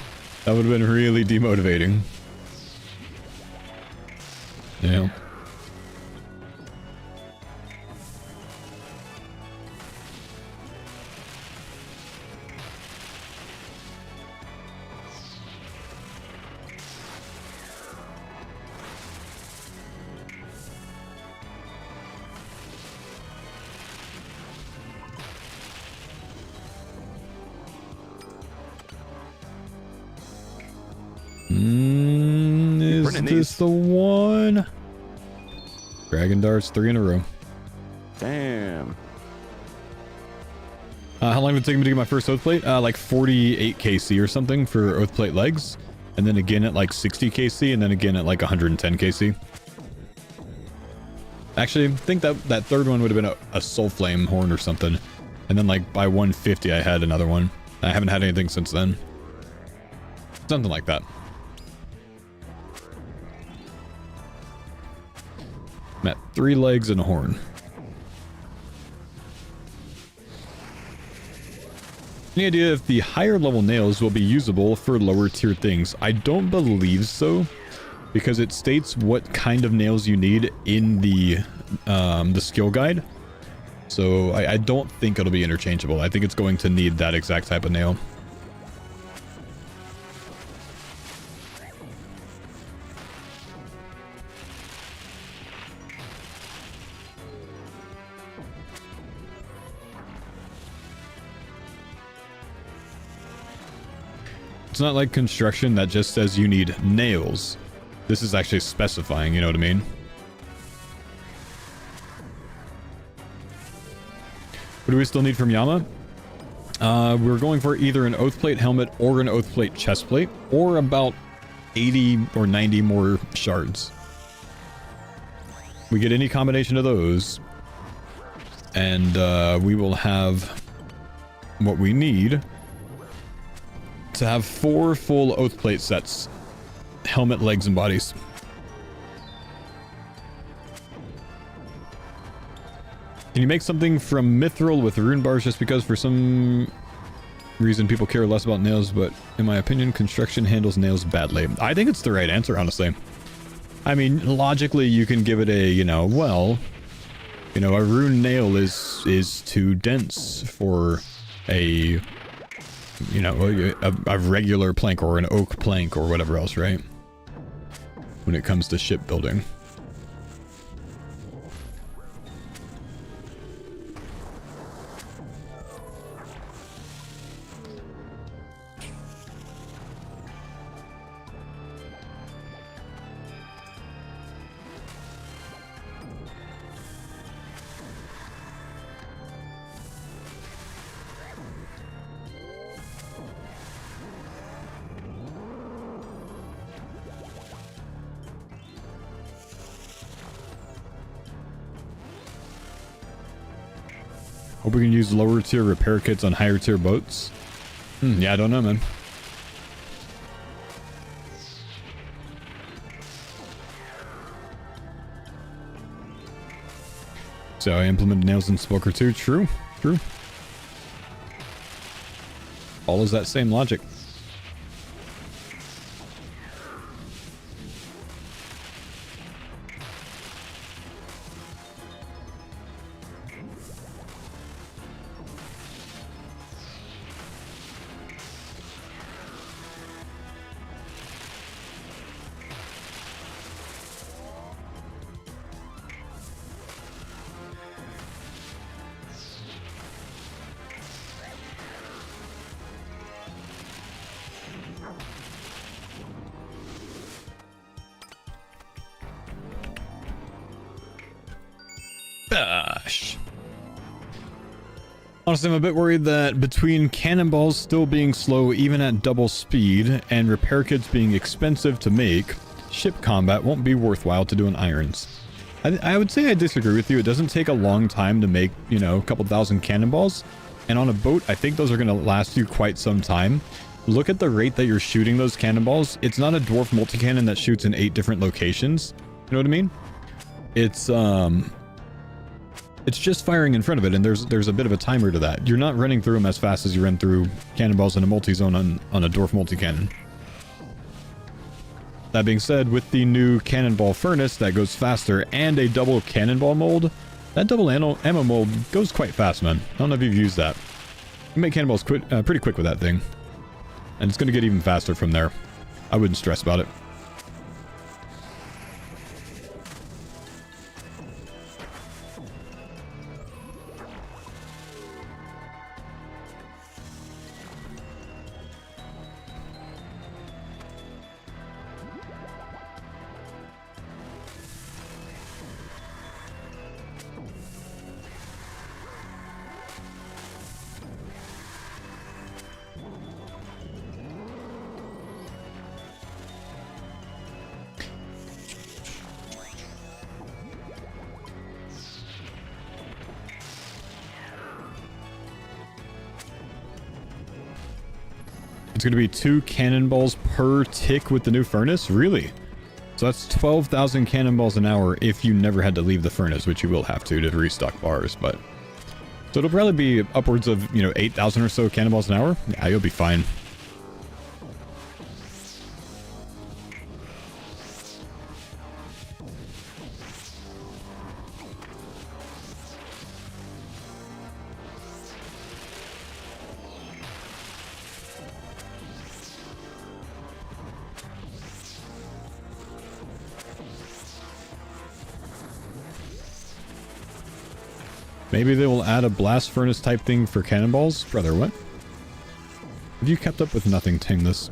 That would have been really demotivating. Yeah. Is this the one? Dragon darts, 3 in a row. Damn. How long did it take me to get my first oath plate? Like 48 KC or something for oath plate legs, and then again at like 60 KC, and then again at like 110 KC. Actually, I think that third one would have been a soul flame horn or something, and then like by 150 I had another one. I haven't had anything since then. Something like that. I'm at 3 legs and a horn. Any idea if the higher level nails will be usable for lower tier things? I don't believe so, because it states what kind of nails you need in the skill guide. So I don't think it'll be interchangeable. I think it's going to need that exact type of nail. not like construction that just says you need nails. This is actually specifying, you know what I mean? What do we still need from Yama? We're going for either an oath plate helmet or an oath plate chest plate, or about 80 or 90 more shards. We get any combination of those, and we will have what we need to have 4 full oath plate sets. Helmet, legs, and bodies. Can you make something from mithril with rune bars just because for some reason people care less about nails, but in my opinion, construction handles nails badly? I think it's the right answer, honestly. I mean, logically, you can give it a, you know, well, you know, a rune nail is too dense for a, you know, a regular plank or an oak plank or whatever else, right? When it comes to shipbuilding. Hope we can use lower tier repair kits on higher tier boats. Yeah, I don't know, man. So I implemented nails in Smoker too. True, true. Follows that same logic. Gosh. Honestly, I'm a bit worried that between cannonballs still being slow even at double speed and repair kits being expensive to make, ship combat won't be worthwhile to do in irons. I would say I disagree with you. It doesn't take a long time to make, you know, a couple thousand cannonballs. And on a boat, I think those are going to last you quite some time. Look at the rate that you're shooting those cannonballs. It's not a dwarf multi-cannon that shoots in 8 different locations. You know what I mean? It's just firing in front of it, and there's a bit of a timer to that. You're not running through them as fast as you run through cannonballs in a multi-zone on a dwarf multi-cannon. That being said, with the new cannonball furnace that goes faster and a double cannonball mold, that double ammo mold goes quite fast, man. I don't know if you've used that. You make cannonballs pretty quick with that thing. And it's going to get even faster from there. I wouldn't stress about it. It's going to be 2 cannonballs per tick with the new furnace? Really? So that's 12,000 cannonballs an hour if you never had to leave the furnace, which you will have to restock bars, but... So it'll probably be upwards of, you know, 8,000 or so cannonballs an hour? Yeah, you'll be fine. Maybe they will add a blast furnace type thing for cannonballs? Brother, what? Have you kept up with nothing, Ting, this?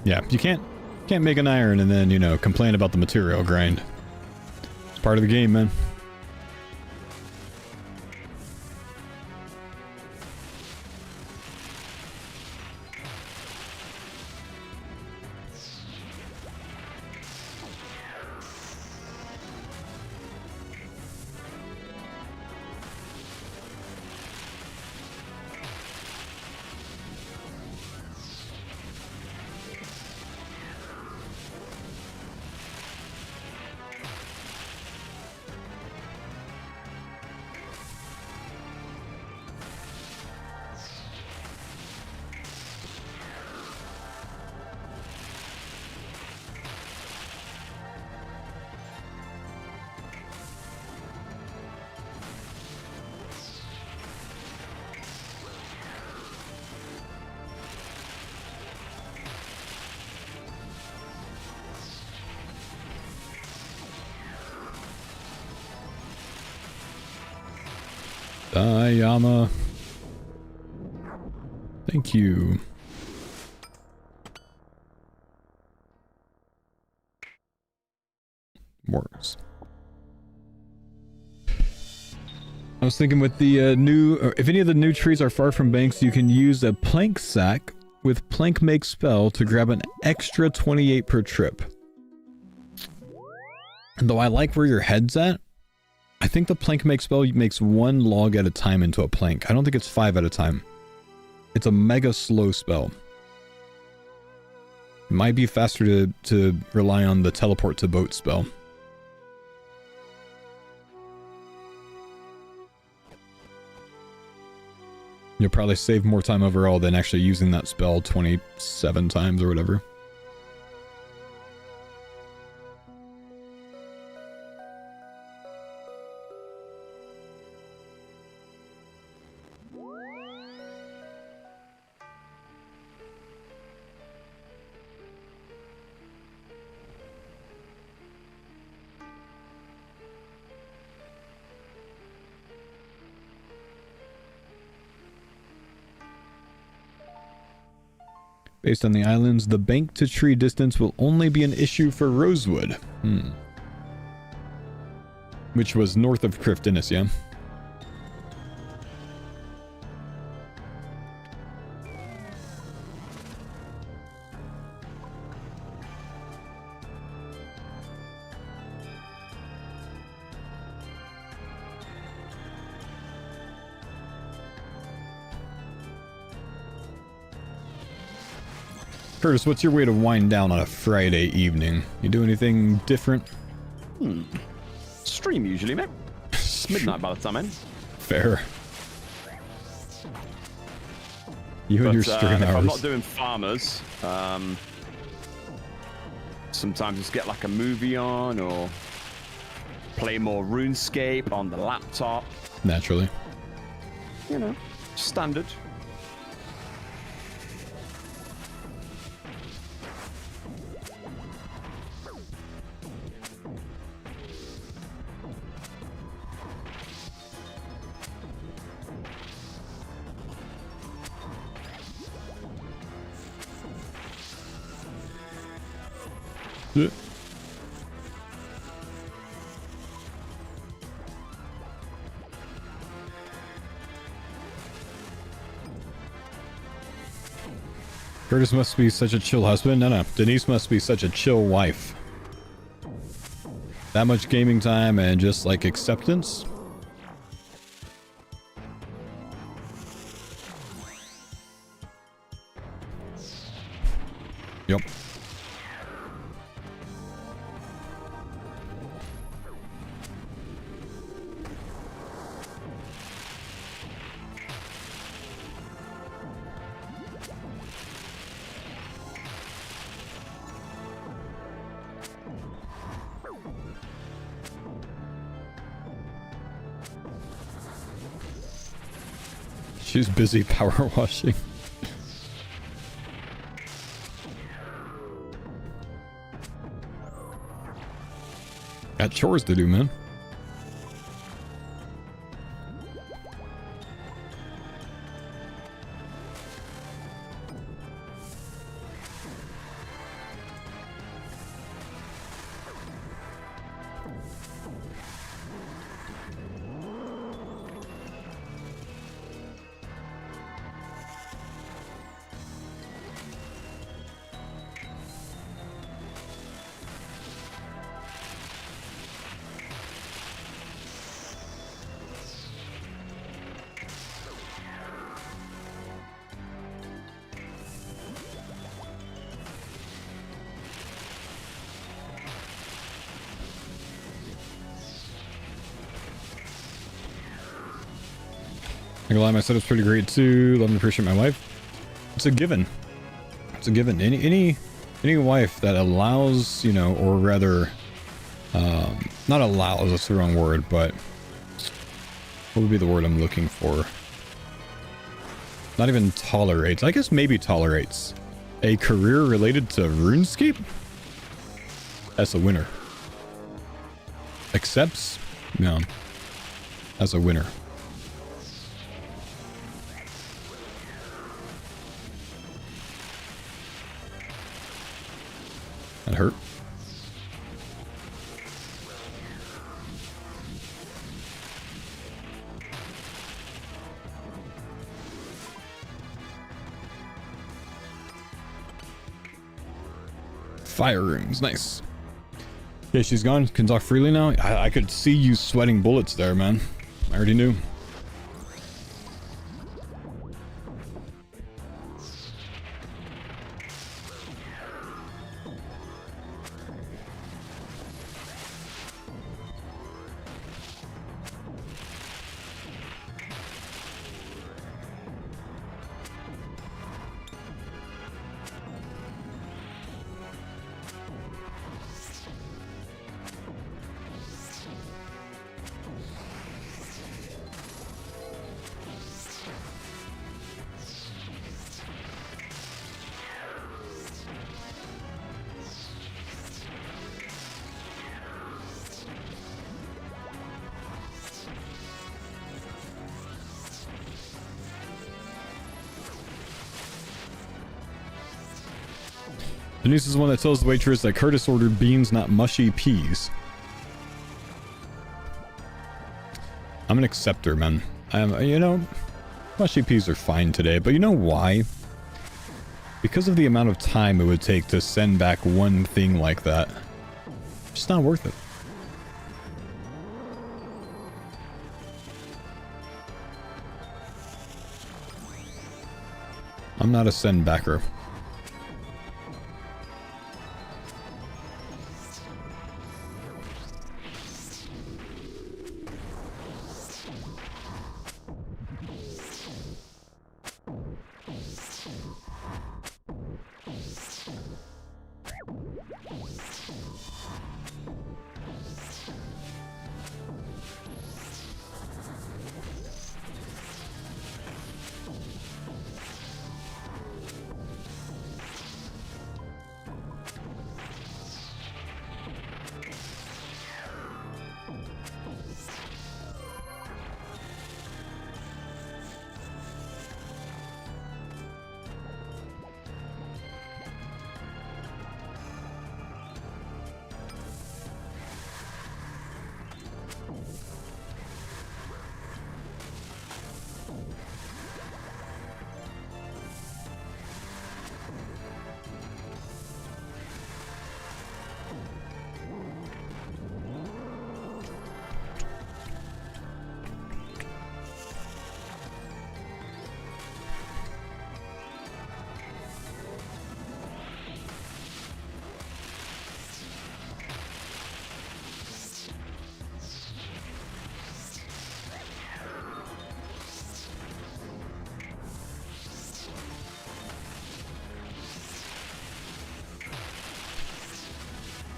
Yeah, you can't make an iron and then, you know, complain about the material grind. It's part of the game, man. Yama. Thank you. Works. I was thinking with the if any of the new trees are far from banks, you can use a plank sack with plank make spell to grab an extra 28 per trip. Though I like where your head's at, I think the plank make spell makes 1 log at a time into a plank. I don't think it's 5 at a time. It's a mega slow spell. It might be faster to rely on the teleport to boat spell. You'll probably save more time overall than actually using that spell 27 times or whatever. Based on the islands, the bank to tree distance will only be an issue for Rosewood. Which was north of Crift Innis, yeah? Curtis, what's your way to wind down on a Friday evening? You do anything different? Stream usually, mate. It's midnight by the time ends. Fair. You and your stream if hours. I'm not doing farmers, sometimes just get like a movie on or play more RuneScape on the laptop. Naturally. You know, standard. Yeah. Curtis must be such a chill husband. No. Denise must be such a chill wife. That much gaming time and just like acceptance. Yep. She's busy power washing. Got chores to do, man. I gonna lie, my setup's pretty great too. Love and appreciate my wife. It's a given. It's a given. Any wife that allows, you know, or rather, not allows, that's the wrong word, but what would be the word I'm looking for? Not even tolerates. I guess maybe tolerates a career related to RuneScape? That's a winner. Accepts? No. That's a winner. That hurt. Fire rooms, nice. Yeah, she's gone. Can talk freely now. I could see you sweating bullets there, man. I already knew. Denise is the one that tells the waitress that Curtis ordered beans, not mushy peas. I'm an acceptor, man. You know, mushy peas are fine today, but you know why? Because of the amount of time it would take to send back one thing like that. It's not worth it. I'm not a send backer.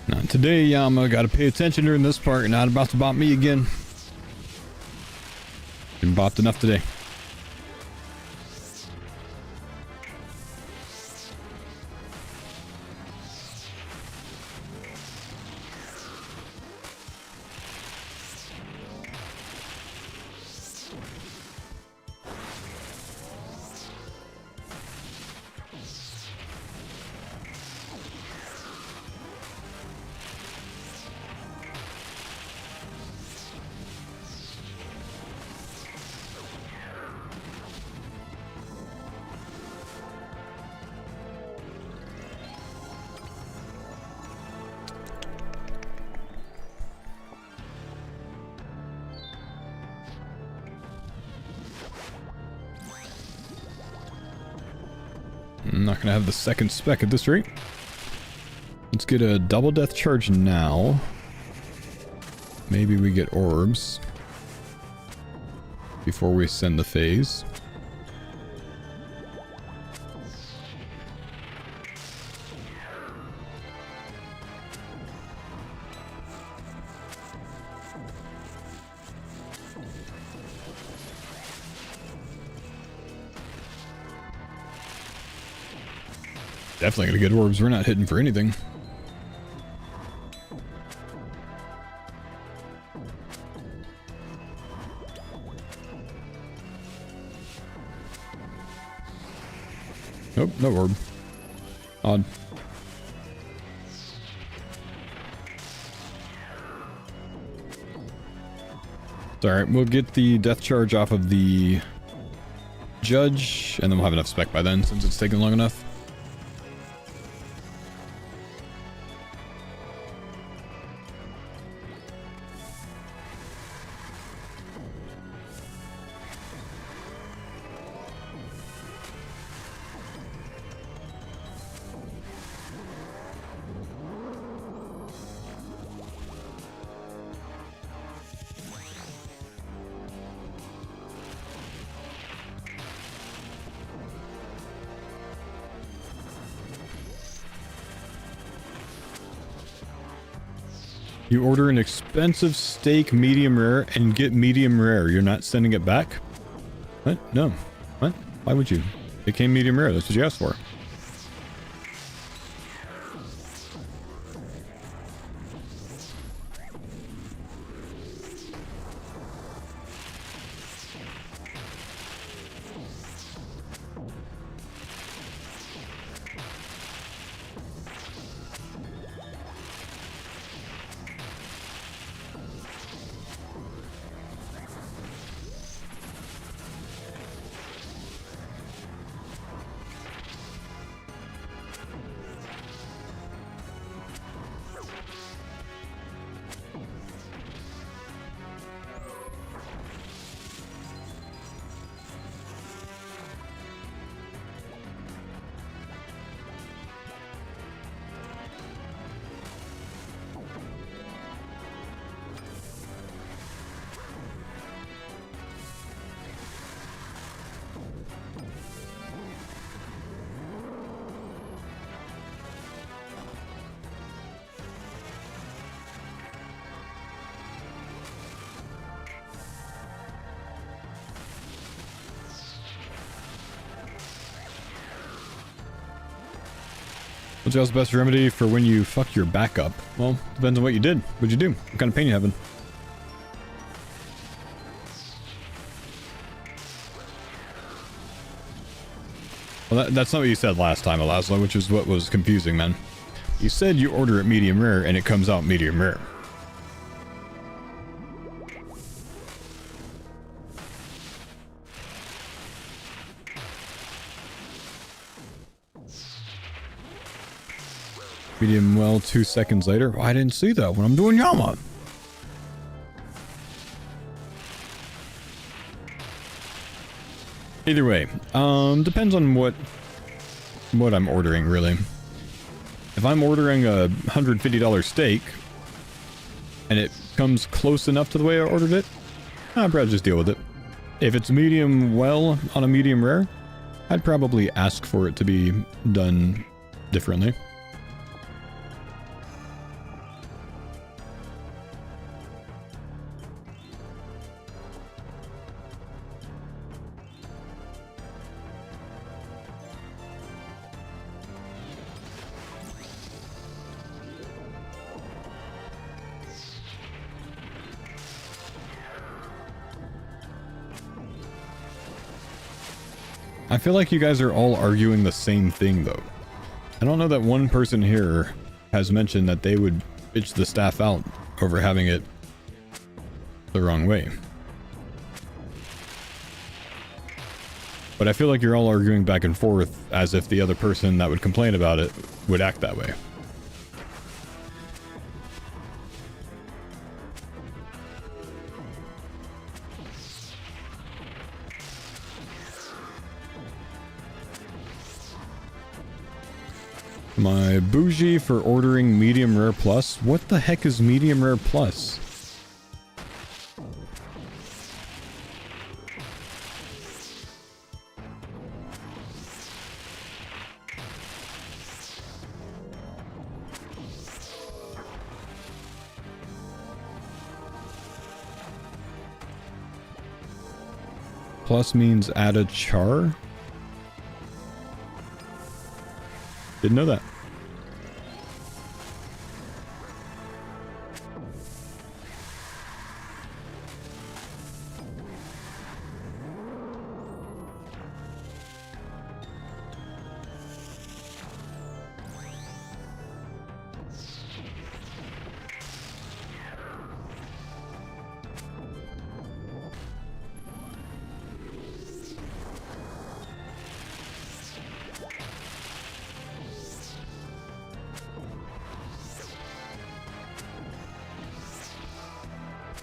Not today, Yama. Gotta pay attention during this part. You're not about to bop me again. Been bopped enough today. I'm not gonna have the second spec at this rate. Let's get a double death charge now. Maybe we get orbs. before we send the phase. Definitely gonna get orbs. We're not hitting for anything. Nope, no orb. Odd. It's alright, we'll get the death charge off of the judge, and then we'll have enough spec by then, since it's taken long enough. You order an expensive steak medium rare and get medium rare. You're not sending it back? What? No. What? Why would you? It came medium rare. That's what you asked for. What's y'all's best remedy for when you fuck your back up? Well, depends on what you did. What'd you do? What kind of pain you having? Well, that's not what you said last time, Elaslo, which is what was confusing, man. You said you order it medium rare, and it comes out medium rare. Medium well 2 seconds later. Oh, I didn't see that when I'm doing Yama. Either way, depends on what I'm ordering, really. If I'm ordering a $150 steak and it comes close enough to the way I ordered it, I'd probably just deal with it. If it's medium well on a medium rare, I'd probably ask for it to be done differently. I feel like you guys are all arguing the same thing, though. I don't know that one person here has mentioned that they would bitch the staff out over having it the wrong way. But I feel like you're all arguing back and forth as if the other person that would complain about it would act that way. My bougie for ordering medium rare plus? What the heck is medium rare plus? Plus means add a char? Didn't know that.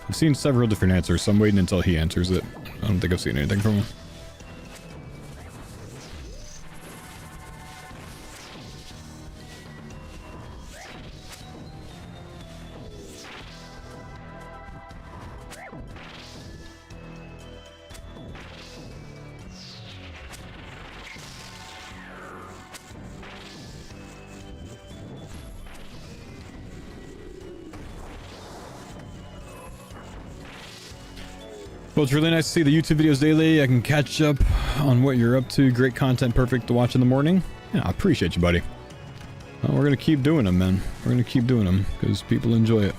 I've seen several different answers, so I'm waiting until he answers it. I don't think I've seen anything from him. Well, it's really nice to see the YouTube videos daily. I can catch up on what you're up to. Great content, perfect to watch in the morning. Yeah, I appreciate you, buddy. Well, we're going to keep doing them, man. We're going to keep doing them because people enjoy it.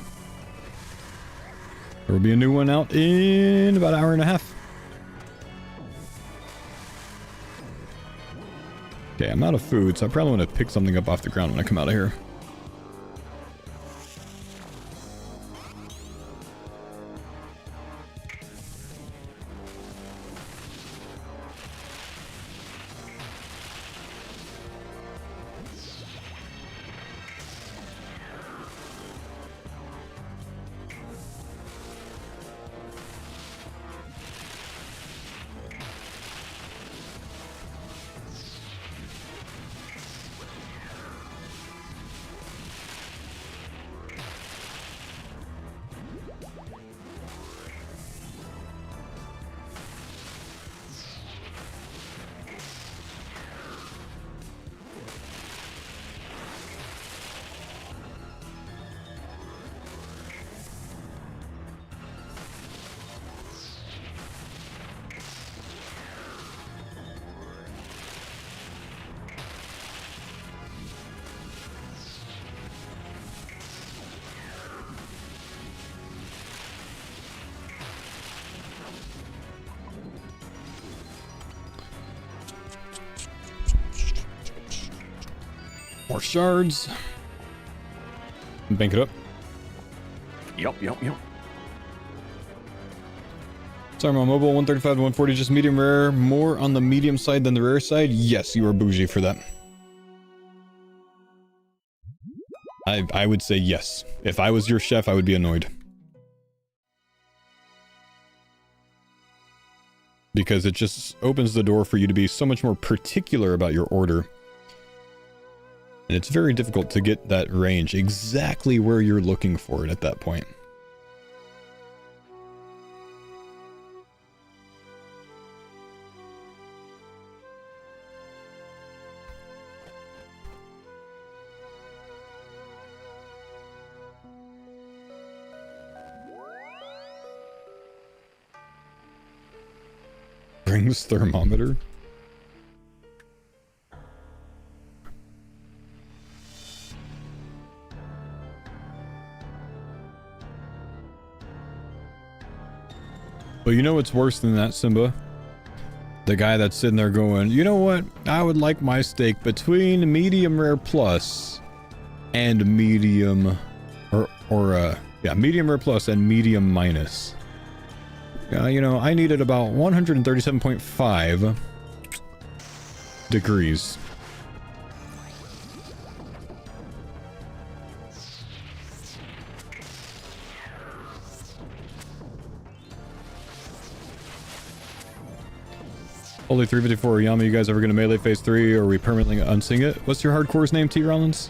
There will be a new one out in about an hour and a half. Okay, I'm out of food, so I probably want to pick something up off the ground when I come out of here. More shards. Bank it up. Yup. Sorry, my mobile 135 to 140, just medium rare. More on the medium side than the rare side? Yes, you are bougie for that. I would say yes. If I was your chef, I would be annoyed. Because it just opens the door for you to be so much more particular about your order. And it's very difficult to get that range exactly where you're looking for it at that point. Brings thermometer. But you know what's worse than that, Simba? The guy that's sitting there going, you know what? I would like my steak between medium rare plus and medium medium rare plus and medium minus. You know, I needed about 137.5 degrees. Holy 354 Yama, you guys ever gonna melee phase 3 or are we permanently unsing it? What's your hardcore's name, T. Rollins?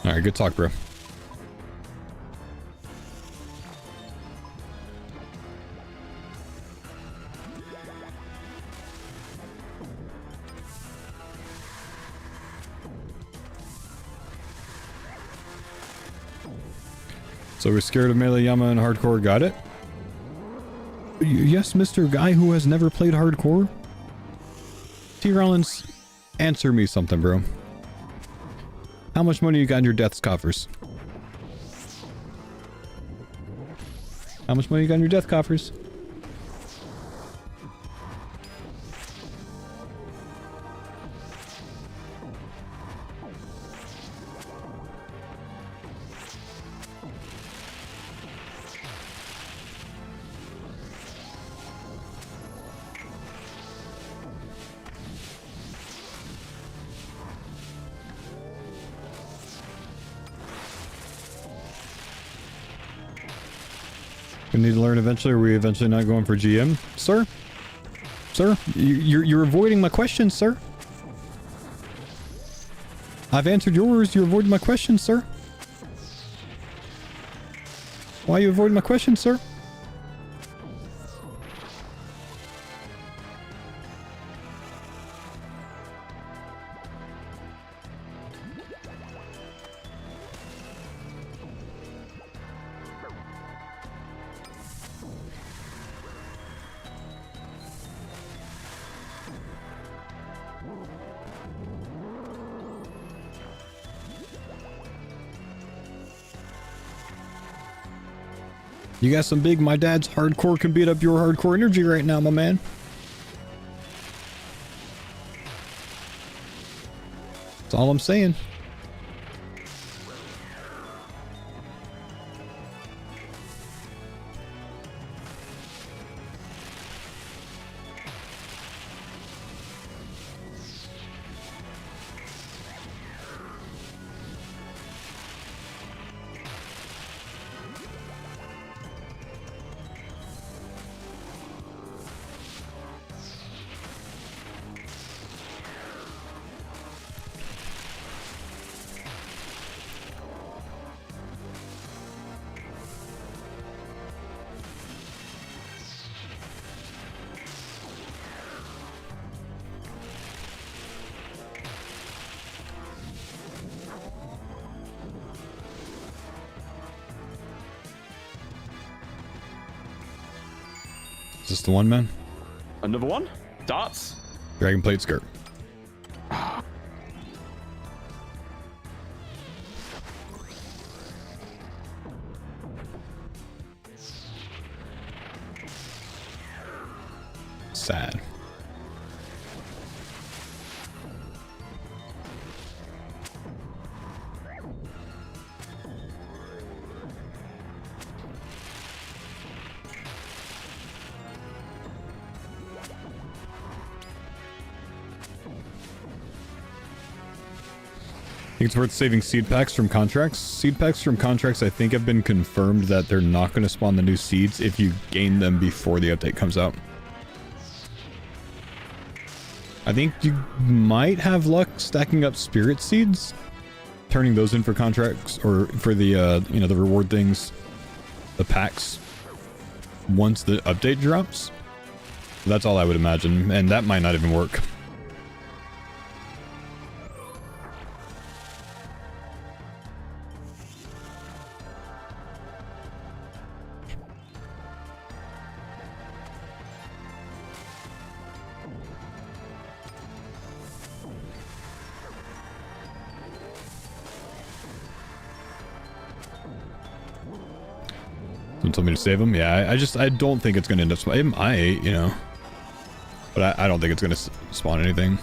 Alright, good talk, bro. So we're scared of Melee Yama and hardcore, got it? Yes, Mr. Guy who has never played hardcore? T. Rollins, answer me something, bro. How much money you got in your death's coffers? How much money you got in your death coffers? We need to learn eventually. Are we eventually not going for GM? Sir? Sir? You're avoiding my question, sir. I've answered yours. You're avoiding my question, sir. Why are you avoiding my question, sir? You got some big my dad's hardcore can beat up your hardcore energy right now, my man. That's all I'm saying. Is this the one, man? Another one? Darts? Dragon plate skirt. Sad. I think it's worth saving seed packs from contracts. Seed packs from contracts, I think, have been confirmed that they're not going to spawn the new seeds if you gain them before the update comes out. I think you might have luck stacking up spirit seeds, turning those in for contracts or for the you know, the reward things, the packs, once the update drops. That's all I would imagine, and that might not even work. Someone told me to save him. Yeah, I don't think it's going to end up spawning. It might, you know. But I don't think it's going to spawn anything.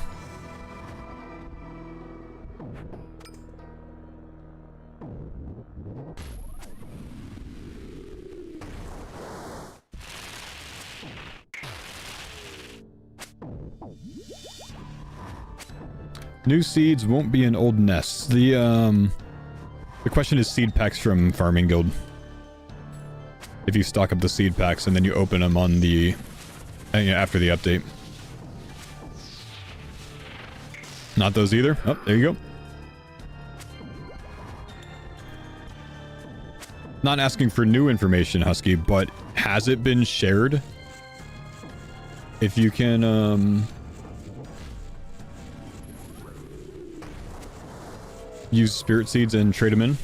New seeds won't be in old nests. The question is seed packs from Farming Guild. If you stock up the seed packs and then you open them on the after the update. Not those either. Oh, there you go. Not asking for new information, Husky, but has it been shared? If you can use spirit seeds and trade them in.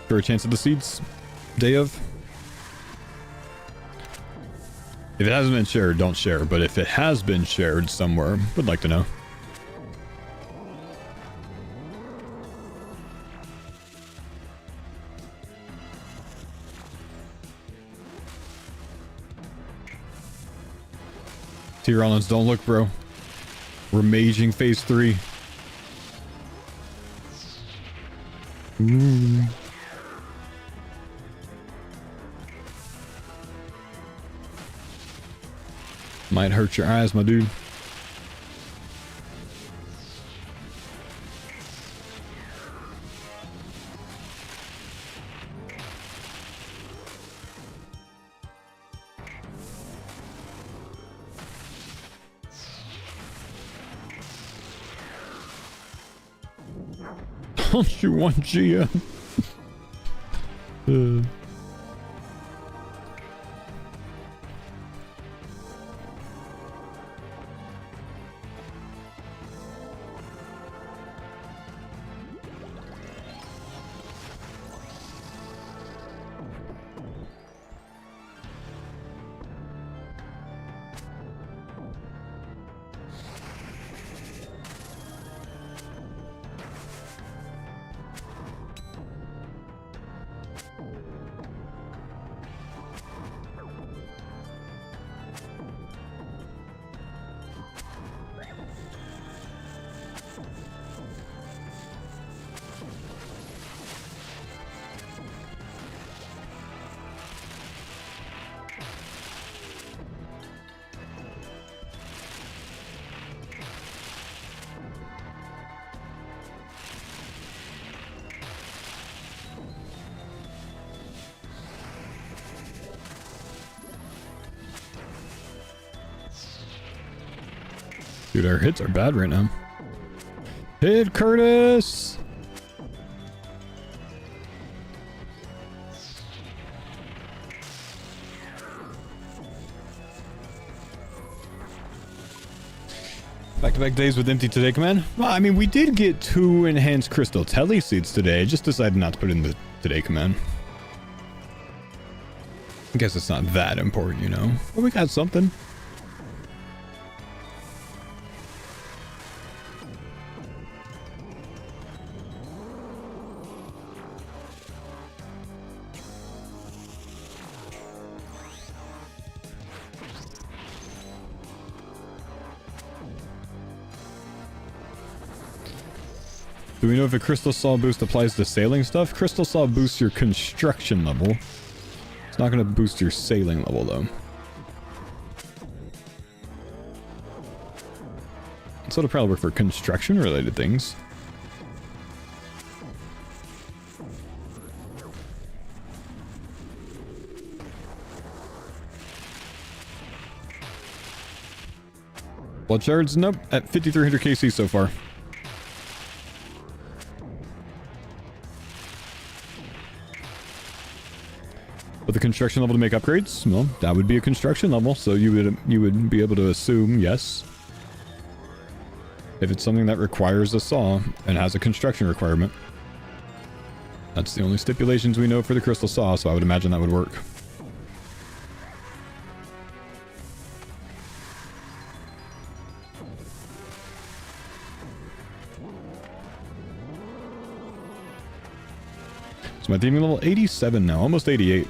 For a chance at the seeds? Day of? If it hasn't been shared, don't share. But if it has been shared somewhere, would like to know. Tier Rollins, don't look, bro. We're maging phase 3. Ooh. Might hurt your eyes, my dude. Don't you want GM? Dude, our hits are bad right now. Hit Curtis! Back-to-back days with empty today, command? Well, I mean, we did get 2 enhanced crystal tele seeds today. I just decided not to put in the today command. I guess it's not that important, you know? But we got something. Do we know if a Crystal Saw boost applies to sailing stuff? Crystal Saw boosts your construction level. It's not going to boost your sailing level, though. So it'll probably work for construction-related things. Blood shards? Nope. At 5,300 KC so far. But the construction level to make upgrades? Well, that would be a construction level, so you would be able to assume yes. If it's something that requires a saw and has a construction requirement. That's the only stipulations we know for the crystal saw, so I would imagine that would work. So my theming level 87 now, almost 88.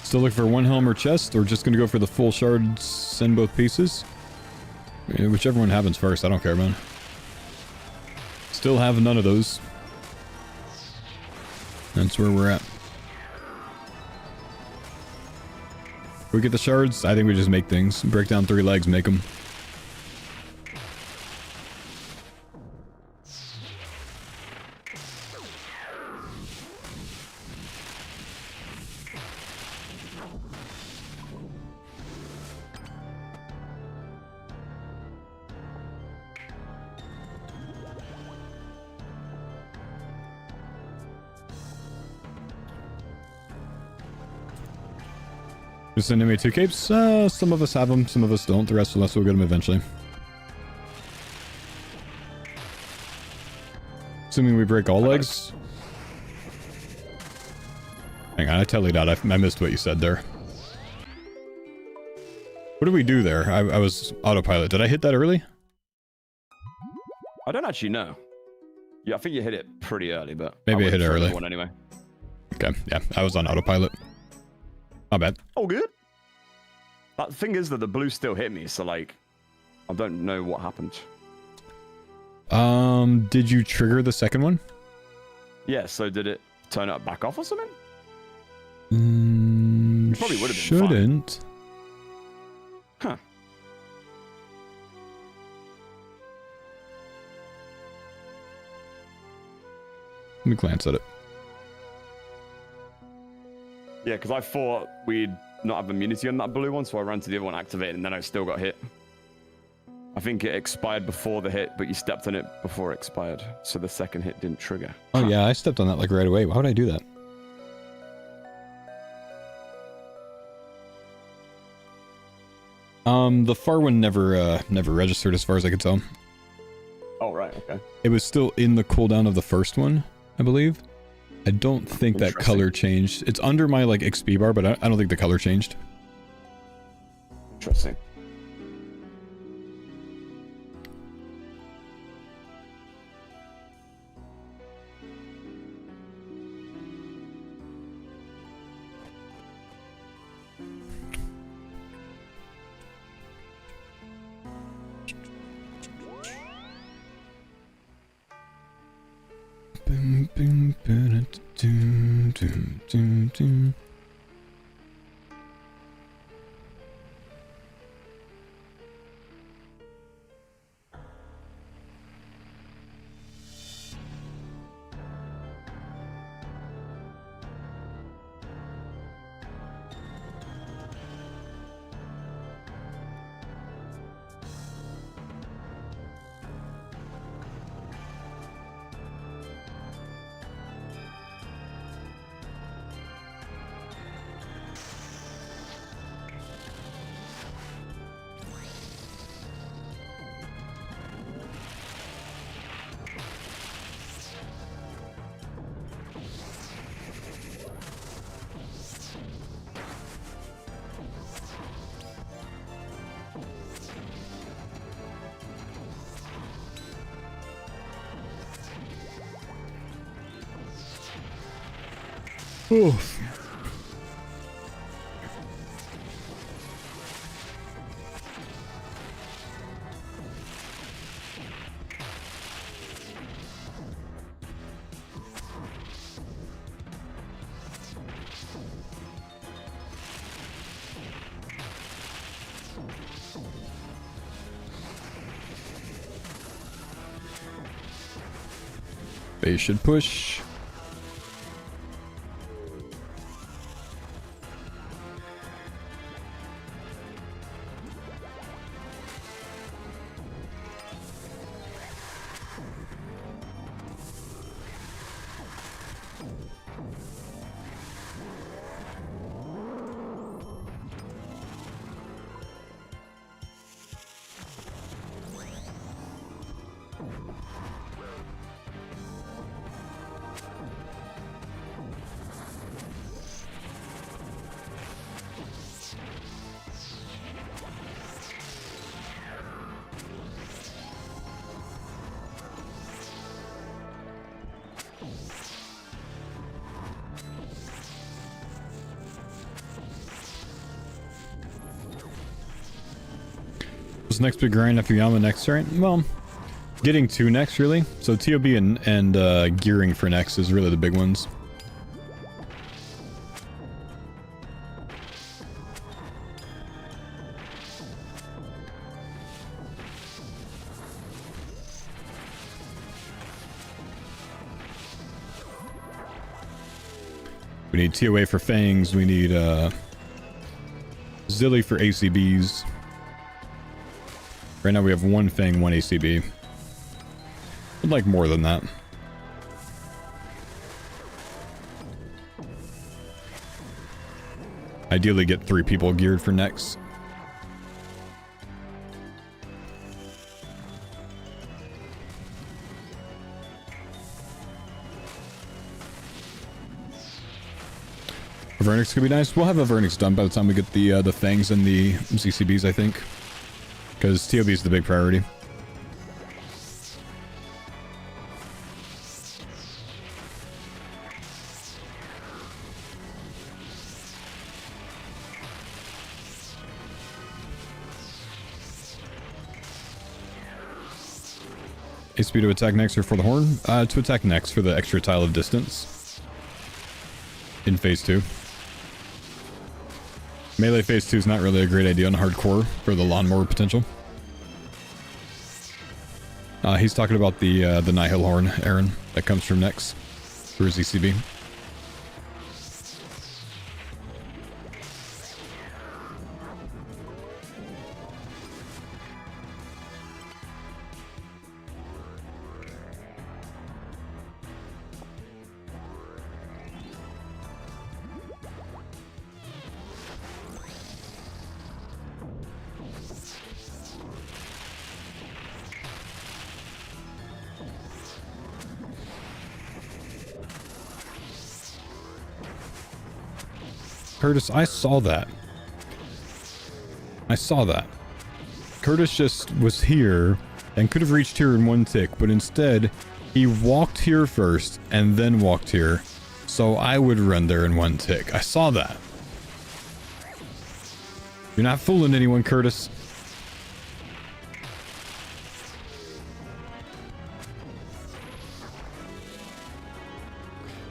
Still looking for one helm or chest, or just gonna go for the full shards in both pieces? Yeah, whichever one happens first, I don't care, man. Still have none of those. That's where we're at. If we get the shards, I think we just make things. Break down 3 legs, make them. Just sending me 2 capes. Some of us have them, some of us don't. The rest of us will get them eventually. Assuming we break all legs. Hang on, I tallied out. I missed what you said there. What did we do there? I was autopilot. Did I hit that early? I don't actually know. Yeah, I think you hit it pretty early, but maybe I hit it early. One anyway. Okay, yeah, I was on autopilot. Not bad. Oh, good. That thing is that the blue still hit me, so like, I don't know what happened. Did you trigger the second one? Yeah, so did it turn it back off or something? Probably would have been shouldn't. Huh. Let me glance at it. Yeah, because I thought we'd not have immunity on that blue one, so I ran to the other one, activated, and then I still got hit. I think it expired before the hit, but you stepped on it before it expired, so the second hit didn't trigger. Oh yeah, I stepped on that like right away. Why would I do that? The far one never registered as far as I could tell. Oh, right, okay. It was still in the cooldown of the first one, I believe. I don't think that color changed. It's under my like XP bar, but I don't think the color changed. Interesting. Oof. They should push. What's next big grind after Yama next, right? Well, getting to next really. So TOB and gearing for next is really the big ones. We need TOA for Fangs. We need Zilly for ACBs. Right now we have one Fang, one ACB. I'd like more than that. Ideally get 3 people geared for next. A Vernix could be nice. We'll have a Vernix done by the time we get the Fangs and the ZCBs, I think. Because TOB is the big priority. HP to attack next or for the horn? To attack next for the extra tile of distance. In phase 2. Melee phase 2 is not really a great idea on hardcore for the lawnmower potential. He's talking about the Nihil horn, Aaron, that comes from next for his ECB. Curtis, I saw that. I saw that. Curtis just was here and could have reached here in 1 tick, but instead he walked here first and then walked here. So I would run there in 1 tick. I saw that. You're not fooling anyone, Curtis.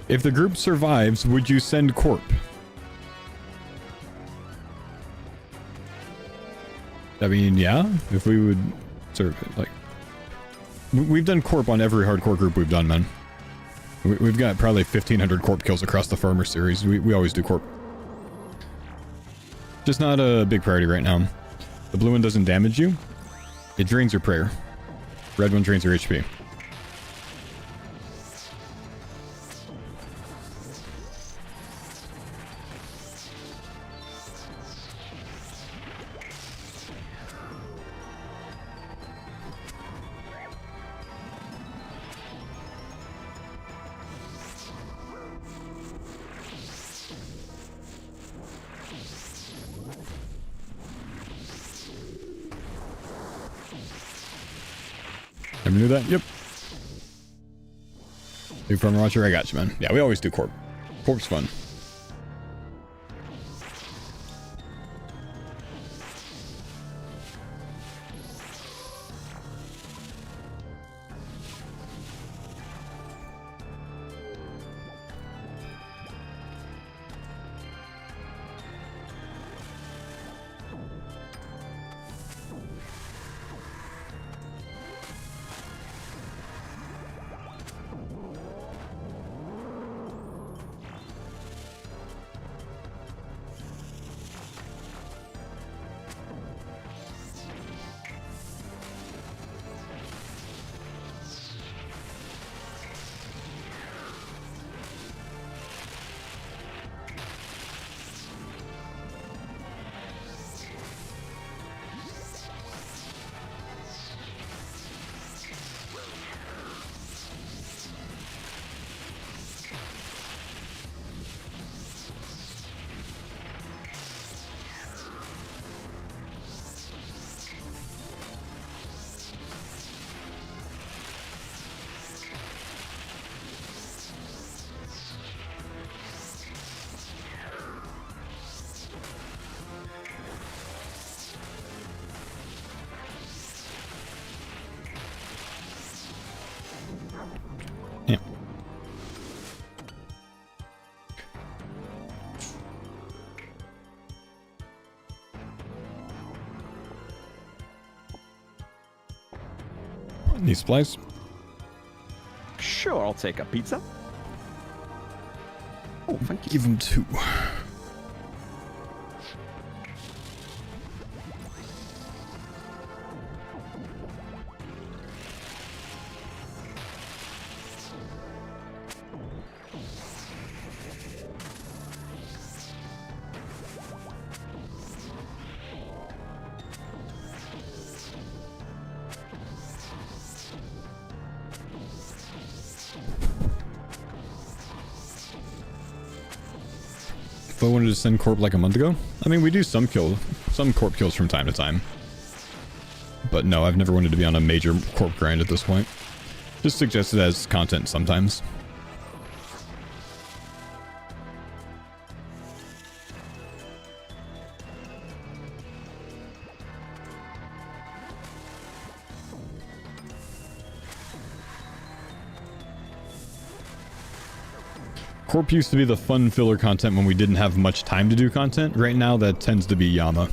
If the group survives, would you send Corp? I mean, yeah, if we would serve it, like, we've done Corp on every hardcore group we've done, man. We've got probably 1,500 Corp kills across the Farmer series. We always do Corp. Just not a big priority right now. The blue one doesn't damage you. It drains your prayer. Red one drains your HP. Ever knew that? Yep. Big Farmer Watcher, I got you, man. Yeah, we always do Corp. Corp's fun. Need supplies? Sure, I'll take a pizza. Oh, thank you. Give him 2. Faux wanted to send corp like a month ago. I mean, we do some corp kills from time to time. But no, I've never wanted to be on a major corp grind at this point. Just suggested as content sometimes. Corp used to be the fun filler content when we didn't have much time to do content. Right now, that tends to be Yama.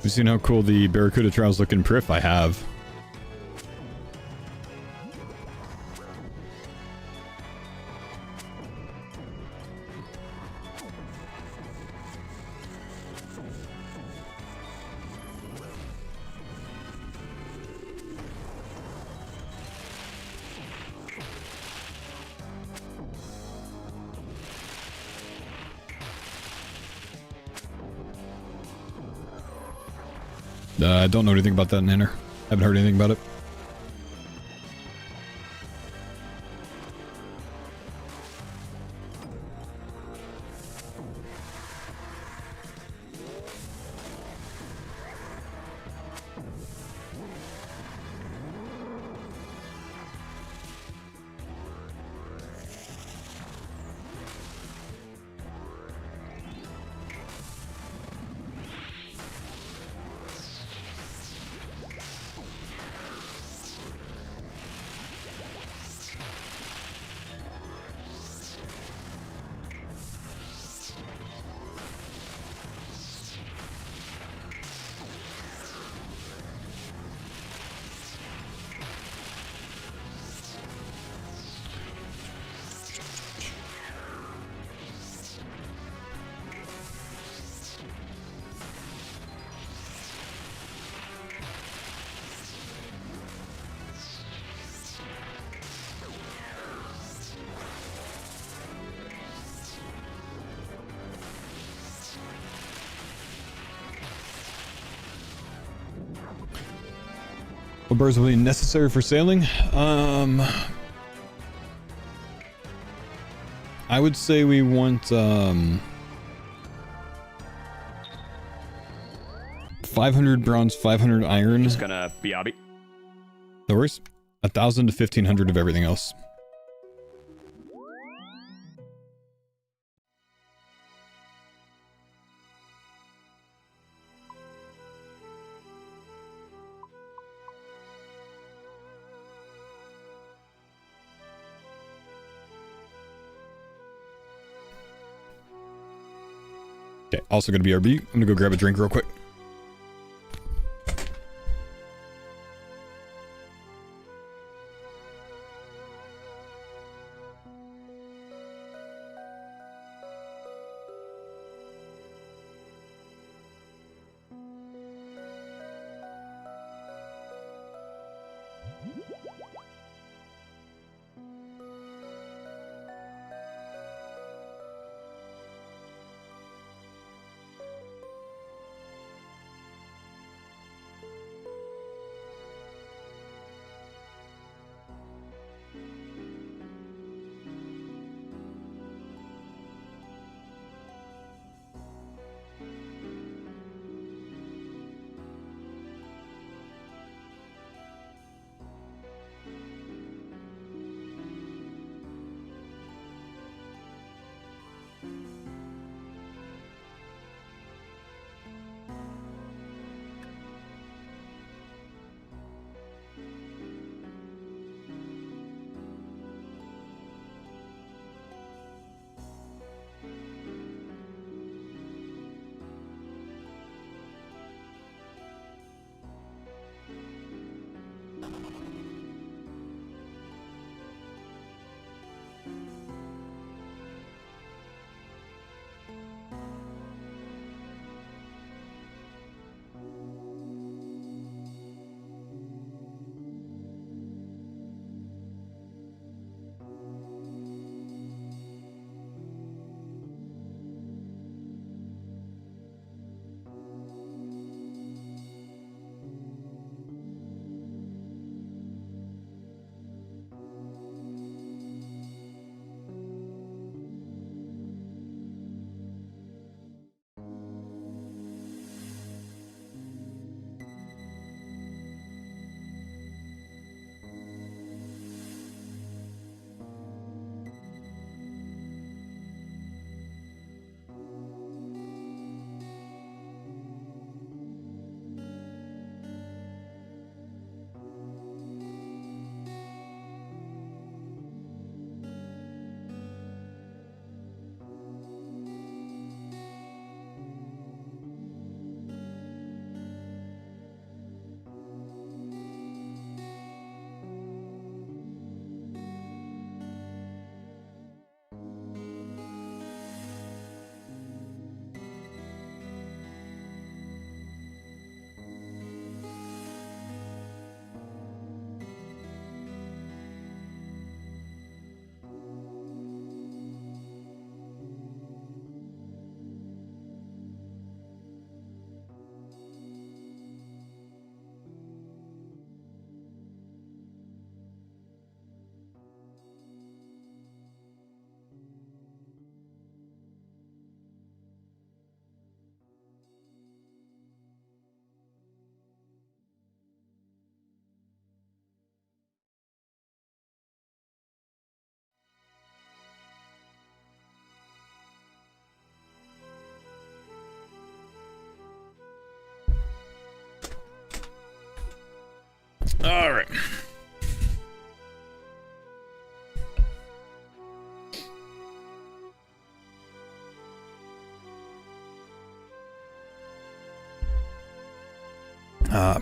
You've seen how cool the Barracuda Trials look in Prif? I have. I don't know anything about that, Nanner. Haven't heard anything about it. What birds will be necessary for sailing? I would say we want 500 bronze, 500 iron. Just gonna BRB. No worries. 1,000 to 1,500 of everything else. Okay, also gonna be RB. I'm gonna go grab a drink real quick.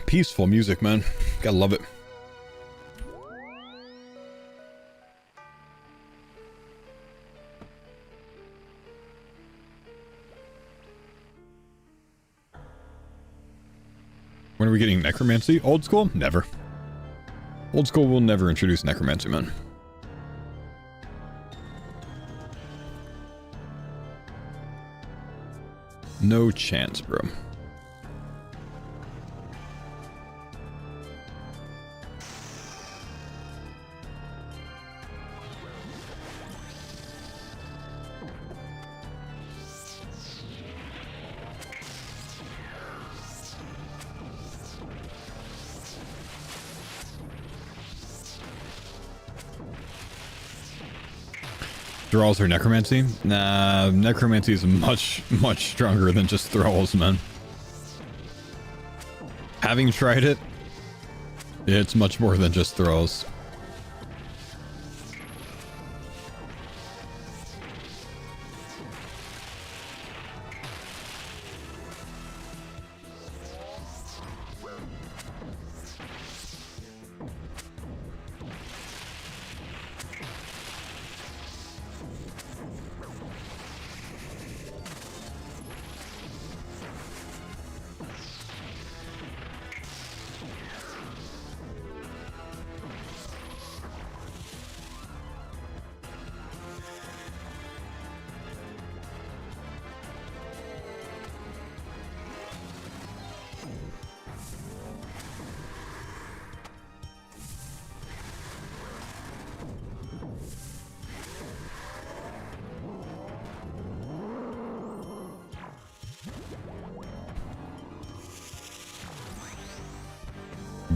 Peaceful music, man. Gotta love it. When are we getting necromancy? Old school? Never. Old school will never introduce necromancy, man. No chance, bro. Thralls or necromancy? Nah, necromancy is much stronger than just thralls, man. Having tried it, it's much more than just thralls.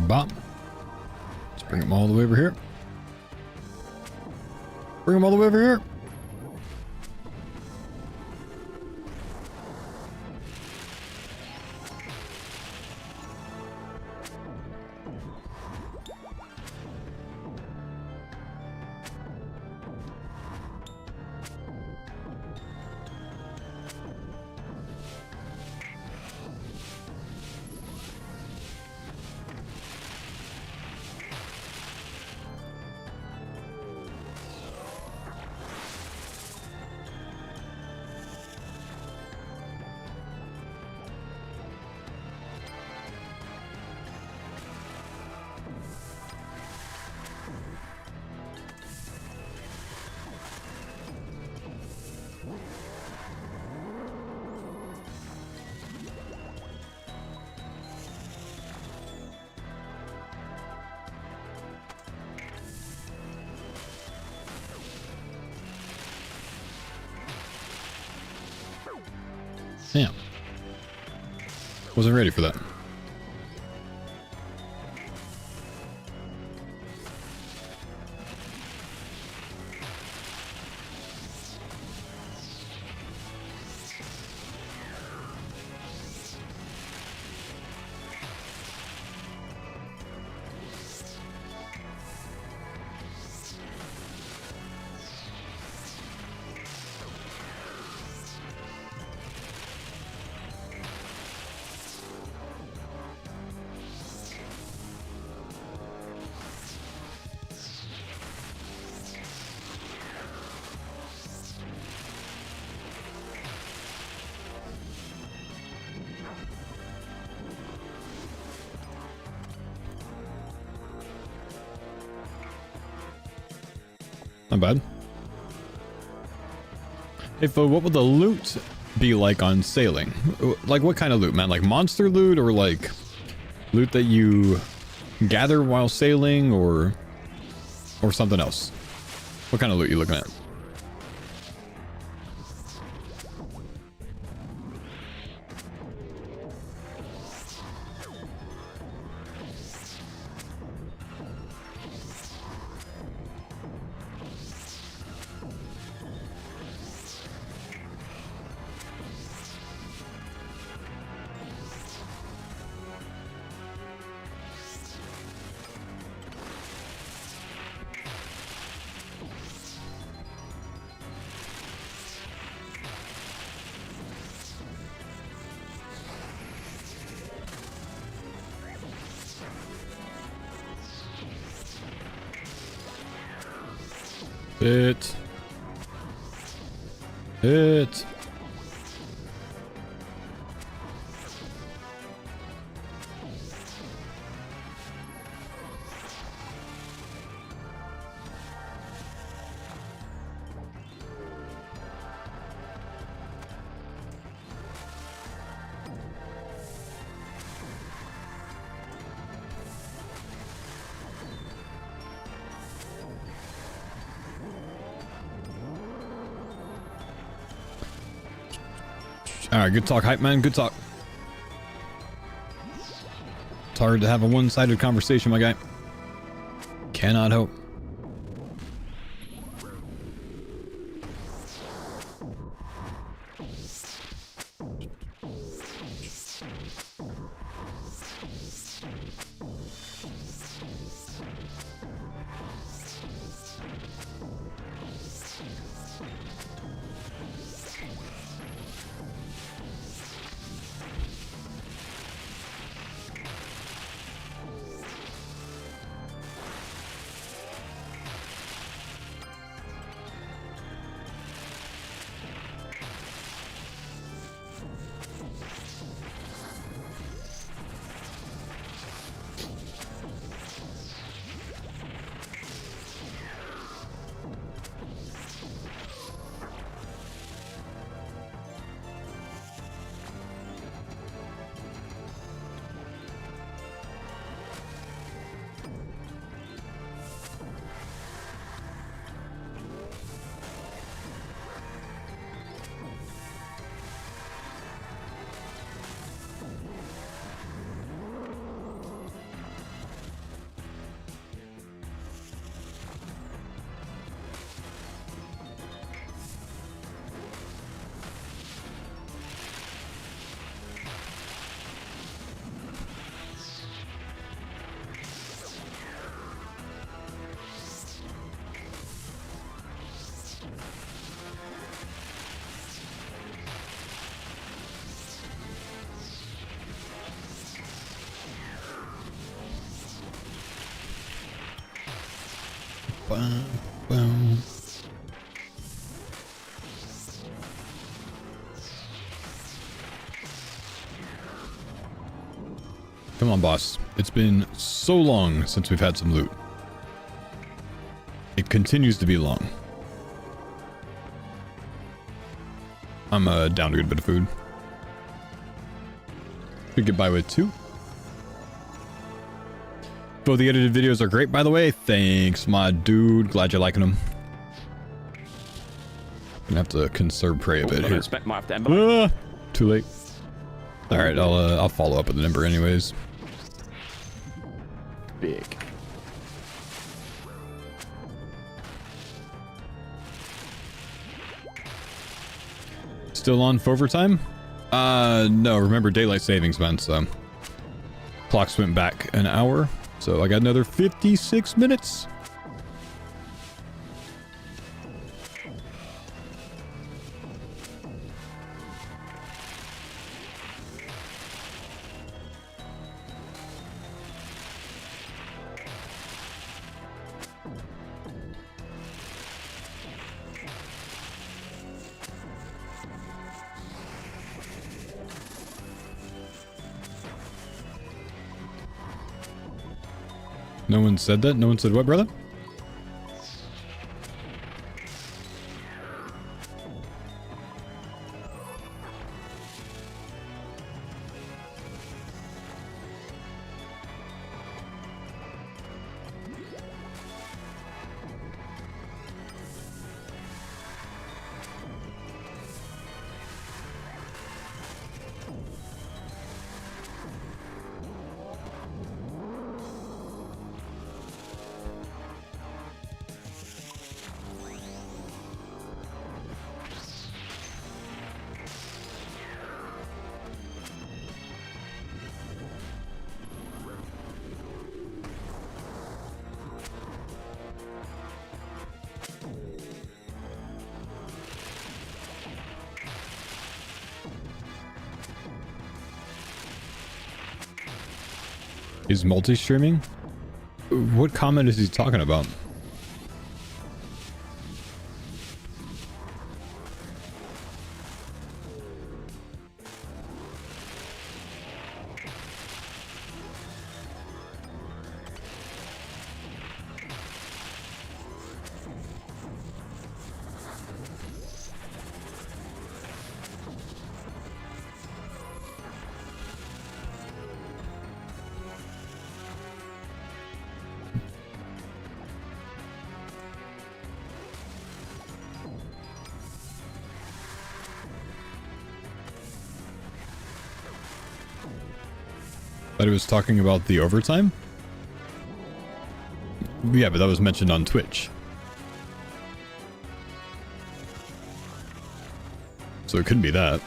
Bop. Let's bring them all the way over here. Bring them all the way over here. Damn. Wasn't ready for that. Not bad. Hey, Faux, what would the loot be like on sailing? Like, what kind of loot, man? Like monster loot, or like loot that you gather while sailing, or something else? What kind of loot you looking at? Hit. Hit. Alright, good talk, hype man. Good talk. It's hard to have a one-sided conversation, my guy. Cannot hope. Boom. Come on, boss. It's been so long since we've had some loot. It continues to be long. I'm down to a good bit of food. Could get by with 2. Both the edited videos are great, by the way. Thanks, my dude. Glad you're liking them. Gonna have to conserve prey a bit here. Might have to ember. Too late. All right, I'll follow up with an ember anyways. Big. Still on Faux time? No. Remember daylight savings, man. So clocks went back an hour. So I got another 56 minutes. No one said that? No one said what, brother? He's multi-streaming? What comment is he talking about? That it was talking about the overtime? Yeah, but that was mentioned on Twitch. So it couldn't be that.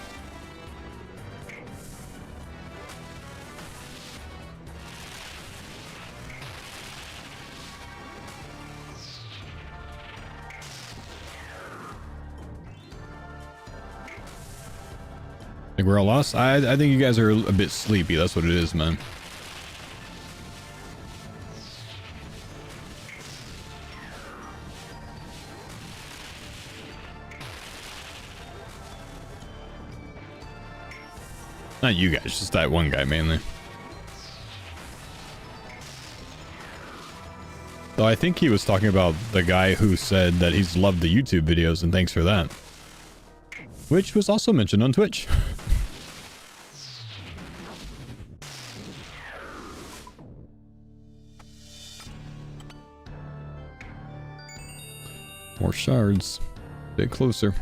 Think we're all lost? I think you guys are a bit sleepy. That's what it is, man. Not you guys, just that one guy mainly. Though I think he was talking about the guy who said that he's loved the YouTube videos, and thanks for that. Which was also mentioned on Twitch. More shards. A bit closer.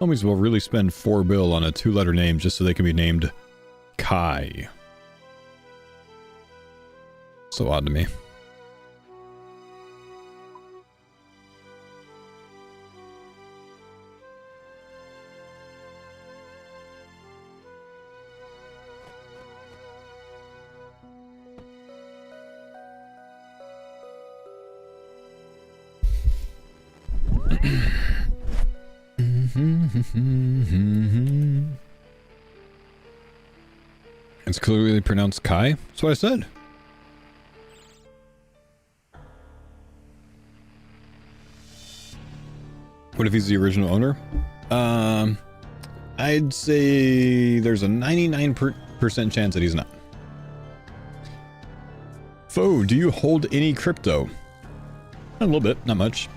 Homies will really spend 4 bill on a 2-letter name just so they can be named Kai. So odd to me. It's clearly pronounced Kai. That's what I said. What if he's the original owner? I'd say there's a 99% chance that he's not. Faux, do you hold any crypto? A little bit, not much.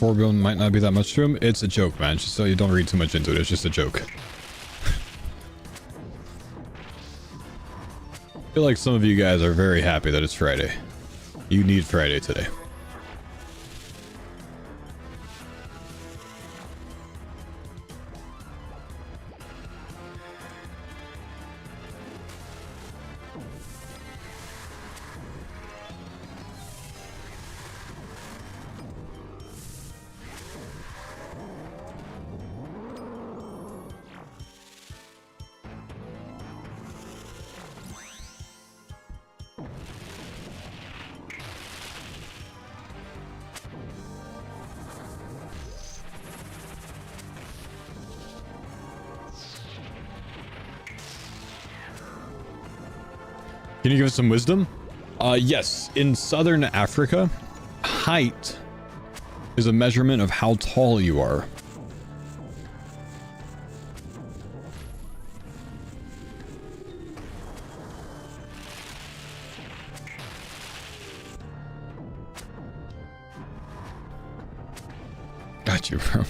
$4 billion might not be that much to him. It's a joke, man. Just so you don't read too much into it. It's just a joke. I feel like some of you guys are very happy that it's Friday. You need Friday today. Can you give us some wisdom? Yes. In southern Africa, height is a measurement of how tall you are. Got you, bro.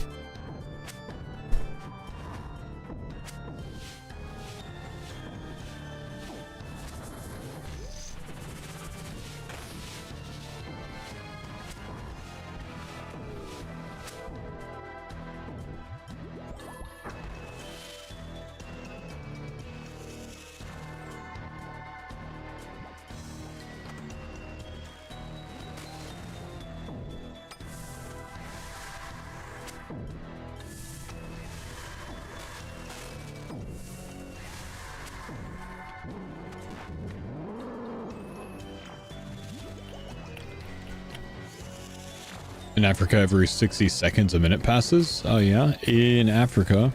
In Africa, every 60 seconds, a minute passes. Oh, yeah. In Africa,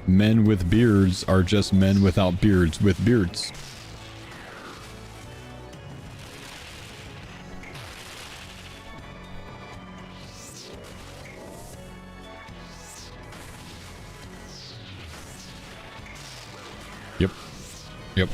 men with beards are just men without beards with beards. Yep. Yep.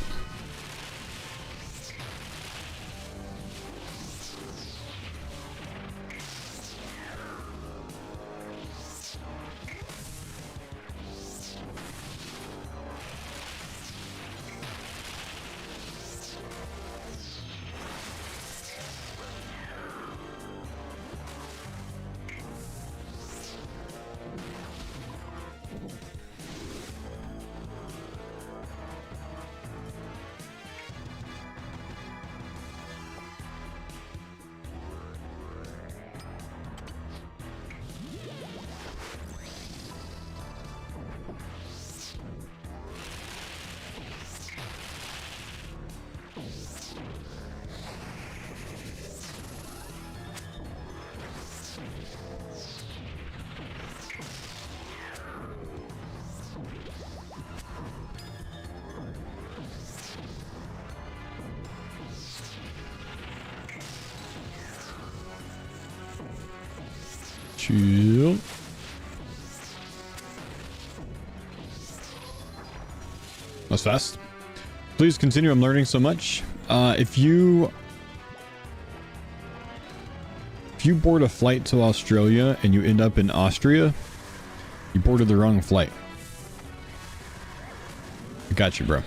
Chill. That's fast. Please continue. I'm learning so much. If you board a flight to Australia and you end up in Austria, you boarded the wrong flight. I got you, bro.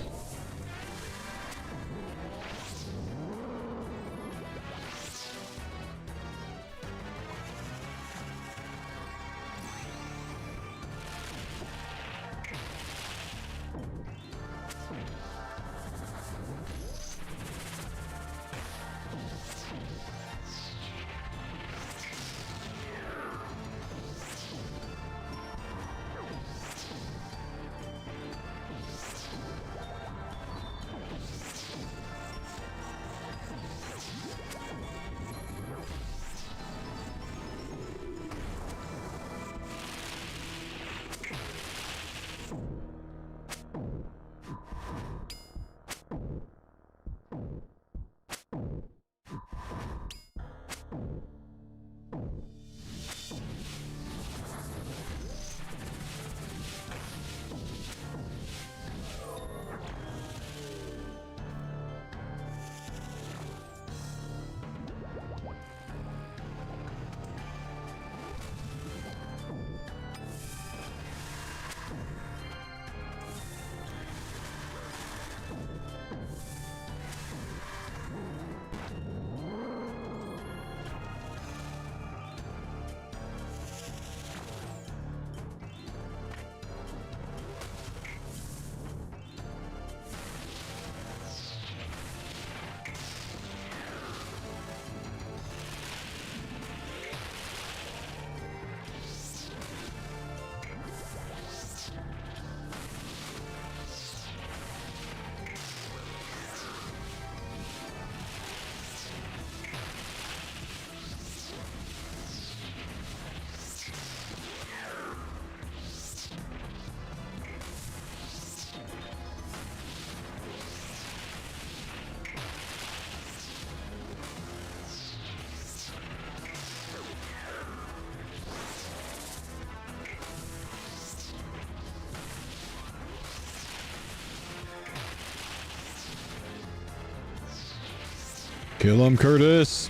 Kill him, Curtis.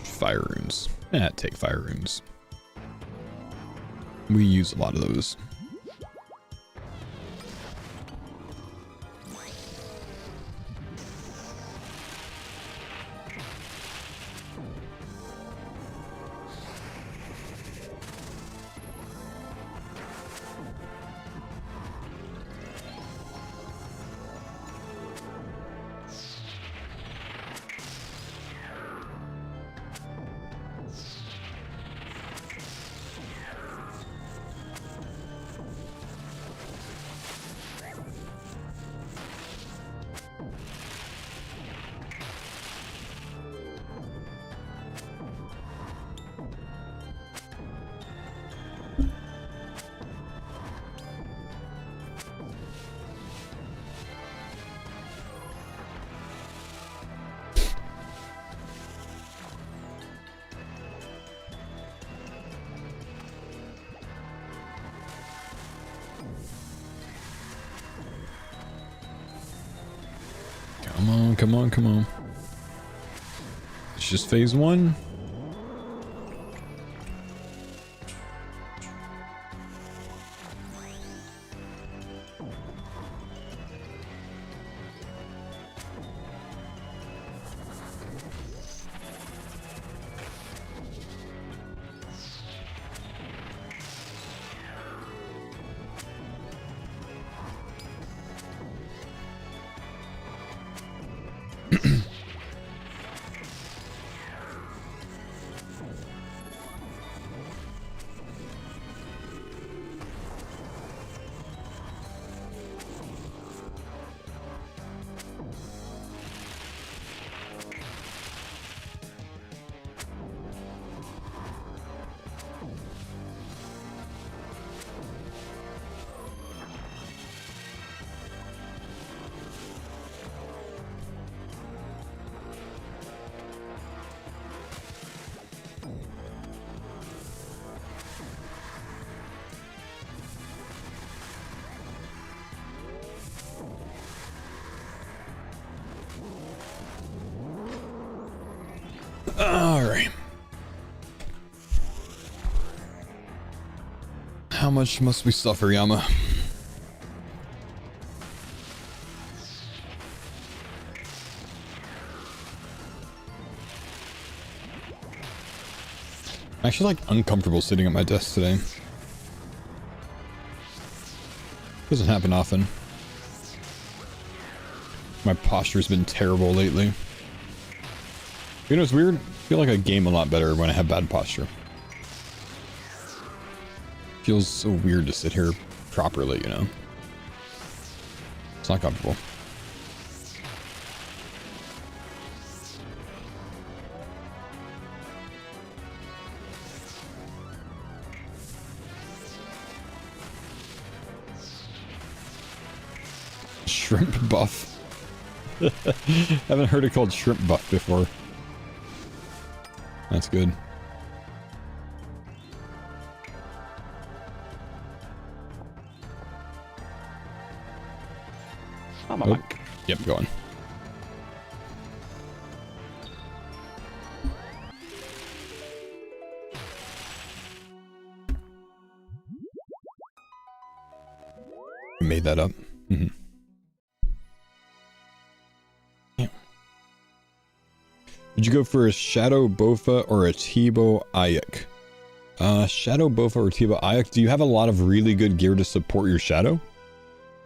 Fire runes. Take fire runes. We use a lot of those. Come on, come on, come on. It's just phase 1. Alright. How much must we suffer, Yama? I'm actually like uncomfortable sitting at my desk today. Doesn't happen often. My posture's been terrible lately. You know, it's weird. I feel like I game a lot better when I have bad posture. Feels so weird to sit here properly, you know? It's not comfortable. Shrimp buff. Haven't heard it called shrimp buff before. That's good. I'm Oh. back. Yep, go on. You made that up. Mm-hmm. Did you go for a Shadow Bofa or a Tebow Ayak? Shadow Bofa or Tebow Ayak, do you have a lot of really good gear to support your Shadow?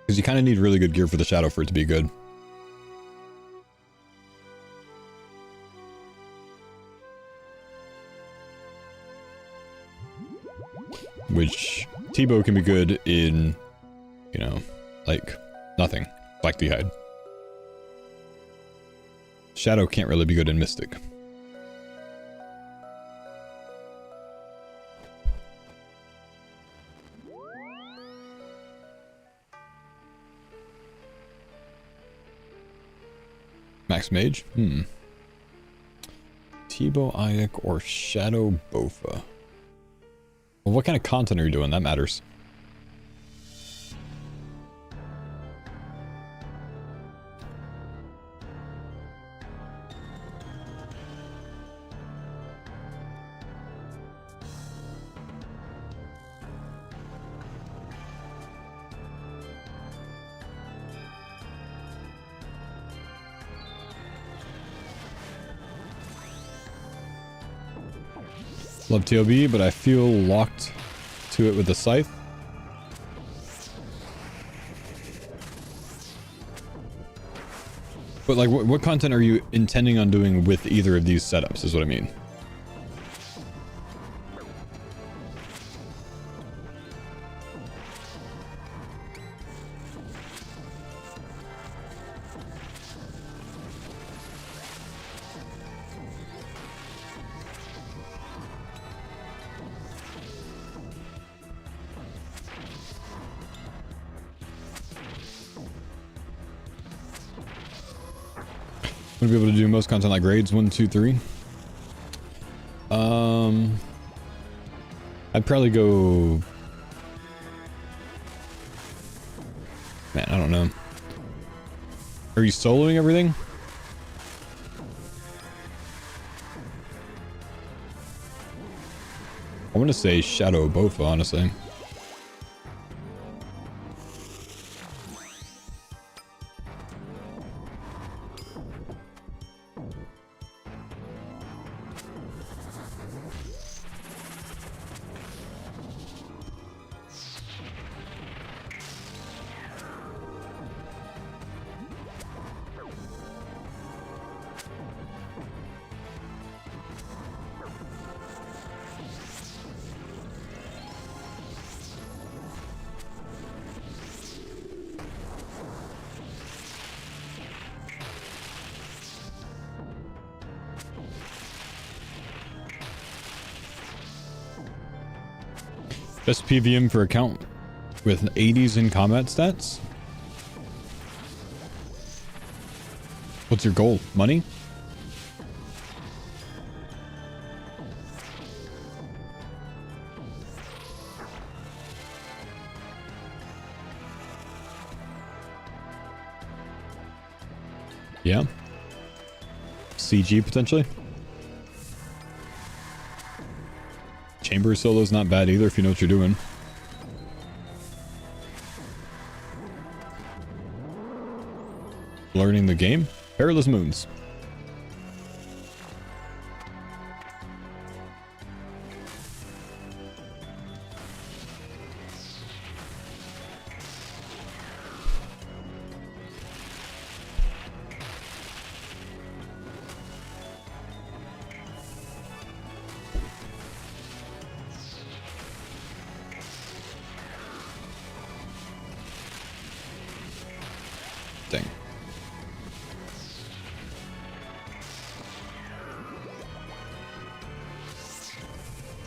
Because you kind of need really good gear for the Shadow for it to be good. Which, Tebow can be good in, you know, like, nothing. Black D'hide. Shadow can't really be good in Mystic. Max Mage? Tebow Ayak or Shadow Bofa? Well, what kind of content are you doing? That matters. Love TOB, but I feel locked to it with the scythe. But like, what content are you intending on doing with either of these setups, is what I mean. Would be able to do most content like raids 1, 2, 3. I'd probably go. Man, I don't know. Are you soloing everything? want to say Shadow Bofa, honestly. Best PVM for account with 80s in combat stats? What's your goal? Money? Yeah. CG potentially? Chamber solo's not bad either if you know what you're doing. Learning the game? Perilous Moons. Dang.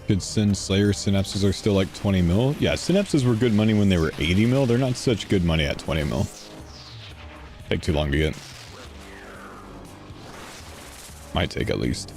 Good Sin Slayer synapses are still like 20 mil. Yeah, synapses were good money when they were 80 mil. They're not such good money at 20 mil. Take too long to get. Might take at least.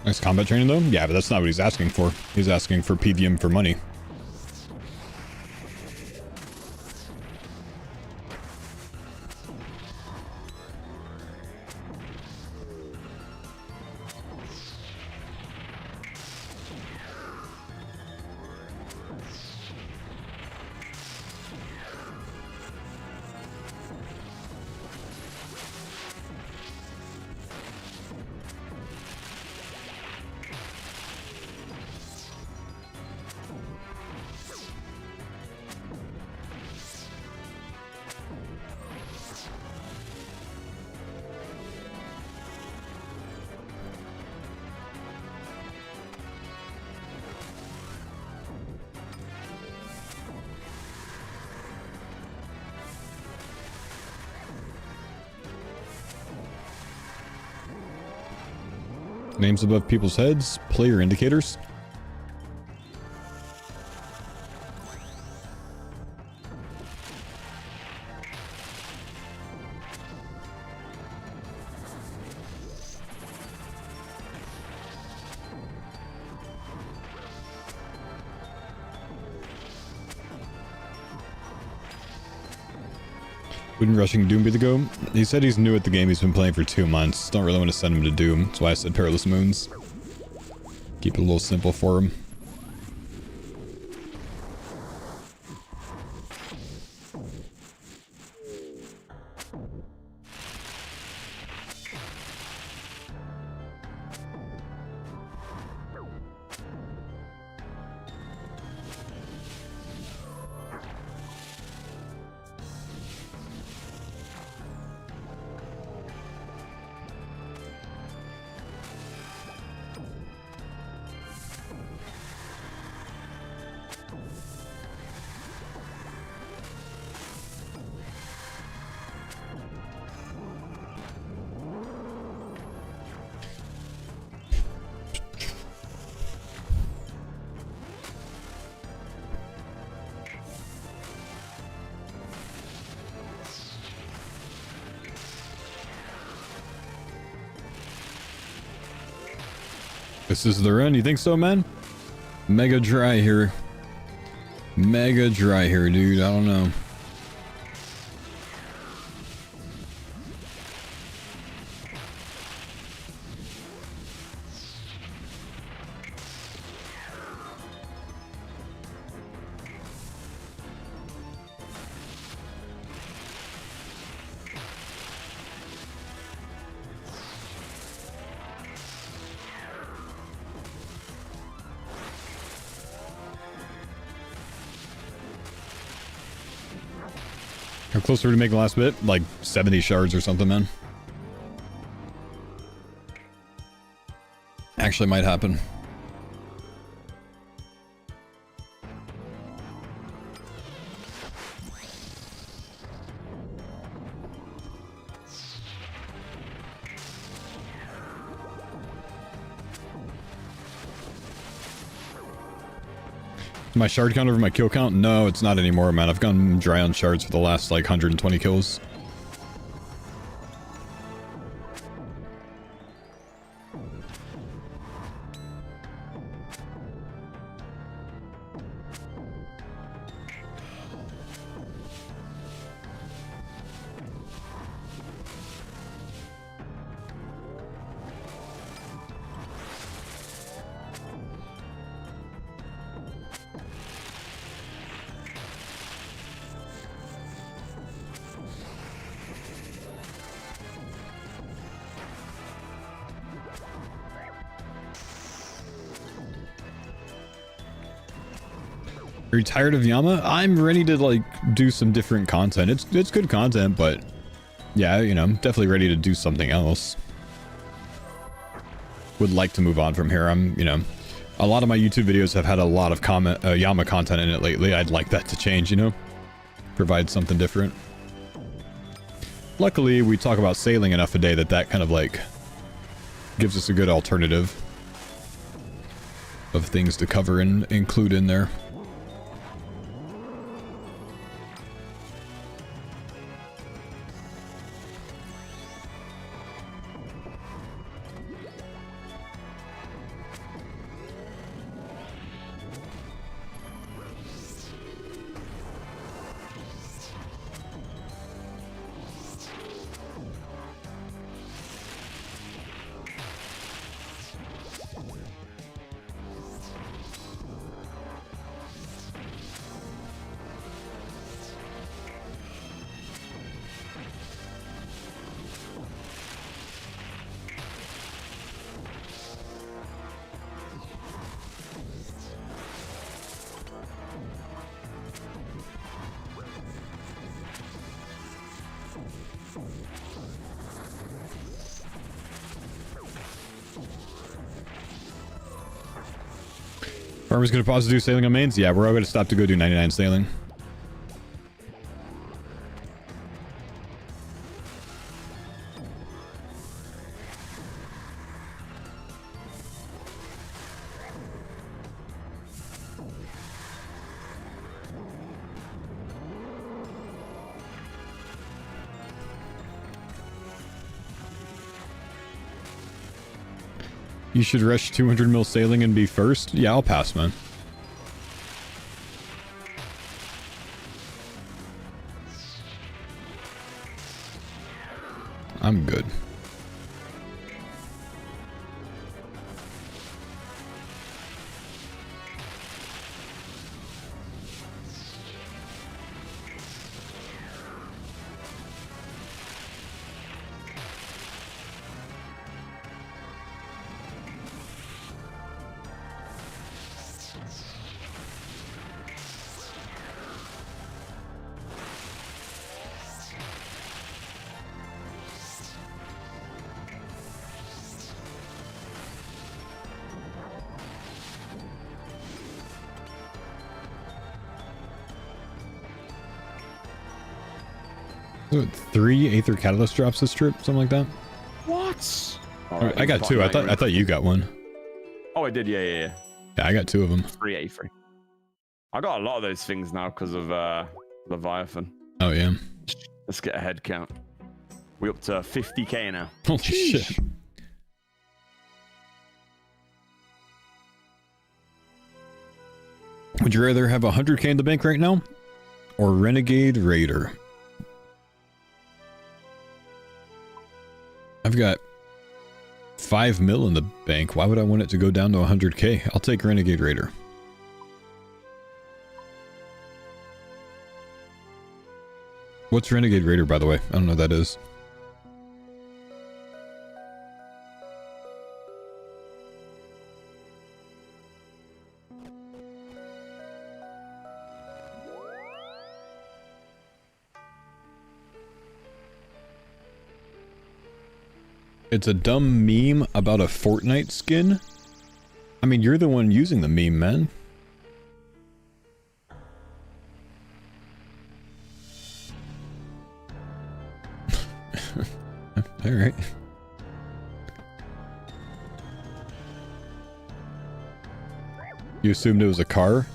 Nice combat training though? Yeah, but that's not what he's asking for. He's asking for PVM for money. Names above people's heads, player indicators. Wouldn't rushing Doom be the go? He said he's new at the game. He's been playing for 2 months. Don't really want to send him to Doom. That's why I said Perilous Moons. Keep it a little simple for him. This is the run. You think so, man? Mega dry here. Mega dry here, dude. I don't know. How close are we to making the last bit? Like 70 shards or something, man. Actually might happen. My shard count over my kill count? No, it's not anymore, man. I've gone dry on shards for the last, like, 120 kills. Are you tired of Yama? I'm ready to like do some different content. It's good content, but yeah, you know, I'm definitely ready to do something else. Would like to move on from here. I'm, you know, a lot of my YouTube videos have had a lot of Yama content in it lately. I'd like that to change, you know, provide something different. Luckily, we talk about sailing enough a day that kind of like gives us a good alternative of things to cover and include in there. Farmer's gonna pause to do sailing on mains? Yeah, we're all gonna stop to go do 99 sailing. You should rush 200 mil sailing and be first? Yeah, I'll pass, man. I'm good. What, 3 Aether Catalyst drops this trip? Something like that? What? Right, I got 2. I thought you got 1. Oh, I did. Yeah. Yeah, I got 2 of them. 3 A3. I got a lot of those things now because of Leviathan. Oh, yeah. Let's get a head count. We're up to 50k now. Holy shit. Would you rather have 100k in the bank right now or Renegade Raider? I've got 5 mil in the bank. Why would I want it to go down to 100k? I'll take Renegade Raider. What's Renegade Raider, by the way? I don't know what that is. It's a dumb meme about a Fortnite skin? I mean, you're the one using the meme, man. Alright. You assumed it was a car?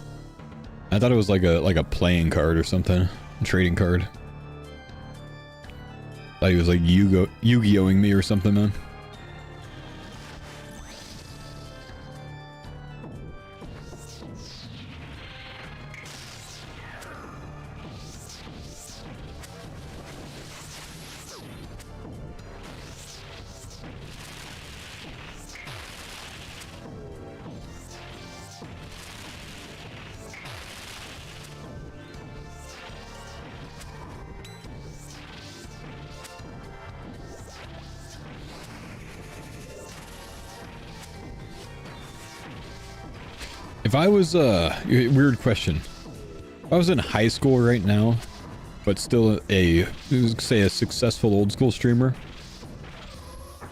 I thought it was like a playing card or something. A trading card. Thought he was like Yu-Gi-Oh-ing me or something, man. If I was, weird question. If I was in high school right now, but still say a successful old school streamer,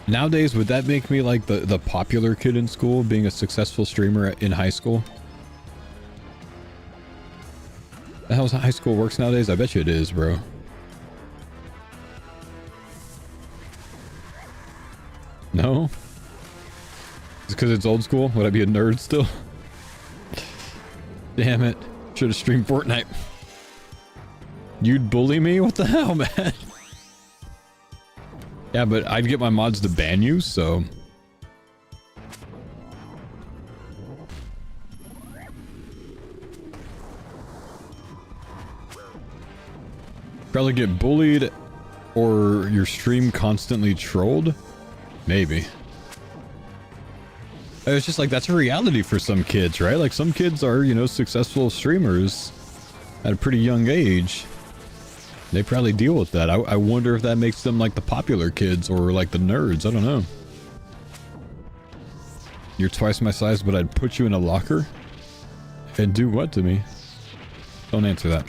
nowadays, would that make me like the popular kid in school, being a successful streamer in high school? The hell's how high school works nowadays? I bet you it is, bro. No? It's because it's old school? Would I be a nerd still? Damn it. Should have streamed Fortnite. You'd bully me? What the hell, man? Yeah, but I'd get my mods to ban you, so... Probably get bullied, or your stream constantly trolled? Maybe. It's just like, that's a reality for some kids, right? Like, some kids are, you know, successful streamers at a pretty young age. They probably deal with that. I wonder if that makes them like the popular kids or like the nerds. I don't know. You're twice my size, but I'd put you in a locker? And do what to me? Don't answer that.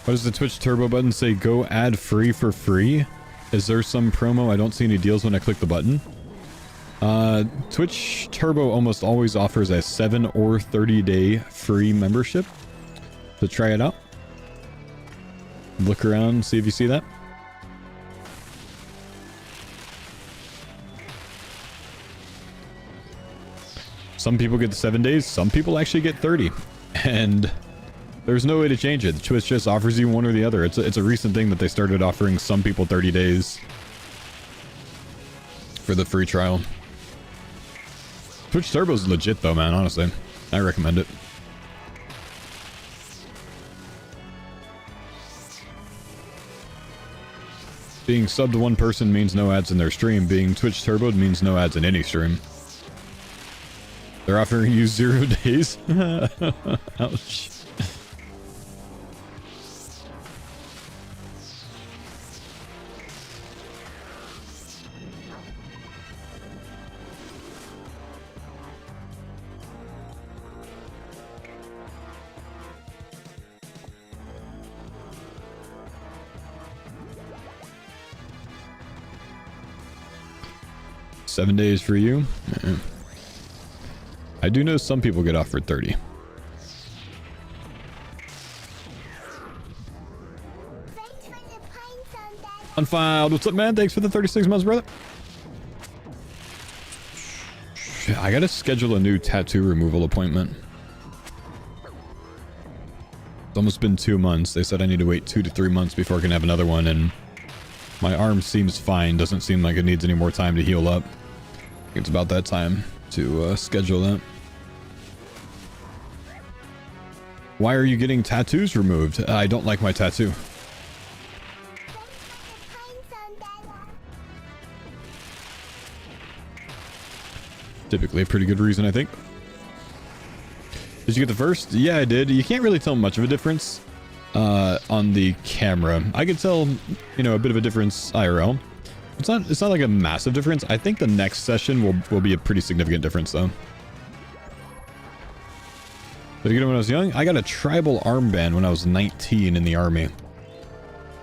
What does the Twitch turbo button say? Go ad free for free? Is there some promo? I don't see any deals when I click the button. Twitch Turbo almost always offers a 7 or 30-day free membership. So try it out. Look around, see if you see that. Some people get 7 days, some people actually get 30. And there's no way to change it. Twitch just offers you one or the other. It's a recent thing that they started offering some people 30 days for the free trial. Twitch Turbo's legit though, man, honestly. I recommend it. Being subbed to one person means no ads in their stream. Being Twitch Turboed means no ads in any stream. They're offering you 0 days? Ouch. $7 days for you. I do know some people get offered 30. Unfiled. What's up, man? Thanks for the 36 months, brother. I gotta schedule a new tattoo removal appointment. It's almost been 2 months. They said I need to wait 2 to 3 months before I can have another one, and my arm seems fine. Doesn't seem like it needs any more time to heal up. I think it's about that time to schedule that. Why are you getting tattoos removed? I don't like my tattoo. Typically a pretty good reason, I think. Did you get the first? Yeah, I did. You can't really tell much of a difference on the camera. I could tell, you know, a bit of a difference IRL. It's not like a massive difference. I think the next session will be a pretty significant difference, though. Did I get it when I was young? I got a tribal armband when I was 19 in the army.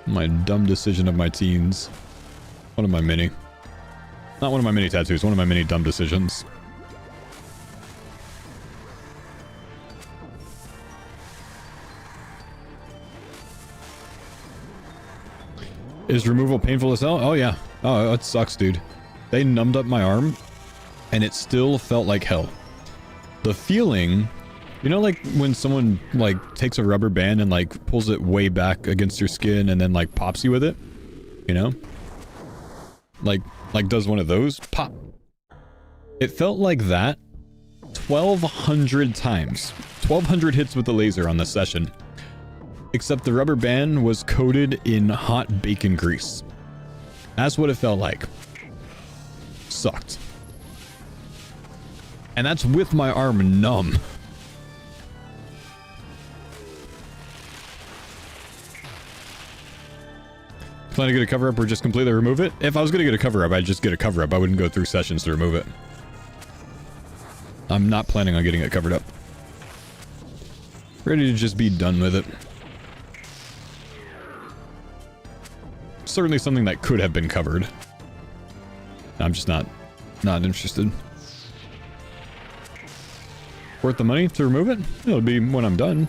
My dumb decision of my teens. One of my many. Not one of my many tattoos, one of my many dumb decisions. Is removal painful as hell? Oh yeah. Oh, it sucks, dude. They numbed up my arm, and it still felt like hell. The feeling, you know, like when someone like takes a rubber band and like pulls it way back against your skin and then like pops you with it, you know? Like does one of those pop. It felt like that 1,200 times. 1,200 hits with the laser on this session. Except the rubber band was coated in hot bacon grease. That's what it felt like. Sucked. And that's with my arm numb. Plan to get a cover-up or just completely remove it? If I was going to get a cover-up, I'd just get a cover-up. I wouldn't go through sessions to remove it. I'm not planning on getting it covered up. Ready to just be done with it. Certainly something that could have been covered. I'm just not interested. Worth the money to remove it? It'll be when I'm done.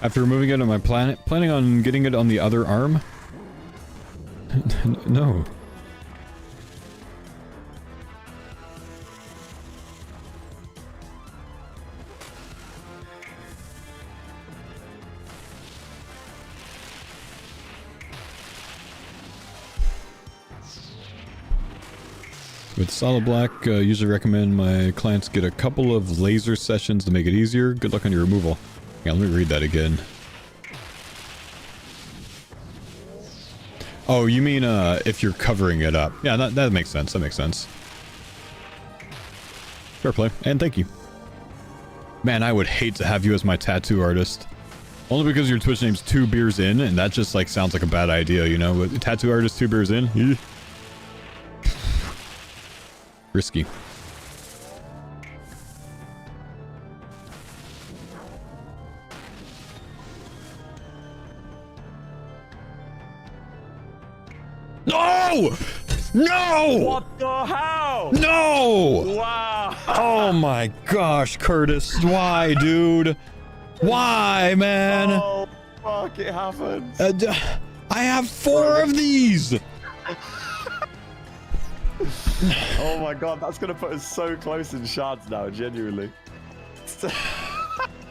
After removing it on my planning on getting it on the other arm? No. With solid black, usually recommend my clients get a couple of laser sessions to make it easier. Good luck on your removal. Yeah, let me read that again. Oh, you mean if you're covering it up. Yeah, that makes sense. That makes sense. Fair play. And thank you. Man, I would hate to have you as my tattoo artist. Only because your Twitch name's 2 Beers In, and that just like sounds like a bad idea, you know? But tattoo artist 2 Beers In? Risky. No! No! What the hell? No! Wow! Oh my gosh, Curtis. Why, dude? Why, man? Oh, fuck, it happened. I have 4 of these! Oh my god, that's gonna put us so close in shards now, genuinely.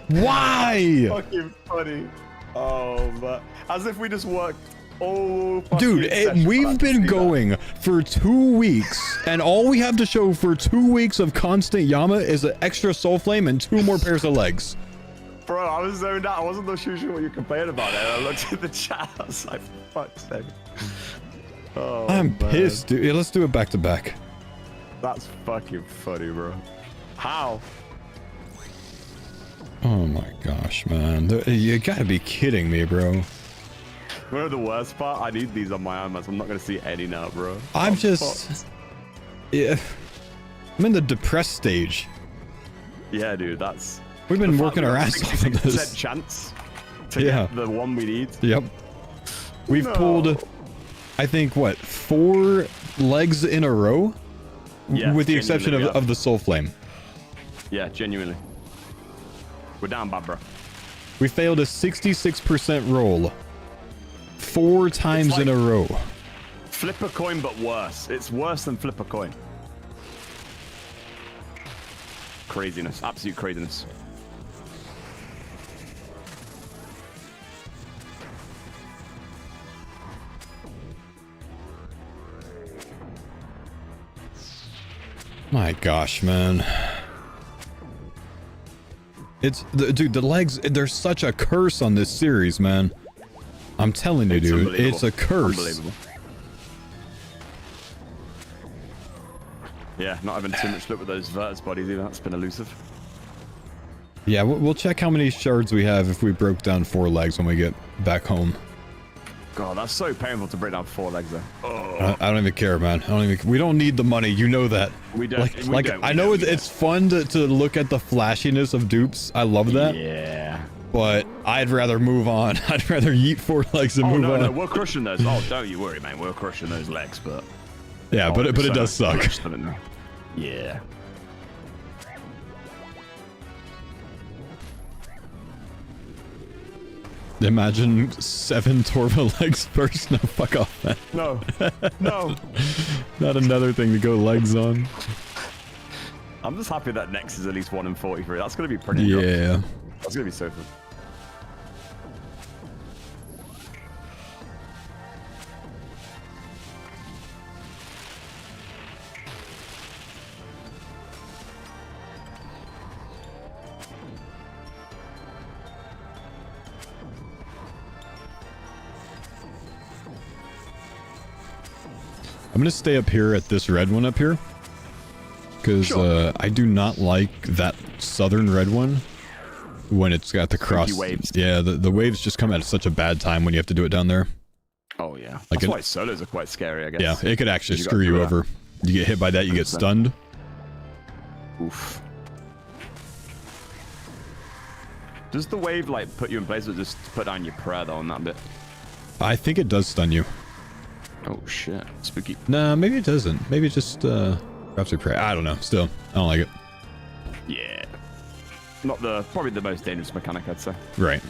Why? Fucking funny. Oh, but as if we just worked all dude, we've been going for 2 weeks, and all we have to show for 2 weeks of constant Yama is an extra soul flame and 2 more pairs of legs. Bro, I was zoned out. I wasn't sure what you're complaining about there. I looked at the chat. I was like, fuck's sake. Oh, I'm pissed, dude. Yeah, let's do it back to back. That's fucking funny, bro. How? Oh my gosh, man. You gotta be kidding me, bro. You know the worst part? I need these on my arm, so I'm not gonna see any now, bro. I'm just... Yeah. I'm in the depressed stage. Yeah, dude, that's... We've been working our ass off on this. Chance to get the one we need. Yep. We've pulled... I think, what, 4 legs in a row? Yeah, with the exception of the Soul Flame. Yeah, genuinely. We're down bad, bro. We failed a 66% roll 4 times in a row. Flip a coin, but worse. It's worse than flip a coin. Craziness. Absolute craziness. My gosh, man. It's dude, the legs, there's such a curse on this series, man. I'm telling you, dude, it's a curse. Unbelievable. Yeah, not having too much luck with those Vertus bodies either. That's been elusive. Yeah, we'll check how many shards we have if we broke down 4 legs when we get back home. God, that's so painful to break down 4 legs though. Oh. I don't even care, man. We don't need the money, you know that. We don't. I know it's fun to look at the flashiness of dupes. I love that. Yeah. But I'd rather move on. I'd rather yeet 4 legs and move on. No, we're crushing those. Oh, don't you worry, man. We're crushing those legs, but... Yeah, but it does suck. Yeah. Imagine 7 Torva legs first. No, fuck off, man. No. No. Not another thing to go legs on. I'm just happy that next is at least 1 in 43. That's going to be pretty Yeah. That's going to be so fun. I'm gonna stay up here at this red one up here. Because sure. I do not like that southern red one when it's got the cross. Waves. Yeah, the waves just come at such a bad time when you have to do it down there. Oh, yeah. Like That's why solos are quite scary, I guess. Yeah, it could actually screw you over. You get hit by that, you get stunned. Oof. Does the wave, like, put you in place or just put down your prayer, though, on that bit? I think it does stun you. Oh, shit. Spooky. Nah, maybe it doesn't. Maybe it just, drops your prayer. I don't know. Still, I don't like it. Yeah. Probably the most dangerous mechanic, I'd say. Right.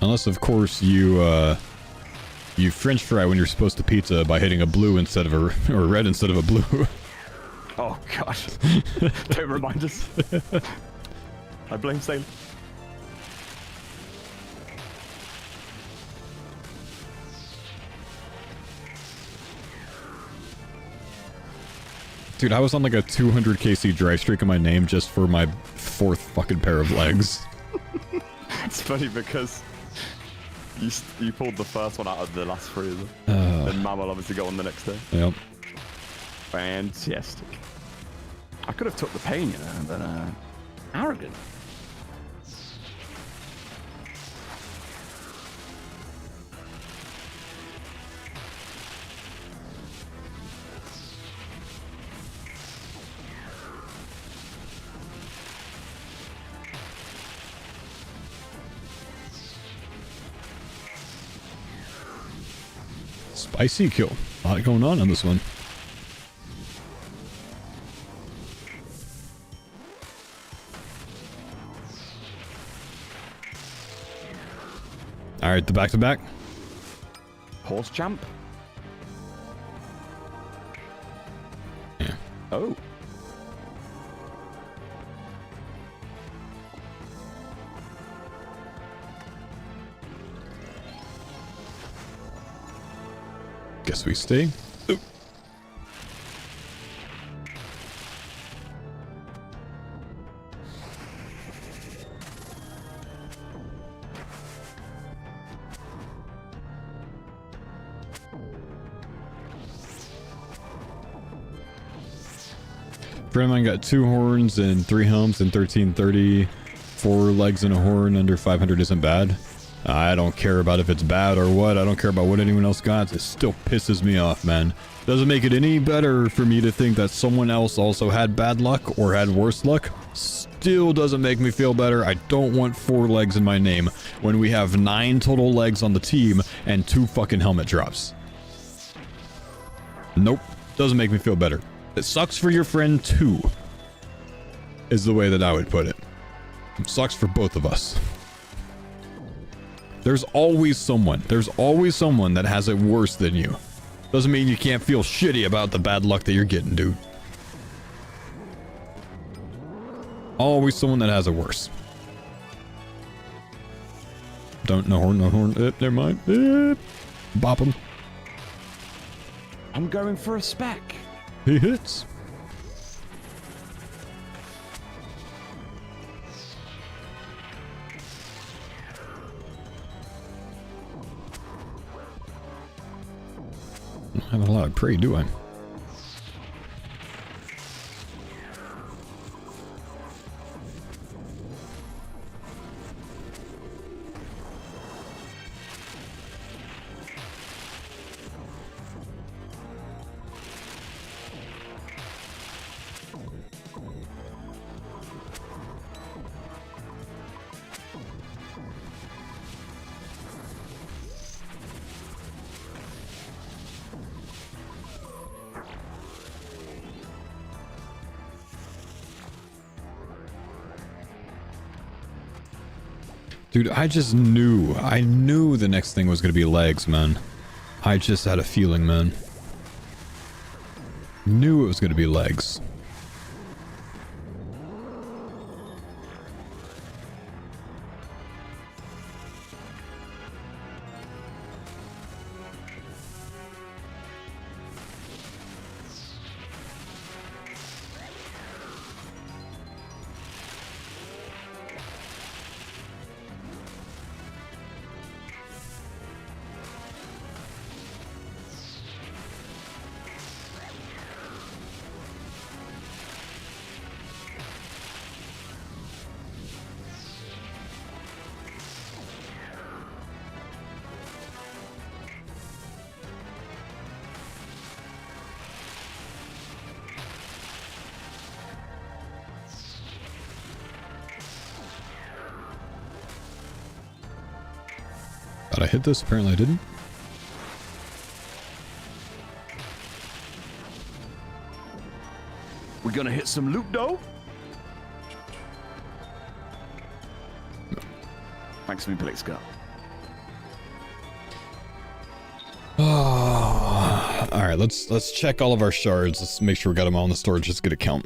Unless, of course, you French fry when you're supposed to pizza by hitting a blue instead of or a red instead of a blue. Oh, gosh. Don't remind us. I blame Sailor. Dude, I was on like a 200 KC drive streak in my name just for my 4th fucking pair of legs. It's funny because you pulled the first one out of the last 3 of them. Then Mam will obviously go on the next day. Yep. Fantastic. I could have took the pain, you know, but arrogant. Spicy kill. A lot going on this one. All right, the back-to-back. Horse champ. Yeah. Oh. Guess we stay. Ooh. Friend of mine got 2 horns and 3 helms and 1330. 4 legs and a horn under 500 isn't bad. I don't care about if it's bad or what. I don't care about what anyone else got. It still pisses me off, man. Doesn't make it any better for me to think that someone else also had bad luck or had worse luck. Still doesn't make me feel better. I don't want 4 legs in my name when we have 9 total legs on the team and 2 fucking helmet drops. Nope. Doesn't make me feel better. It sucks for your friend too, is the way that I would put it. It sucks for both of us. There's always someone that has it worse than you. Doesn't mean you can't feel shitty about the bad luck that you're getting, dude. Always someone that has it worse. No horn. Never mind. Bop him. I'm going for a spec. He hits. I don't have a lot of prey, do I? Dude, I just knew. I knew the next thing was going to be legs, man. I just had a feeling, man. Knew it was going to be legs. Thought I hit this, apparently I didn't. We're gonna hit some loot though. Thanks for me, Blake Scott. Alright, let's check all of our shards. Let's make sure we got them all in the storage. Just get a count.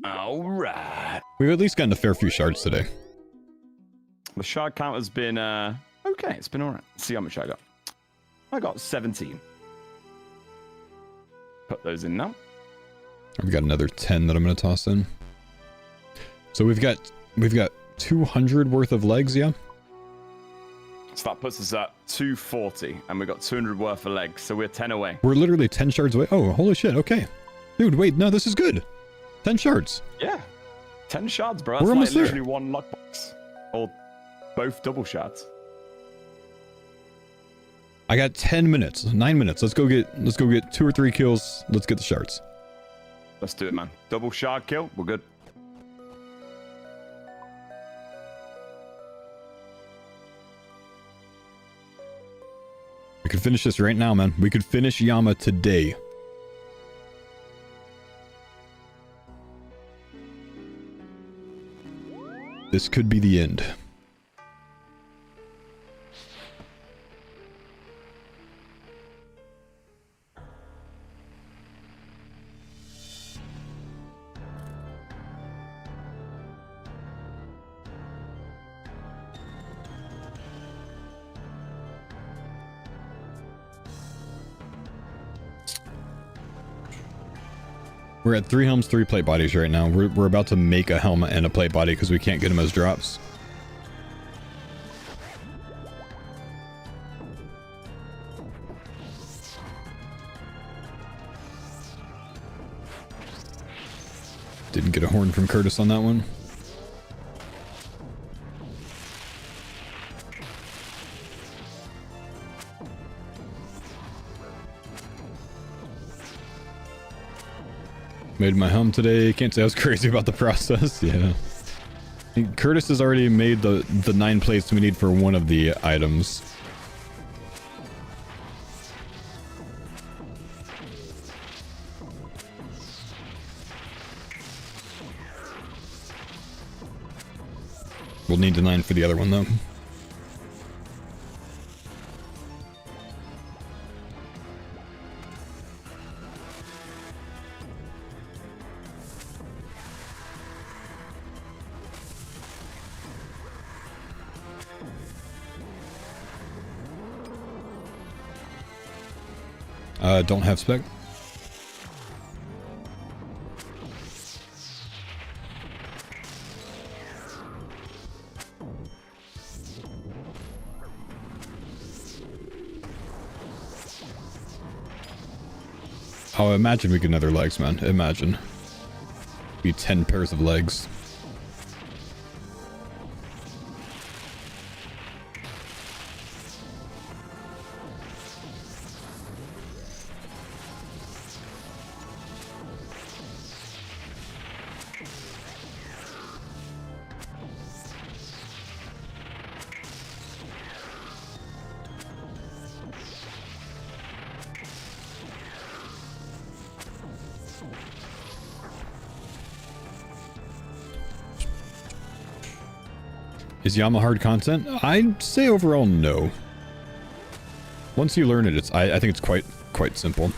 Alright. We've at least gotten a fair few shards today. The shard count has been okay, it's been alright. Let's see how much I got. I got 17. Put those in now. I've got another 10 that I'm gonna toss in. So we've got 200 worth of legs, yeah? So that puts us at 240, and we've got 200 worth of legs, so we're 10 away. We're literally 10 shards away. Oh, holy shit, okay. Dude, wait, no, this is good. 10 shards. Yeah. 10 shards, bro. That's We're almost like literally there. one luck box. Or both double shards. I got 10 minutes, 9 minutes. Let's go get 2 or 3 kills. Let's get the shards. Let's do it, man. Double shard kill. We're good. We could finish this right now, man. We could finish Yama today. This could be the end. We're at 3 helms, 3 plate bodies right now. We're about to make a helmet and a plate body because we can't get them as drops. Didn't get a horn from Curtis on that one. Made my helm today. Can't say I was crazy about the process. Yeah. Curtis has already made the 9 plates we need for one of the items. We'll need the 9 for the other one though. Don't have spec. Oh, imagine we get another legs, man. Imagine. Be 10 pairs of legs. Is Yama hard content? I'd say overall no. Once you learn it, I think it's quite simple.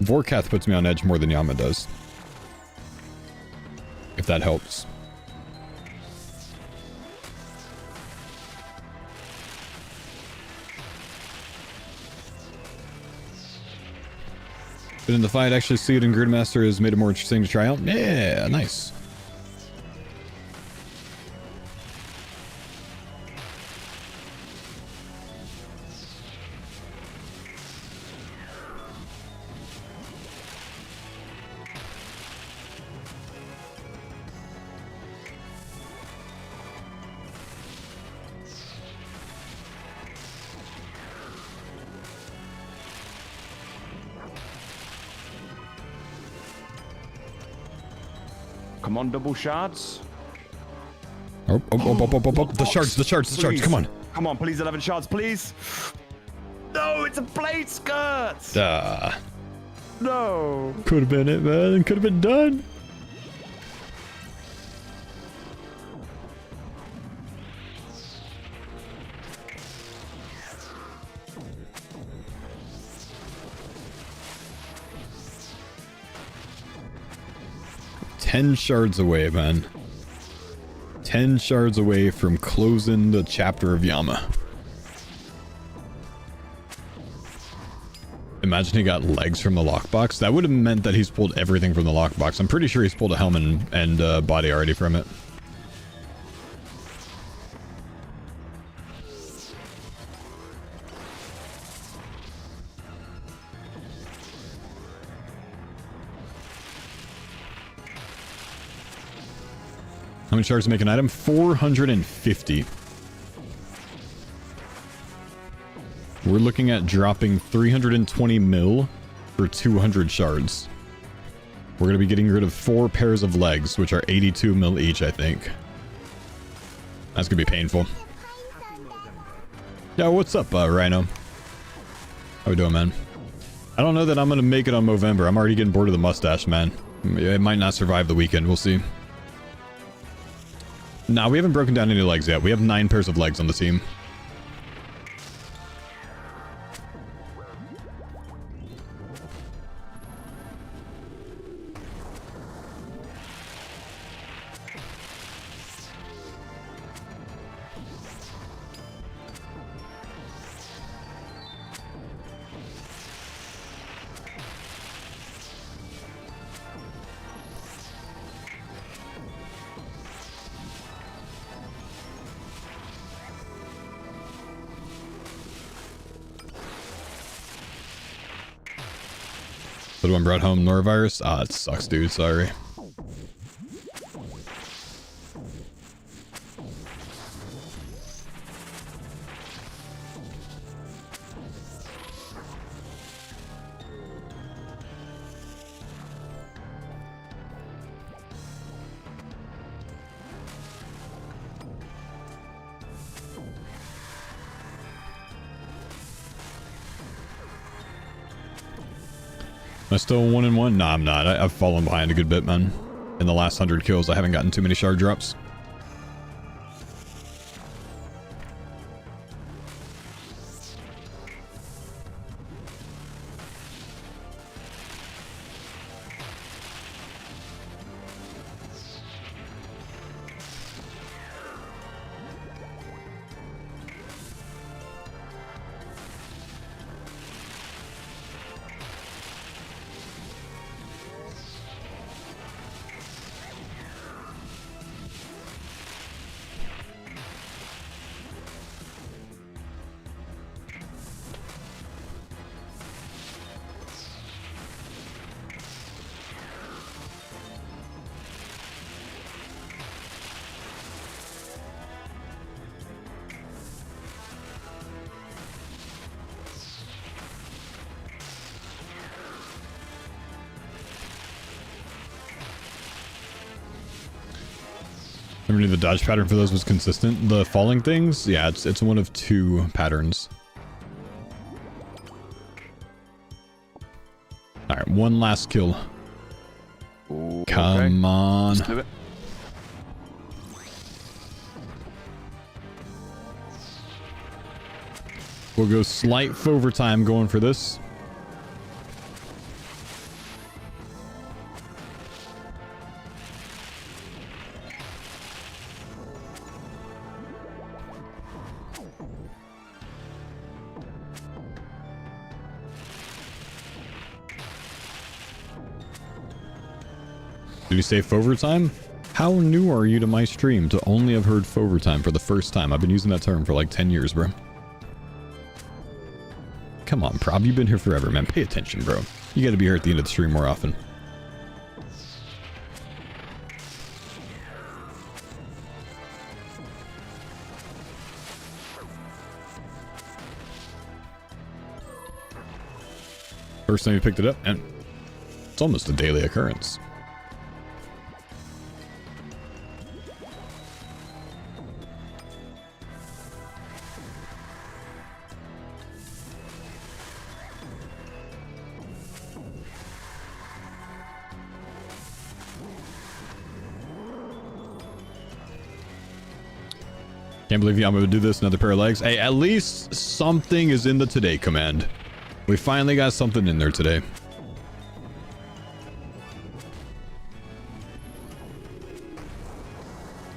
Vorkath puts me on edge more than Yama does. If that helps. But in the fight, actually see it in Gridmaster has made it more interesting to try out. Yeah, nice. Come on, double shards. Oh, the shards, come on. Come on, please, 11 shards, please. No, it's a blade skirt. No. Could have been it, man. Could have been done. Ten shards away, man. 10 shards away from closing the chapter of Yama. Imagine he got legs from the lockbox. That would have meant that he's pulled everything from the lockbox. I'm pretty sure he's pulled a helmet and body already from it. How many shards to make an item? 450. We're looking at dropping 320 mil for 200 shards. We're going to be getting rid of 4 pairs of legs, which are 82 mil each, I think. That's going to be painful. Yeah, what's up, Rhino? How we doing, man? I don't know that I'm going to make it on Movember. I'm already getting bored of the mustache, man. It might not survive the weekend. We'll see. Nah, we haven't broken down any legs yet. We have 9 pairs of legs on the team. Little one brought home norovirus. Ah, it sucks, dude. Sorry. I still 1-1? Nah, I'm not. I've fallen behind a good bit, man. In the last 100 kills, I haven't gotten too many shard drops. Remember the dodge pattern for those was consistent. The falling things, yeah, it's one of 2 patterns. All right, one last kill. Ooh, Come on. Let's do it. We'll go slight overtime going for this. Did you say Fovertime? How new are you to my stream to only have heard Fovertime for the first time? I've been using that term for like 10 years, bro. Come on, Prob, you've been here forever, man. Pay attention, bro. You gotta be here at the end of the stream more often. First time you picked it up, and it's almost a daily occurrence. Can't believe I'm going to do this. Another pair of legs. Hey, at least something is in the today command. We finally got something in there today.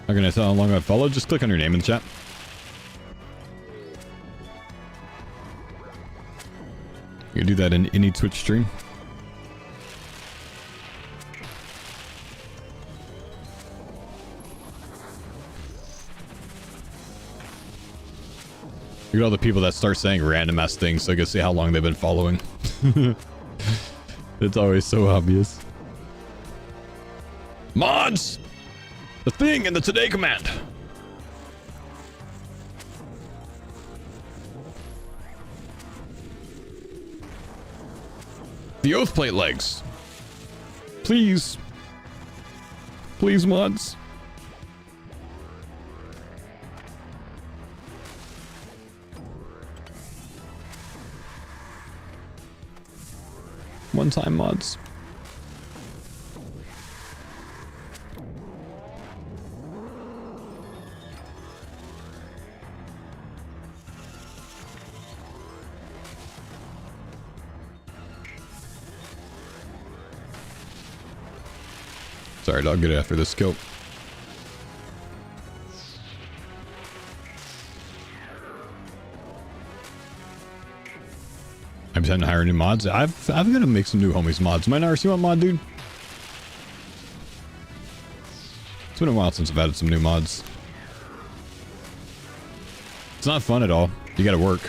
Not gonna tell how long I've followed. Just click on your name in the chat. You can do that in any Twitch stream. Look at all the people that start saying random ass things so I can see how long they've been following. It's always so obvious. Mods! The thing in the today command! The oath plate legs. Please. Please, mods. One-time mods. Sorry, I'll get it after this kill. I'm trying to hire new mods. I've got to make some new homies mods. My RC want mod, dude? It's been a while since I've added some new mods. It's not fun at all. You got to work.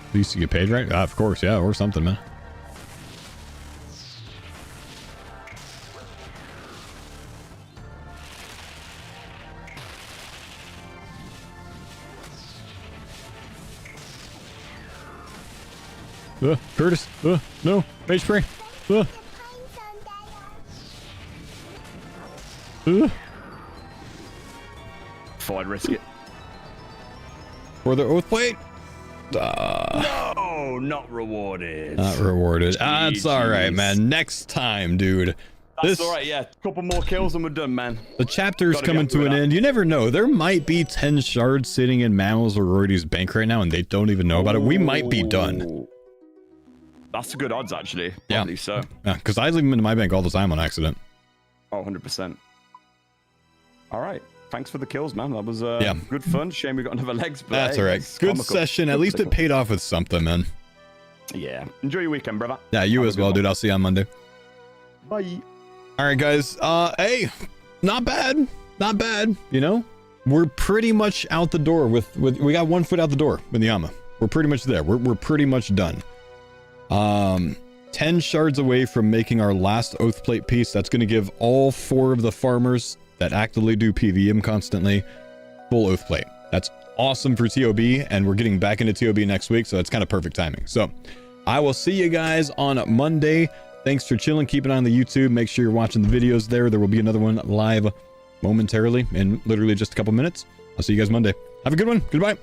At least you get paid, right? Of course, yeah, or something, man. Curtis, no, mage spray. Thought I'd risk it. For the oath plate? No, not rewarded. Not rewarded. It's all right, man. Next time, dude. That's all right, yeah. Couple more kills and we're done, man. The chapter's coming to an end. You never know. There might be 10 shards sitting in Mammals or Roidy's bank right now, and they don't even know about it. We might be done. That's a good odds, actually. Yeah. Probably so. Yeah, because I leave them into my bank all the time on accident. Oh, 100%. All right. Thanks for the kills, man. That was yeah. Good fun. Shame we got another legs, but that's hey, all right. Good comical. session. At least it paid off with something, man. Yeah. Enjoy your weekend, brother. Yeah, you as well, dude. I'll see you on Monday. Bye. All right, guys. Hey, not bad. Not bad. You know, we're pretty much out the door with we got 1 foot out the door with the Yama. We're pretty much there. We're pretty much done. 10 shards away from making our last oath plate piece. That's going to give all 4 of the farmers that actively do PVM constantly full oath plate. That's awesome for TOB, and we're getting back into TOB next week, so it's kind of perfect timing. So I will see you guys on Monday. Thanks for chilling. Keep an eye on the YouTube. Make sure you're watching the videos there. There will be another one live momentarily in literally just a couple minutes. I'll see you guys Monday. Have a good one. Goodbye.